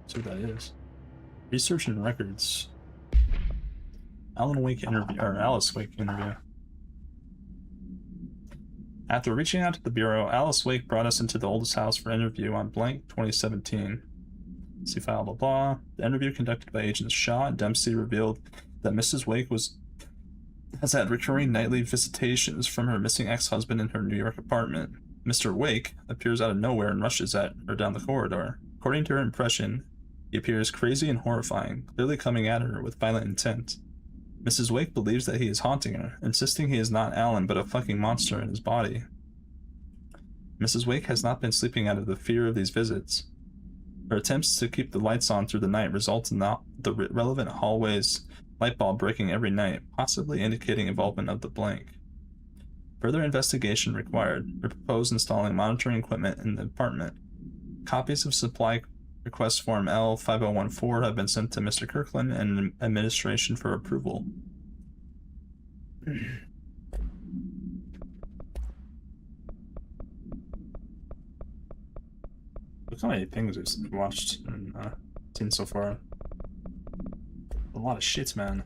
That's what that is. Research and records. Alice Wake interview. After reaching out to the Bureau, Alice Wake brought us into the oldest house for interview on blank 2017. See file, blah blah. The interview conducted by Agents Shaw and Dempsey revealed that Mrs. Wake has had recurring nightly visitations from her missing ex-husband in her New York apartment. Mr. Wake appears out of nowhere and rushes at her down the corridor. According to her impression, he appears crazy and horrifying, clearly coming at her with violent intent. Mrs. Wake believes that he is haunting her, insisting he is not Alan but a fucking monster in his body. Mrs. Wake has not been sleeping out of the fear of these visits. Her attempts to keep the lights on through the night result in the relevant hallway's light bulb breaking every night, possibly indicating involvement of the blank. Further investigation required. We propose installing monitoring equipment in the apartment. Copies of supply request form L5014 have been sent to Mr. Kirkland and administration for approval. Look how many things we've watched and seen so far. A lot of shit, man.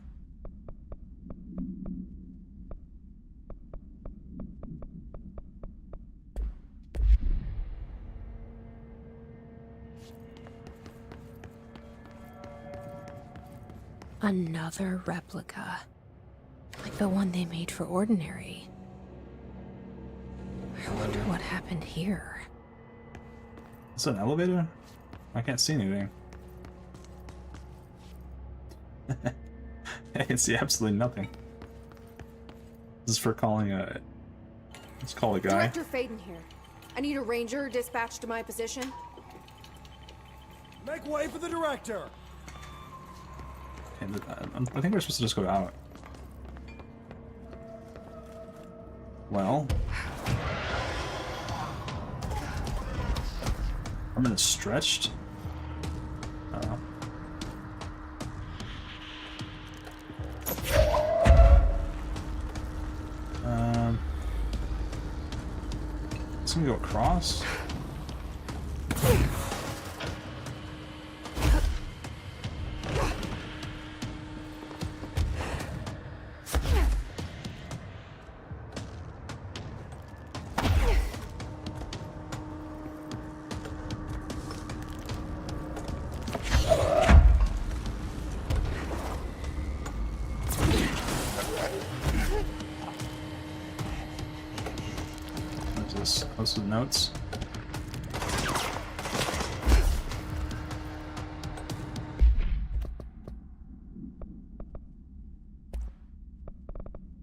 Another replica. Like the one they made for Ordinary. I wonder what happened here. Is it an elevator? I can't see anything. I can see absolutely nothing. This is for calling a... Let's call a guy. Director Faden here. I need a ranger dispatched to my position. Make way for the director! Okay, I think we're supposed to just go out. Well... Armin is stretched? It's gonna go across. Close to the notes.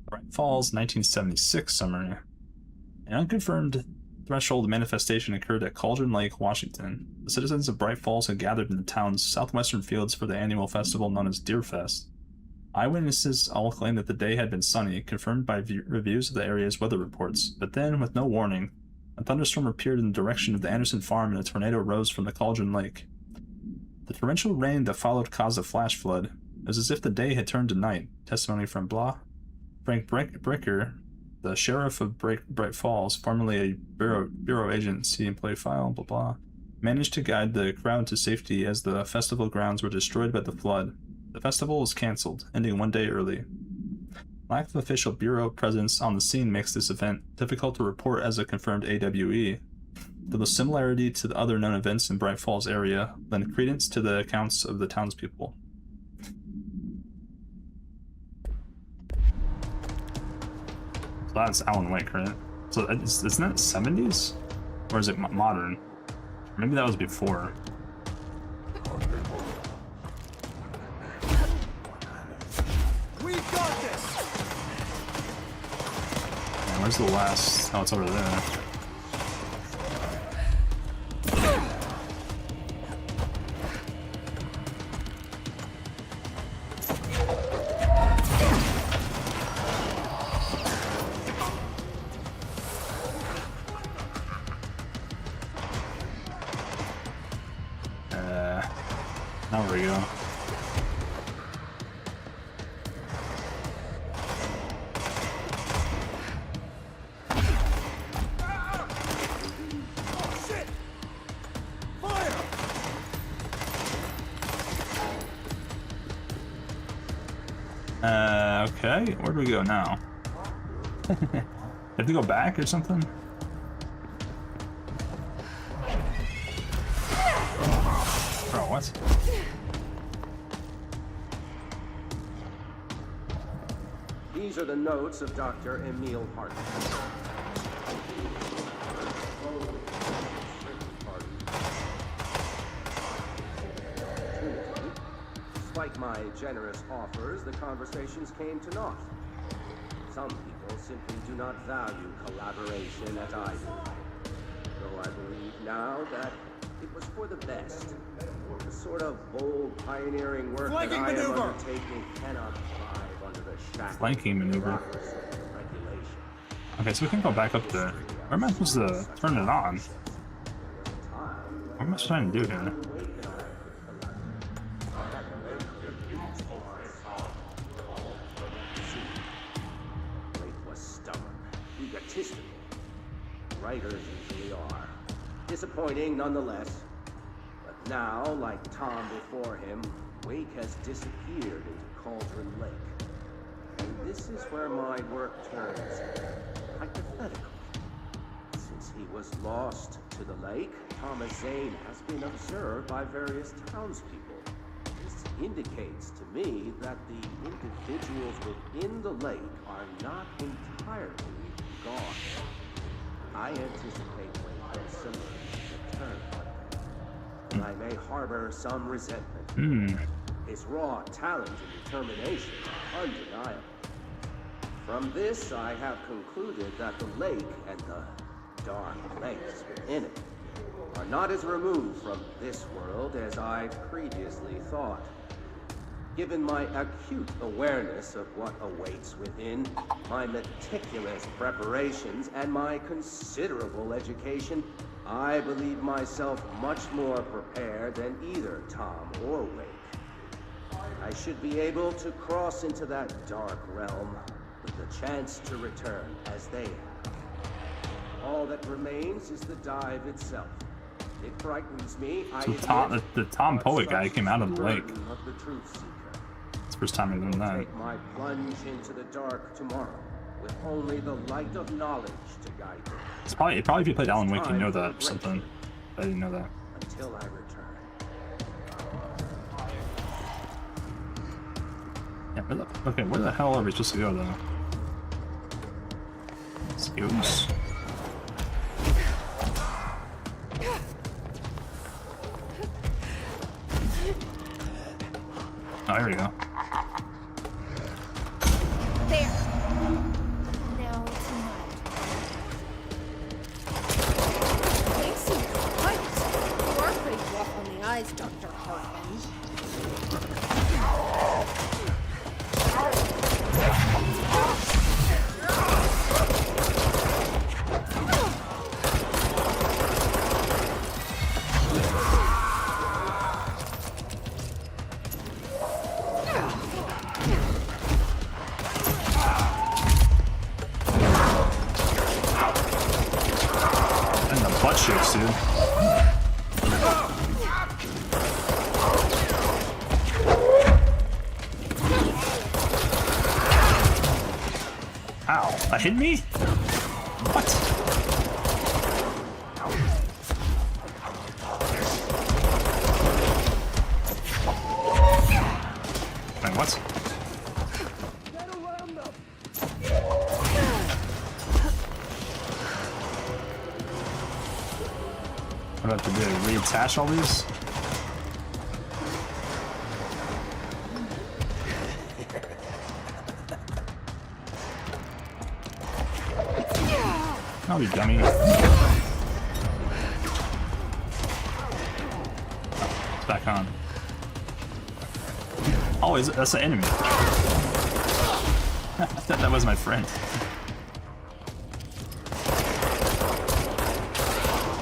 Bright Falls, 1976 summary. An unconfirmed threshold manifestation occurred at Cauldron Lake, Washington. The citizens of Bright Falls had gathered in the town's southwestern fields for the annual festival known as Deer Fest. Eyewitnesses all claimed that the day had been sunny, confirmed by reviews of the area's weather reports, but then, with no warning, a thunderstorm appeared in the direction of the Anderson farm and a tornado rose from the Cauldron Lake. The torrential rain that followed caused a flash flood. It was as if the day had turned to night. Testimony from Frank Bricker, the sheriff of Bright Falls, formerly a bureau agent, see and play file, blah blah, managed to guide the crowd to safety as the festival grounds were destroyed by the flood. The festival was cancelled, ending one day early. Lack of official bureau presence on the scene makes this event difficult to report as a confirmed AWE. Though the similarity to the other known events in Bright Falls area lend credence to the accounts of the townspeople. So that's Alan Wake, right? So isn't that 70s? Or is it modern? Maybe that was before. We got this. Yeah, where's the last? Oh, it's over there. Now we go. Okay, where do we go now? Have to go back or something? Bro, what? These are the notes of Dr. Emil Hartman. Despite my generous offers, the conversations came to naught. Some people simply do not value collaboration as I do. Though I believe now that it was for the best. The sort of bold, pieneering work that I am undertaking cannot thrive under the shackles Flanking maneuver. of regulation. Okay, so we can go back up there. Where am I supposed to turn it on? What am I trying to do here? Egotistical. Writers usually are. Disappointing nonetheless. But now, like Tom before him, Wake has disappeared into Cauldron Lake. And this is where my work turns hypothetical. Since he was lost to the lake, Thomas Zane has been observed by various townspeople. This indicates to me that the individuals within the lake are not entirely gone. I anticipate Wake will similarly return. I may harbor some resentment. His raw talent and determination are undeniable. From this, I have concluded that the lake and the dark lakes within it are not as removed from this world as I previously thought. Given my acute awareness of what awaits within, my meticulous preparations, and my considerable education, I believe myself much more prepared than either Tom or Wake. I should be able to cross into that dark realm with the chance to return as they have. All that remains is the dive itself. It frightens me. So the Tom Poet guy came out of the lake. Of the truth seeker. It's the first time I've done that. Take my plunge into the dark tomorrow, with only the light of knowledge to guide me. It's probably if you played Alan Wake, you know that or something. I didn't know that. Until I return. Yeah, okay, where the hell are we supposed to go though? Excuse. Oh, here we go. There. Now it's mine. Thanks, you cut. You are pretty rough on the eyes, Dr. Hartman. Shakes, dude. Ow, that hit me? What? What do I have to do? Reattach all these? Oh, you dummy. It's back on. Oh, that's an enemy. I thought that was my friend.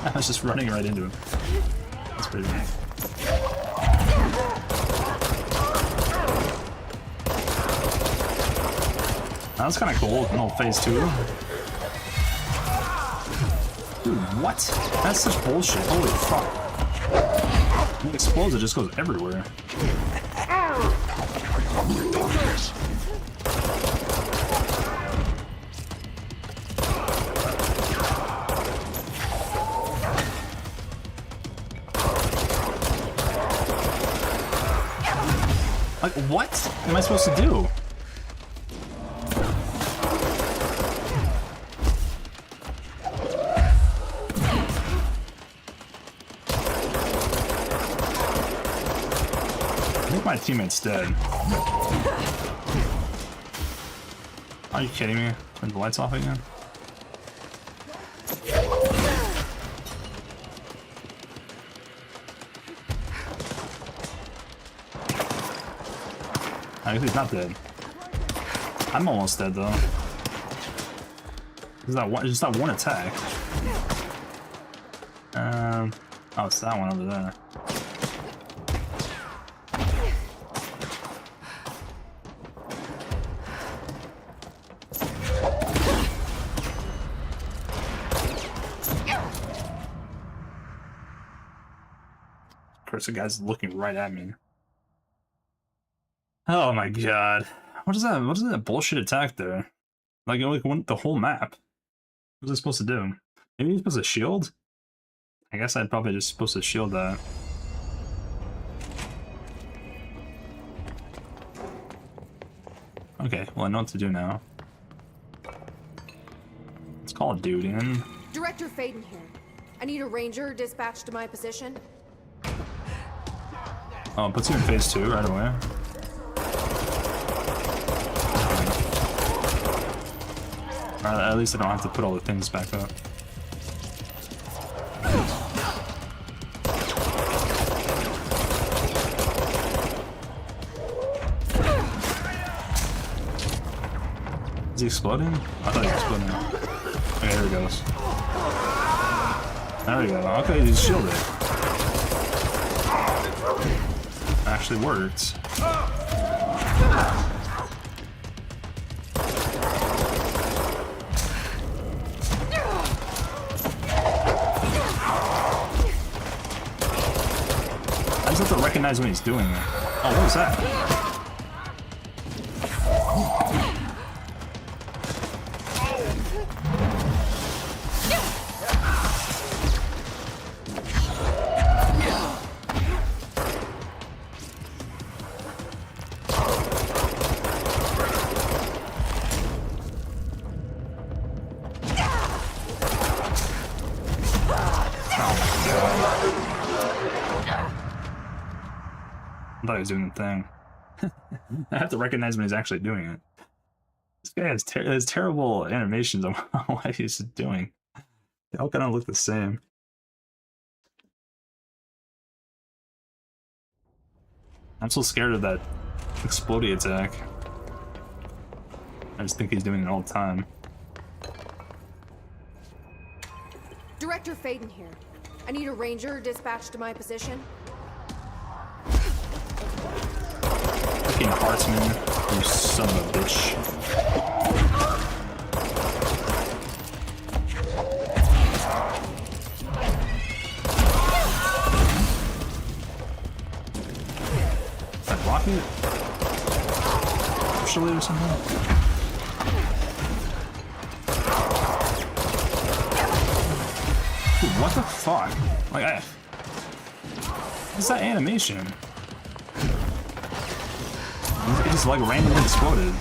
I was just running right into him. That's pretty nice. That was kind of cool. No phase 2. Dude, what? That's such bullshit. Holy fuck. When it explodes, it just goes everywhere. Like, what am I supposed to do? I think my teammate's dead. Are you kidding me? Turn the lights off again? I guess he's not dead. I'm almost dead though. It's just that one attack. Oh, it's that one over there. Of course, the guy's looking right at me. Oh my god. What is that? What is that bullshit attack there? Like, it went the whole map. What was I supposed to do? Maybe he's supposed to shield? I guess I'd probably just supposed to shield that. Okay, well I know what to do now. Let's call a dude in. Director Faden here. I need a ranger dispatched to my position. Oh, it puts you in phase 2 right away. At least I don't have to put all the things back up. Is he exploding? I thought he was exploding. Okay, here he goes. There we go. Okay, he's shielded. Actually worked. I just have to recognize when he's doing it. Oh, what was that? I thought he was doing the thing. I have to recognize when he's actually doing it. This guy has terrible animations on what he's doing. They all kind of look the same. I'm so scared of that explodey attack. I just think he's doing it all the time. Director Faden here. I need a ranger dispatched to my position. Fucking Hartsman, you son of a bitch. Is that rocket? Actually, or something? Dude, what the fuck? Like, what's that animation? It just like randomly exploded.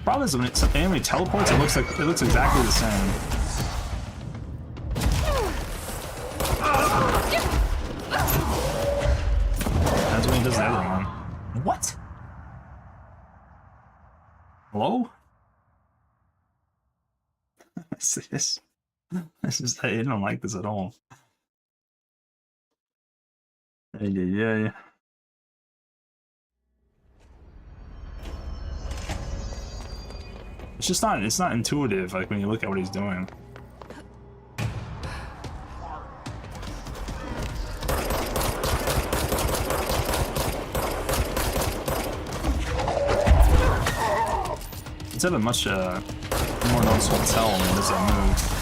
Problem is when an enemy teleports, it looks exactly the same. That's when he does the other one. What? Hello? This is, I don't like this at all. Yeah. It's not intuitive, like when you look at what he's doing. It's have a much more noticeable tell when he does that move.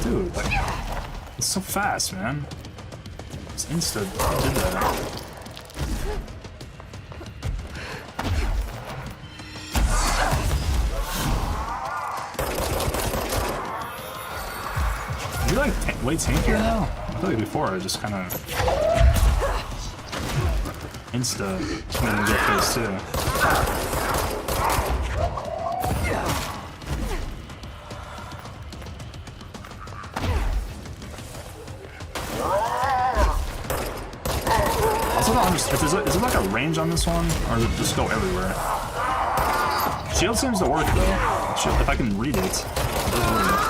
Dude, like, it's so fast, man. It's insta did that. Is he like way tankier now? I feel like before I just kind of insta made him get face too. Is it like a range on this one, or does it just go everywhere? Shield seems to work though. Shield, if I can read it, it does work.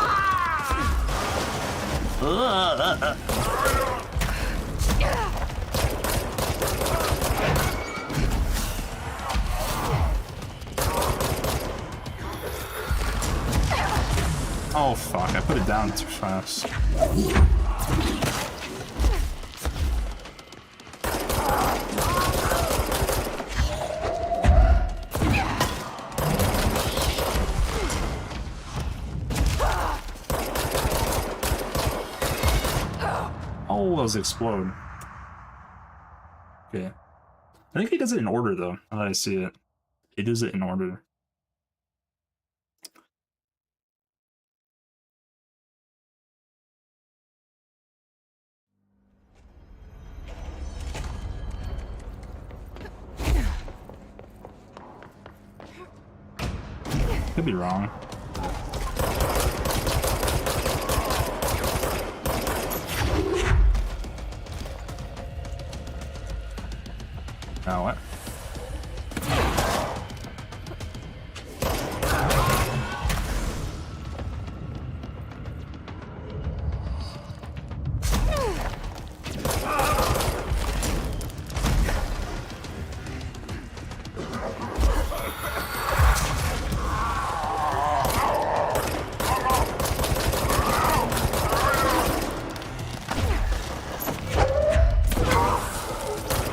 Oh fuck! I put it down too fast. Oh, those explode. Okay. I think he does it in order, though, now that I see it. He does it in order. Could be wrong. Oh, what?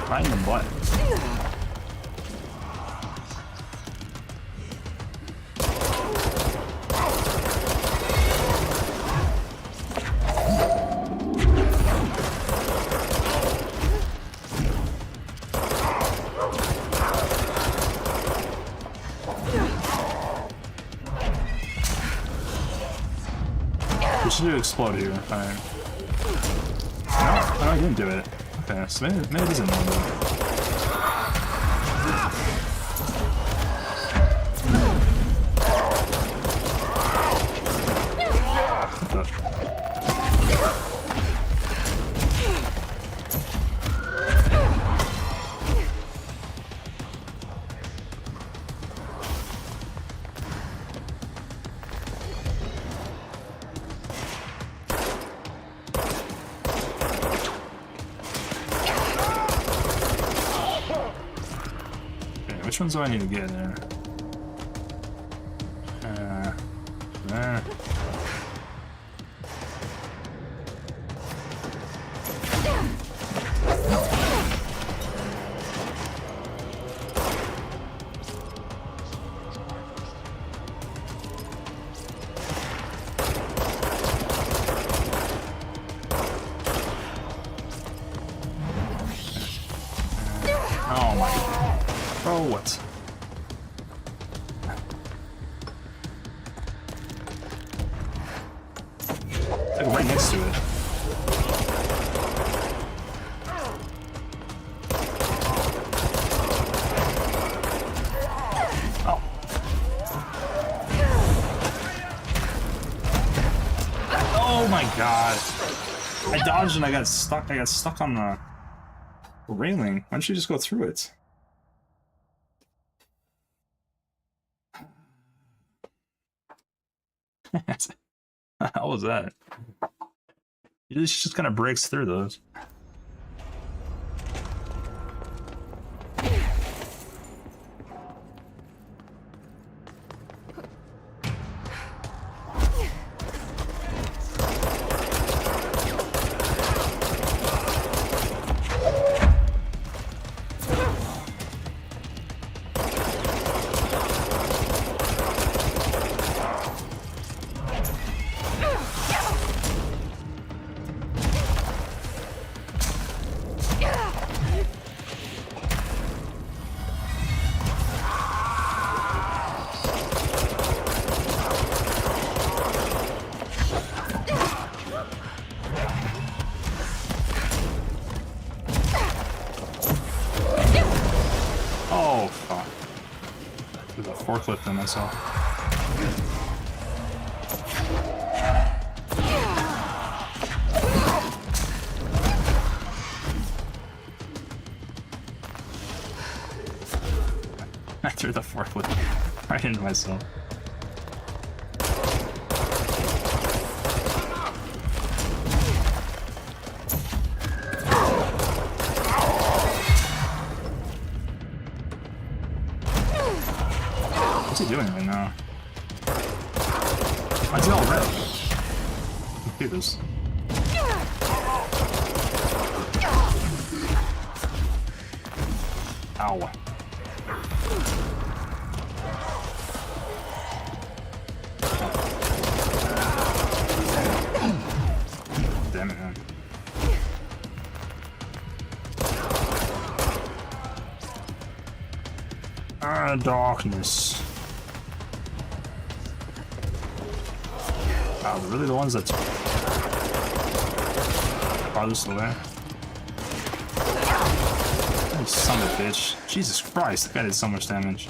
Right in the butt. We should explode here. Alright. No, I didn't do it. Okay, so maybe it isn't normal. Which ones do I need to get there? Oh my god. Bro, what? It's like right next to it. Oh. Oh my god. I dodged and I got stuck. I got stuck on the railing. Why don't you just go through it? How was that? It just kind of breaks through those. Oh, fuck. There's a forklift in myself. I threw the forklift right into myself. What's he doing right now? Why is he all red? Computers. Ow. Damn it, man. Darkness. Wow, they're really the ones that's farthest away. You son of a bitch. Jesus Christ, that guy did so much damage.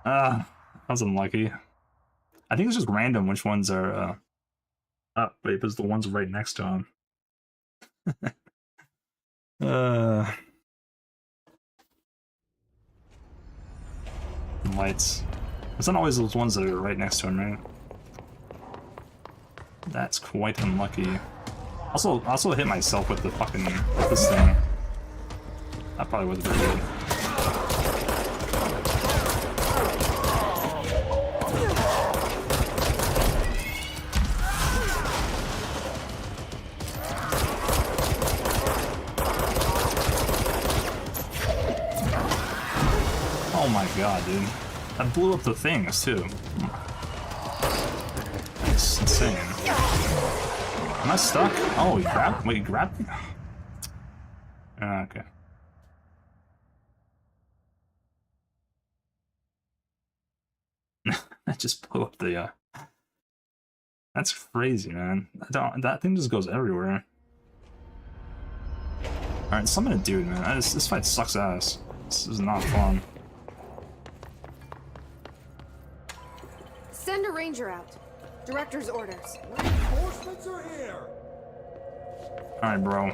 That was unlucky. I think it's just random which ones are up, but it was the ones right next to him. Lights. It's not always those ones that are right next to him, right? That's quite unlucky. Also hit myself with the fucking this thing. That probably would have been good. Oh my god, dude. That blew up the things, too. It's insane. Am I stuck? Oh, he grabbed? Wait, he grabbed me? Okay. That just blew up the, That's crazy, man. That thing just goes everywhere. Alright, summon a dude, man. This fight sucks ass. This is not fun. Send a ranger out. Director's orders. Reinforcements are here. Alright, bro.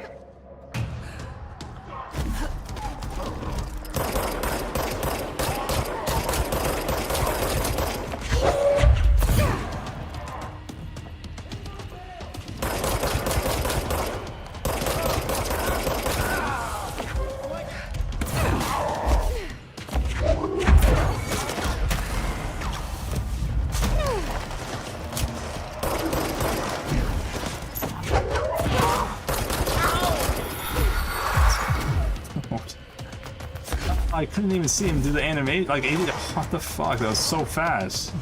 I couldn't even see him do the animation. Like, what the fuck? That was so fast.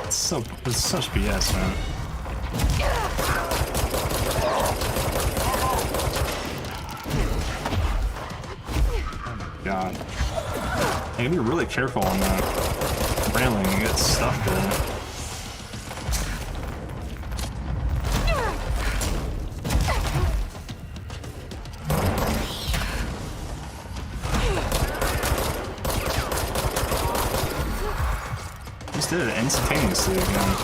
It's such BS, man. Oh my god. You gotta be really careful on that railing. You get stuck there. Did it instantaneously again.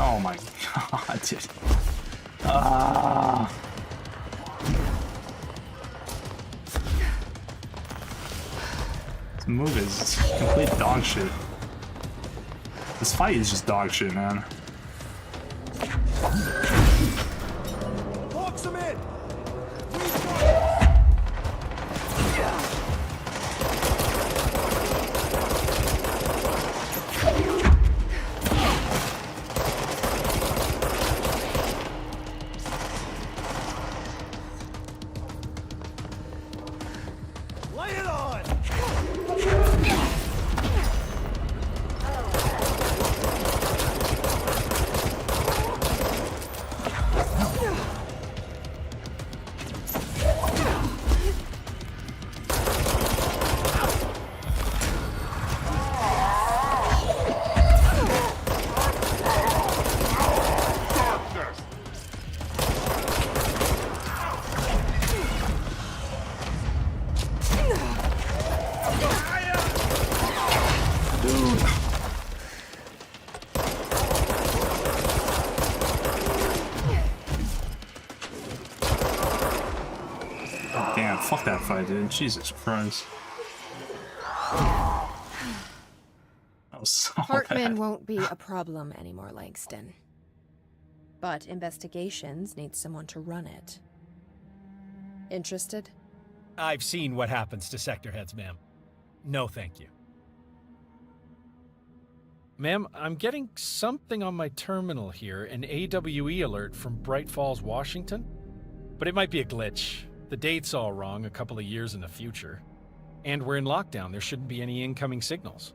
Oh my god, dude. This move is complete dog shit. This fight is just dog shit, man. Box him in! Lay it on! Damn, fuck that fight, dude. Jesus Christ. That was so Hartman bad. won't be a problem anymore, Langston. But investigations need someone to run it. Interested? I've seen what happens to sector heads, ma'am. No, thank you. Ma'am, I'm getting something on my terminal here, an AWE alert from Bright Falls, Washington. But it might be a glitch. The date's all wrong, a couple of years in the future. And we're in lockdown, there shouldn't be any incoming signals.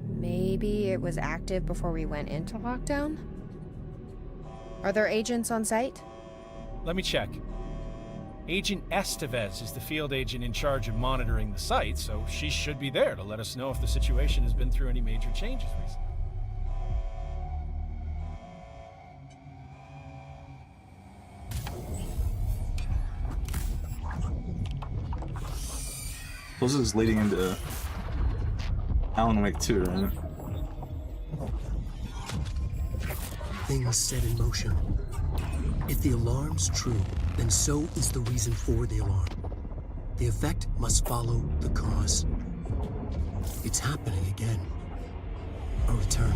Maybe it was active before we went into lockdown? Are there agents on site? Let me check. Agent Estevez is the field agent in charge of monitoring the site, so she should be there to let us know if the situation has been through any major changes recently. This is leading into Alan Wake 2, right? Things set in motion. If the alarm's true, then so is the reason for the alarm. The effect must follow the cause. It's happening again. A return.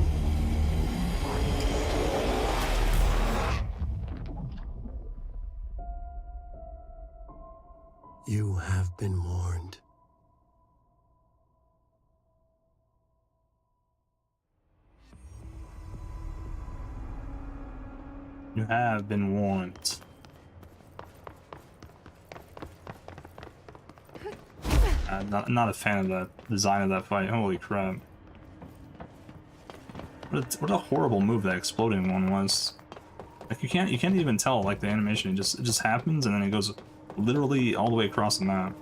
You have been warned. You have been warned. Not a fan of the design of that fight. Holy crap. What a horrible move that exploding one was. Like you can't even tell like the animation. It just happens and then it goes literally all the way across the map.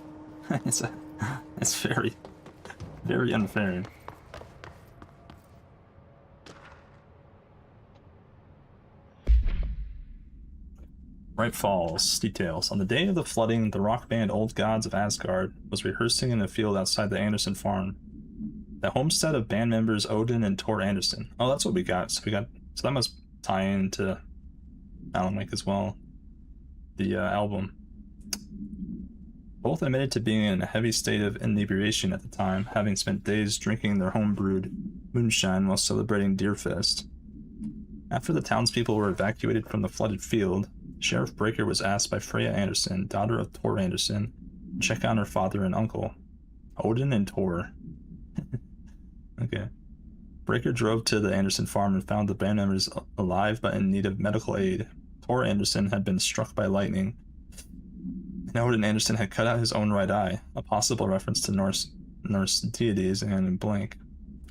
it's very unfair. Bright Falls. Details. On the day of the flooding, the rock band Old Gods of Asgard was rehearsing in a field outside the Anderson farm. The homestead of band members Odin and Tor Anderson. Oh, that's what we got. So that must tie into Alan Wake as well. The album. Both admitted to being in a heavy state of inebriation at the time, having spent days drinking their home-brewed moonshine while celebrating Deerfest. After the townspeople were evacuated from the flooded field, Sheriff Breaker was asked by Freya Anderson, daughter of Tor Anderson, to check on her father and uncle. Odin and Tor. Okay. Breaker drove to the Anderson farm and found the band members alive but in need of medical aid. Tor Anderson had been struck by lightning, and Odin Anderson had cut out his own right eye, a possible reference to Norse deities, and in blank.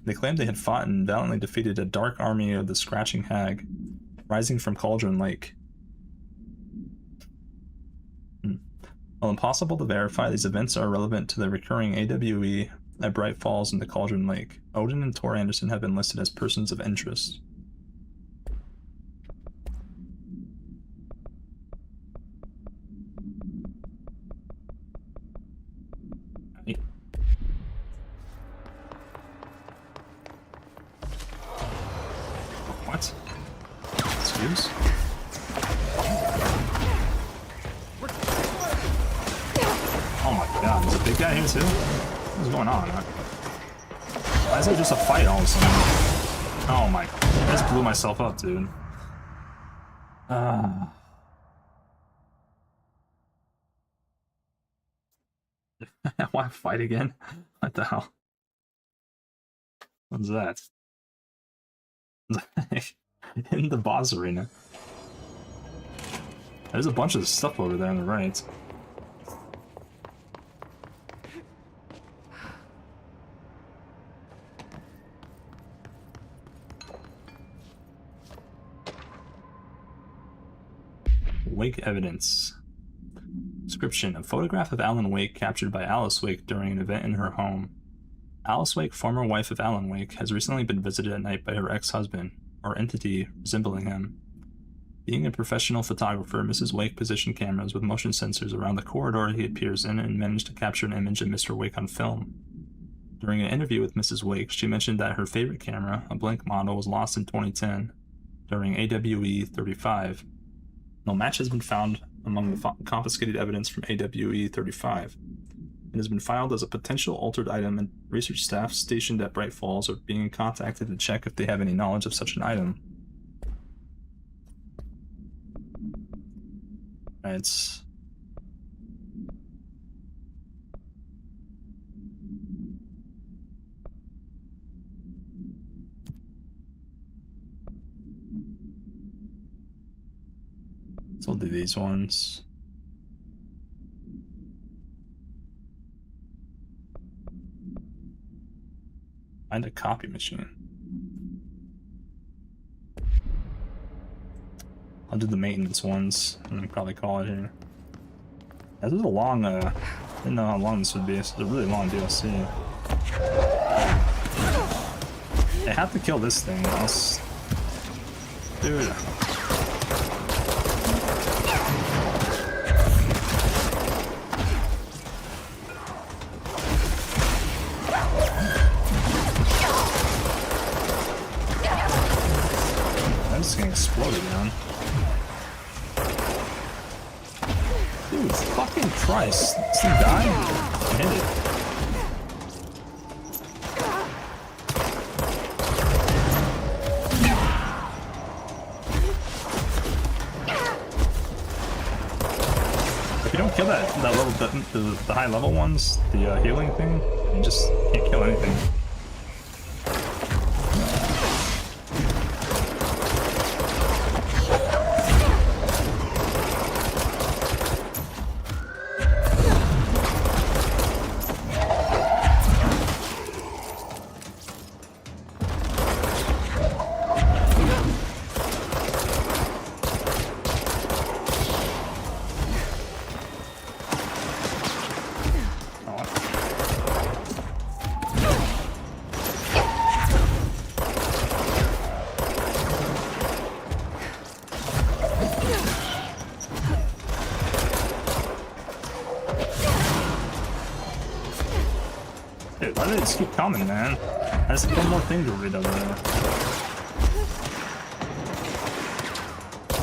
They claimed they had fought and valiantly defeated a dark army of the Scratching Hag, rising from Cauldron Lake. While impossible to verify, these events are relevant to the recurring AWE at Bright Falls and the Cauldron Lake. Odin and Tor Anderson have been listed as persons of interest. What? Excuse? Oh my god, there's a big guy here too? What's going on? Why is there just a fight all of a sudden? Oh my, I just blew myself up, dude. Why fight again? What the hell? What's that? In the boss arena. There's a bunch of stuff over there on the right. Wake evidence. Description: a photograph of Alan Wake captured by Alice Wake during an event in her home. Alice Wake, former wife of Alan Wake, has recently been visited at night by her ex-husband, or entity resembling him. Being a professional photographer, Mrs. Wake positioned cameras with motion sensors around the corridor he appears in and managed to capture an image of Mr. Wake on film. During an interview with Mrs. Wake, she mentioned that her favorite camera, a blank model, was lost in 2010 during AWE 35. No match has been found among the confiscated evidence from AWE 35. It has been filed as a potential altered item, and research staff stationed at Bright Falls are being contacted to check if they have any knowledge of such an item. It's... So I'll do these ones. Find a copy machine. I'll do the maintenance ones, and then probably call it here. This is a long, I didn't know how long this would be. It's a really long DLC. I have to kill this thing, else... Dude. I'm just getting exploded, man. Dude, fucking Christ. This thing died? I hit it. If you don't kill that level, the high level ones, the healing thing, you just can't kill anything. Why do they just keep coming, man? I just have one more thing to read over there.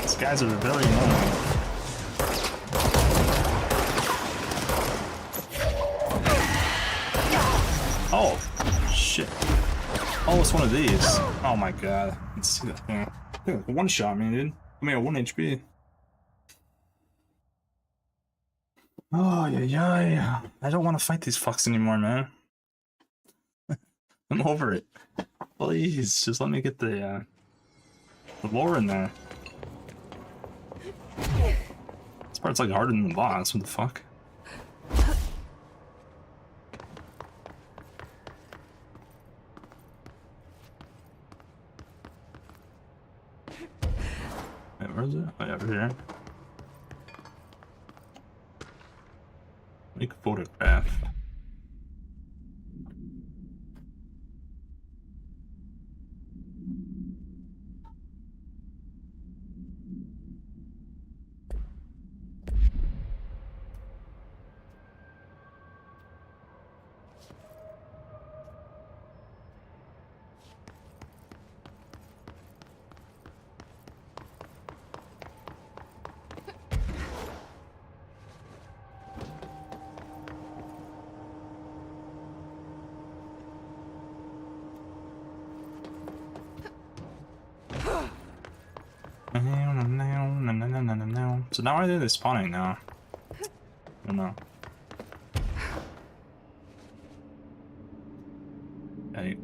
These guys are very annoying. Oh, shit. Oh, it's one of these. Oh my god. Let's see that thing. I think one shot me, dude. I mean, 1 HP. Oh, yeah. I don't want to fight these fucks anymore, man. I'm over it. Please, just let me get the lore in there. This part's like harder than the boss. What the fuck? Wait, where is it? Oh, yeah, over here. Make a photograph. So now why are they spawning now? I don't know. Okay.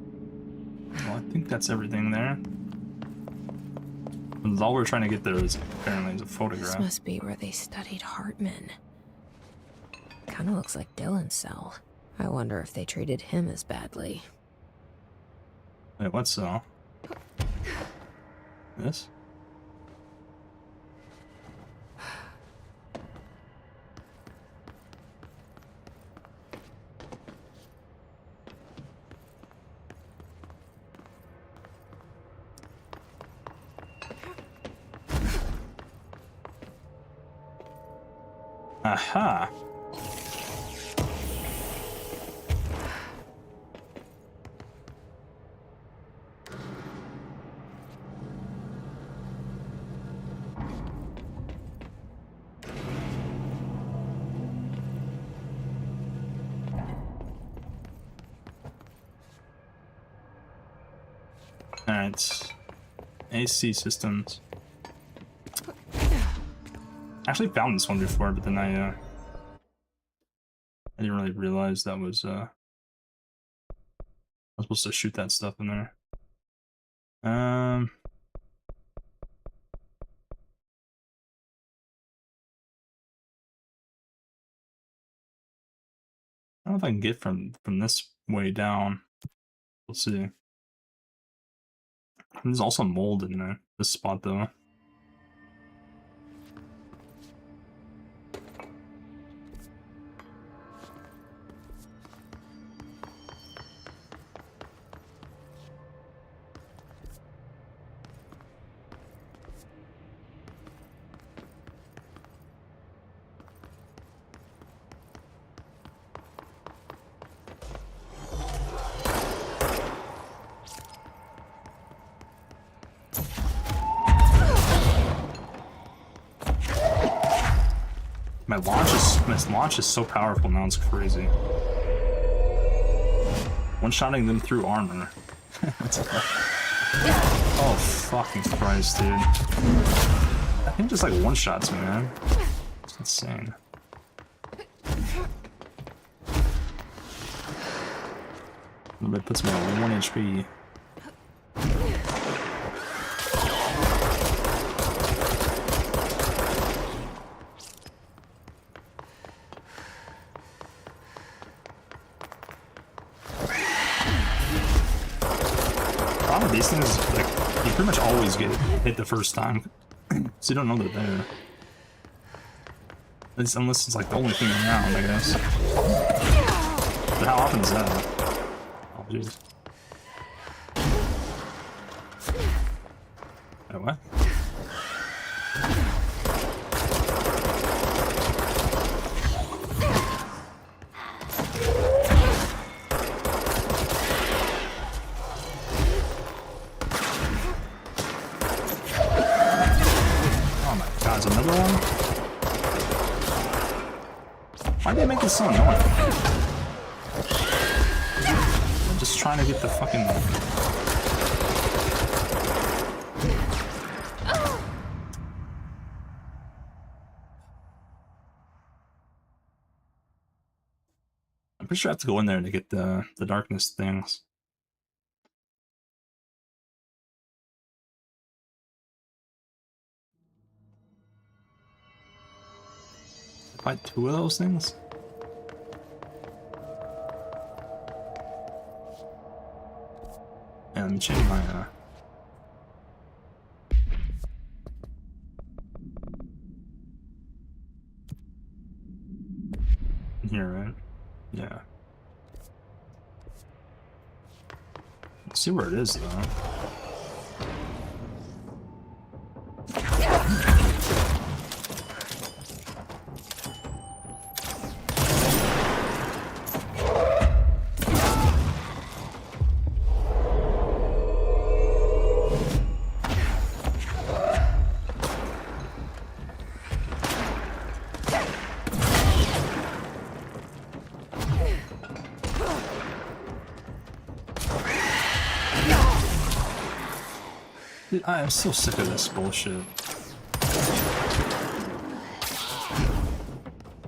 Well, I think that's everything there. And all we're trying to get there is apparently is a photograph. This must be where they studied Hartman. Kinda looks like Dylan's cell. I wonder if they treated him as badly. Wait, what cell? This? Aha! Alright. AC systems. I actually found this one before, but then I didn't really realize that was I was supposed to shoot that stuff in there. I don't know if I can get from this way down. We'll see. There's also mold in this spot though. My launch is so powerful now, it's crazy. One-shotting them through armor. Oh fucking Christ, dude. I think just like one-shots me, man. It's insane. Nobody puts me on 1 HP. These things, like, you pretty much always get hit the first time, so you don't know they're there. Unless it's like the only thing around, I guess. But how often is that? Oh, jeez. Wait, what? There's another one? Why do they make it so annoying? I'm just trying to get the fucking... I'm pretty sure I have to go in there to get the darkness things. Fight 2 of those things? Yeah, let me change my here, right? Yeah. Let's see where it is though. Dude, I am so sick of this bullshit.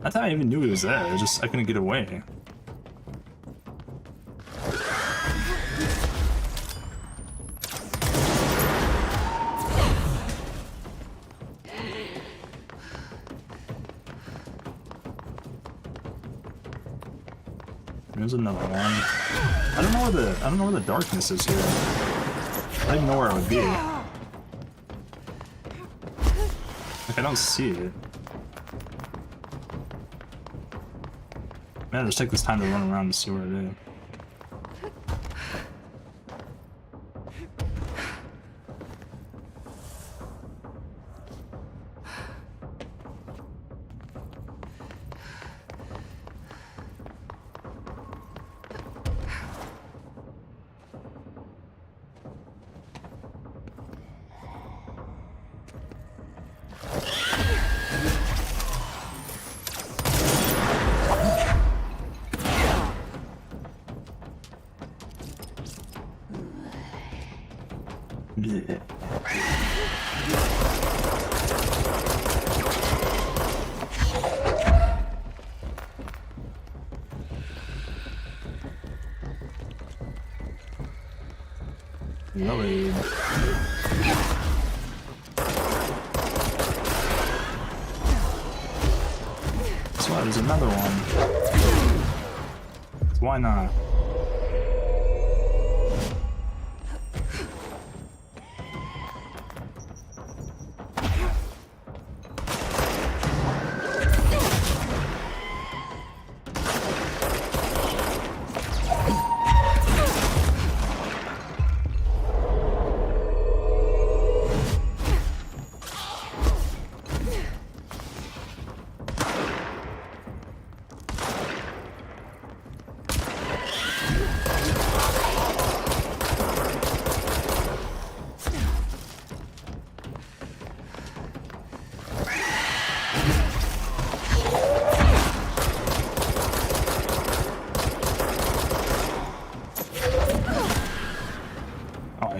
I thought I even knew he was there, I couldn't get away. There's another one. I don't know where the darkness is here. I don't even know where it would be. Like, I don't see it. Man, just take this time to run around to see where it is. Yeah. Really? So there's another one. So why not?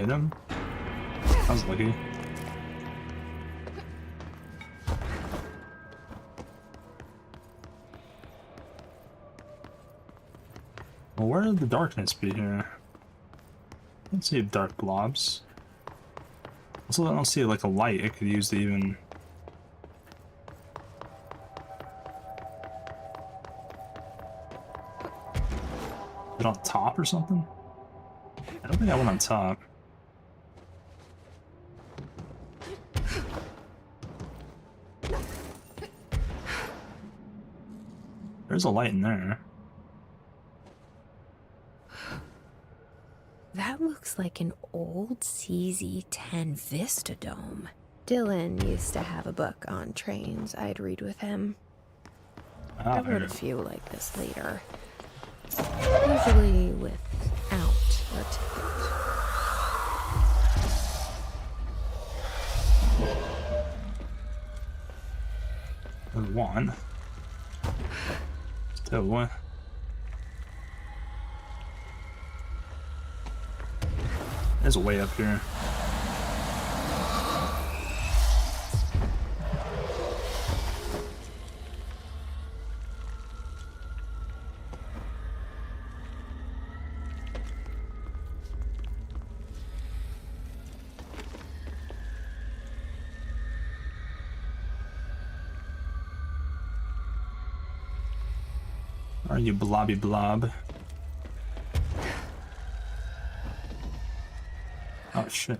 Him. I was lucky. Well, where would the darkness be here? I don't see dark blobs. Also, I don't see like a light it could use to even... Is it on top or something? I don't think I went on top. There's a light in there. That looks like an old CZ-10 Vista Dome. Dylan used to have a book on trains I'd read with him. I wrote a few like this later. Usually without a ticket. There's one. Two. There's a way up here. Are you blobby blob? Oh shit.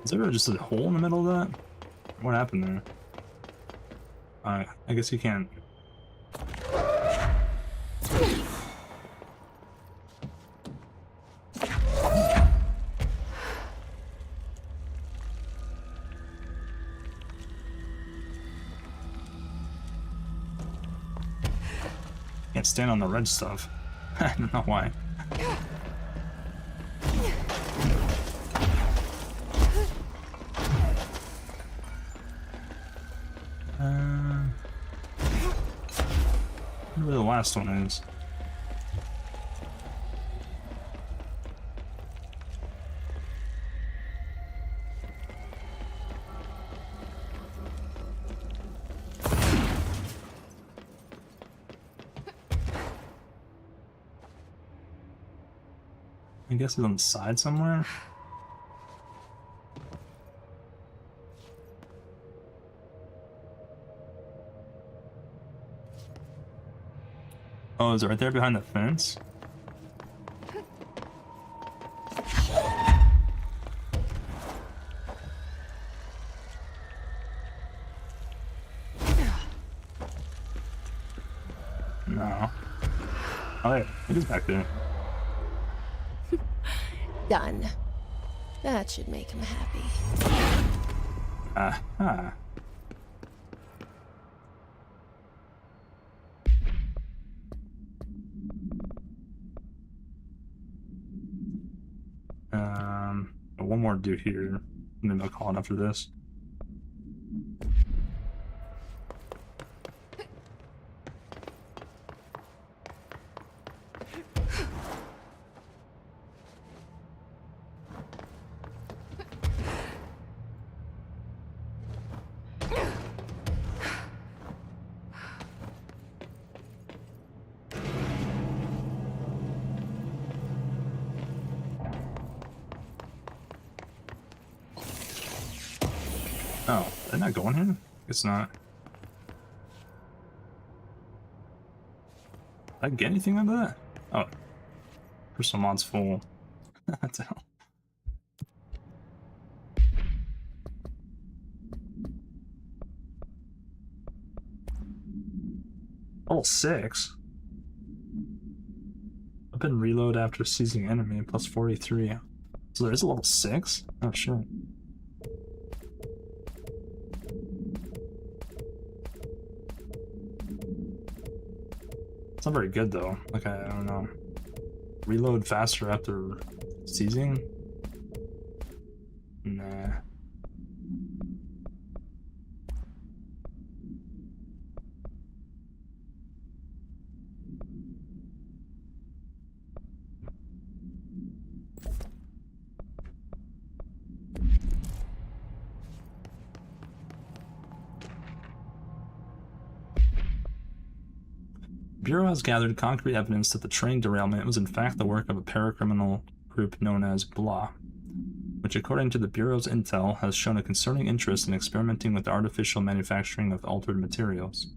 Is there just a hole in the middle of that? What happened there? I guess you can't. Can't stand on the red stuff. I don't know why. Where the last one is. I guess it's on the side somewhere. Oh, is it right there behind the fence? No. Oh, there. It is back there. Done. That should make him happy. Aha. One more to do here, and then I'll call it after this. Oh, they're not going here? It's not. Did I get anything out of that? Oh. Personal mod's full. What the hell? Level 6? Weapon reload after seizing enemy plus 43. So there is a level 6? Oh shit. It's not very good though. Like I don't know. Reload faster after seizing? Nah. Bureau has gathered concrete evidence that the train derailment was in fact the work of a paracriminal group known as BLAH, which according to the Bureau's intel has shown a concerning interest in experimenting with the artificial manufacturing of altered materials.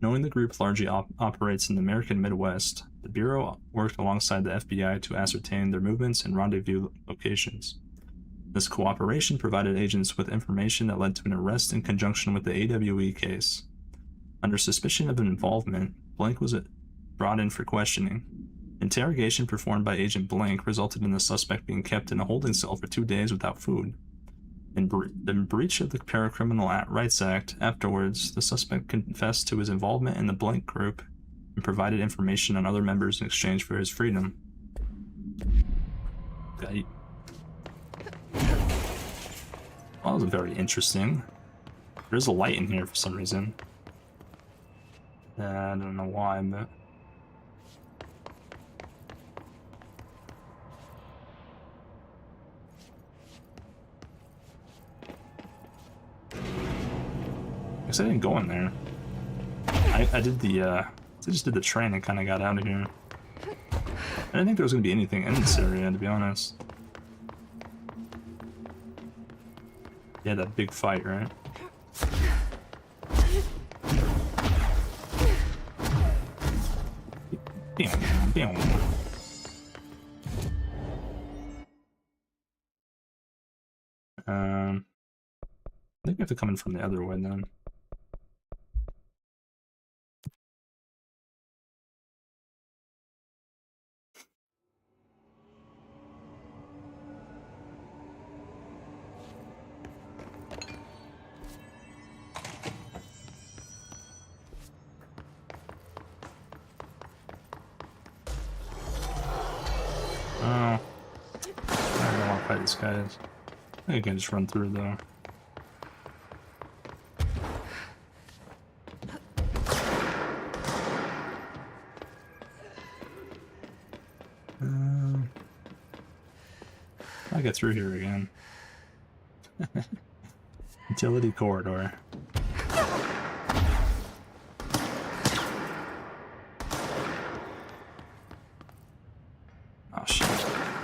Knowing the group largely operates in the American Midwest, the Bureau worked alongside the FBI to ascertain their movements and rendezvous locations. This cooperation provided agents with information that led to an arrest in conjunction with the AWE case. Under suspicion of involvement, Blank was brought in for questioning. Interrogation performed by Agent Blank resulted in the suspect being kept in a holding cell for 2 days without food. In breach of the Paracriminal Rights Act, afterwards, the suspect confessed to his involvement in the Blank Group and provided information on other members in exchange for his freedom. Okay. Well, that was very interesting. There's a light in here for some reason. I don't know why, but... I guess I didn't go in there. I did the, I just did the train and kind of got out of here. I didn't think there was going to be anything in this area, to be honest. Yeah, that big fight, right? I think we have to come in from the other way then. Oh, I don't want to fight these guys. I think I can just run through though. I'll get through here again. Utility corridor. Oh shit.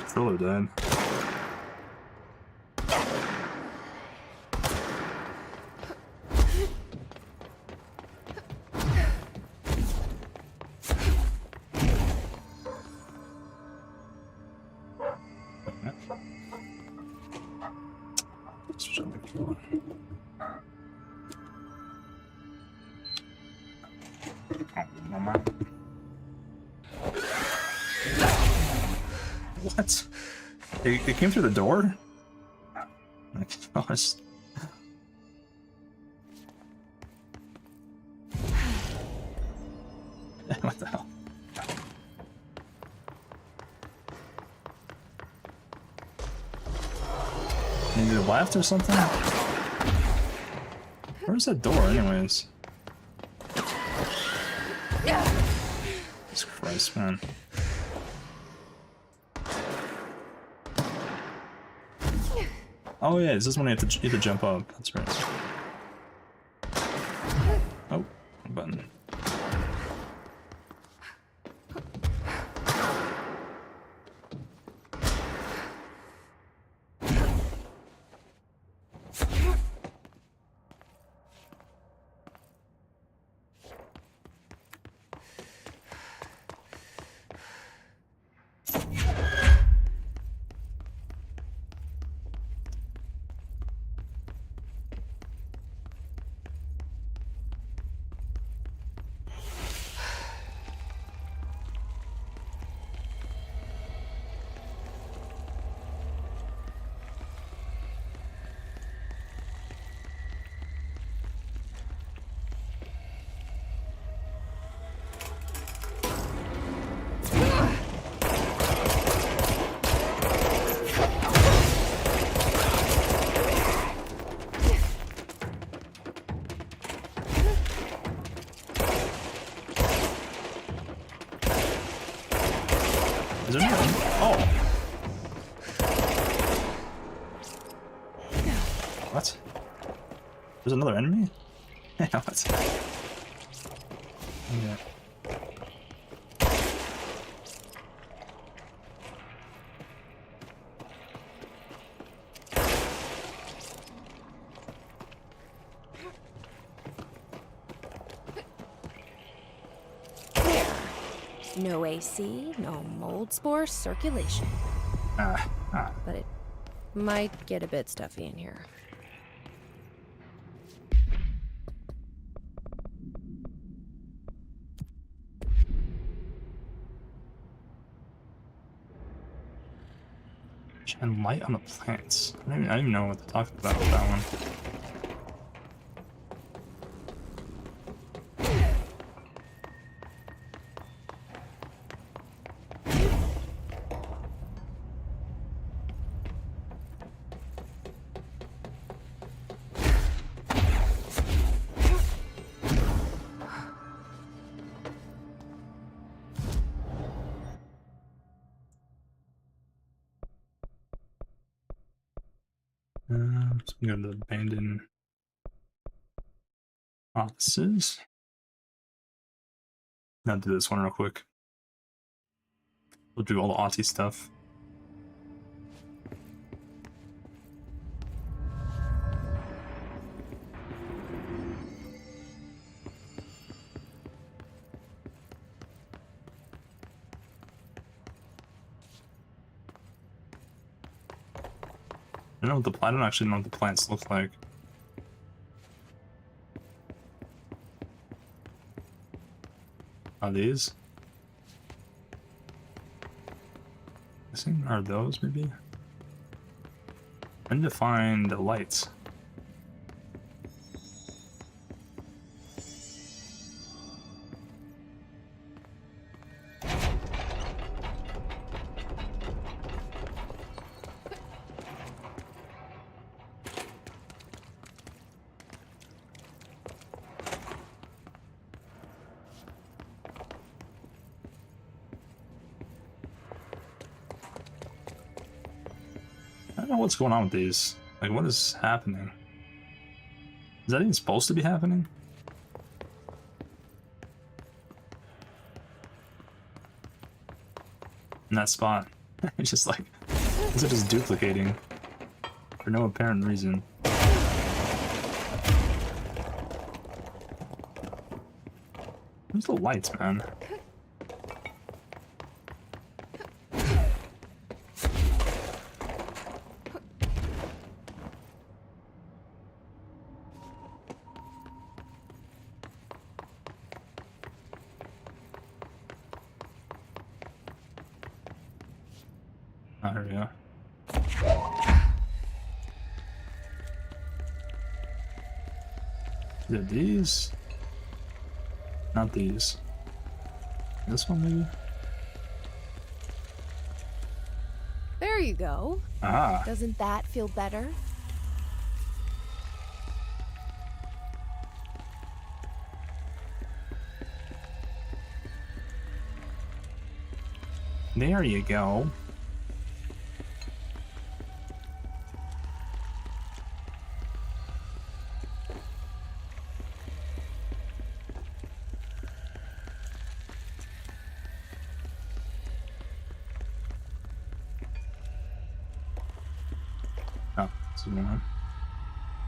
Thriller died. What? It came through the door? My gosh. What the hell? Maybe the left or something? Where's that door anyways? Jesus Christ, man. Oh yeah, is this one you have to jump up? That's right. Oh, button. Is there another? Oh. What? There's another enemy? Yeah, what? Yeah. No AC, no mold spore circulation. But it might get a bit stuffy in here. And light on the plants. I don't even know what to talk about with that one. So we got the abandoned offices. I'll do this one real quick. We'll do all the Aussie stuff. I don't actually know what the plants look like. Are these? Are those maybe? I need to find the lights. I don't know what's going on with these. Like, what is happening? Is that even supposed to be happening? In that spot. It's just like, is it just duplicating? For no apparent reason. Where's the lights, man? Oh, here we go. Is it these? Not these. This one, maybe? There you go. Ah. Doesn't that feel better? There you go. Oh, this is one.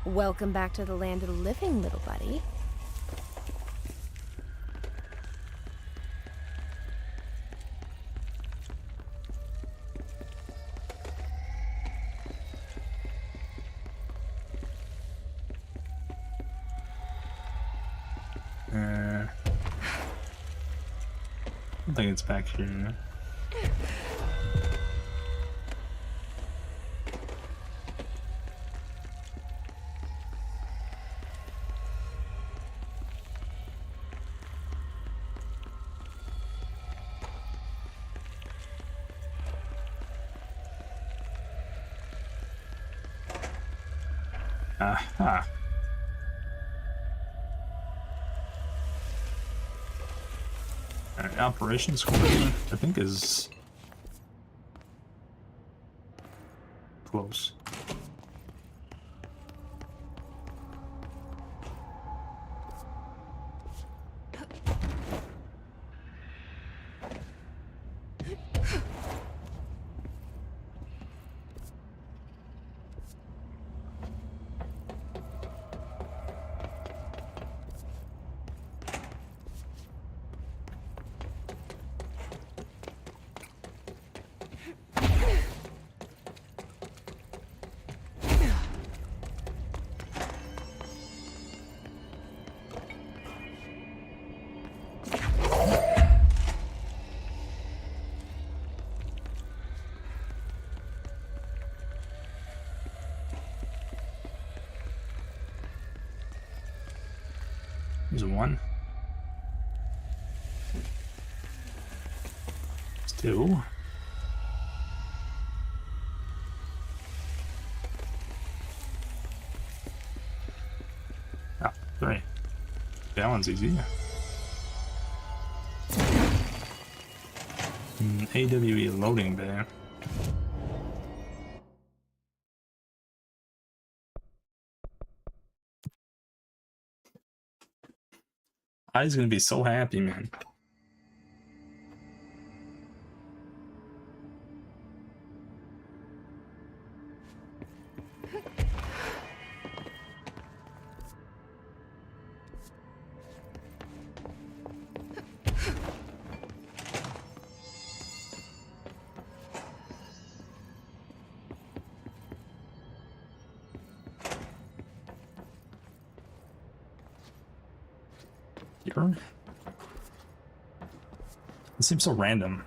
Welcome back to the land of the living, little buddy. I think it's back here. Aha. Alright, operations coordinator, I think is close. There's one. There's two. Ah, three. That one's easy. AWE loading bay. I's gonna be so happy, man. Here? It seems so random.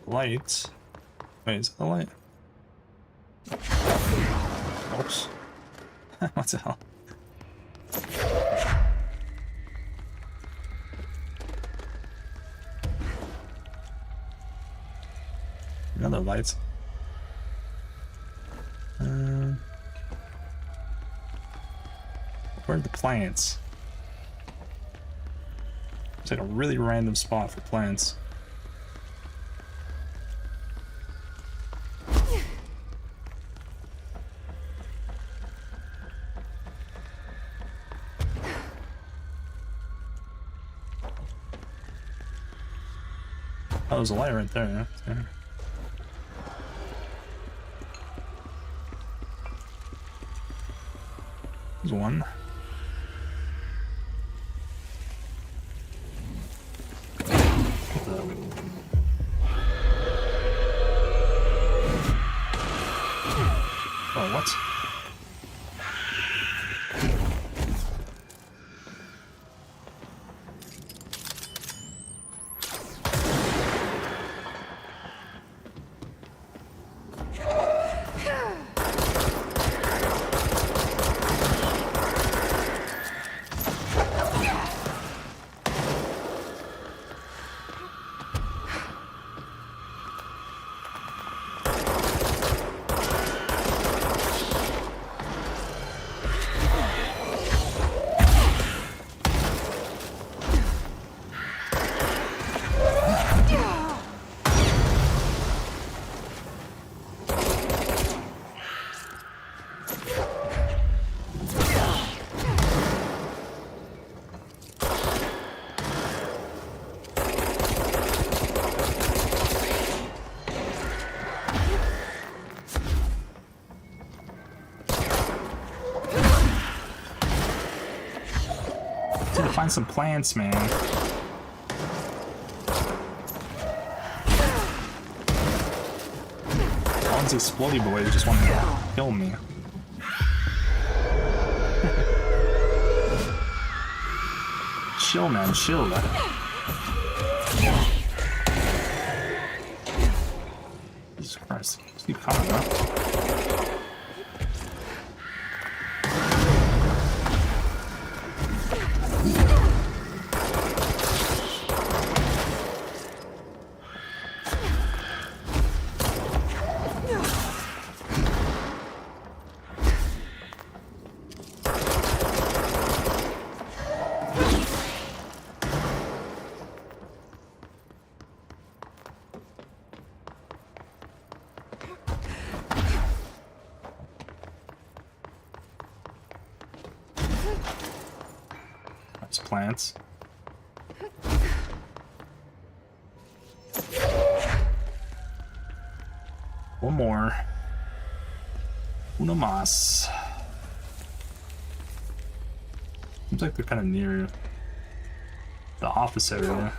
Light. Wait, is it the light? Oops. What the hell? Another light. Where are the plants? It's like a really random spot for plants. Oh, there's a light right there. Yeah. There's one. Oh, what? Find some plants, man. All these explodey boys just want to kill me. Chill, man, chill. Jesus Christ. Just keep coming, huh? Plants. One more. Uno más. Seems like they're kind of near the office area.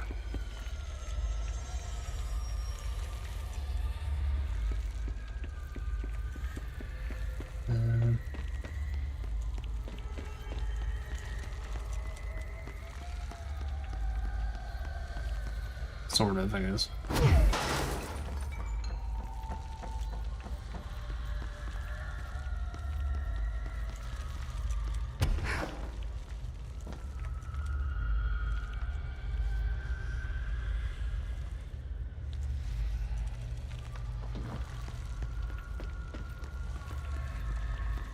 Sort of, I guess.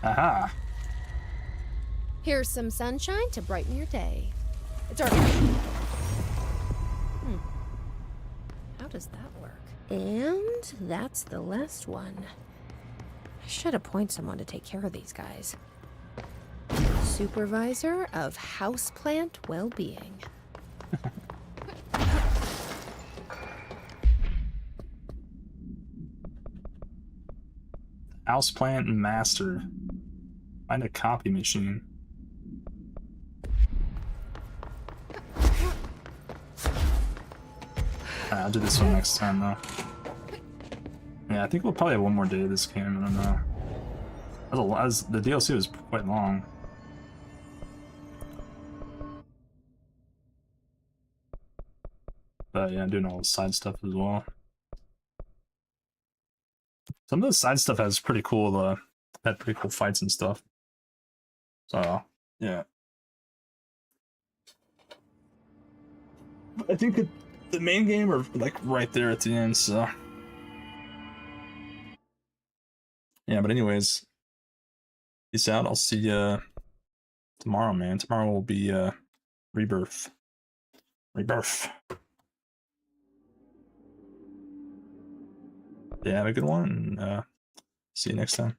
Aha! Here's some sunshine to brighten your day. It's already. How does that work? And that's the last one. I should appoint someone to take care of these guys. Supervisor of Houseplant Well-Being. Houseplant Master. Find a copy machine. Alright, I'll do this one next time though. Yeah, I think we'll probably have one more day of this game, I don't know. The DLC was quite long. But yeah, I'm doing all the side stuff as well. Some of the side stuff has pretty cool, had pretty cool fights and stuff. So, yeah. I think the main game are like right there at the end, so. Yeah, but anyways, peace out. I'll see you tomorrow, man. Tomorrow will be Rebirth. Rebirth. Yeah, have a good one. And, see you next time.